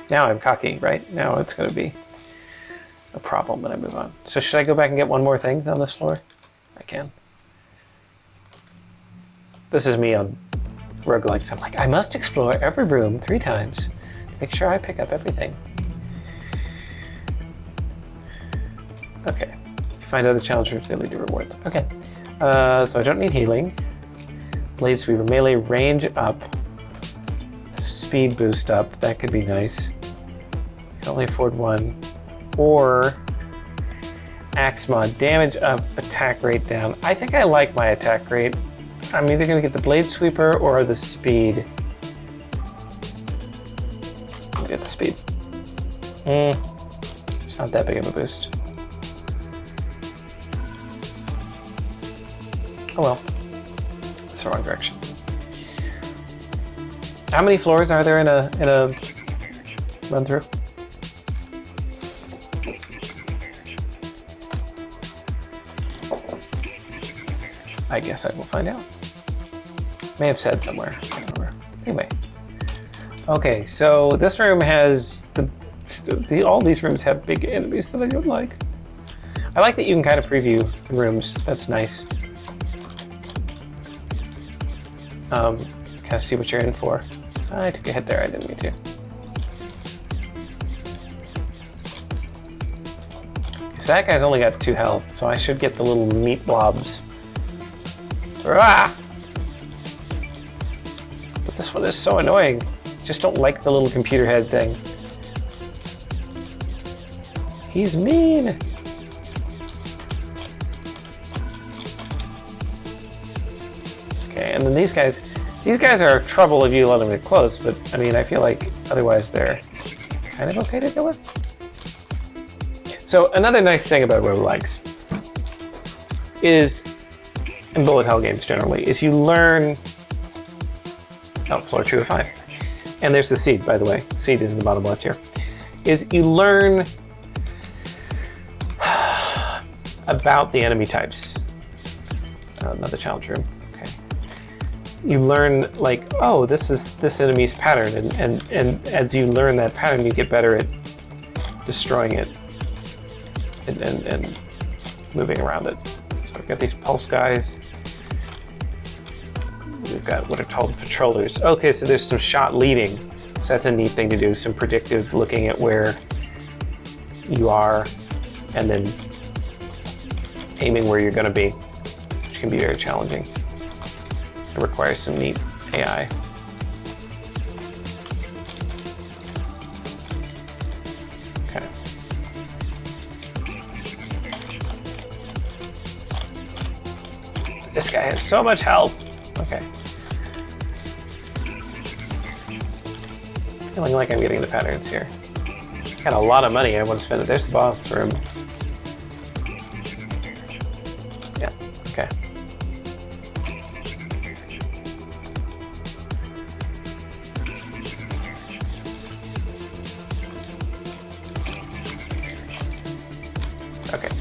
Speaker 1: Now I'm cocky, right? Now it's going to be a problem when I move on. So should I go back and get one more thing on this floor? I can. This is me on roguelikes. I'm like, I must explore every room 3 times to make sure I pick up everything. Okay. Find other challenge rooms, they lead to rewards. Okay. So I don't need healing. Blade Sweeper, melee range up. Speed boost up. That could be nice. I can only afford 1. Or Axe Mod, damage up, attack rate down. I think I like my attack rate. I'm either going to get the Blade Sweeper or the speed. I'll get the speed. It's not that big of a boost. Oh well. It's the wrong direction. How many floors are there in a run through? I guess I will find out. May have said somewhere. I don't remember. Anyway. Okay, so this room has all these rooms have big enemies that I don't like. I like that you can kind of preview rooms. That's nice. Kind of see what you're in for. I took a hit there. I didn't mean to. So that guy's only got 2 health, so I should get the little meat blobs. Ah! But this one is so annoying. Just don't like the little computer head thing. He's mean. Okay, and then these guys are trouble if you let them get close, but I mean, I feel like otherwise they're kind of okay to go with. So another nice thing about roguelikes is, in bullet hell games generally, is you learn. Oh, floor 2 of 5. And there's the seed, by the way. Seed is in the bottom left here. Is you learn about the enemy types. Another challenge room. Okay. You learn, like, oh, this is this enemy's pattern, and as you learn that pattern, you get better at destroying it and moving around it. So I've got these pulse guys. We've got what are called patrollers. Okay, so there's some shot leading. So that's a neat thing to do. Some predictive looking at where you are and then aiming where you're going to be, which can be very challenging. It requires some neat AI. Okay. This guy has so much health. Okay. Feeling like I'm getting the patterns here. Got a lot of money I want to spend it. There's the boss room. Yeah, okay. Okay.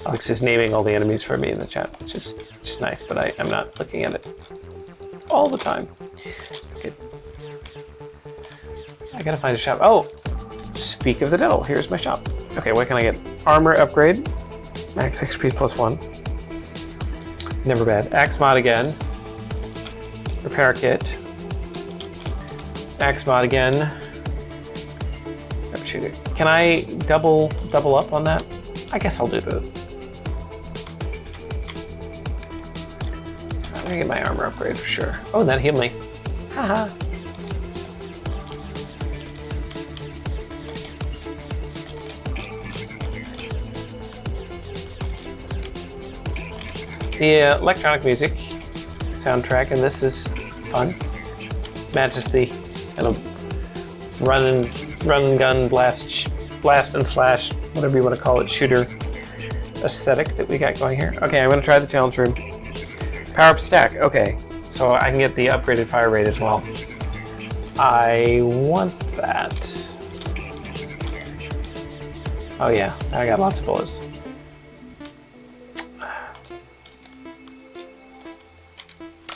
Speaker 1: Alex is naming all the enemies for me in the chat, which is nice, but I'm not looking at it all the time. Good. I gotta find a shop. Oh! Speak of the devil, here's my shop. Okay, what can I get? Armor upgrade. Max XP plus 1. Never bad. Axe mod again. Repair kit. Axe mod again. Shooter. Can I double up on that? I guess I'll do the. I'm gonna get my armor upgrade for sure. Oh, that healed me. Haha. The electronic music soundtrack, and this is fun. Matches the kind of run and gun blast and slash, whatever you want to call it, shooter aesthetic that we got going here. Okay, I'm gonna try the challenge room. Power up stack. Okay, so I can get the upgraded fire rate as well. I want that. Oh yeah, I got lots of bullets.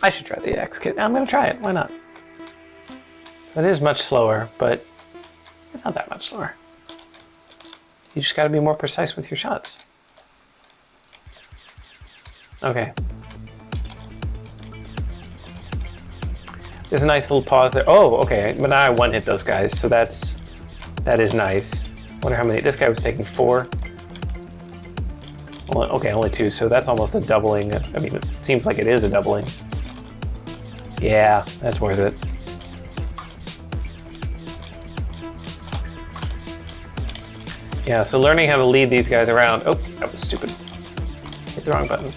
Speaker 1: I should try the X kit. I'm gonna try it, why not? It is much slower, but it's not that much slower. You just gotta be more precise with your shots. Okay. There's a nice little pause there. Oh, okay, but now I one-hit those guys, so that is nice. Wonder how many, this guy was taking 4. Well, okay, only 2, so that's almost a doubling. I mean, it seems like it is a doubling. Yeah, that's worth it. Yeah, so learning how to lead these guys around, oh, that was stupid. Hit the wrong button.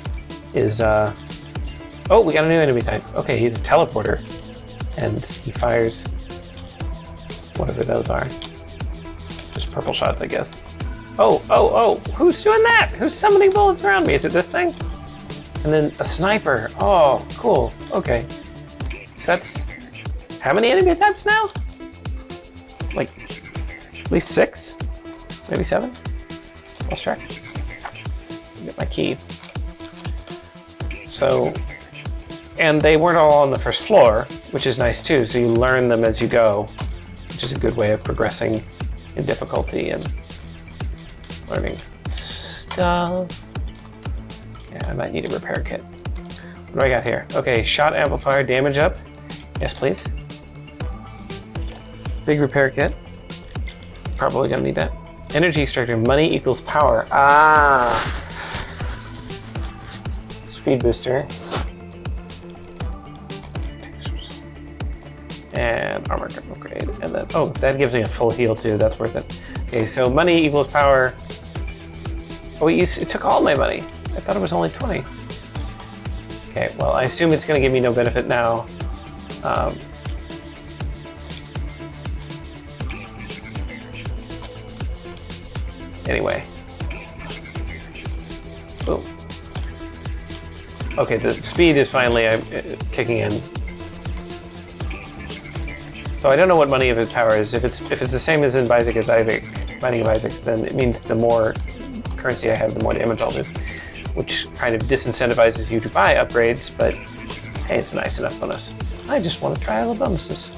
Speaker 1: Is, oh, we got a new enemy type. Okay, he's a teleporter. And he fires whatever those are. Just purple shots, I guess. Oh, oh, oh, who's doing that? Who's summoning bullets around me? Is it this thing? And then a sniper. Oh, cool, okay. So that's, how many enemy types now? Like, at least 6? Maybe 7? Lost track. Get my key. So, and they weren't all on the first floor, which is nice too, so you learn them as you go, which is a good way of progressing in difficulty and learning stuff. Yeah, I might need a repair kit. What do I got here? Okay, shot amplifier, damage up. Yes, please. Big repair kit. Probably gonna need that. Energy extractor, money equals power. Ah! Speed booster. And armor upgrade. And then, oh, that gives me a full heal too. That's worth it. Okay, so money equals power. Oh, it took all my money. I thought it was only 20. Okay, well, I assume it's going to give me no benefit now. Anyway. Boom. Okay, the speed is finally kicking in. So I don't know what money of his power is. If it's the same as in Basic as Binding of Isaac, then it means the more currency I have, the more damage I'll do, which kind of disincentivizes you to buy upgrades, but hey, it's a nice enough bonus. I just want to try all the bonuses.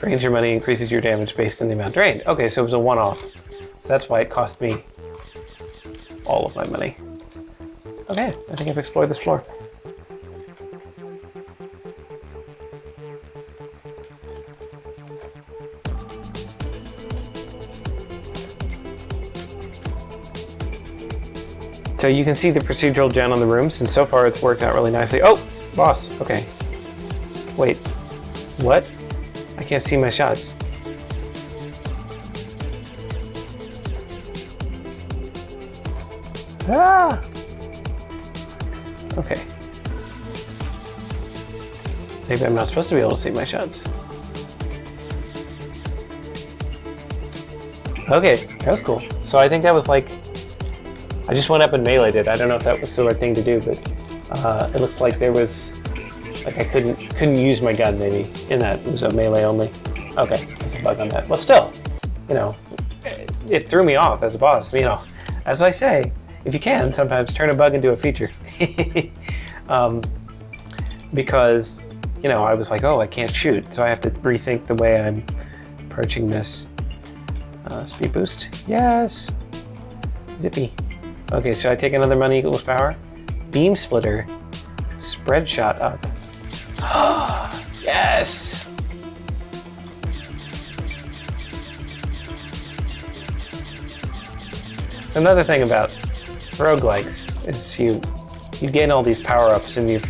Speaker 1: Drains your money, increases your damage based on the amount drained. Okay, so it was a one-off. So that's why it cost me all of my money. Okay, I think I've explored this floor. So you can see the procedural gen on the rooms, and so far it's worked out really nicely. Oh, boss, okay. Wait, what? I can't see my shots. Ah! Okay. Maybe I'm not supposed to be able to see my shots. Okay, that was cool. So I think that was like, I just went up and meleeed it. I don't know if that was the right thing to do, but it looks like there was, like I couldn't use my gun maybe in that. It was a melee only. Okay, there's a bug on that. Well, still, you know, it threw me off as a boss. You know, as I say, if you can, sometimes turn a bug into a feature. Because, you know, I was like, oh, I can't shoot, so I have to rethink the way I'm approaching this. Speed boost, yes. Zippy. Okay, so I take another money equals power. Beam splitter. Spread shot up. Yes! So another thing about roguelikes is you gain all these power-ups and it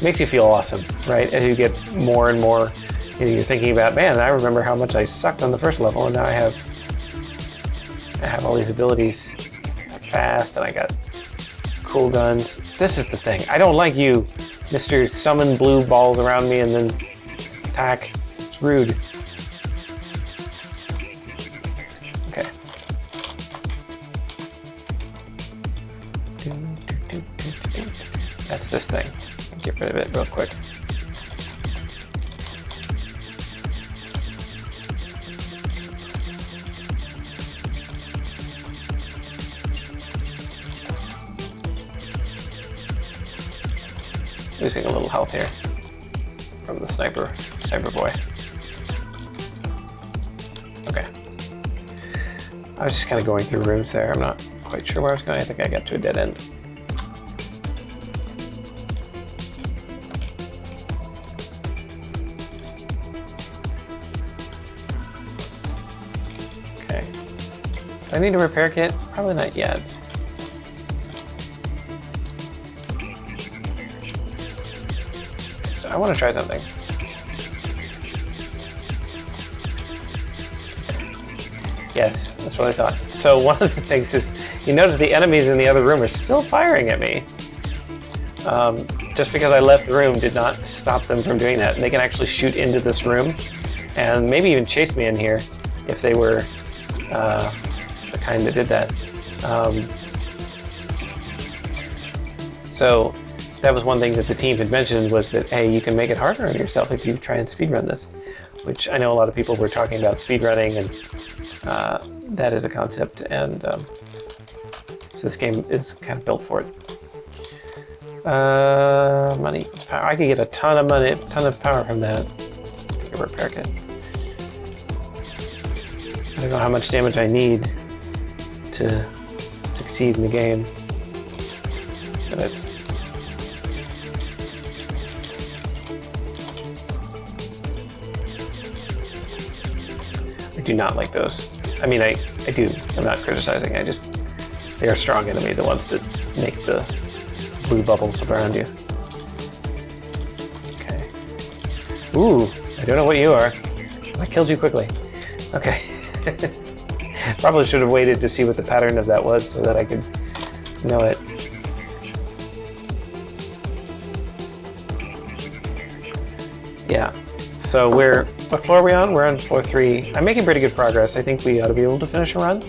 Speaker 1: makes you feel awesome, right? As you get more and more, you know, you're thinking about, man, I remember how much I sucked on the first level, and now I have all these abilities. Fast, and I got cool guns. This is the thing. I don't like you, Mr. Summon blue balls around me and then attack. It's rude. Okay. That's this thing. Get rid of it real quick. Losing a little health here from the sniper boy. Okay. I was just kind of going through rooms there. I'm not quite sure where I was going. I think I got to a dead end. Okay. Do I need a repair kit? Probably not yet. So I want to try something. Yes, that's what I thought. So one of the things is, you notice the enemies in the other room are still firing at me. Just because I left the room did not stop them from doing that. And they can actually shoot into this room and maybe even chase me in here if they were the kind that did that. So that was one thing that the team had mentioned, was that, hey, you can make it harder on yourself if you try and speedrun this. Which I know a lot of people were talking about speedrunning, and that is a concept, and so this game is kind of built for it. Money equals power. I could get a ton of money, a ton of power from that. Take a repair kit. I don't know how much damage I need to succeed in the game, but I do not like those. I mean, I do. I'm not criticizing. They are strong enemy, the ones that make the blue bubbles around you. Okay. Ooh, I don't know what you are. I killed you quickly. Okay. Probably should have waited to see what the pattern of that was so that I could know it. Yeah. So what floor are we on? We're on floor 3. I'm making pretty good progress. I think we ought to be able to finish a run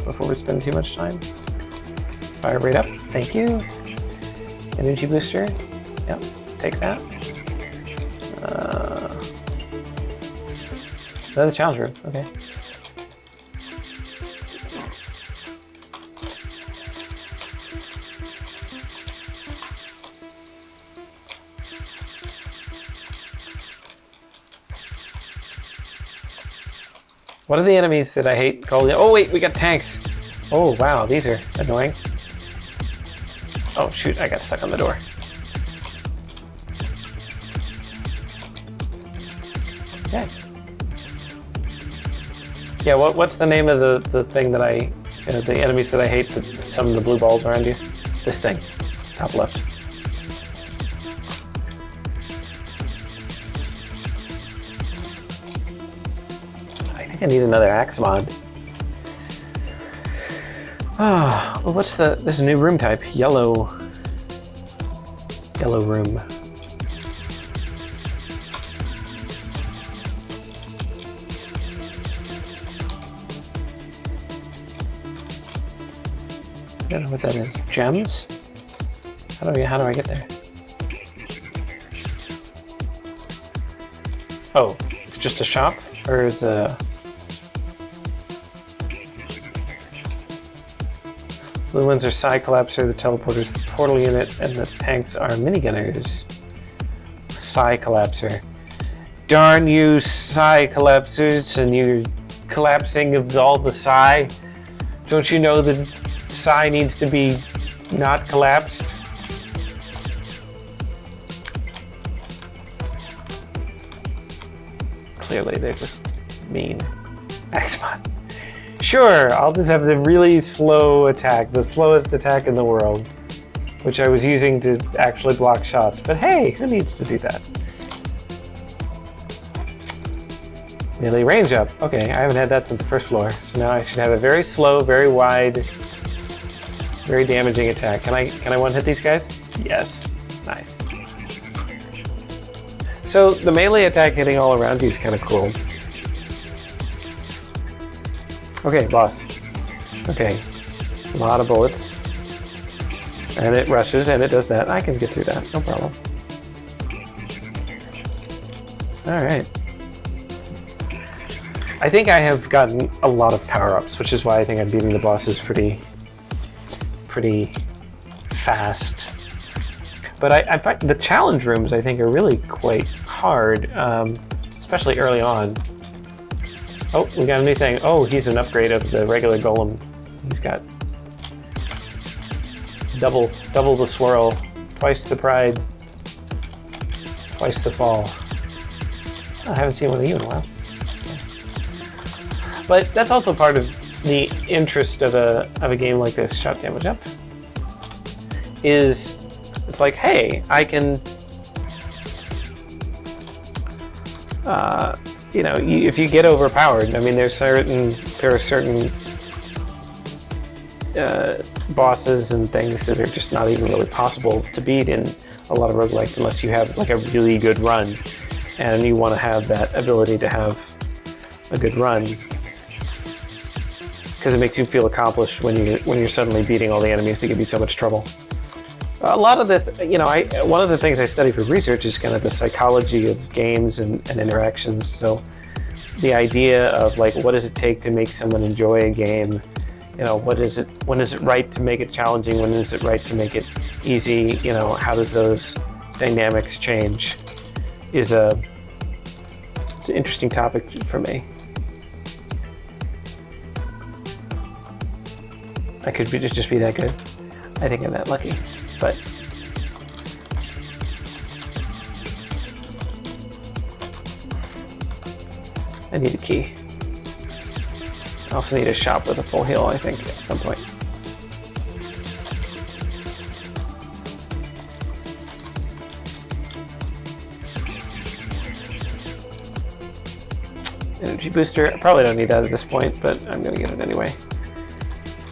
Speaker 1: before we spend too much time. Fire rate up. Thank you. Energy booster. Yep. Take that. Another challenge room. Okay. What are the enemies that I hate called? Oh wait, we got tanks. Oh wow, these are annoying. Oh shoot, I got stuck on the door. Okay. Yeah, what's the name of the thing that the enemies that I hate, some of the blue balls around you? This thing, top left. I need another axe mod. Ah, well, there's a new room type, yellow room. I don't know what that is. Gems? How do I get there? Oh, it's just a shop, or is a blue ones are Psi Collapser, the teleporters, the portal unit, and the tanks are minigunners. Psi Collapser. Darn you, Psi Collapsers, and you're collapsing of all the Psi. Don't you know that Psi needs to be not collapsed? Clearly, they're just mean. Axmon. Sure, I'll just have the really slow attack, the slowest attack in the world, which I was using to actually block shots. But hey, who needs to do that? Melee range up. Okay, I haven't had that since the first floor, so now I should have a very slow, very wide, very damaging attack. Can I one-hit these guys? Yes. Nice. So the melee attack hitting all around you is kind of cool. Okay, boss. Okay, a lot of bullets. And it rushes, and it does that. I can get through that, no problem. Alright. I think I have gotten a lot of power-ups, which is why I think I'm beating the bosses pretty fast. But I find the challenge rooms, I think, are really quite hard, especially early on. Oh, we got a new thing. Oh, he's an upgrade of the regular golem. He's got double the swirl, twice the pride, twice the fall. Oh, I haven't seen one of you in a while. But that's also part of the interest of a game like this, Shot Damage Up, is it's like, hey, I can, you know, if you get overpowered, I mean, there are certain bosses and things that are just not even really possible to beat in a lot of roguelikes unless you have like a really good run, and you want to have that ability to have a good run because it makes you feel accomplished when you're suddenly beating all the enemies that give you so much trouble. A lot of this, you know, one of the things I study for research is kind of the psychology of games and interactions. So the idea of like, what does it take to make someone enjoy a game? You know, when is it right to make it challenging? When is it right to make it easy? You know, how does those dynamics change? It's an interesting topic for me. I could just be that good. I think I'm that lucky, but I need a key. I also need a shop with a full heal, I think, at some point. Energy booster. I probably don't need that at this point, but I'm gonna get it anyway.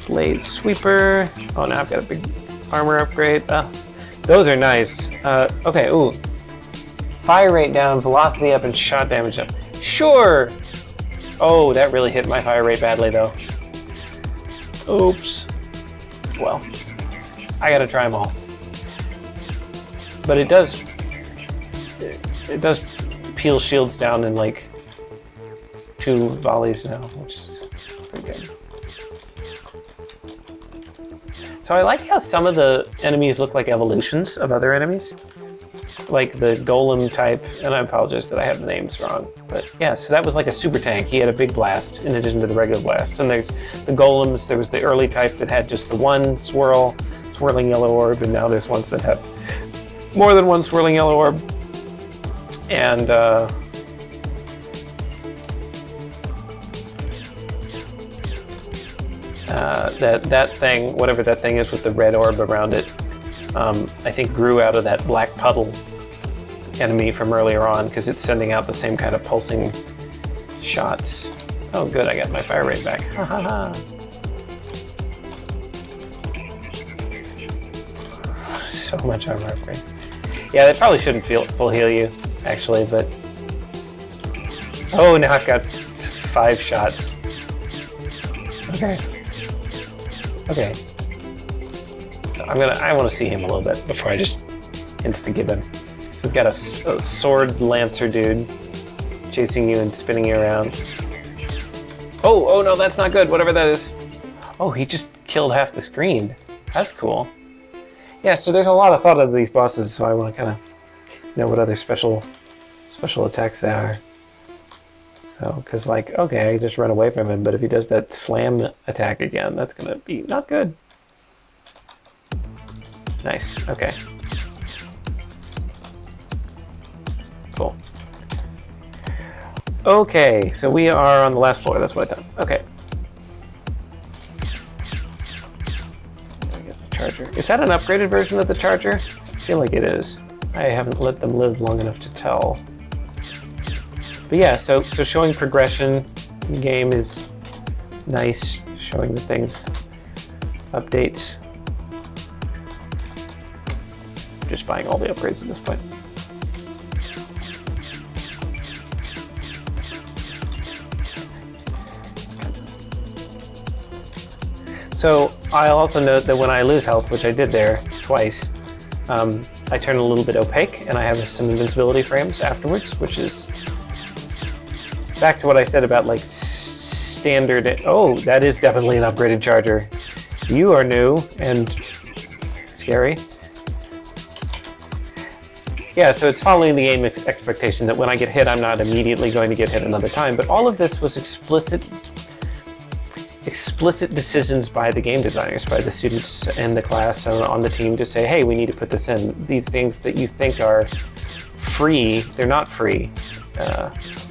Speaker 1: Blade sweeper. Oh, now I've got a big armor upgrade. Those are nice. Okay, ooh. Fire rate down, velocity up, and shot damage up. Sure! Oh, that really hit my fire rate badly, though. Oops. Well, I gotta try them all. But it does peel shields down in like 2 volleys now, which is pretty good. So I like how some of the enemies look like evolutions of other enemies. Like the golem type, and I apologize that I have the names wrong, but yeah, so that was like a super tank. He had a big blast in addition to the regular blast. And there's the golems, there was the early type that had just the one swirling yellow orb, and now there's ones that have more than one swirling yellow orb. And that thing, whatever that thing is with the red orb around it, I think grew out of that black puddle enemy from earlier on because it's sending out the same kind of pulsing shots. Oh good, I got my fire rate back. Ha ha ha. So much armor upgrade. Yeah, that probably shouldn't full heal you, actually, but... Oh, now I've got 5 shots. Okay. Okay. So I want to see him a little bit before I just insta-give him. So we've got a sword lancer dude chasing you and spinning you around. Oh no, that's not good, whatever that is. Oh, he just killed half the screen. That's cool. Yeah, so there's a lot of thought of these bosses, so I want to kind of know what other special attacks they are. So, because like, okay, I just run away from him, but if he does that slam attack again, that's going to be not good. Nice, okay. Cool. Okay, so we are on the last floor, that's what I thought. Okay. Charger. Is that an upgraded version of the charger? I feel like it is. I haven't let them live long enough to tell. But yeah, so showing progression in the game is nice. Showing the things, updates. Just buying all the upgrades at this point. So I'll also note that when I lose health, which I did there twice, I turn a little bit opaque, and I have some invincibility frames afterwards, which is back to what I said about like standard. Oh, that is definitely an upgraded charger. You are new and scary. Yeah, so it's following the game expectation that when I get hit, I'm not immediately going to get hit another time. But all of this was explicit decisions by the game designers, by the students in the class and on the team to say, hey, we need to put this in. These things that you think are free, they're not free.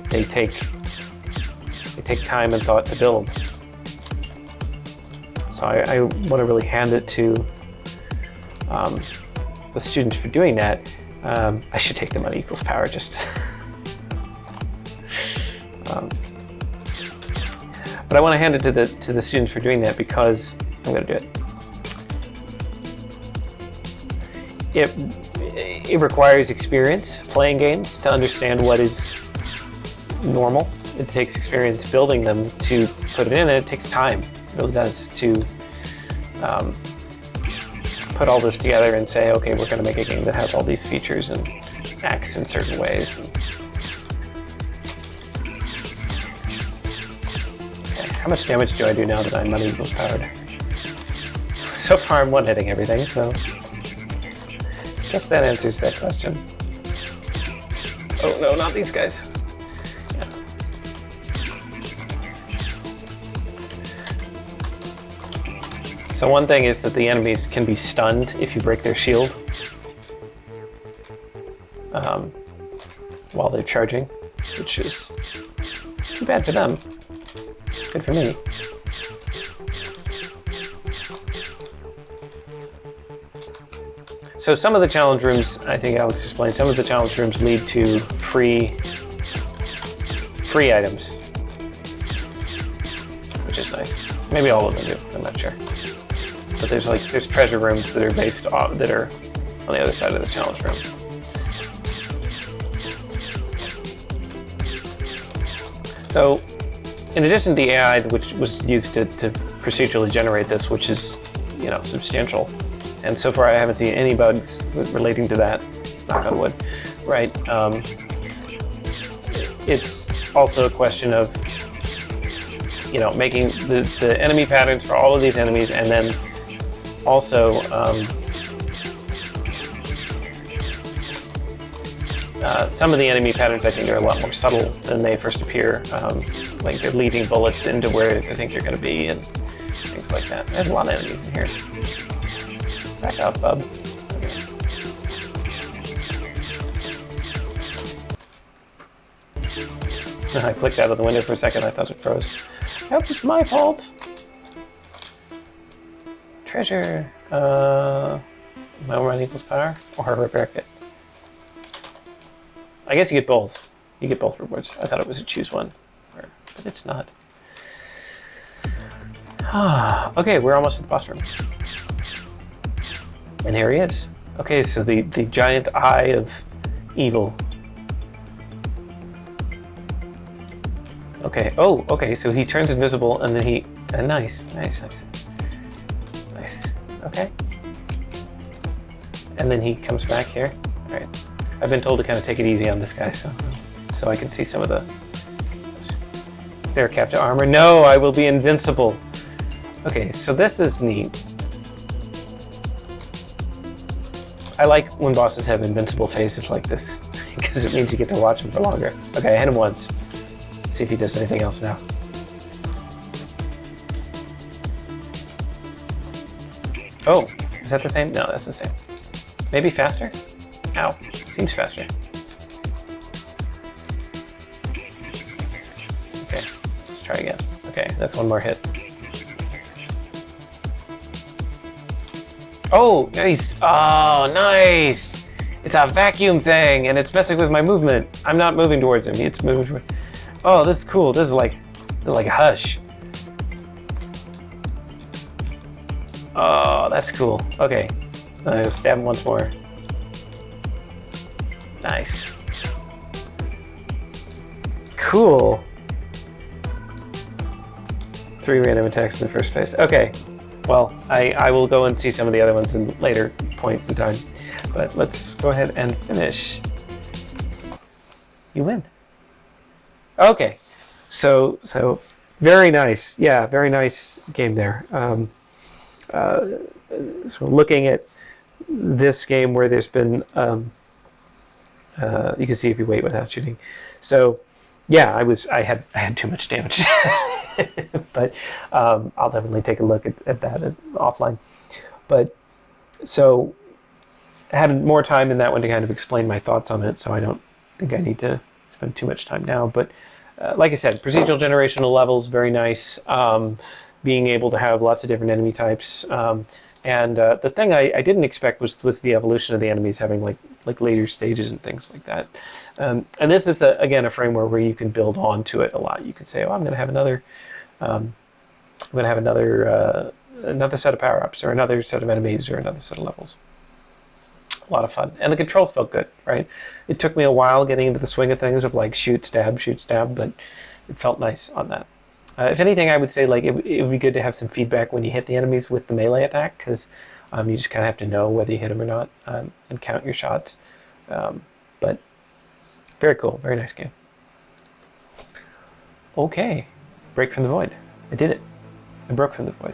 Speaker 1: They take time and thought to build. So I want to really hand it to the students for doing that. I should take the money equals power just. But I want to hand it to the students for doing that because I'm going to do it. It requires experience playing games to understand what is normal. It takes experience building them to put it in, and it takes time. It really does to put all this together and say, okay, we're going to make a game that has all these features and acts in certain ways. Okay, how much damage do I do now that I'm money equals powered? So far I'm one-hitting everything, so I guess that answers that question. Oh no, not these guys. Yeah. So one thing is that the enemies can be stunned if you break their shield while they're charging, which is too bad for them. Good for me. So some of the challenge rooms, I think Alex explained, some of the challenge rooms lead to free items, which is nice. Maybe all of them do, I'm not sure. But there's treasure rooms that are that are on the other side of the challenge room. So, in addition to the AI, which was used to procedurally generate this, which is, substantial, and so far I haven't seen any bugs relating to that, knock on wood, right? It's also a question of, making the enemy patterns for all of these enemies, and then also some of the enemy patterns I think are a lot more subtle than they first appear, like they're leading bullets into where I think they're going to be and things like that. There's a lot of enemies in here. Back up, bub. Okay. I clicked out of the window for a second. I thought it froze. That was my fault. Treasure. My run equals power or repair kit. I guess you get both. You get both rewards. I thought it was a choose one, but it's not. Okay, we're almost at the boss room. And here he is. Okay, so the giant eye of evil. Okay, oh, okay, so he turns invisible and then he... nice. Okay. And then he comes back here. Alright. I've been told to kind of take it easy on this guy, so I can see some of the... There, capture armor. No, I will be invincible. Okay, so this is neat. I like when bosses have invincible faces like this, because it means you get to watch him for longer. Okay, I hit him once. Let's see if he does anything else now. Oh, is that the same? No, that's the same. Maybe faster? Ow, seems faster. Okay, let's try again. Okay, that's one more hit. Oh, nice! Oh, nice! It's a vacuum thing, and it's messing with my movement. I'm not moving towards him. It's moving towards... Oh, this is cool. This is like a hush. Oh, that's cool. Okay, I'll stab him once more. Nice. Cool. 3 random attacks in the first phase. Okay. well, I will go and see some of the other ones in later point in time. But let's go ahead and finish. You win. Okay, so very nice. Yeah, very nice game there. So looking at this game where there's been, you can see if you wait without shooting. So yeah, I had too much damage, but I'll definitely take a look at that offline. But so I had more time in that one to kind of explain my thoughts on it, so I don't think I need to spend too much time now. But like I said, procedural generational levels, very nice. Being able to have lots of different enemy types. And the thing I didn't expect was the evolution of the enemies having like later stages and things like that. And this is again a framework where you can build onto it a lot. You can say, oh, I'm going to have another set of power-ups, or another set of enemies, or another set of levels. A lot of fun, and the controls felt good, right? It took me a while getting into the swing of things of like shoot, stab, but it felt nice on that. If anything, I would say like it would be good to have some feedback when you hit the enemies with the melee attack, because you just kind of have to know whether you hit them or not, and count your shots. But very cool, very nice game. Okay, break from the void. I did it. I broke from the void.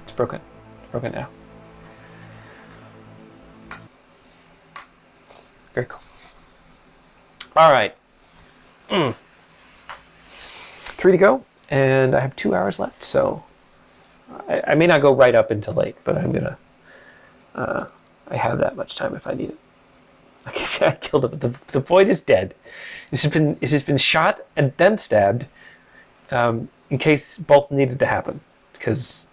Speaker 1: It's broken. It's broken now. Very cool. All right. 3 to go, and I have 2 hours left, so I may not go right up until late, but I'm gonna. I have that much time if I need it. Like I said, I killed it. The void is dead. This has been shot and then stabbed, in case both needed to happen, because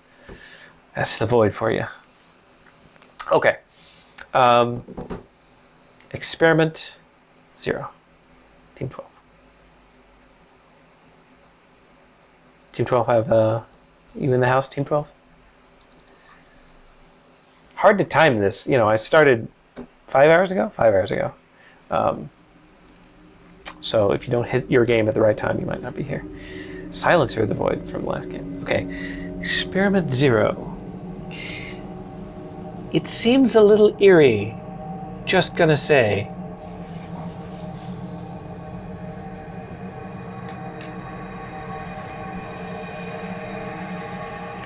Speaker 1: that's the void for you. Okay. Experiment 0. Team 12. Team 12 have you in the house, Team 12? Hard to time this. You know, I started 5 hours ago? 5 hours ago. So if you don't hit your game at the right time, you might not be here. Silencer of the Void from the last game. Okay. Experiment 0. It seems a little eerie. Just gonna say.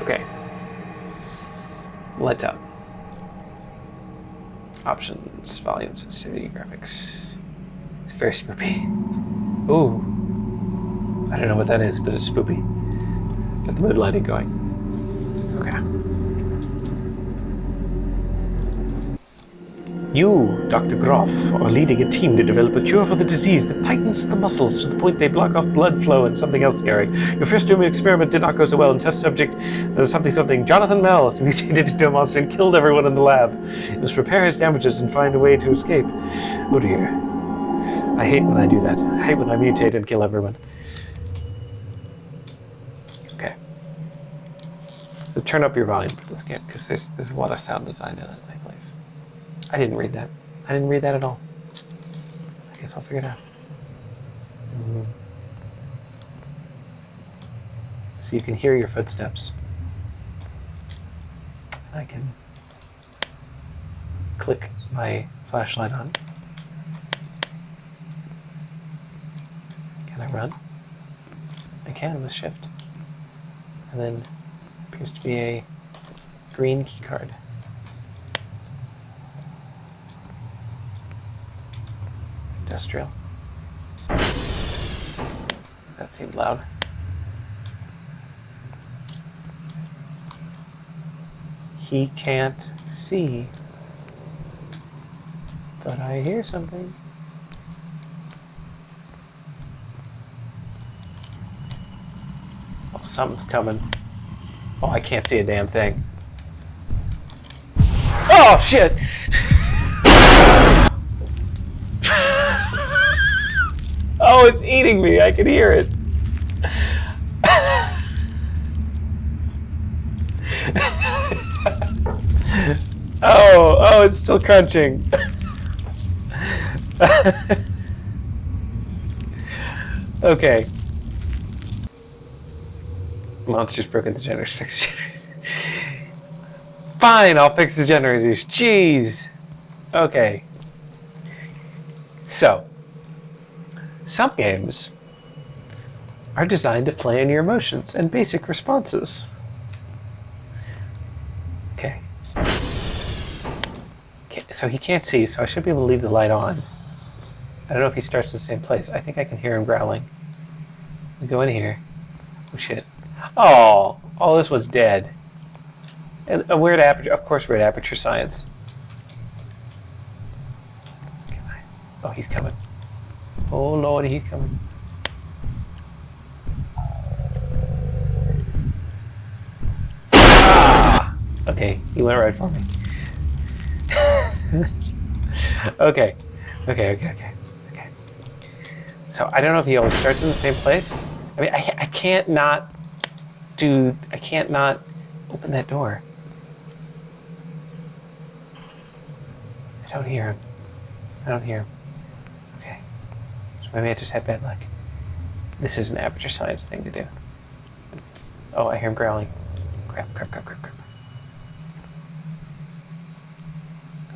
Speaker 1: Okay. Lights out. Options, volume, sensitivity, graphics. It's very spoopy. Ooh. I don't know what that is, but it's spoopy. Got the mood lighting going. Okay. You, Dr. Groff, are leading a team to develop a cure for the disease that tightens the muscles to the point they block off blood flow and something else scary. Your first human experiment did not go so well, and test subject something Jonathan Mells mutated into a monster and killed everyone in the lab. You must repair his damages and find a way to escape. Oh dear. I hate when I do that. I hate when I mutate and kill everyone. Okay. So turn up your volume for this game, because there's a lot of sound design in it, I believe. I didn't read that. I didn't read that at all. I guess I'll figure it out. So you can hear your footsteps. I can click my flashlight on. Can I run? I can with shift. And then appears to be a green key card. Industrial. That seemed loud. He can't see, but I hear something. Oh, something's coming. Oh, I can't see a damn thing. Oh, shit! Oh, it's eating me. I can hear it. Oh, it's still crunching. Okay. Monsters broke into generators, fixed generators. Fine, I'll fix the generators. Jeez. Okay. So, some games are designed to play on your emotions and basic responses. Okay. So he can't see, so I should be able to leave the light on. I don't know if he starts in the same place. I think I can hear him growling. We go in here. Oh shit. Oh, this one's dead. And we're at aperture. Of course, we're at aperture science. Oh, he's coming. Oh lordy, he's coming. Ah! Okay, he went right for me. Okay. So I don't know if he always starts in the same place. I mean, I can't not open that door. I don't hear him. Okay. So maybe I just had bad luck. This is an aperture science thing to do. Oh, I hear him growling. Crap.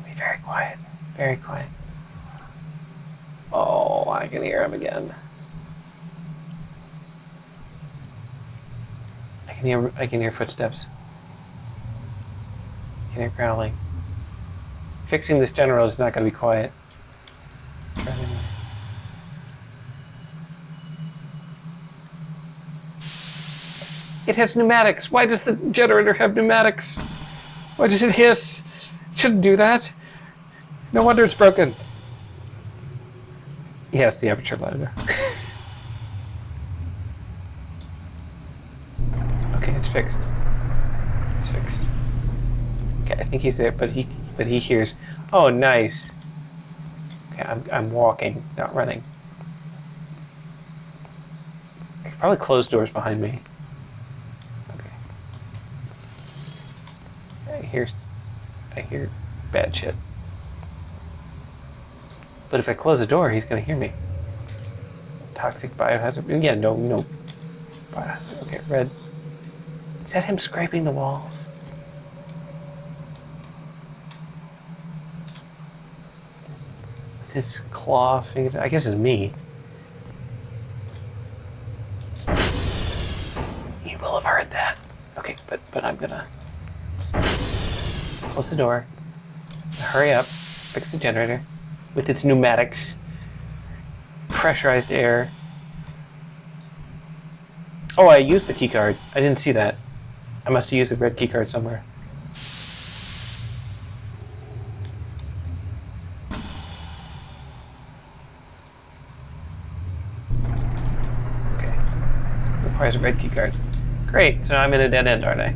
Speaker 1: Be very quiet. Oh, I can hear him again. I can hear footsteps. I can hear growling. Fixing this general is not going to be quiet. It has pneumatics. Why does the generator have pneumatics? Why does it hiss? It shouldn't do that. No wonder it's broken. Yes, the aperture monitor. Okay, it's fixed. Okay, I think he's there, but he hears. Oh, nice. Okay, I'm walking, not running. I could probably close doors behind me. Okay. I hear bad shit. But if I close the door, he's gonna hear me. Toxic biohazard. Yeah, no. Biohazard. Okay, red. Is that him scraping the walls? With his claw finger. I guess it's me. You will have heard that. Okay, but I'm gonna close the door. Hurry up. Fix the generator. With its pneumatics, pressurized air. Oh, I used the key card. I didn't see that. I must have used the red key card somewhere. Okay. Requires a red key card. Great, so now I'm in a dead end, aren't I?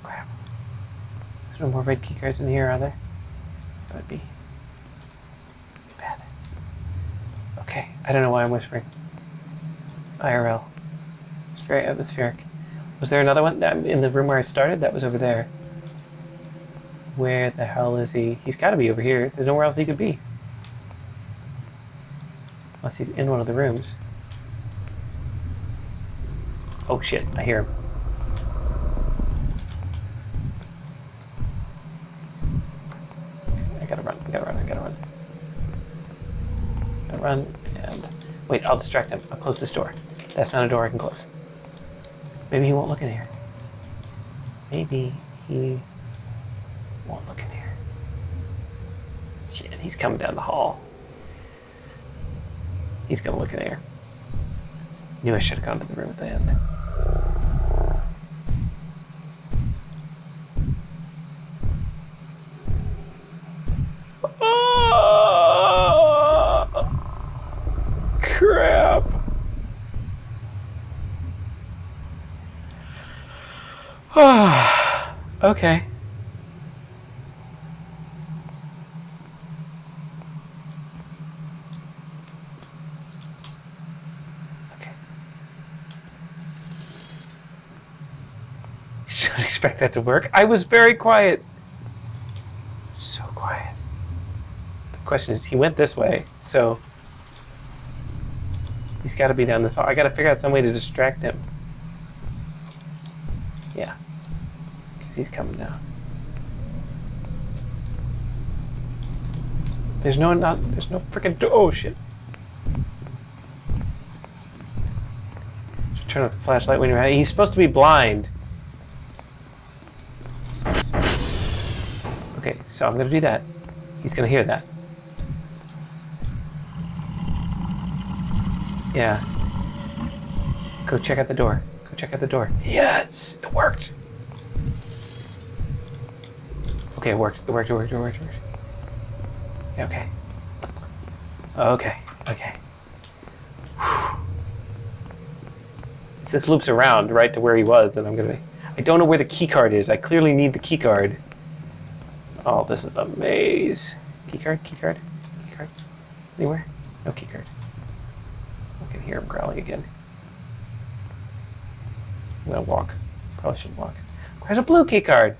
Speaker 1: Crap. There's no more red key cards in here, are there? That would be bad. Okay, I don't know why I'm whispering. IRL. It's very atmospheric. Was there another one? In the room where I started? That was over there. Where the hell is he? He's got to be over here. There's nowhere else he could be. Unless he's in one of the rooms. Oh shit, I hear him. I gotta run, and... Wait, I'll distract him. I'll close this door. That's not a door I can close. Maybe he won't look in here. Maybe he won't look in here. Shit, he's coming down the hall. He's gonna look in here. Knew I should have gone to the room at the end. Crap. Okay. Don't expect that to work. I was very quiet. So quiet. The question is, he went this way, so He's got to be down this hall. I got to figure out some way to distract him. Yeah. He's coming down. There's no freaking door. Oh shit. Turn off the flashlight when you're out. He's supposed to be blind. Okay, so I'm gonna do that. He's gonna hear that. Yeah. Go check out the door. Go check out the door. Yes! It worked! Okay, it worked. It worked. Yeah, okay. Okay. Whew. If this loops around right to where he was, then I'm gonna be... I don't know where the key card is. I clearly need the key card. Oh, this is a maze. Key card? Anywhere? No key card. I can hear him growling again. I'm gonna walk. Probably shouldn't walk. Where's a blue key card?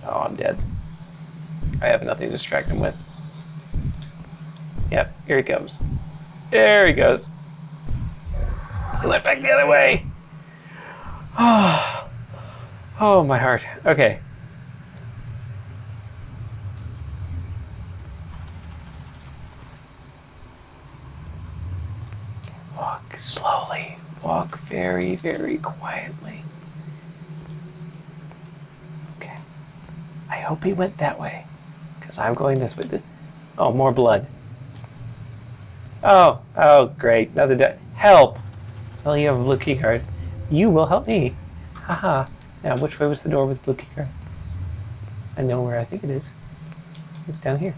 Speaker 1: Oh, I'm dead. I have nothing to distract him with. Yep, here he comes. There he goes. He went back the other way. Oh, my heart. Okay. Walk slowly. Walk very, very quietly. Okay. I hope he went that way, because I'm going this way. Oh, more blood. Oh, great. Another death. Help! Well, you have a blue key card. You will help me. Haha. Now, which way was the door with the blue key card? I know where I think it is. It's down here.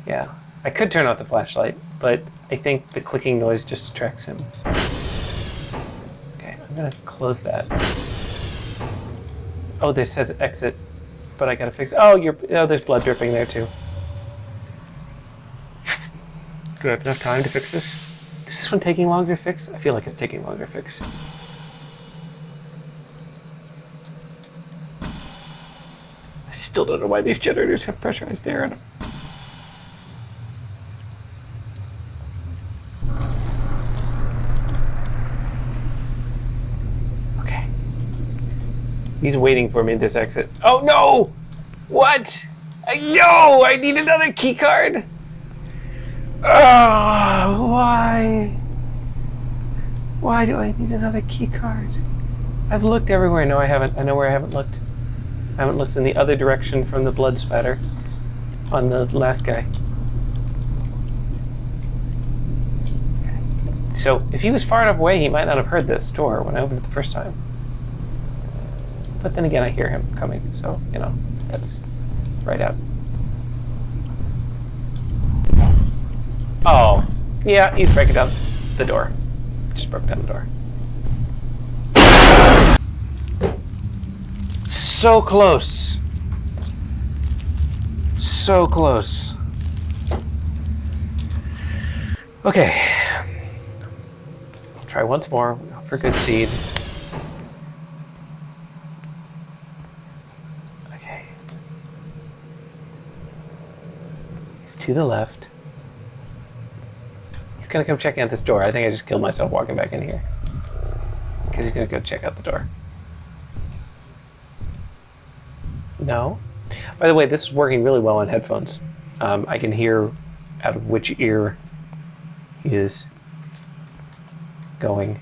Speaker 1: Yeah. I could turn off the flashlight, but I think the clicking noise just attracts him. Okay, I'm gonna close that. Oh, this says exit, but I gotta fix. Oh, there's blood dripping there too. Do I have enough time to fix this? Is this one taking longer to fix? I feel like it's taking longer to fix. I still don't know why these generators have pressurized air in them. Okay. He's waiting for me at this exit. Oh no! What? No! I need another key card! Why? Why do I need another key card? I've looked everywhere. No, I haven't. I know where I haven't looked. I haven't looked in the other direction from the blood spatter on the last guy. So, if he was far enough away, he might not have heard this door when I opened it the first time. But then again, I hear him coming, so, you know, that's right out. Oh, yeah, he's breaking down the door. Just broke down the door. So close. So close. Okay. I'll try once more for good seed. Okay. He's to the left. He's gonna come check out this door. I think I just killed myself walking back in here. Because he's gonna go check out the door. No. By the way, this is working really well on headphones. I can hear out of which ear he is going.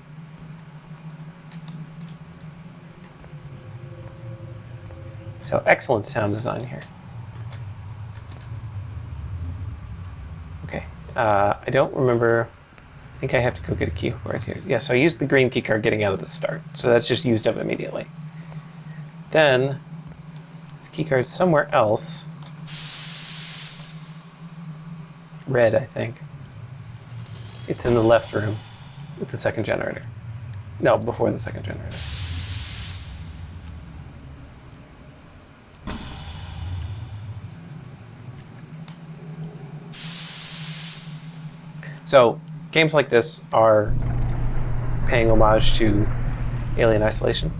Speaker 1: So excellent sound design here. Okay. I don't remember. I think I have to go get a key right here. Yeah, so I used the green key card getting out of the start. So that's just used up immediately. Then key card somewhere else. Red, I think. It's in the left room with the second generator. No, before the second generator. So, games like this are paying homage to Alien Isolation.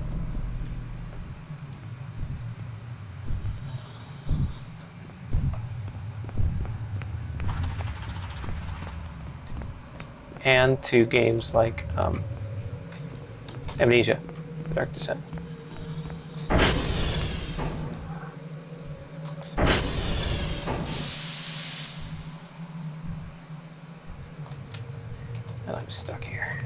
Speaker 1: and to games like Amnesia, The Dark Descent. And I'm stuck here.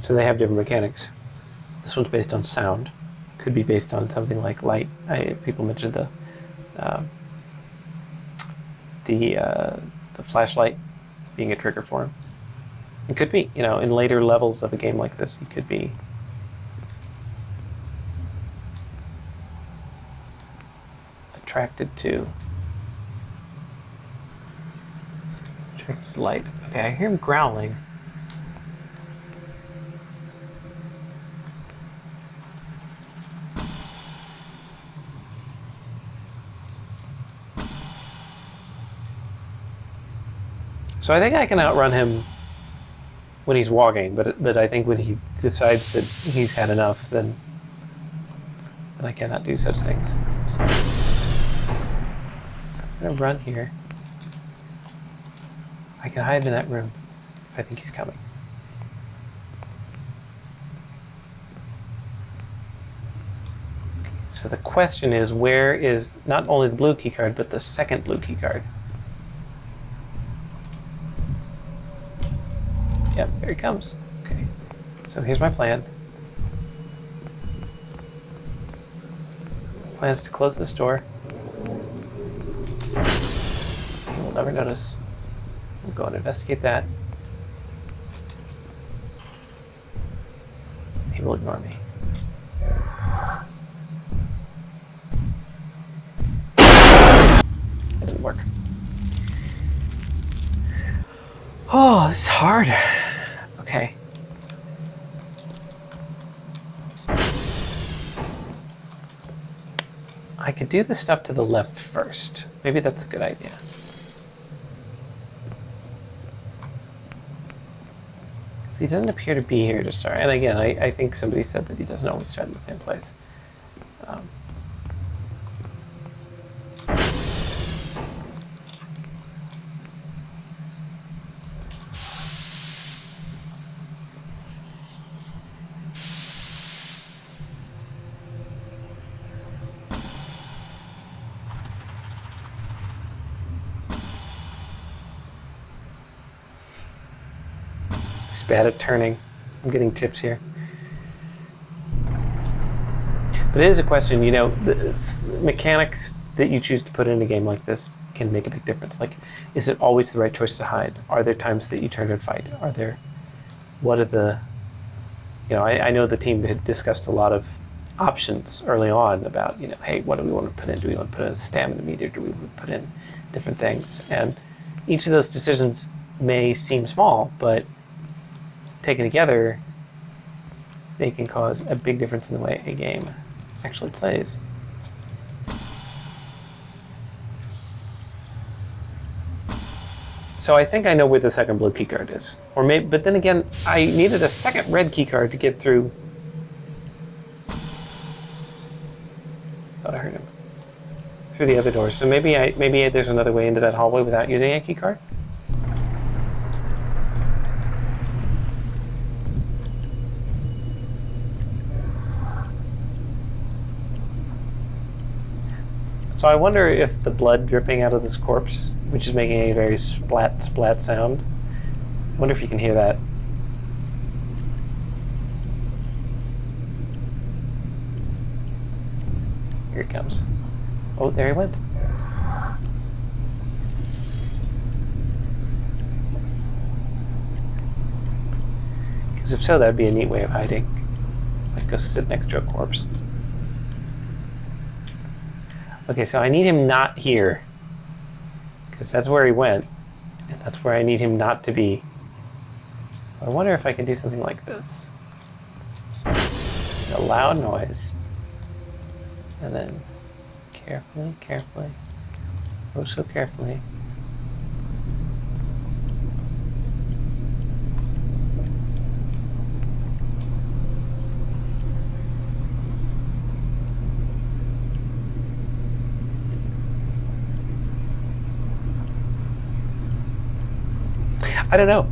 Speaker 1: So they have different mechanics. This one's based on sound. Could be based on something like light. People mentioned the flashlight being a trigger for him. It could be, in later levels of a game like this, he could be attracted to light. Okay, I hear him growling. So I think I can outrun him when he's walking, but I think when he decides that he's had enough, then I cannot do such things. So I'm going to run here. I can hide in that room if I think he's coming. So the question is, where is not only the blue key card, but the second blue key card? Yep, here he comes. Okay, so here's my plan. Plan is to close this door. He will never notice. We'll go and investigate that. He will ignore me. It didn't work. Oh, it's hard. Okay. I could do the stuff to the left first. Maybe that's a good idea. He doesn't appear to be here to start. And again, I think somebody said that he doesn't always start in the same place. Bad at turning. I'm getting tips here. But it is a question, the mechanics that you choose to put in a game like this can make a big difference. Like, is it always the right choice to hide? Are there times that you turn and fight? What are the, I know the team had discussed a lot of options early on about, hey, what do we want to put in? Do we want to put in a stamina meter? Do we put in different things? And each of those decisions may seem small, but taken together, they can cause a big difference in the way a game actually plays. So I think I know where the second blue key card is. But then again, I needed a second red key card to get through. Thought I heard him. Through the other door. So maybe there's another way into that hallway without using a key card? So I wonder if the blood dripping out of this corpse, which is making a very splat sound, I wonder if you can hear that. Here it comes. Oh, there he went. Because if so, that'd be a neat way of hiding. Like go sit next to a corpse. Okay, so I need him not here, because that's where he went, and that's where I need him not to be. So I wonder if I can do something like this. A loud noise, and then carefully, oh so carefully. I don't know.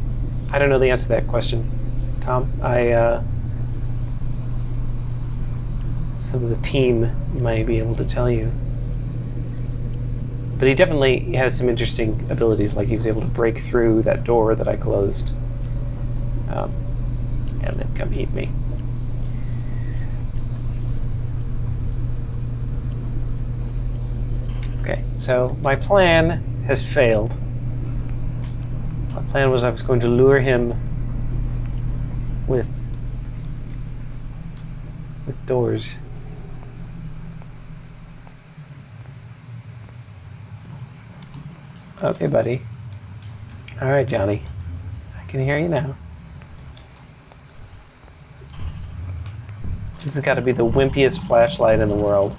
Speaker 1: I don't know the answer to that question, Tom. Some of the team might be able to tell you. But he definitely has some interesting abilities, like he was able to break through that door that I closed. And then come eat me. Okay, so my plan has failed. My plan was I was going to lure him with doors. Okay, buddy. All right, Johnny. I can hear you now. This has got to be the wimpiest flashlight in the world.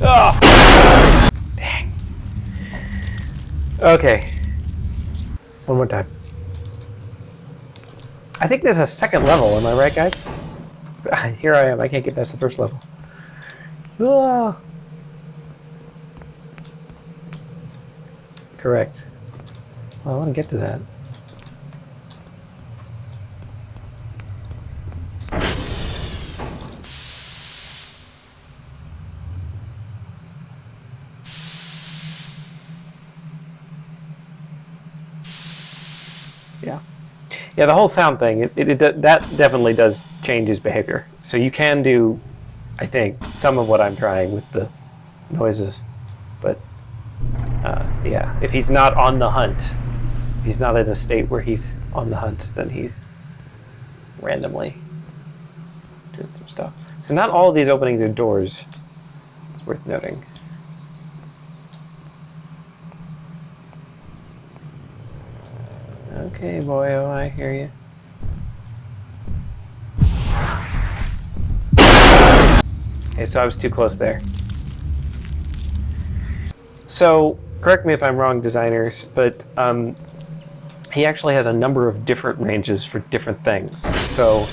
Speaker 1: Oh! Dang. Okay. One more time. I think there's a second level, am I right, guys? Here I am. I can't get past the first level. Ah. Correct. Well, I want to get to that. Yeah, the whole sound thing, that definitely does change his behavior. So you can do, I think, some of what I'm trying with the noises. But, yeah, if he's not on the hunt, if he's not in a state where he's on the hunt, then he's randomly doing some stuff. So not all of these openings are doors. It's worth noting. Okay, boyo, I hear you. Okay, so I was too close there. So, correct me if I'm wrong, designers, but he actually has a number of different ranges for different things. So,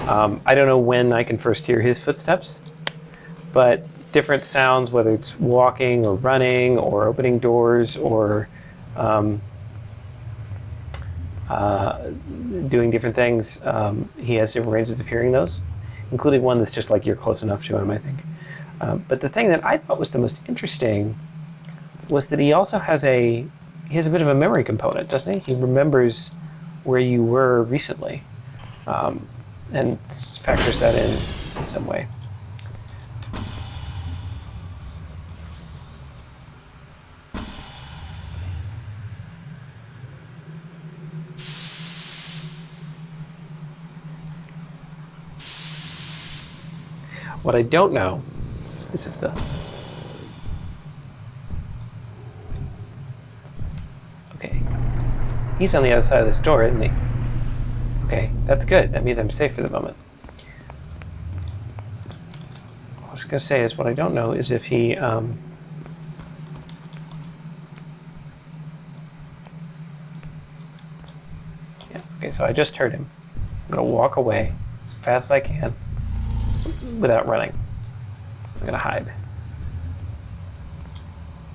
Speaker 1: I don't know when I can first hear his footsteps, but different sounds, whether it's walking or running or opening doors or doing different things, he has different ranges of hearing those, including one that's just like you're close enough to him, I think. But the thing that I thought was the most interesting was that he also has a bit of a memory component, doesn't he? He remembers where you were recently, and factors that in some way. What I don't know is if the... Okay. He's on the other side of this door, isn't he? Okay, that's good. That means I'm safe for the moment. What I was going to say is what I don't know is if he... Yeah, okay, so I just heard him. I'm going to walk away as fast as I can without running. I'm going to hide.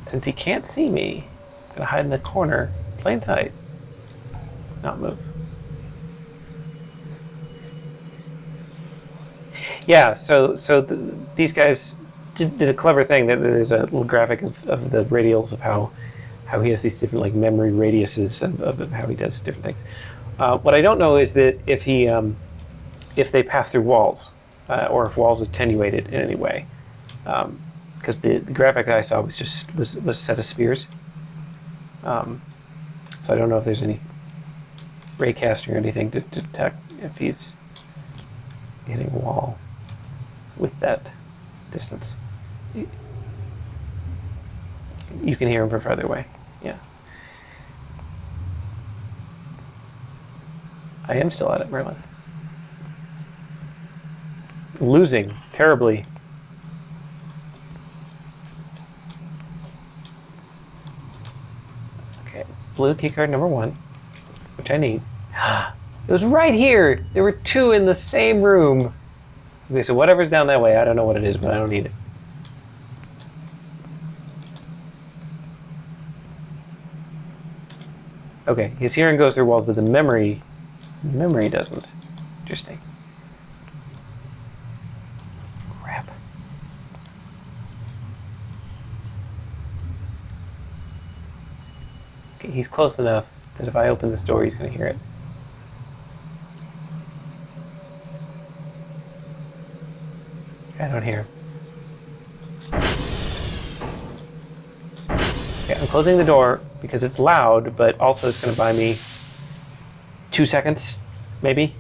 Speaker 1: Since he can't see me, I'm going to hide in the corner, plain sight, not move. Yeah, so these guys did a clever thing. That there's a little graphic of the radials of how he has these different like memory radiuses of how he does different things. What I don't know is that if they pass through walls, or if walls attenuated in any way, because the graphic that I saw was set of spheres. So I don't know if there's any raycasting or anything to detect if he's hitting a wall with that distance. You can hear him from farther away. Yeah. I am still at it, Merlin. Losing terribly. Okay, blue keycard number 1, which I need. It was right here. There were 2 in the same room. Okay, so whatever's down that way, I don't know what it is, but I don't need it. Okay, his hearing goes through walls, but the memory doesn't. Interesting. Crap. Okay, he's close enough that if I open this door, he's going to hear it. I don't hear him. Okay, I'm closing the door because it's loud, but also it's going to buy me 2 seconds, maybe.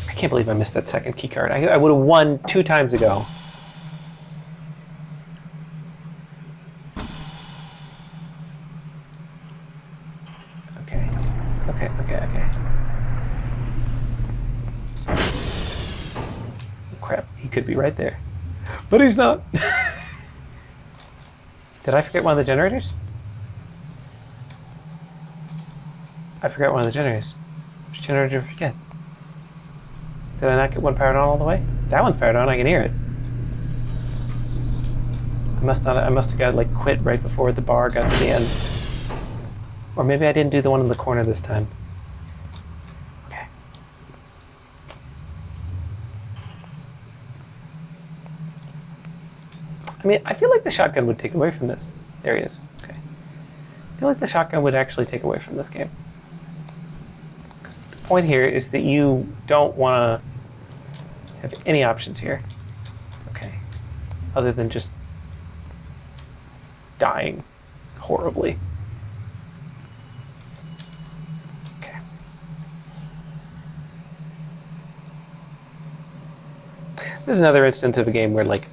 Speaker 1: I can't believe I missed that second key card. I would have won 2 times ago. Okay. Crap, he could be right there. But he's not. Did I forget one of the generators? I forgot one of the generators. Which generator did I forget? Did I not get one powered on all the way? That one's powered on, I can hear it. I must have got like quit right before the bar got to the end. Or maybe I didn't do the one in the corner this time. Okay. I mean, I feel like the shotgun would take away from this. There he is. Okay. I feel like the shotgun would actually take away from this game. The point here is that you don't want to have any options here. Okay. Other than just dying horribly. Okay. This is another instance of a game where, like,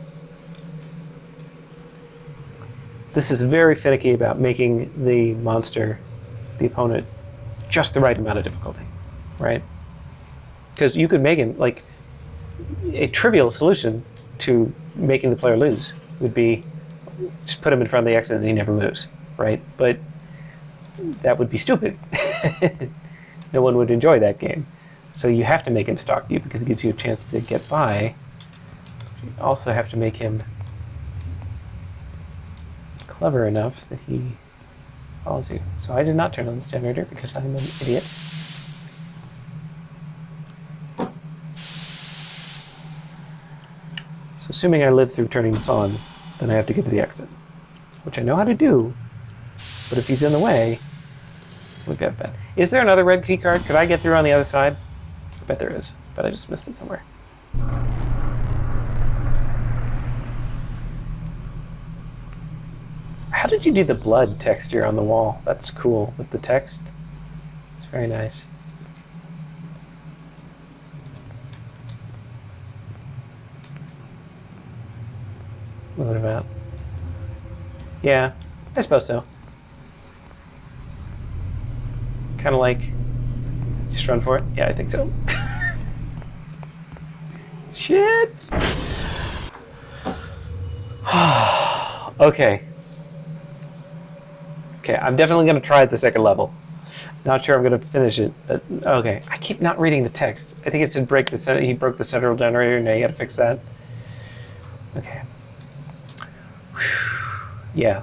Speaker 1: this is very finicky about making the monster, the opponent, just the right amount of difficulty, right? Because you could make him, like, a trivial solution to making the player lose would be just put him in front of the exit and he never moves, right? But that would be stupid. No one would enjoy that game. So you have to make him stalk you because it gives you a chance to get by. You also have to make him clever enough that he follows you. So I did not turn on this generator because I'm an idiot. So assuming I live through turning this on, then I have to get to the exit, which I know how to do, but if he's in the way, we've got bad. Is there another red key card? Could I get through on the other side? I bet there is, but I just missed it somewhere. How did you do the blood texture on the wall? That's cool with the text. It's very nice. What about? Yeah, I suppose so. Kind of like, just run for it? Yeah, I think so. Shit! Okay. Okay, I'm definitely going to try it the second level. Not sure I'm going to finish it, but okay. I keep not reading the text. I think it said break the he broke the central generator. Now you got to fix that. Okay. Yeah.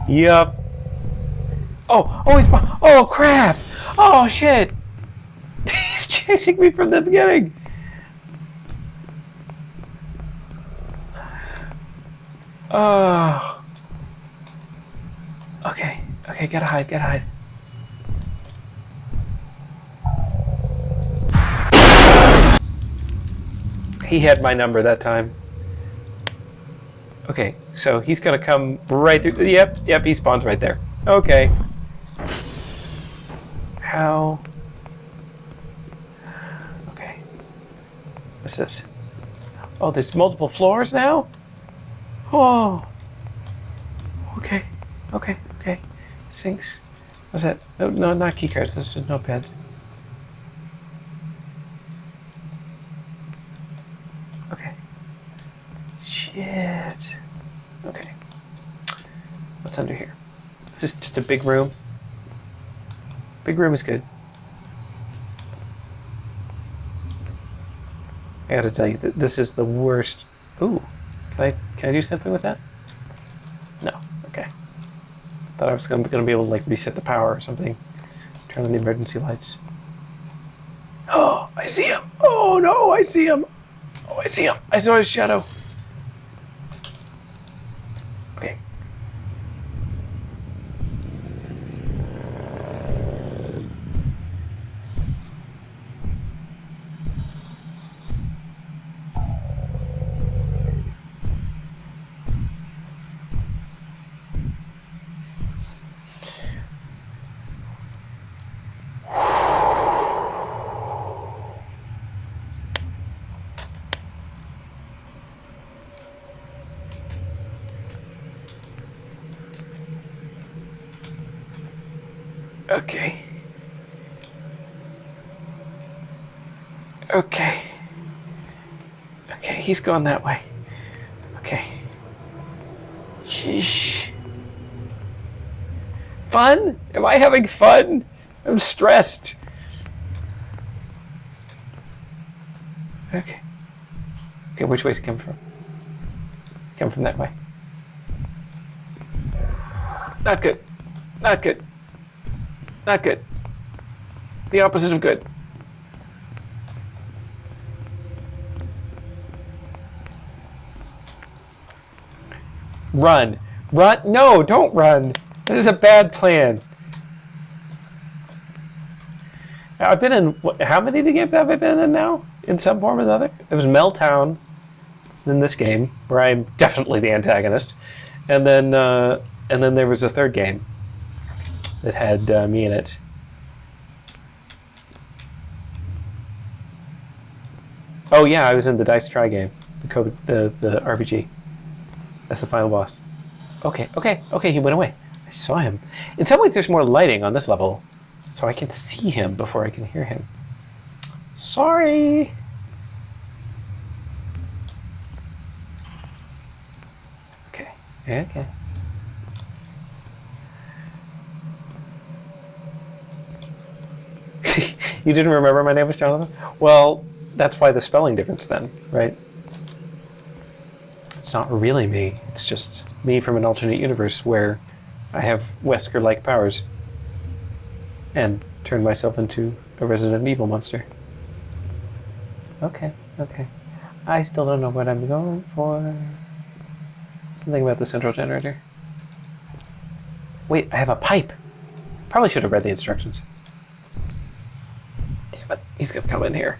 Speaker 1: Yup. Oh, he's... Oh, crap! Oh, shit! He's chasing me from the beginning! Oh. Okay, gotta hide. He had my number that time. Okay, so he's gonna come right through. Yep, he spawns right there. Okay. How? Okay. What's this? Oh, there's multiple floors now? Oh. Okay. Sinks. What's that? No, not keycards. Those are notepads. Okay. Shit. Okay. What's under here? Is this just a big room? Big room is good. I gotta tell you, this is the worst. Ooh, can I do something with that? No. Okay. Thought I was gonna be able to like reset the power or something. Turn on the emergency lights. Oh, I see him! Oh no, I see him! Oh, I see him! I saw his shadow. Okay. Okay. Okay. Okay, he's going that way. Okay. Sheesh. Fun? Am I having fun? I'm stressed. Okay. Okay, which way's it come from? Come from that way. Not good. Not good. Not good. The opposite of good. Run. Run. No, don't run. That is a bad plan. I've been in, how many games have I been in now? In some form or another? It was Meltdown in this game, where I'm definitely the antagonist. And then there was a third game that had me in it. Oh yeah, I was in the Dice Try game, the RPG. That's the final boss. Okay, he went away. I saw him. In some ways, there's more lighting on this level, so I can see him before I can hear him. Sorry. Okay. Okay. You didn't remember my name was Jonathan? Well, that's why the spelling difference then, right? It's not really me. It's just me from an alternate universe where I have Wesker-like powers and turn myself into a Resident Evil monster. Okay, okay. I still don't know what I'm going for. Something about the central generator. Wait, I have a pipe. Probably should have read the instructions. Damn it, he's gonna come in here.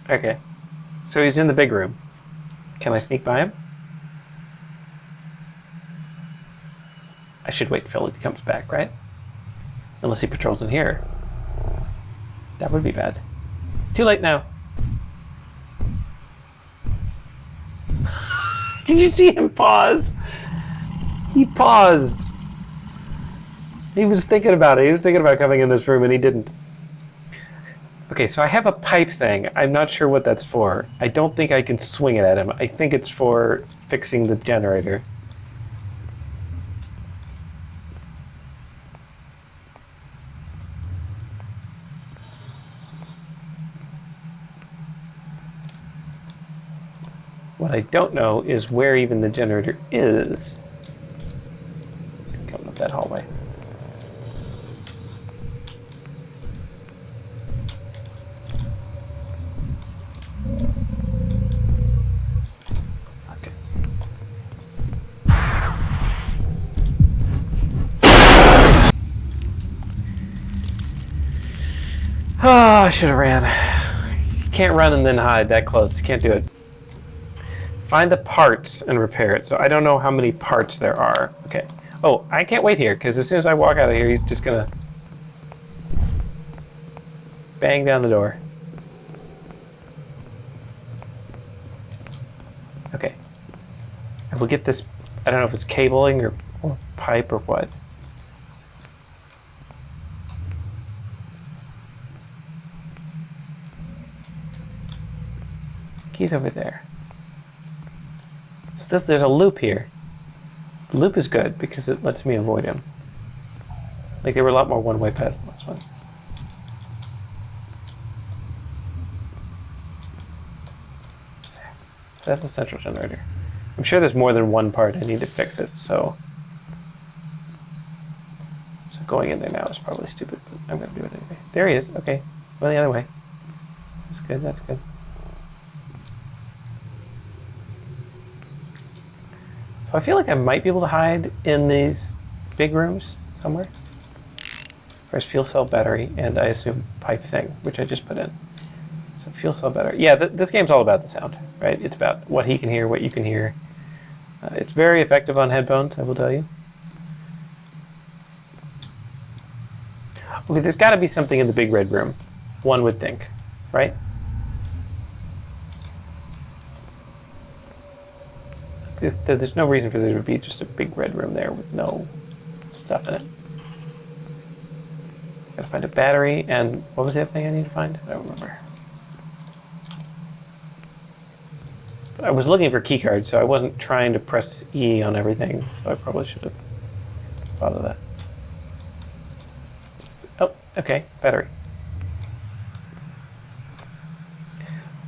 Speaker 1: Okay, so he's in the big room. Can I sneak by him? I should wait till he comes back, right? Unless he patrols in here. That would be bad. Too late now. Did you see him pause? He paused. He was thinking about it. He was thinking about coming in this room and he didn't. Okay, so I have a pipe thing. I'm not sure what that's for. I don't think I can swing it at him. I think it's for fixing the generator. What I don't know is where even the generator is. Coming up that hallway. Oh, I should have ran. You can't run and then hide that close. You can't do it. Find the parts and repair it. So I don't know how many parts there are. Okay. Oh, I can't wait here, because as soon as I walk out of here, he's just going to bang down the door. Okay. And we'll get this, I don't know if it's cabling or pipe or what. Key's over there. So there's a loop here. The loop is good because it lets me avoid him. Like, there were a lot more one-way paths in this one. So that's a central generator. I'm sure there's more than one part I need to fix it, so going in there now is probably stupid, but I'm going to do it anyway. There he is. Okay. Well, the other way. That's good. That's good. So I feel like I might be able to hide in these big rooms somewhere. There's fuel cell battery, and I assume pipe thing, which I just put in. So fuel cell battery. Yeah, this game's all about the sound, right? It's about what he can hear, what you can hear. It's very effective on headphones, I will tell you. Okay, there's got to be something in the big red room, one would think, right? There's no reason for there to be just a big red room there with no stuff in it. Gotta find a battery, and what was the other thing I need to find? I don't remember. But I was looking for keycards, so I wasn't trying to press E on everything, so I probably should have thought of that. Oh, okay, battery.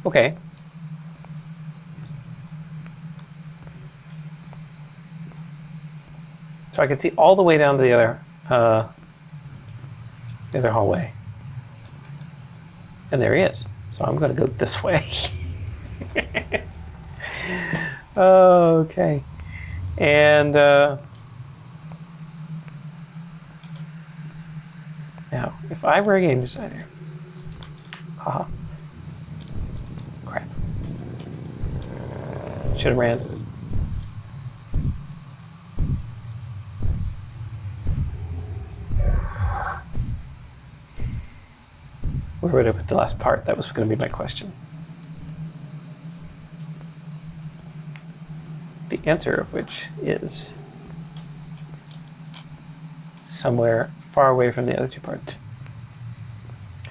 Speaker 1: Okay. So I can see all the way down to the other hallway. And there he is. So I'm going to go this way. Okay. And now, if I were a game designer, haha, crap, should have ran. Where would I put the last part? That was going to be my question. The answer of which is somewhere far away from the other two parts.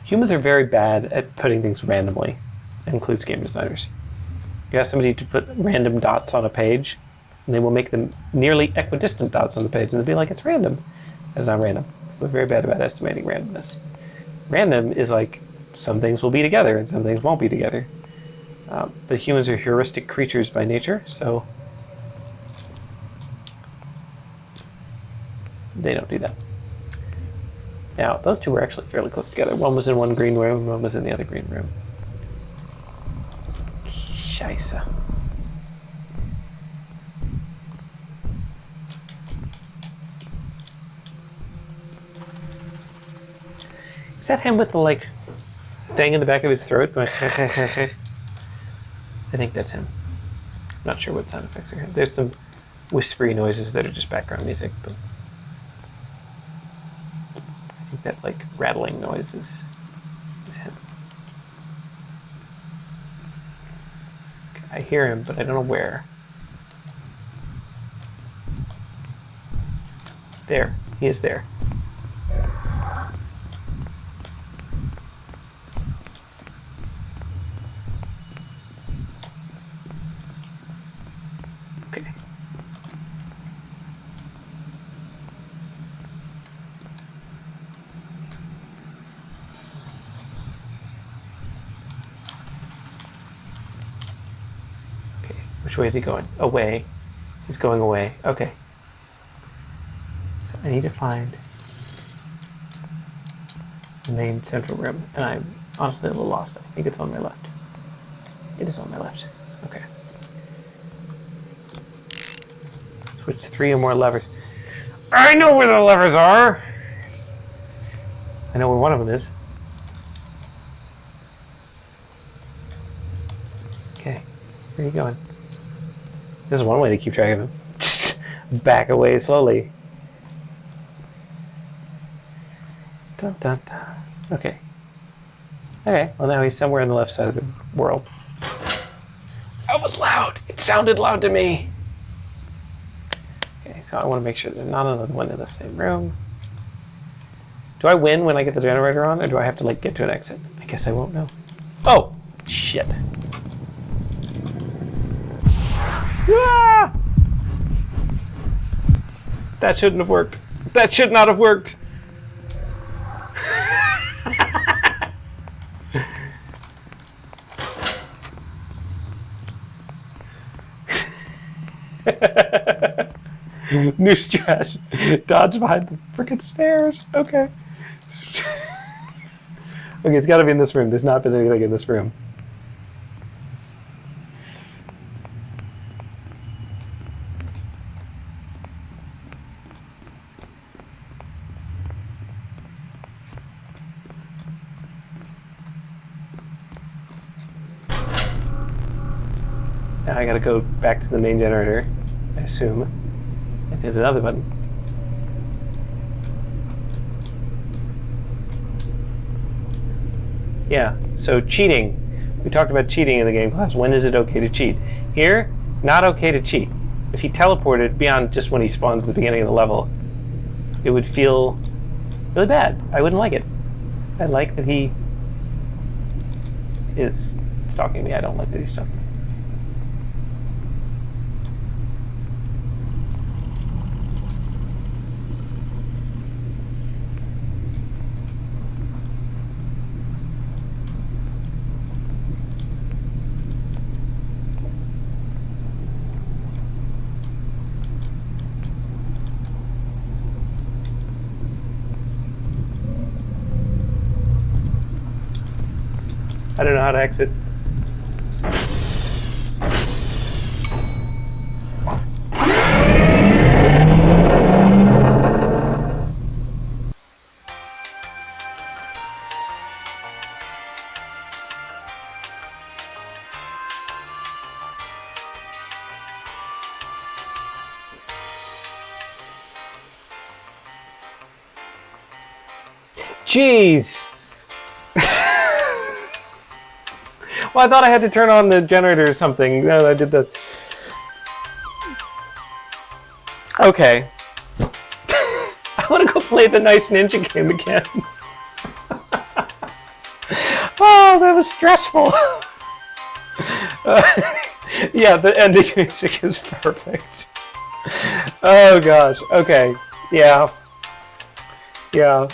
Speaker 1: Humans are very bad at putting things randomly. That includes game designers. You ask somebody to put random dots on a page, and they will make them nearly equidistant dots on the page, and they'll be like, it's random. It's not random. We're very bad about estimating randomness. Random is like, some things will be together, and some things won't be together. But humans are heuristic creatures by nature, so they don't do that. Now, those two were actually fairly close together. One was in one green room, one was in the other green room. Scheisse. Is that him with the, like, thing in the back of his throat? I think that's him. Not sure what sound effects are here. There's some whispery noises that are just background music, but I think that, like, rattling noise is him. Okay, I hear him, but I don't know where. There. He is there. Okay. Which way is he going? Away. He's going away. Okay. So I need to find the main central room, and I'm honestly a little lost. I think it's on my left. It is on my left. Okay. Switch 3 or more levers. I know where the levers are! I know where one of them is. Okay. Where are you going? There's one way to keep track of him. Just back away slowly. Dun, dun, dun. Okay. Okay, well now he's somewhere on the left side of the world. That was loud! It sounded loud to me! Okay, so I want to make sure there's not another one in the same room. Do I win when I get the generator on, or do I have to, like, get to an exit? I guess I won't know. Oh! Shit. Ah! That shouldn't have worked. That should not have worked. New stretch. Dodge behind the frickin' stairs. Okay. Okay, it's got to be in this room. There's not been anything in this room. Now I gotta go back to the main generator, I assume, and hit another button. Yeah, so cheating. We talked about cheating in the game class. When is it okay to cheat? Here, not okay to cheat. If he teleported beyond just when he spawned at the beginning of the level, it would feel really bad. I wouldn't like it. I like that he is stalking me. I don't like that he's stalking me. I don't know how to exit. Jeez! Well, I thought I had to turn on the generator or something. No, I did that. Okay. I want to go play the Nice Ninja game again. Oh, that was stressful. Yeah, the ending music is perfect. Oh gosh. Okay. Yeah. Yeah.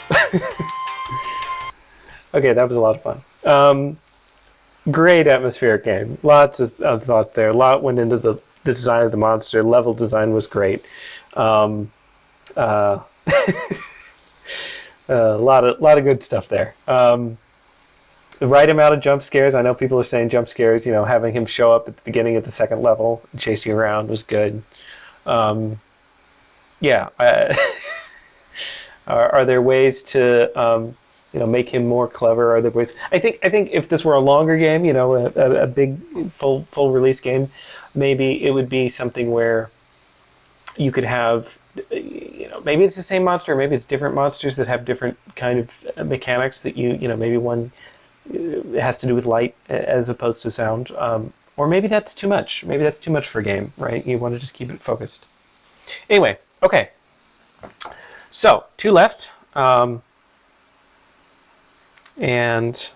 Speaker 1: Okay, that was a lot of fun. Great atmospheric game. Lots of thought there. A lot went into the design of the monster. Level design was great. A lot of good stuff there. The right amount of jump scares. I know people are saying jump scares. You know, having him show up at the beginning of the second level and chase you around was good. Yeah. Are there ways to make him more clever? Are there ways? I think if this were a longer game, a big full release game, maybe it would be something where you could have, maybe it's the same monster, maybe it's different monsters that have different kind of mechanics that maybe one has to do with light as opposed to sound, or maybe that's too much. Maybe that's too much for a game, right? You want to just keep it focused. Anyway, okay. So 2 left. And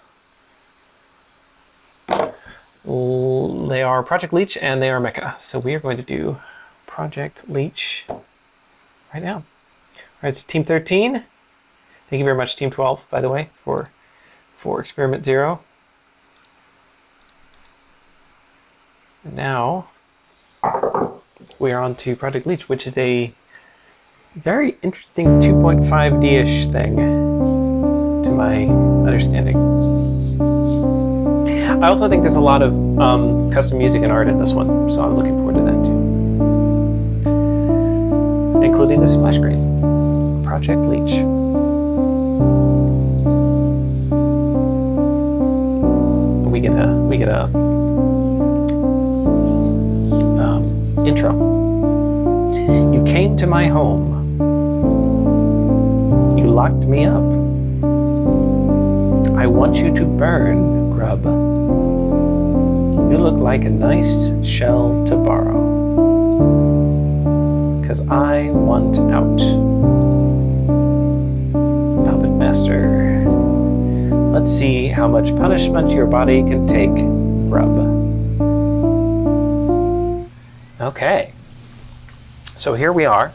Speaker 1: they are Project Leech and they are Mecha. So we are going to do Project Leech right now. All right, it's Team 13. Thank you very much, Team 12, by the way, for Experiment 0. And now we are on to Project Leech, which is a very interesting 2.5D-ish thing, to my understanding. I also think there's a lot of custom music and art in this one, so I'm looking forward to that too. Including the splash screen. Project Leech. We get a intro. You came to my home. You locked me up. I want you to burn, grub. You look like a nice shell to borrow. 'Cause I want out. Puppet Master. Let's see how much punishment your body can take, grub. Okay. So here we are.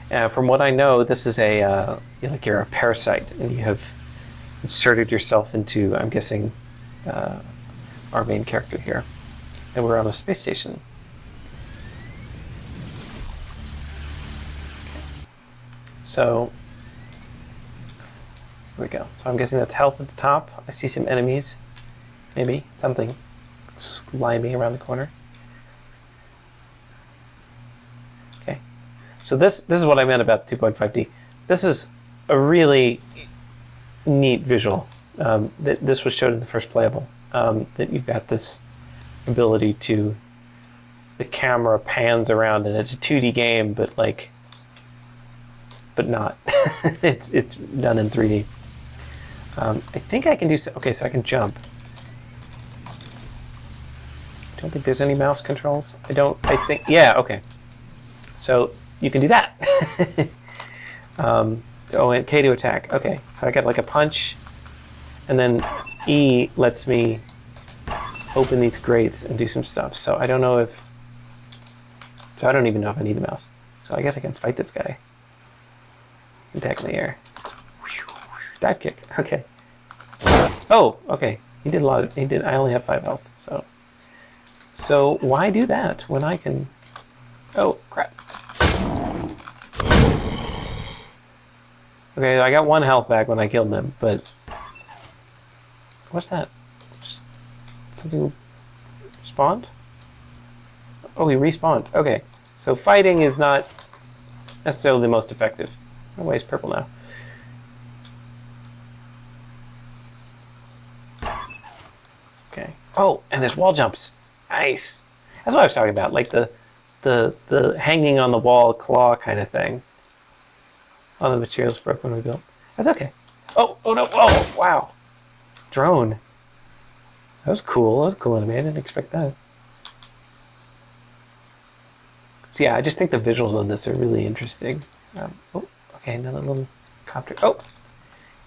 Speaker 1: From what I know, this is like you're a parasite, and you have inserted yourself into, I'm guessing, our main character here. And we're on a space station. Okay. So, here we go. So I'm guessing that's health at the top. I see some enemies. Maybe something slimy around the corner. Okay. So this is what I meant about 2.5D. This is a really neat visual. This was showed in the first playable. That you've got this ability to, the camera pans around, and it's a 2D game, but not. it's done in 3D. I think I can do so. Okay, so I can jump. I don't think there's any mouse controls. I think, yeah, okay. So you can do that. And K to attack. Okay, so I got like a punch, and then E lets me open these grates and do some stuff. So I don't know if, so I don't even know if I need the mouse. So I guess I can fight this guy. Attack in the air. Dive kick. Okay. Oh, okay. He did a lot. I only have 5 health. So why do that when I can? Oh crap. Okay, I got 1 health back when I killed him, but what's that? Just something spawned? Oh, he respawned. Okay, so fighting is not necessarily the most effective. Oh, wait, it's purple now. Okay. Oh, and there's wall jumps. Nice. That's what I was talking about, like the hanging on the wall claw kind of thing. All the materials broke when we built. That's okay. Oh no! Oh, wow. Drone. That was cool. That was cool anime. I didn't expect that. So yeah, I just think the visuals on this are really interesting. Oh, okay, another little copter. Oh,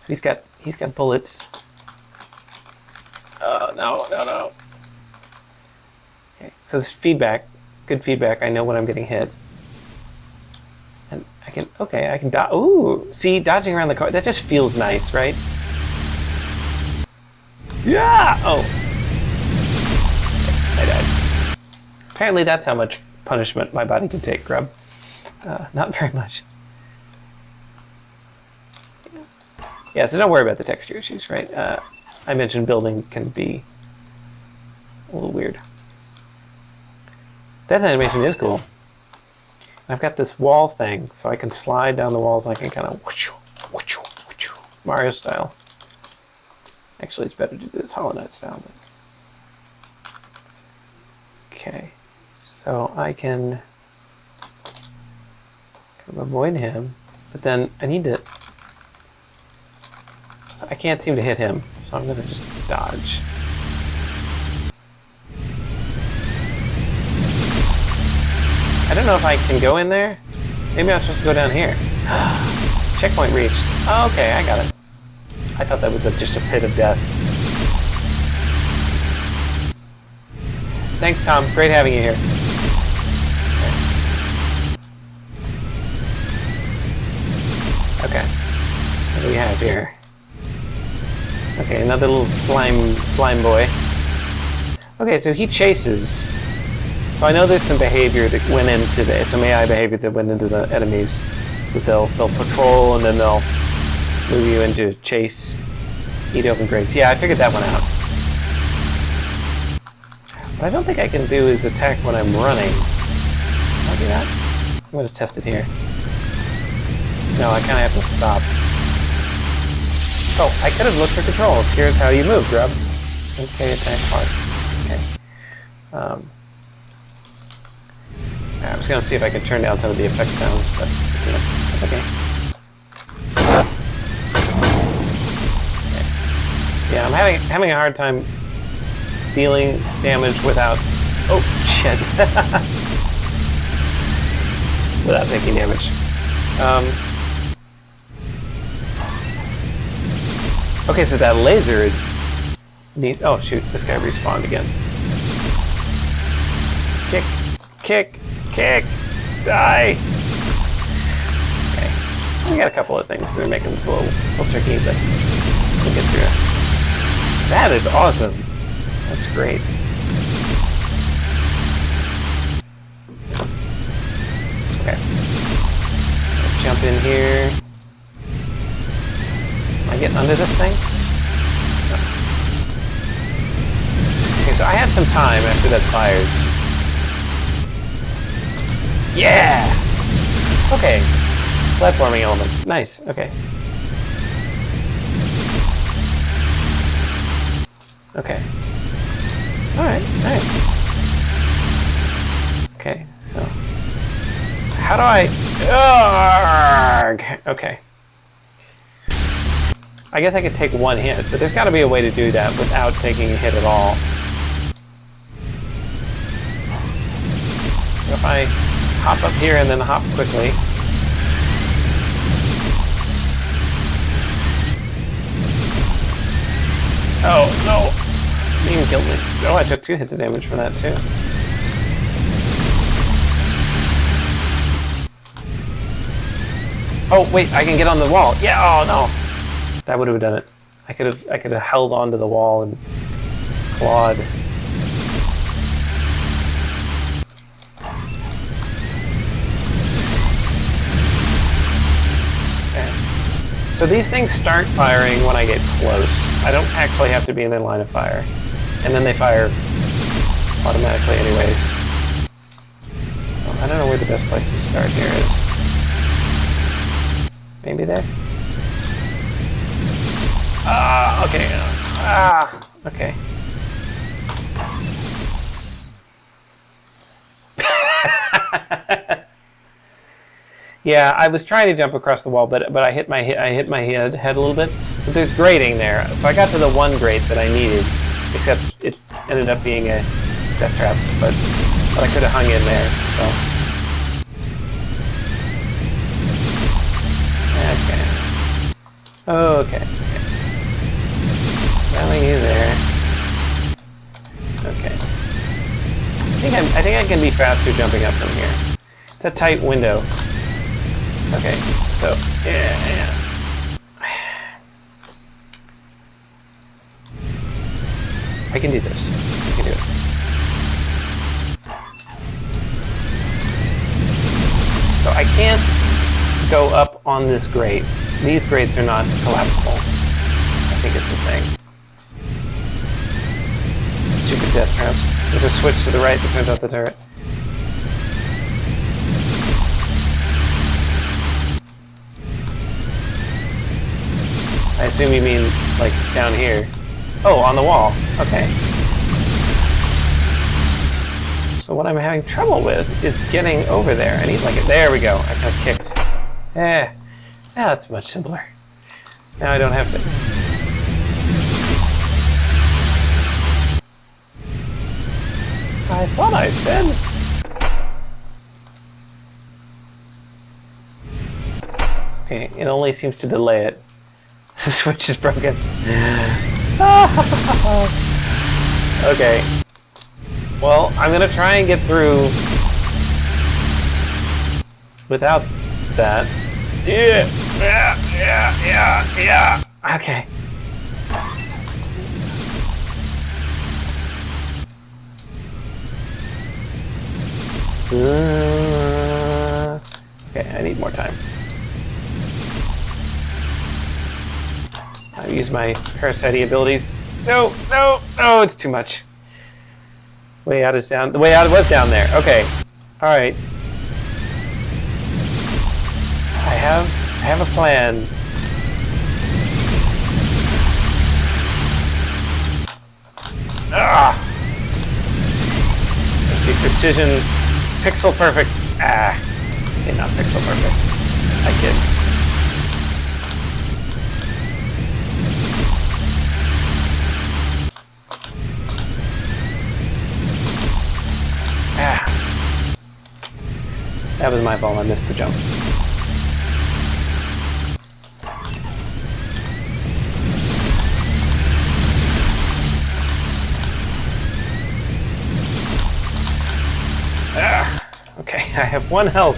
Speaker 1: he's got bullets. Oh no! Okay, so this feedback, good feedback. I know when I'm getting hit. And I can dodge. Ooh, see, dodging around the car, that just feels nice, right? Yeah! Oh. I died. Apparently that's how much punishment my body can take, Grub. Not very much. Yeah, so don't worry about the texture issues, right? I mentioned building can be a little weird. That animation is cool. I've got this wall thing, so I can slide down the walls and I can kind of Mario style. Actually, it's better to do this Hollow Knight style. But... okay, so I can kind of avoid him, but then I need to... I can't seem to hit him, so I'm going to just dodge. I don't know if I can go in there. Maybe I'm supposed to go down here. Checkpoint reached. Oh, okay, I got it. I thought that was just a pit of death. Thanks, Tom. Great having you here. Okay. What do we have here? Okay, another little slime boy. Okay, so he chases. So I know there's some behavior that went into some AI behavior that went into the enemies. That they'll patrol and then they'll move you into chase, eat open grates. Yeah, I figured that one out. What I don't think I can do is attack when I'm running. Can I do that? I'm going to test it here. No, I kind of have to stop. Oh, I could have looked for controls. Here's how you move, Grub. Okay, attack hard. Okay. I was going to see if I could turn down some of the effect sounds, but that's okay. Yeah, I'm having a hard time dealing damage without... oh, shit. Without taking damage. Okay, so that laser is... neat. Oh, shoot, this guy respawned again. Kick, kick, kick, die! We got a couple of things that are making this a little tricky, but we'll get through it. That is awesome. That's great. Okay. Let's jump in here. Am I getting under this thing? No. Okay, so I have some time after that fires. Yeah! Okay. Platforming elements. Nice. Okay. Okay. Alright, nice. Okay, so... How do I... Arrgh! Okay. I guess I could take one hit, but there's got to be a way to do that without taking a hit at all. So if I hop up here and then hop quickly... Oh, no! It even killed me. Oh, I took 2 hits of damage from that, too. Oh, wait, I can get on the wall. Yeah, oh, no! That would have done it. I could have held onto the wall and clawed. Okay. So these things start firing when I get close. I don't actually have to be in their line of fire. And then they fire automatically anyways. Well, I don't know where the best place to start here is. Maybe there? Okay. Okay. Yeah, I was trying to jump across the wall, but I hit my head a little bit. But there's grating there, so I got to the one grate that I needed, except it ended up being a death trap. But I could have hung in there. So. Okay. Selling you there. Okay. I think I can be faster jumping up from here. It's a tight window. Okay, so yeah. I can do this. I can do it. So I can't go up on this grate. These grates are not collapsible. I think it's the thing. Stupid death traps. There's a switch to the right that turns off the turret. I assume you mean, like, down here. Oh, on the wall. Okay. So what I'm having trouble with is getting over there. I need, like, there we go. I got kicked. Yeah, that's much simpler. Now I don't have to... I thought I said... Okay, it only seems to delay it. The switch is broken. Okay. Well, I'm gonna try and get through without that. Yeah. Okay. Okay, I need more time. I use my parasite abilities. No, it's too much. Way out is down. The way out was down there. Okay. All right. I have a plan. Let's see, precision, pixel perfect. Okay, not pixel perfect. I kid. That was my fault, I missed the jump. Okay, I have 1 health.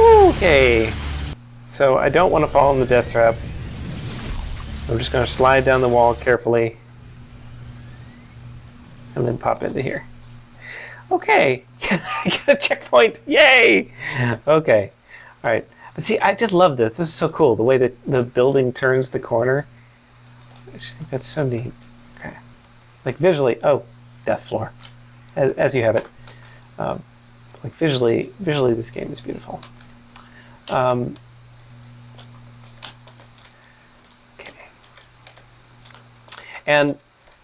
Speaker 1: Okay. So I don't want to fall in the death trap. I'm just going to slide down the wall carefully. And then pop into here. Okay. I get a checkpoint. Yay! Okay. Alright. But see, I just love this. This is so cool. The way that the building turns the corner. I just think that's so neat. Okay. Like visually, oh, death floor. As you have it. Like visually, this game is beautiful. Okay. And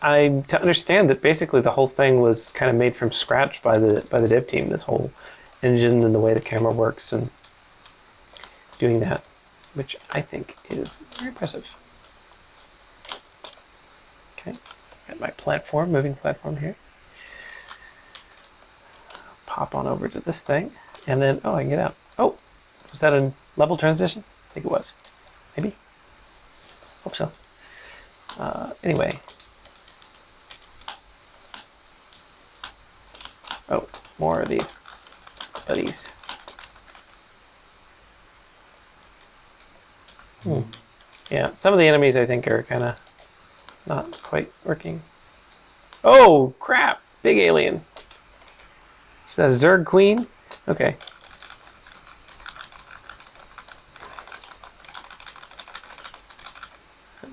Speaker 1: I'm to understand that basically the whole thing was kind of made from scratch by the dev team. This whole engine and the way the camera works and doing that, which I think is very impressive. Okay, got my platform, moving platform here. Pop on over to this thing, and then I can get out. Oh, was that a level transition? I think it was. Maybe. Hope so. Anyway. Oh, more of these buddies. Yeah, some of the enemies I think are kind of not quite working. Oh, crap! Big alien. Is that a Zerg Queen? Okay.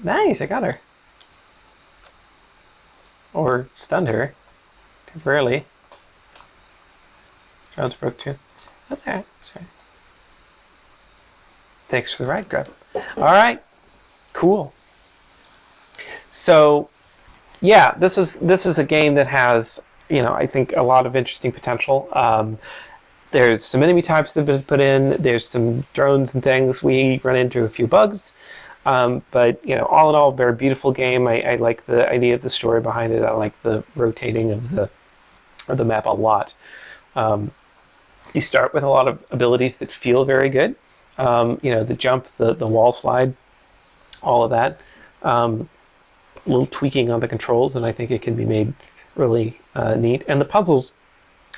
Speaker 1: Nice, I got her. Or stunned her. Temporarily. Jones broke too. That's alright. Thanks for the ride, Grub. Alright. Cool. So, yeah, this is a game that has, I think a lot of interesting potential. There's some enemy types that have been put in. There's some drones and things. We run into a few bugs. But, all in all, very beautiful game. I like the idea of the story behind it. I like the rotating of the map a lot. You start with a lot of abilities that feel very good. The jump, the wall slide, all of that. A little tweaking on the controls, and I think it can be made really neat. And the puzzles,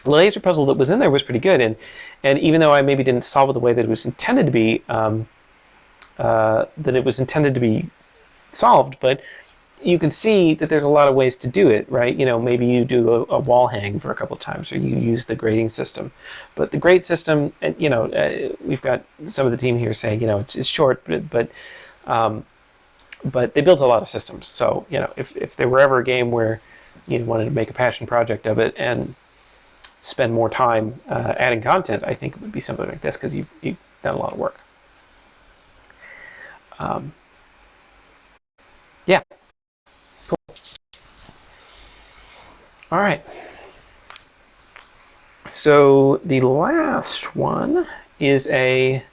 Speaker 1: the laser puzzle that was in there was pretty good. And even though I maybe didn't solve it the way that it was intended to be, solved, but you can see that there's a lot of ways to do it, right? Maybe you do a wall hang for a couple of times, or you use the grading system. But the grade system, we've got some of the team here saying, it's short, but they built a lot of systems. So, if there were ever a game where you wanted to make a passion project of it and spend more time adding content, I think it would be something like this, because you've done a lot of work. Yeah. Cool. All right. So the last one is last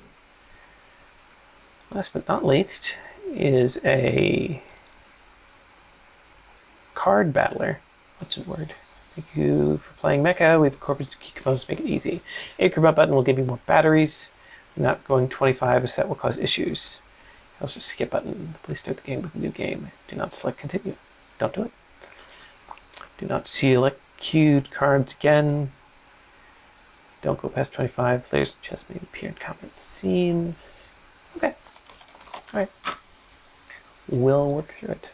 Speaker 1: but not least, is a card battler. What's the word? Thank you for playing Mecha. We have incorporated key components to make it easy. A combat button will give you more batteries. Not going 25 as that will cause issues. Also, skip button. Please start the game with a new game. Do not select continue. Don't do it. Do not select queued cards again. Don't go past 25. Players and chess may appear in combat scenes. Okay. Alright. We'll work through it.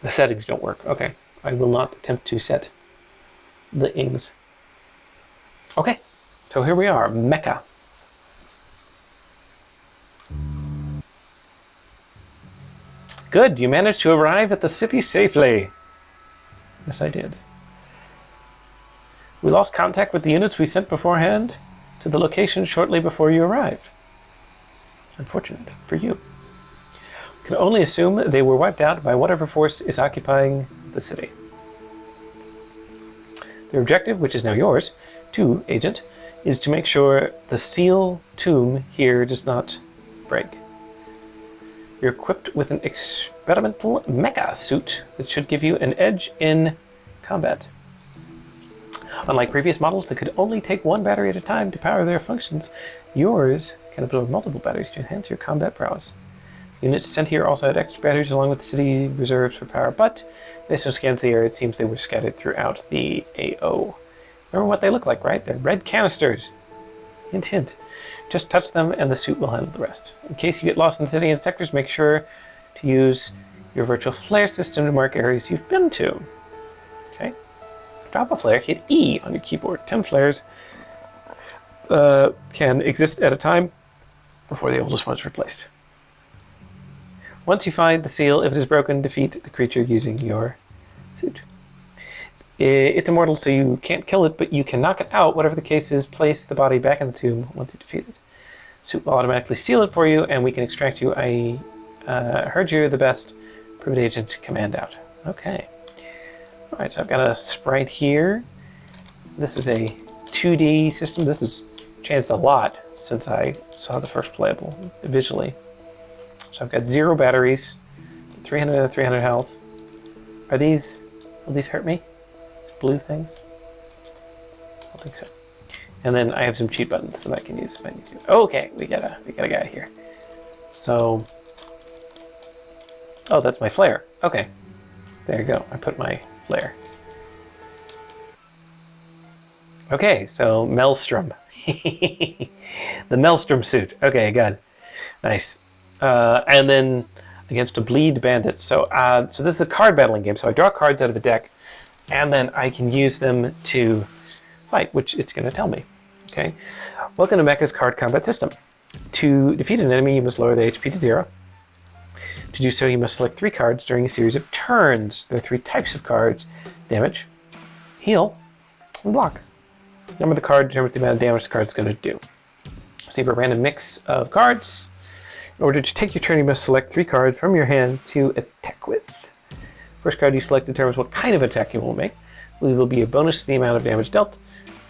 Speaker 1: The settings don't work. Okay. I will not attempt to set the ings. Okay. So here we are. Mecha. Good. You managed to arrive at the city safely. Yes, I did. We lost contact with the units we sent beforehand to the location shortly before you arrived. Unfortunate for you. We can only assume they were wiped out by whatever force is occupying the city. Their objective, which is now yours, too, Agent, is to make sure the seal tomb here does not break. You're equipped with an experimental mecha suit that should give you an edge in combat. Unlike previous models that could only take one battery at a time to power their functions, yours can absorb multiple batteries to enhance your combat prowess. Units sent here also had extra batteries along with city reserves for power, but based on scans of the area, it seems they were scattered throughout the AO. Remember what they look like, right? They're red canisters. Hint, hint. Just touch them and the suit will handle the rest. In case you get lost in the city and sectors, make sure to use your virtual flare system to mark areas you've been to. Okay. Drop a flare, hit E on your keyboard. 10 flares can exist at a time before the oldest one's replaced. Once you find the seal, if it is broken, defeat the creature using your suit. It's immortal, so you can't kill it, but you can knock it out. Whatever the case is, place the body back in the tomb once you defeat it. Suit will automatically seal it for you, and we can extract you. I heard you're the best private agent. Command out. Okay. All right, so I've got a sprite here. This is a 2D system. This has changed a lot since I saw the first playable visually. So I've got 0 batteries, 300 and 300 health. Will these hurt me? Blue things? I don't think so. And then I have some cheat buttons that I can use if I need to. Okay, we got a guy here. So, oh, that's my flare. Okay, there you go. I put my flare. Okay, so Maelstrom. The Maelstrom suit. Okay, good. Nice. And then against a bleed bandit. So this is a card battling game. So I draw cards out of a deck, and then I can use them to fight, which it's going to tell me. Okay. Welcome to Mecha's card combat system. To defeat an enemy, you must lower the HP to 0. To do so, you must select 3 cards during a series of turns. There are 3 types of cards: damage, heal, and block. Number of the card determines the amount of damage the card is going to do. Receive a random mix of cards. In order to take your turn, you must select 3 cards from your hand to attack with. First card you select determines what kind of attack you will make. It will be a bonus to the amount of damage dealt,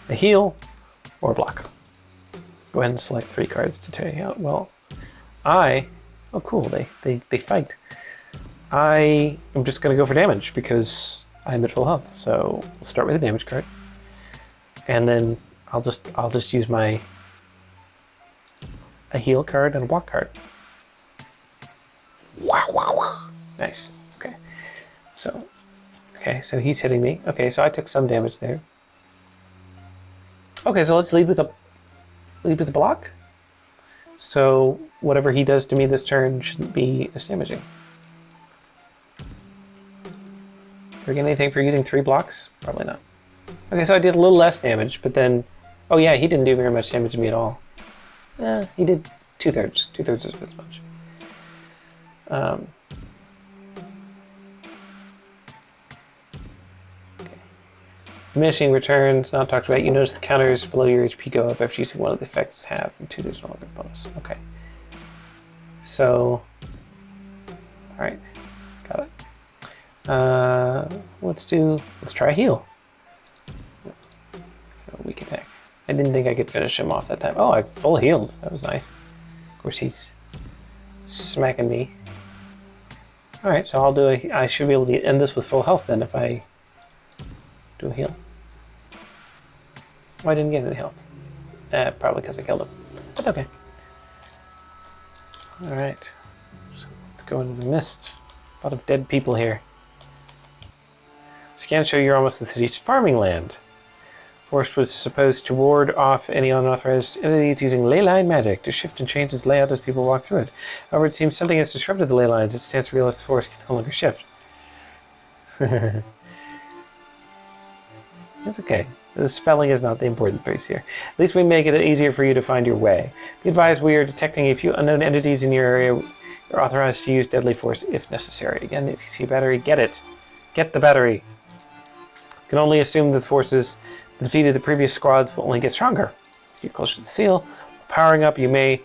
Speaker 1: a heal, or a block. Go ahead and select 3 cards to tell you out. Well, oh cool, they fight. I am just going to go for damage because I'm at full health. So we'll start with a damage card, and then I'll just use a heal card and a block card. Wow. Nice. Okay, so he's hitting me. Okay, so I took some damage there. Okay, so let's lead with a block. So whatever he does to me this turn shouldn't be as damaging. Do I get anything for using 3 blocks? Probably not. Okay, so I did a little less damage, but then, oh yeah, he didn't do very much damage to me at all. He did 2/3 of as much. Diminishing returns, not talked about. You notice the counters below your HP go up after using one of the effects have, and 2 there's no other bonus. Okay. So, alright, got it. Let's try heal. Weak attack. I didn't think I could finish him off that time. Oh, I full healed. That was nice. Of course, he's smacking me. Alright, so I should be able to end this with full health then if I do a heal. Oh, I didn't get any health. Probably because I killed him. That's okay. Alright. So let's go into the mist. A lot of dead people here. Scans show you're almost the city's farming land. Forest was supposed to ward off any unauthorized entities using ley line magic to shift and change its layout as people walk through it. However, it seems something has disrupted the ley lines. It stands to realize the forest can no longer shift. That's okay. The spelling is not the important piece here. At least we make it easier for you to find your way. Be advised, we are detecting a few unknown entities in your area. You're authorized to use deadly force if necessary. Again, if you see a battery, get it. Get the battery. You can only assume that the forces that defeated the previous squads will only get stronger. As you get closer to the seal, powering up, you may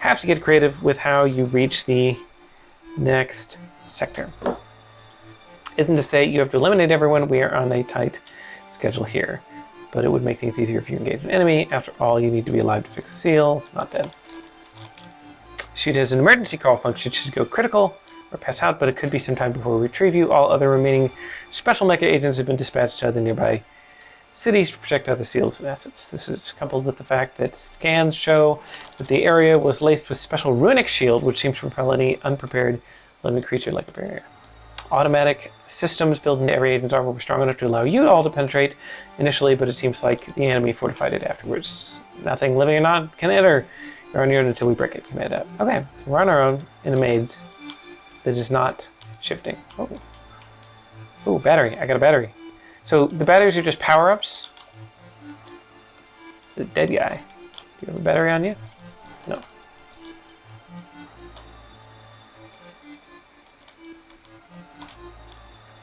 Speaker 1: have to get creative with how you reach the next sector. Isn't to say you have to eliminate everyone. We are on a tight schedule here, but it would make things easier if you engage an enemy. After all, you need to be alive to fix the seal, not dead. Shoot has an emergency call function. Should go critical or pass out, but it could be some time before we retrieve you. All other remaining special mecha agents have been dispatched to other nearby cities to protect other seals and assets. This is coupled with the fact that scans show that the area was laced with special runic shield, which seems to repel any unprepared living creature like a barrier. Automatic systems built into every agent's armor were strong enough to allow you all to penetrate initially, but it seems like the enemy fortified it afterwards. Nothing living or not can enter. You're on your own until we break it. Command up. Okay, so we're on our own in a maze that is not shifting. Oh. Ooh, battery. I got a battery. So the batteries are just power-ups? The dead guy. Do you have a battery on you? No.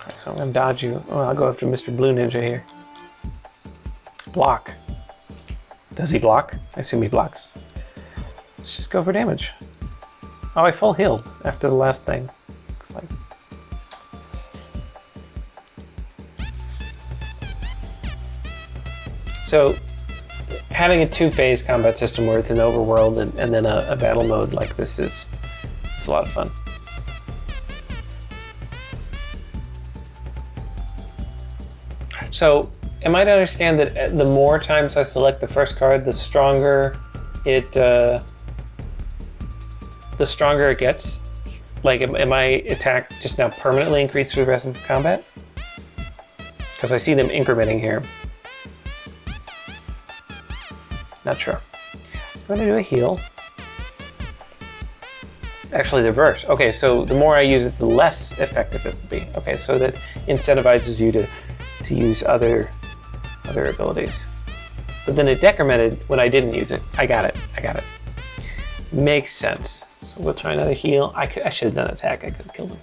Speaker 1: Okay, so I'm going to dodge you. Oh, I'll go after Mr. Blue Ninja here. Block. Does he block? I assume he blocks. Let's just go for damage. Oh, I full healed after the last thing. Looks like. So, having a two-phase combat system where it's an overworld and then a battle mode like this is a lot of fun. So, am I to understand that the more times I select the first card, the stronger it gets? Like, am my attack just now permanently increased for the rest of the combat? Because I see them incrementing here. Not sure. I'm going to do a heal. Actually, the reverse. Okay, so the more I use it, the less effective it will be. Okay, so that incentivizes you to use other abilities. But then it decremented when I didn't use it. I got it. Makes sense. So we'll try another heal. I should have done an attack. I could have killed him.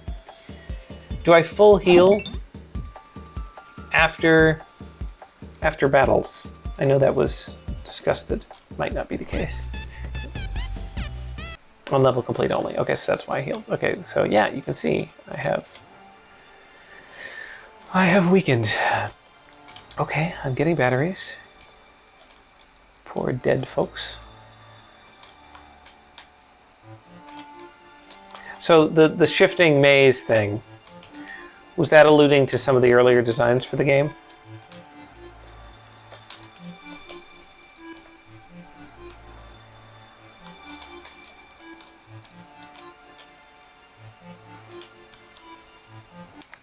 Speaker 1: Do I full heal after battles? I know that was discussed. That might not be the case. On level complete only. Okay, so that's why I healed. Okay, so yeah, you can see I have weakened. Okay, I'm getting batteries. Poor dead folks. So the shifting maze thing, was that alluding to some of the earlier designs for the game?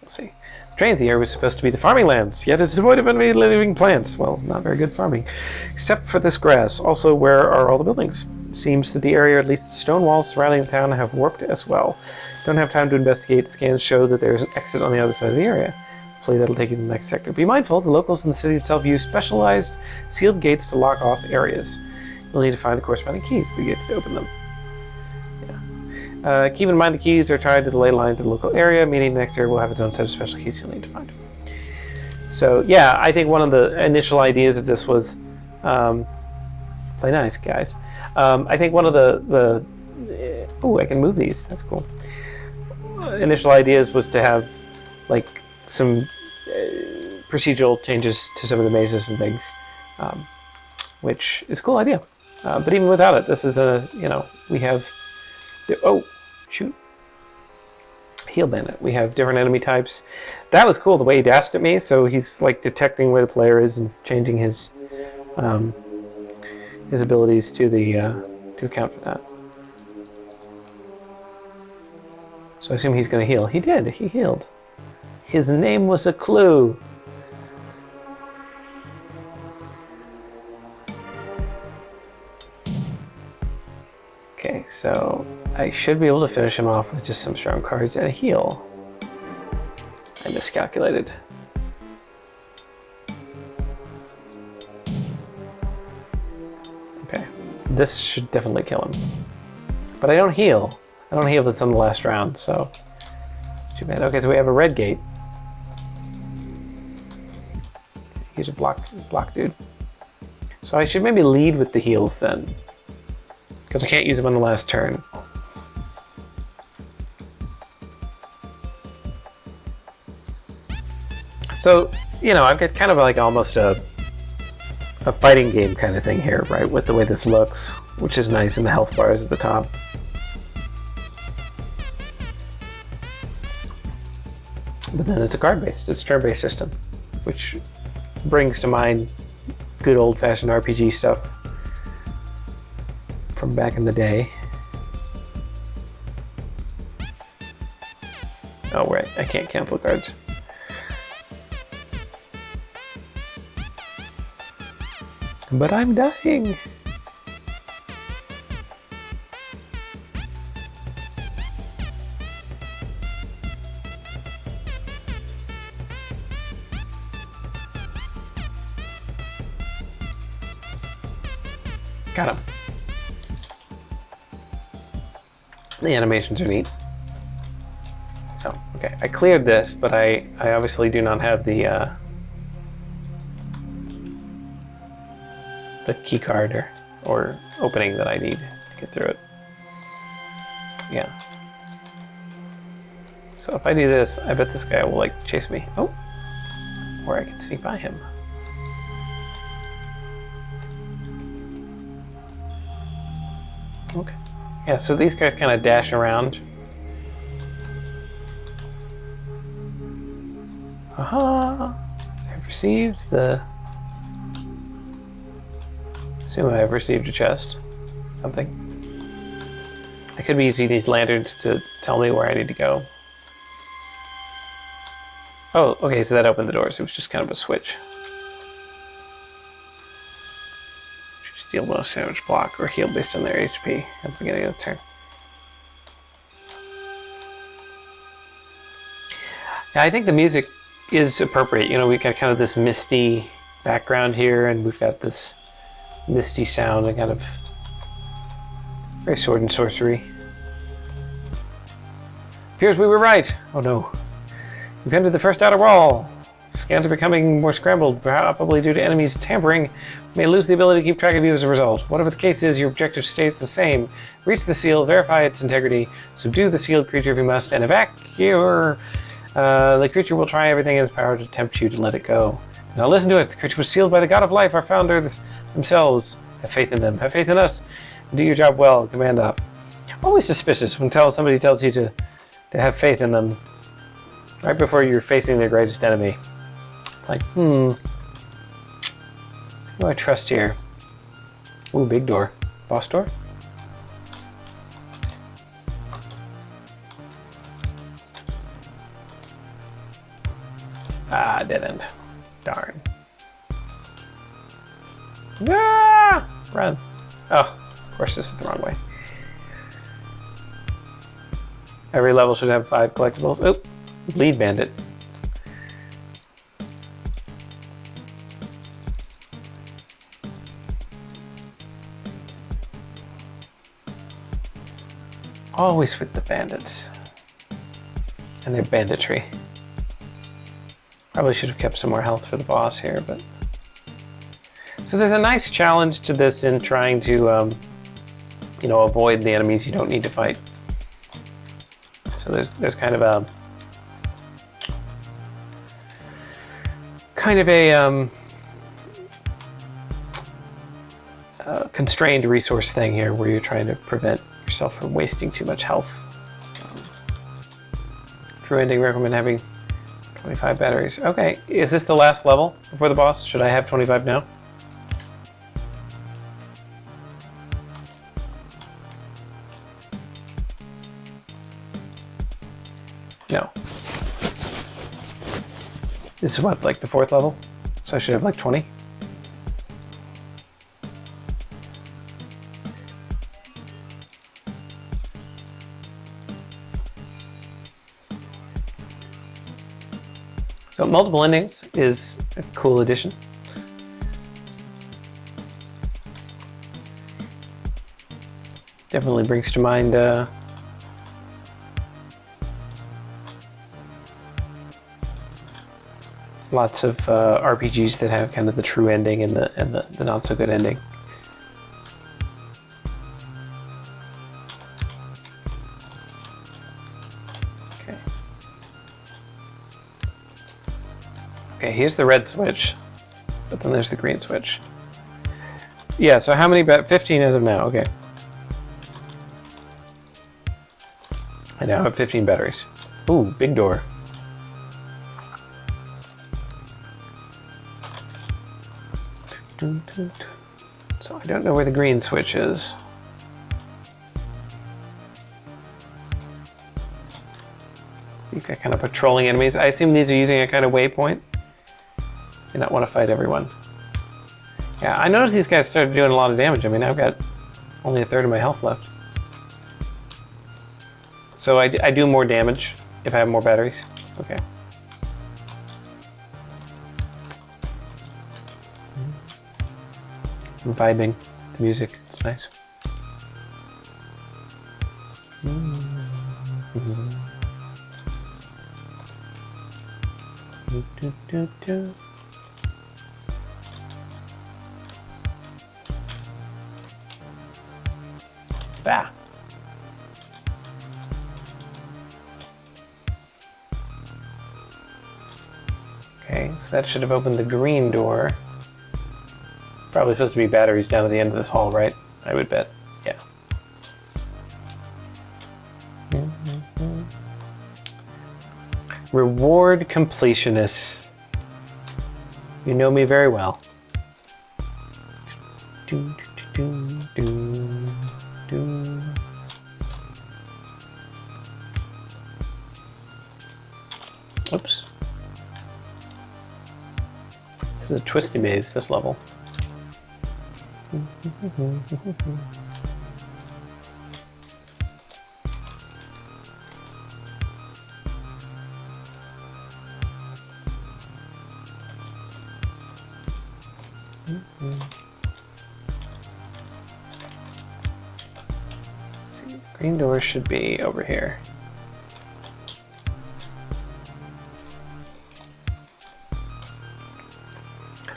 Speaker 1: See. The drains the area was supposed to be the farming lands, yet it's devoid of any living plants. Well, not very good farming. Except for this grass. Also, where are all the buildings? It seems that the area, or at least the stone walls surrounding the town, have warped as well. Don't have time to investigate. Scans show that there is an exit on the other side of the area. Hopefully that'll take you to the next sector. Be mindful, the locals in the city itself use specialized sealed gates to lock off areas. You'll need to find the corresponding keys to the gates to open them. Keep in mind the keys are tied to the ley lines of the local area, meaning the next area will have its own set of special keys you'll need to find. So yeah, I think one of the initial ideas of this was, play nice, guys. I think one of the oh, I can move these. That's cool. Initial ideas was to have like some procedural changes to some of the mazes and things, which is a cool idea. But even without it, this is we have. Oh, shoot. Heal Bandit. We have different enemy types. That was cool, the way he dashed at me. So he's like detecting where the player is and changing his abilities to account for that. So I assume he's going to heal. He did. He healed. His name was a clue. Okay, so I should be able to finish him off with just some strong cards and a heal. I miscalculated. Okay, this should definitely kill him. But I don't heal. I don't heal that's on the last round, so it's too bad. Okay, so we have a red gate. He's a block dude. So I should maybe lead with the heals then, because I can't use them on the last turn. So, I've got kind of like almost a fighting game kind of thing here, right? With the way this looks, which is nice, and the health bars at the top. But then it's a card-based, it's a turn-based system, which brings to mind good old-fashioned RPG stuff from back in the day. Oh, right. I can't cancel cards. But I'm dying. Got him. The animations are neat. So, okay, I cleared this, but I obviously do not have the key card or opening that I need to get through it. Yeah. So if I do this, I bet this guy will like chase me. Oh, or I can sneak by him. Okay. Yeah, so these guys kind of dash around. Aha! I've received the... assume I have received a chest. Something. I could be using these lanterns to tell me where I need to go. Oh, okay, so that opened the doors. It was just kind of a switch. Steal bonus damage, block, or heal based on their HP at the beginning of the turn. Yeah, I think the music is appropriate. You know, we've got kind of this misty background here, and we've got this misty sound and kind of very sword and sorcery. Appears we were right. Oh no. We've entered the first outer wall. Scans are becoming more scrambled, probably due to enemies tampering. We may lose the ability to keep track of you as a result. Whatever the case is, your objective stays the same. Reach the seal, verify its integrity, subdue the sealed creature if you must, and evacuate. The creature will try everything in its power to tempt you to let it go. Now listen to it. The creature was sealed by the God of Life, our founders themselves. Have faith in them. Have faith in us. Do your job well. Command up. Always suspicious when somebody tells you to have faith in them right before you're facing their greatest enemy. Like, who do I trust here? Ooh, big door. Boss door? Ah, dead end. Darn. Ah! Run. Oh, of course this is the wrong way. Every level should have 5 collectibles. Oop! Lead bandit. Always with the bandits and their banditry. Probably should have kept some more health for the boss here, but... So there's a nice challenge to this in trying to, you know, avoid the enemies you don't need to fight. So there's kind of a... constrained resource thing here where you're trying to prevent yourself from wasting too much health. True ending recommend having 25 batteries. Okay, is this the last level before the boss? Should I have 25 now? No. This is what, like the 4th level? So I should have like 20? So multiple endings is a cool addition. Definitely brings to mind lots of RPGs that have kind of the true ending and the not so good ending. Okay, here's the red switch, but then there's the green switch. Yeah, so how many 15 as of now, okay. I now have 15 batteries. Ooh, big door. So I don't know where the green switch is. The You've got kind of patrolling enemies. I assume these are using a kind of waypoint. You not want to fight everyone. Yeah, I noticed these guys started doing a lot of damage. I mean, I've got only a third of my health left. So I do more damage if I have more batteries. Okay. I'm vibing the music. It's nice. Bah. Okay, so that should have opened the green door. Probably supposed to be batteries down at the end of this hall, right? I would bet. Yeah. Reward completionists. You know me very well. Oops. This is a twisty maze, this level. Green door should be over here.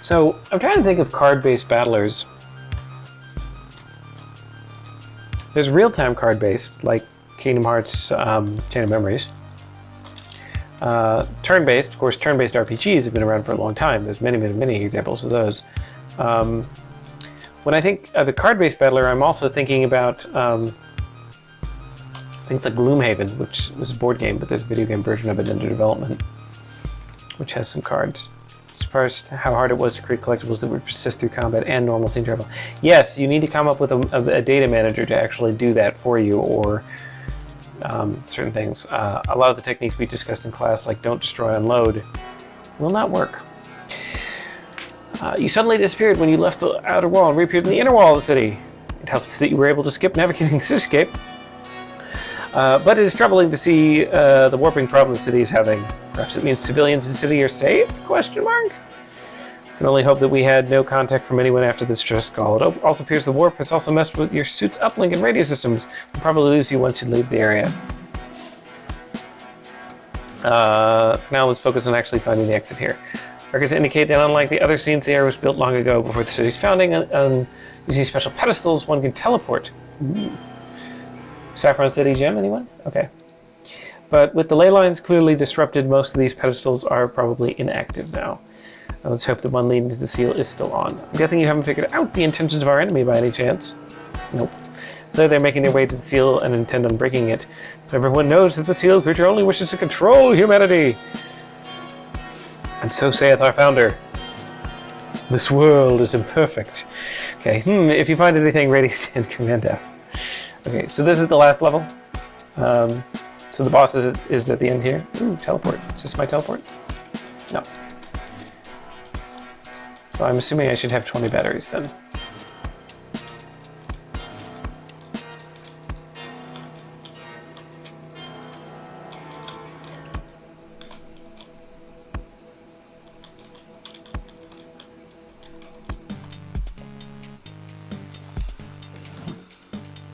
Speaker 1: So I'm trying to think of card-based battlers. There's real-time card-based, like Kingdom Hearts Chain of Memories. Turn-based, of course, turn-based RPGs have been around for a long time. There's many, many, many examples of those. When I think of a card-based battler, I'm also thinking about things like Gloomhaven, which was a board game, but there's a video game version of it under development, which has some cards. Surprised how hard it was to create collectibles that would persist through combat and normal scene travel. Yes, you need to come up with a data manager to actually do that for you, or certain things. A lot of the techniques we discussed in class, like don't destroy, unload, will not work. You suddenly disappeared when you left the outer wall and reappeared in the inner wall of the city. It helps that you were able to skip navigating the cityscape. But it is troubling to see the warping problem the city is having. Perhaps it means civilians in the city are safe? Question mark? Can only hope that we had no contact from anyone after this stress call. It also appears the warp has also messed with your suit's uplink and radio systems. We'll probably lose you once you leave the area. Now let's focus on actually finding the exit here. Records indicate that unlike the other scenes, the area was built long ago before the city's founding. Using special pedestals, one can teleport. Ooh. Saffron City Gem, anyone? Okay. But with the ley lines clearly disrupted, most of these pedestals are probably inactive now. Let's hope the one leading to the seal is still on. I'm guessing you haven't figured out the intentions of our enemy by any chance. Nope. Though they're making their way to the seal and intend on breaking it. But everyone knows that the seal creature only wishes to control humanity. And so saith our founder. This world is imperfect. Okay, if you find anything, radio send command F. Okay, so this is the last level. So the boss is at the end here. Ooh, teleport. Is this my teleport? No. So I'm assuming I should have 20 batteries then.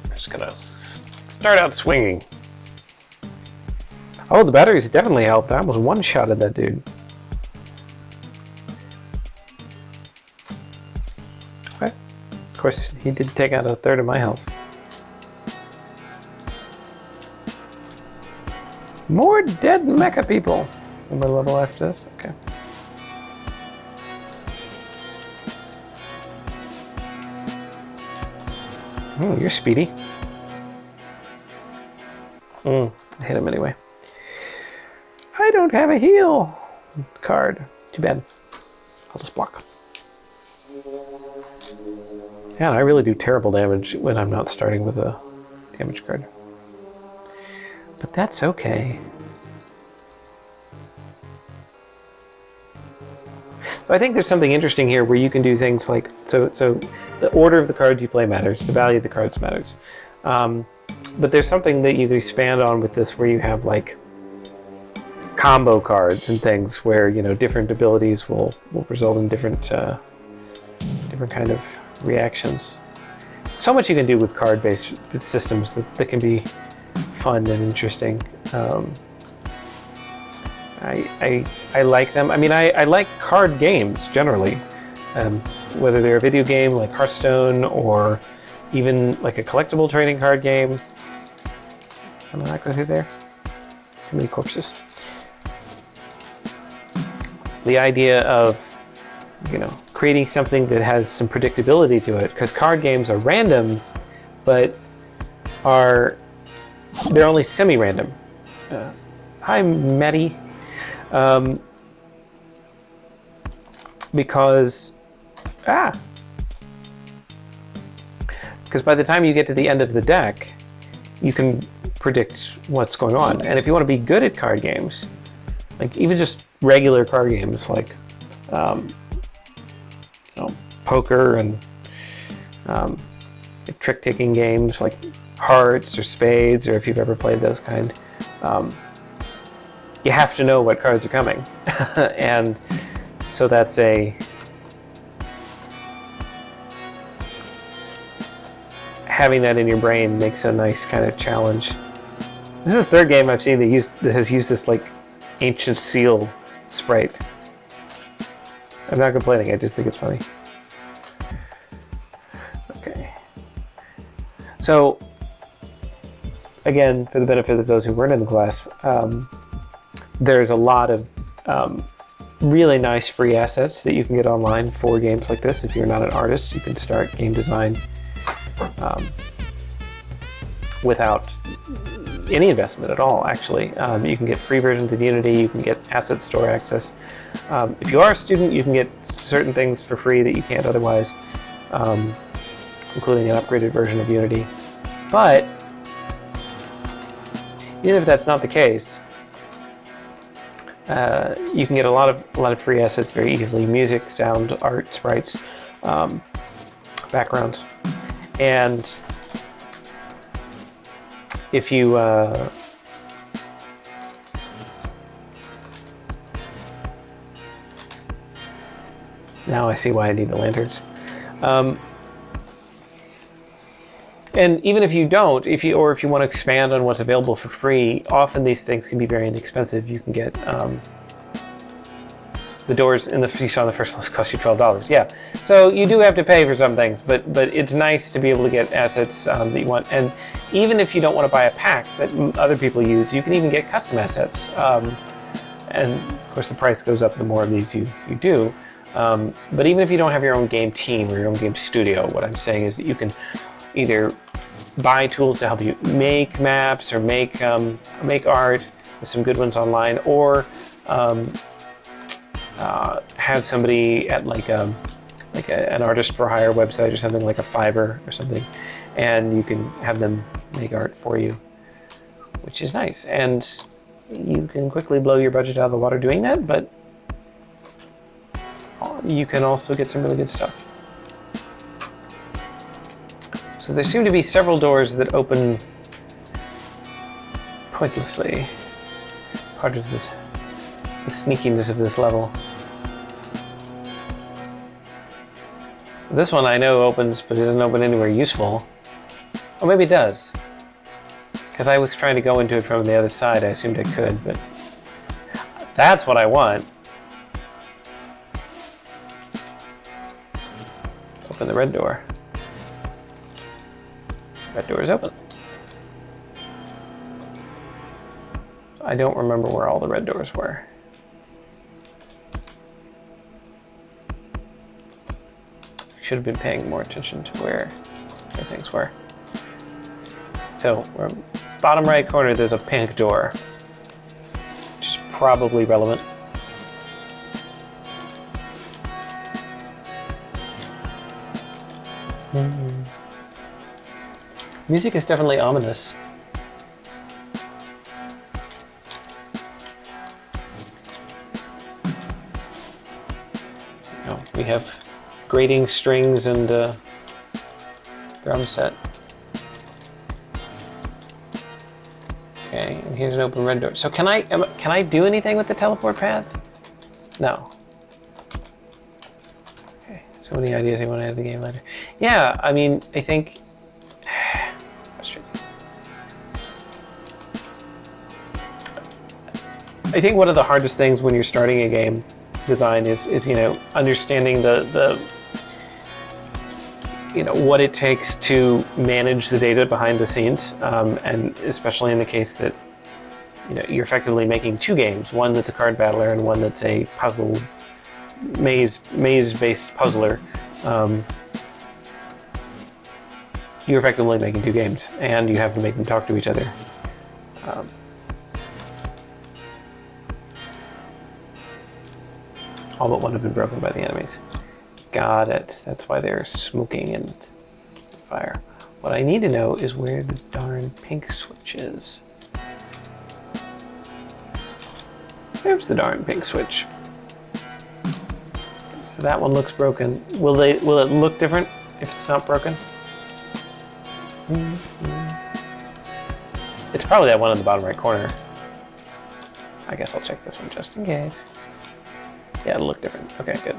Speaker 1: I'm just gonna start out swinging. Oh, the batteries definitely helped. I almost one-shotted that dude. Okay. Of course, he did take out a third of my health. More dead mecha people. Another level after this? Okay. Oh, you're speedy. I hit him anyway. I don't have a heal card. Too bad. I'll just block. Yeah, I really do terrible damage when I'm not starting with a damage card. But that's okay. So I think there's something interesting here where you can do things like, so the order of the cards you play matters, the value of the cards matters. But there's something that you can expand on with this where you have like combo cards and things where, you know, different abilities will result in different kind of reactions. So much you can do with card-based systems that can be fun and interesting. I like them. I mean, I like card games generally, whether they're a video game like Hearthstone or even like a collectible trading card game. Can I not go through there? Too many corpses. The idea of, you know, creating something that has some predictability to it, because card games are random, but they're only semi-random. Hi, Maddie. Because by the time you get to the end of the deck, you can predict what's going on. And if you want to be good at card games, like even just regular card games like you know, poker and trick-taking games like hearts or spades, or if you've ever played those kind, you have to know what cards are coming. And so that's having that in your brain makes a nice kind of challenge. This is the third game I've seen that has used this like ancient seal sprite. I'm not complaining, I just think it's funny. Okay. So, again, for the benefit of those who weren't in the class, there's a lot of really nice free assets that you can get online for games like this. If you're not an artist, you can start game design without any investment at all, actually. You can get free versions of Unity, you can get asset store access. If you are a student, you can get certain things for free that you can't otherwise, including an upgraded version of Unity. But even if that's not the case, you can get a lot of free assets very easily: music, sound, art, sprites, backgrounds. And if you now I see why I need the lanterns. And even if you don't, if you want to expand on what's available for free, often these things can be very inexpensive. You can get the doors in you saw the first list cost you $12. Yeah, so you do have to pay for some things, but it's nice to be able to get assets that you want. And even if you don't want to buy a pack that other people use, you can even get custom assets. And of course, the price goes up the more of these you do. But even if you don't have your own game team or your own game studio, what I'm saying is that you can either buy tools to help you make maps or make art. There's some good ones online, or have somebody at like an artist for hire website or something like a Fiverr or something, and you can have them make art for you, which is nice. And you can quickly blow your budget out of the water doing that, but you can also get some really good stuff. So there seem to be several doors that open pointlessly. Part of the sneakiness of this level. This one I know opens, but it doesn't open anywhere useful. Or maybe it does. Because I was trying to go into it from the other side, I assumed I could, but that's what I want. Open the red door. Red door is open. I don't remember where all the red doors were. Should have been paying more attention to where things were. So, bottom right corner, there's a pink door, which is probably relevant. Music is definitely ominous. Oh, we have grating strings and drum set. Okay, and here's an open red door. So can I do anything with the teleport paths? No. Okay, so any ideas you want to add to the game later? Yeah, I mean, I think... I think one of the hardest things when you're starting a game design is you know, understanding the you know, what it takes to manage the data behind the scenes, and especially in the case that, you know, you're effectively making two games, one that's a card battler and one that's a puzzle maze-based puzzler. You're effectively making two games, and you have to make them talk to each other. All but one have been broken by the enemies. Got it. That's why they're smoking and fire. What I need to know is where the darn pink switch is. There's the darn pink switch. So that one looks broken. Will it look different if it's not broken? It's probably that one in the bottom right corner. I guess I'll check this one just in case. Yeah, it'll look different. Okay, good.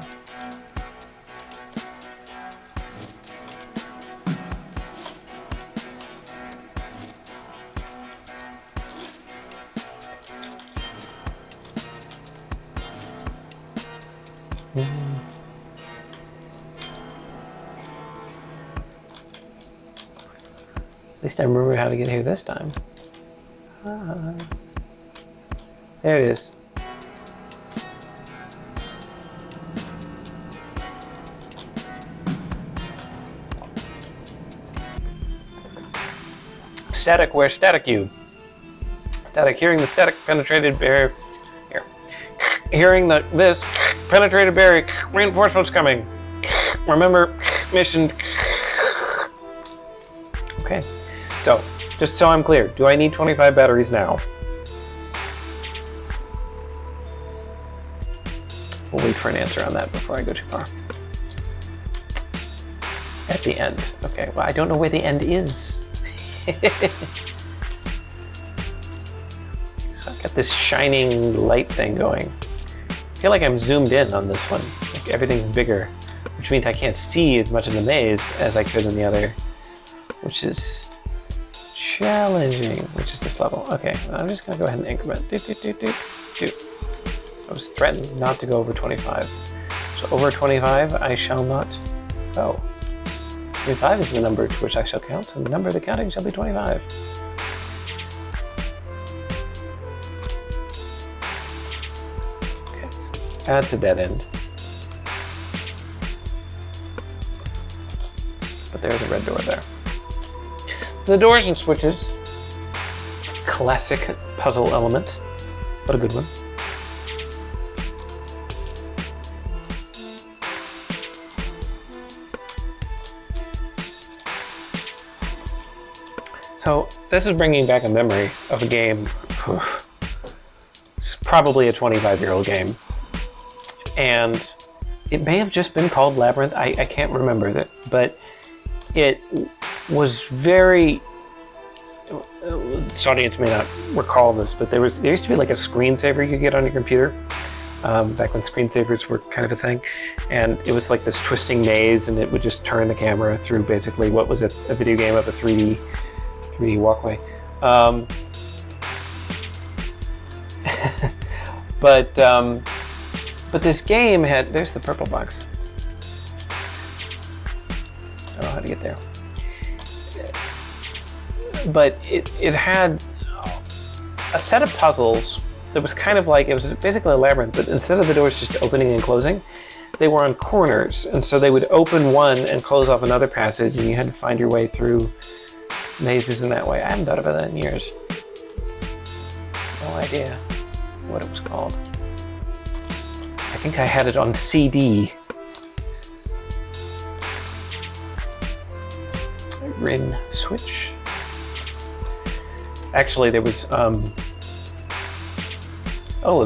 Speaker 1: At least I remember how to get here this time. There it is. Static, where's static you? Static, hearing the static penetrated barrier. Here. Hearing this penetrated barrier, reinforcements coming. Remember, mission. Okay, so, just so I'm clear, do I need 25 batteries now? We'll wait for an answer on that before I go too far. At the end. Okay, well, I don't know where the end is. So I've got this shining light thing going. I feel like I'm zoomed in on this one. Like everything's bigger, which means I can't see as much of the maze as I could in the other, which is challenging, which is this level. Okay, I'm just gonna go ahead and increment. I was threatened not to go over 25. So over 25, I shall not go. 25 is the number to which I shall count, and the number of the counting shall be 25. Okay, so that's a dead end. But there's a red door there. The doors and switches. Classic puzzle element, but a good one. So this is bringing back a memory of a game. It's probably a 25-year-old game. And it may have just been called Labyrinth. I can't remember that, but it was very... This audience may not recall this, but there used to be like a screensaver you could get on your computer. Back when screensavers were kind of a thing. And it was like this twisting maze, and it would just turn the camera through basically what was a video game of a 3D walkway. But this game had... There's the purple box. I don't know how to get there. But it had a set of puzzles that was kind of like... It was basically a labyrinth, but instead of the doors just opening and closing, they were on corners. And so they would open one and close off another passage, and you had to find your way through mazes in that way. I haven't thought about that in years. No idea what it was called. I think I had it on CD. Rin switch. Actually, there was a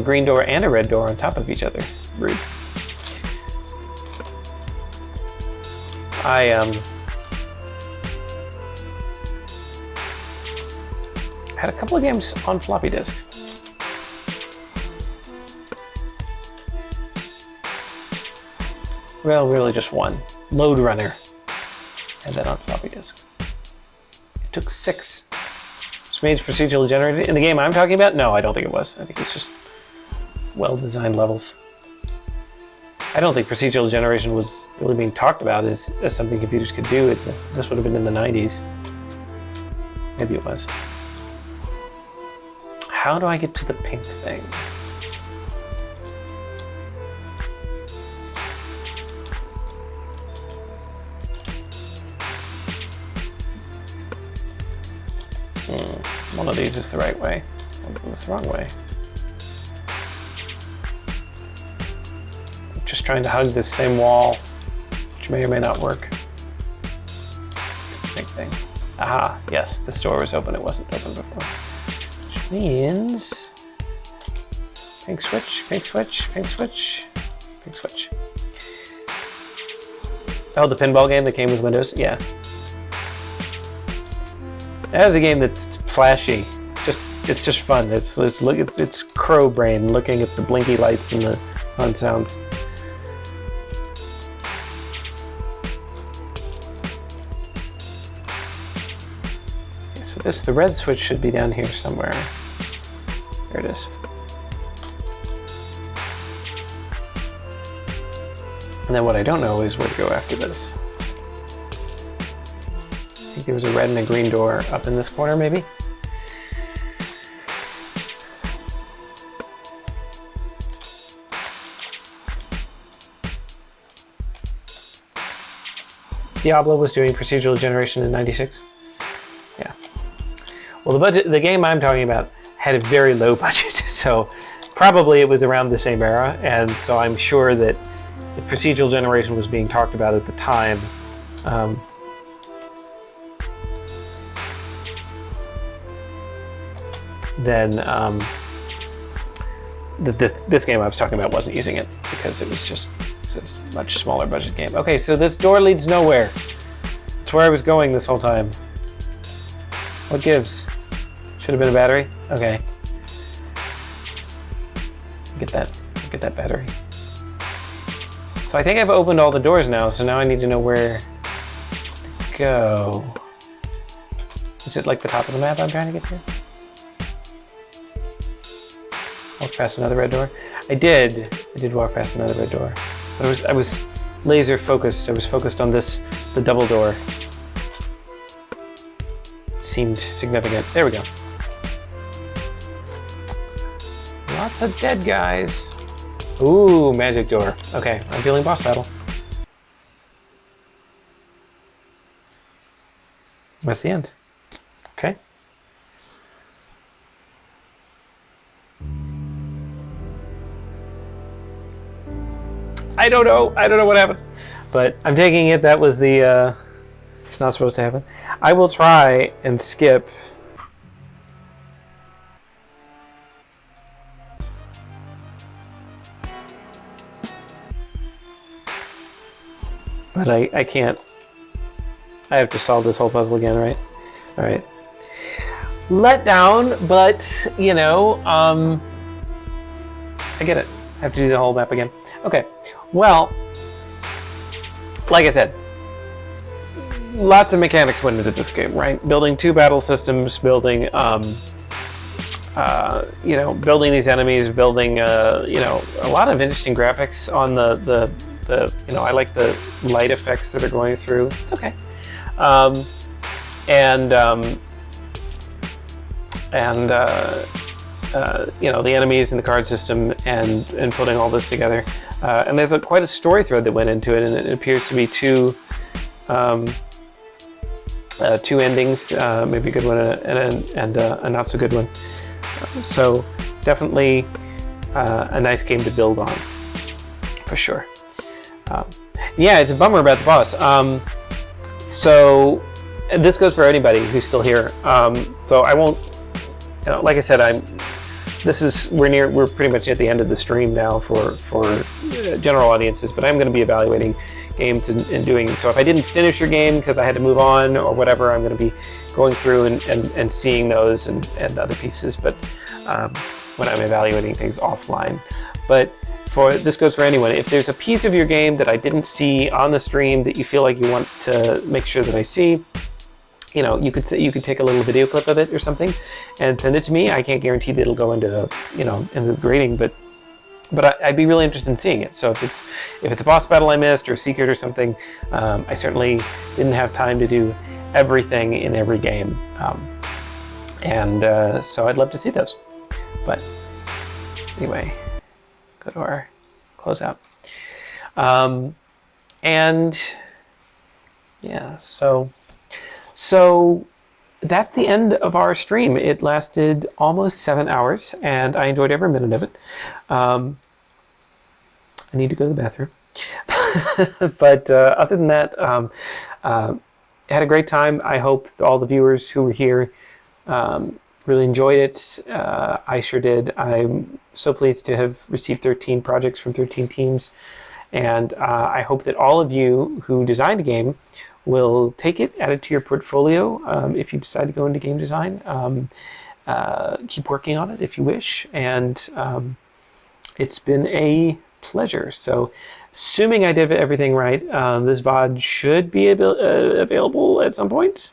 Speaker 1: green door and a red door on top of each other. Rude. I had a couple of games on floppy disk. Well, really just one. Load Runner. And then on floppy disk. It took 6. Was made procedurally generated in the game I'm talking about? No, I don't think it was. I think it's just well-designed levels. I don't think procedural generation was really being talked about as something computers could do. This would have been in the 90s. Maybe it was. How do I get to the pink thing? One of these is the right way. One of them is the wrong way. I'm just trying to hug this same wall, which may or may not work. Big thing. Aha, yes, this door was open. It wasn't open before. Which means... Pink switch, pink switch, pink switch, pink switch. Oh, the pinball game that came with Windows? Yeah. That is a game that's flashy. It's just fun. It's crow brain looking at the blinky lights and the fun sounds. Okay, so the red switch should be down here somewhere. There it is. And then what I don't know is where to go after this. I think there was a red and a green door up in this corner, maybe? Diablo was doing procedural generation in '96. Yeah. Well, the game I'm talking about had a very low budget, so probably it was around the same era, and so I'm sure that if procedural generation was being talked about at the time, then this game I was talking about wasn't using it because it was just a much smaller budget game. Okay, so this door leads nowhere. It's where I was going this whole time. What gives? Should have been a battery? Okay. Get that battery. So I think I've opened all the doors now, so now I need to know where to go. Is it like the top of the map I'm trying to get to? Walk past another red door. I did walk past another red door. But I was laser focused. I was focused on the double door. It seemed significant. There we go. Lots of dead guys. Ooh, magic door. Okay, I'm feeling boss battle. That's the end. Okay. I don't know what happened, but I'm taking it that was the, it's not supposed to happen. I will try and skip. But I can't. I have to solve this whole puzzle again, right? All right. Let down, but, you know, I get it. I have to do the whole map again. Okay. Well, like I said, lots of mechanics went into this game, right? Building 2 battle systems, building, you know, building these enemies, building, you know, a lot of interesting graphics on the you know, I like the light effects that are going through. It's okay. You know, the enemies in the card system and putting all this together. And there's quite a story thread that went into it, and it appears to be two endings, maybe a good one and a not so good one. So definitely a nice game to build on, for sure. Yeah, it's a bummer about the boss. So this goes for anybody who's still here. So I won't, you know, like I said, we're pretty much at the end of the stream now for general audiences, but I'm going to be evaluating games and doing. So if I didn't finish your game because I had to move on or whatever, I'm going to be going through and seeing those and other pieces. But when I'm evaluating things offline, but this goes for anyone. If there's a piece of your game that I didn't see on the stream that you feel like you want to make sure that I see, you could take a little video clip of it or something and send it to me. I can't guarantee that it'll go into into the grading, but I'd be really interested in seeing it. So if it's a boss battle I missed or a secret or something, I certainly didn't have time to do everything in every game, so I'd love to see those. But anyway, go to our closeout, and yeah, so that's the end of our stream. It lasted almost 7 hours, and I enjoyed every minute of it. I need to go to the bathroom. But other than that, had a great time. I hope all the viewers who were here really enjoyed it. I sure did. I'm so pleased to have received 13 projects from 13 teams. And I hope that all of you who designed a game will take it, add it to your portfolio if you decide to go into game design. Keep working on it if you wish. And it's been a pleasure. So, assuming I did everything right, this VOD should be available at some point.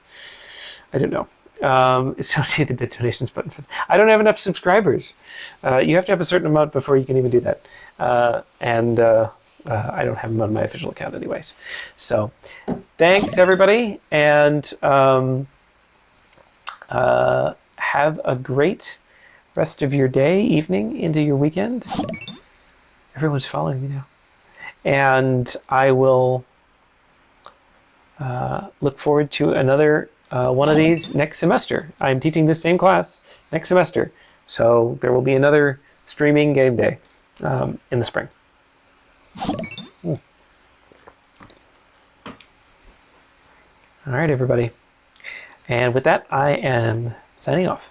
Speaker 1: I don't know. So see the donations button. I don't have enough subscribers. You have to have a certain amount before you can even do that. I don't have them on my official account anyways. So thanks everybody, and have a great rest of your day, evening, into your weekend. Everyone's following me now. And I will look forward to another one of these next semester. I'm teaching this same class next semester. So there will be another streaming game day in the spring. Ooh. All right, everybody. And with that, I am signing off.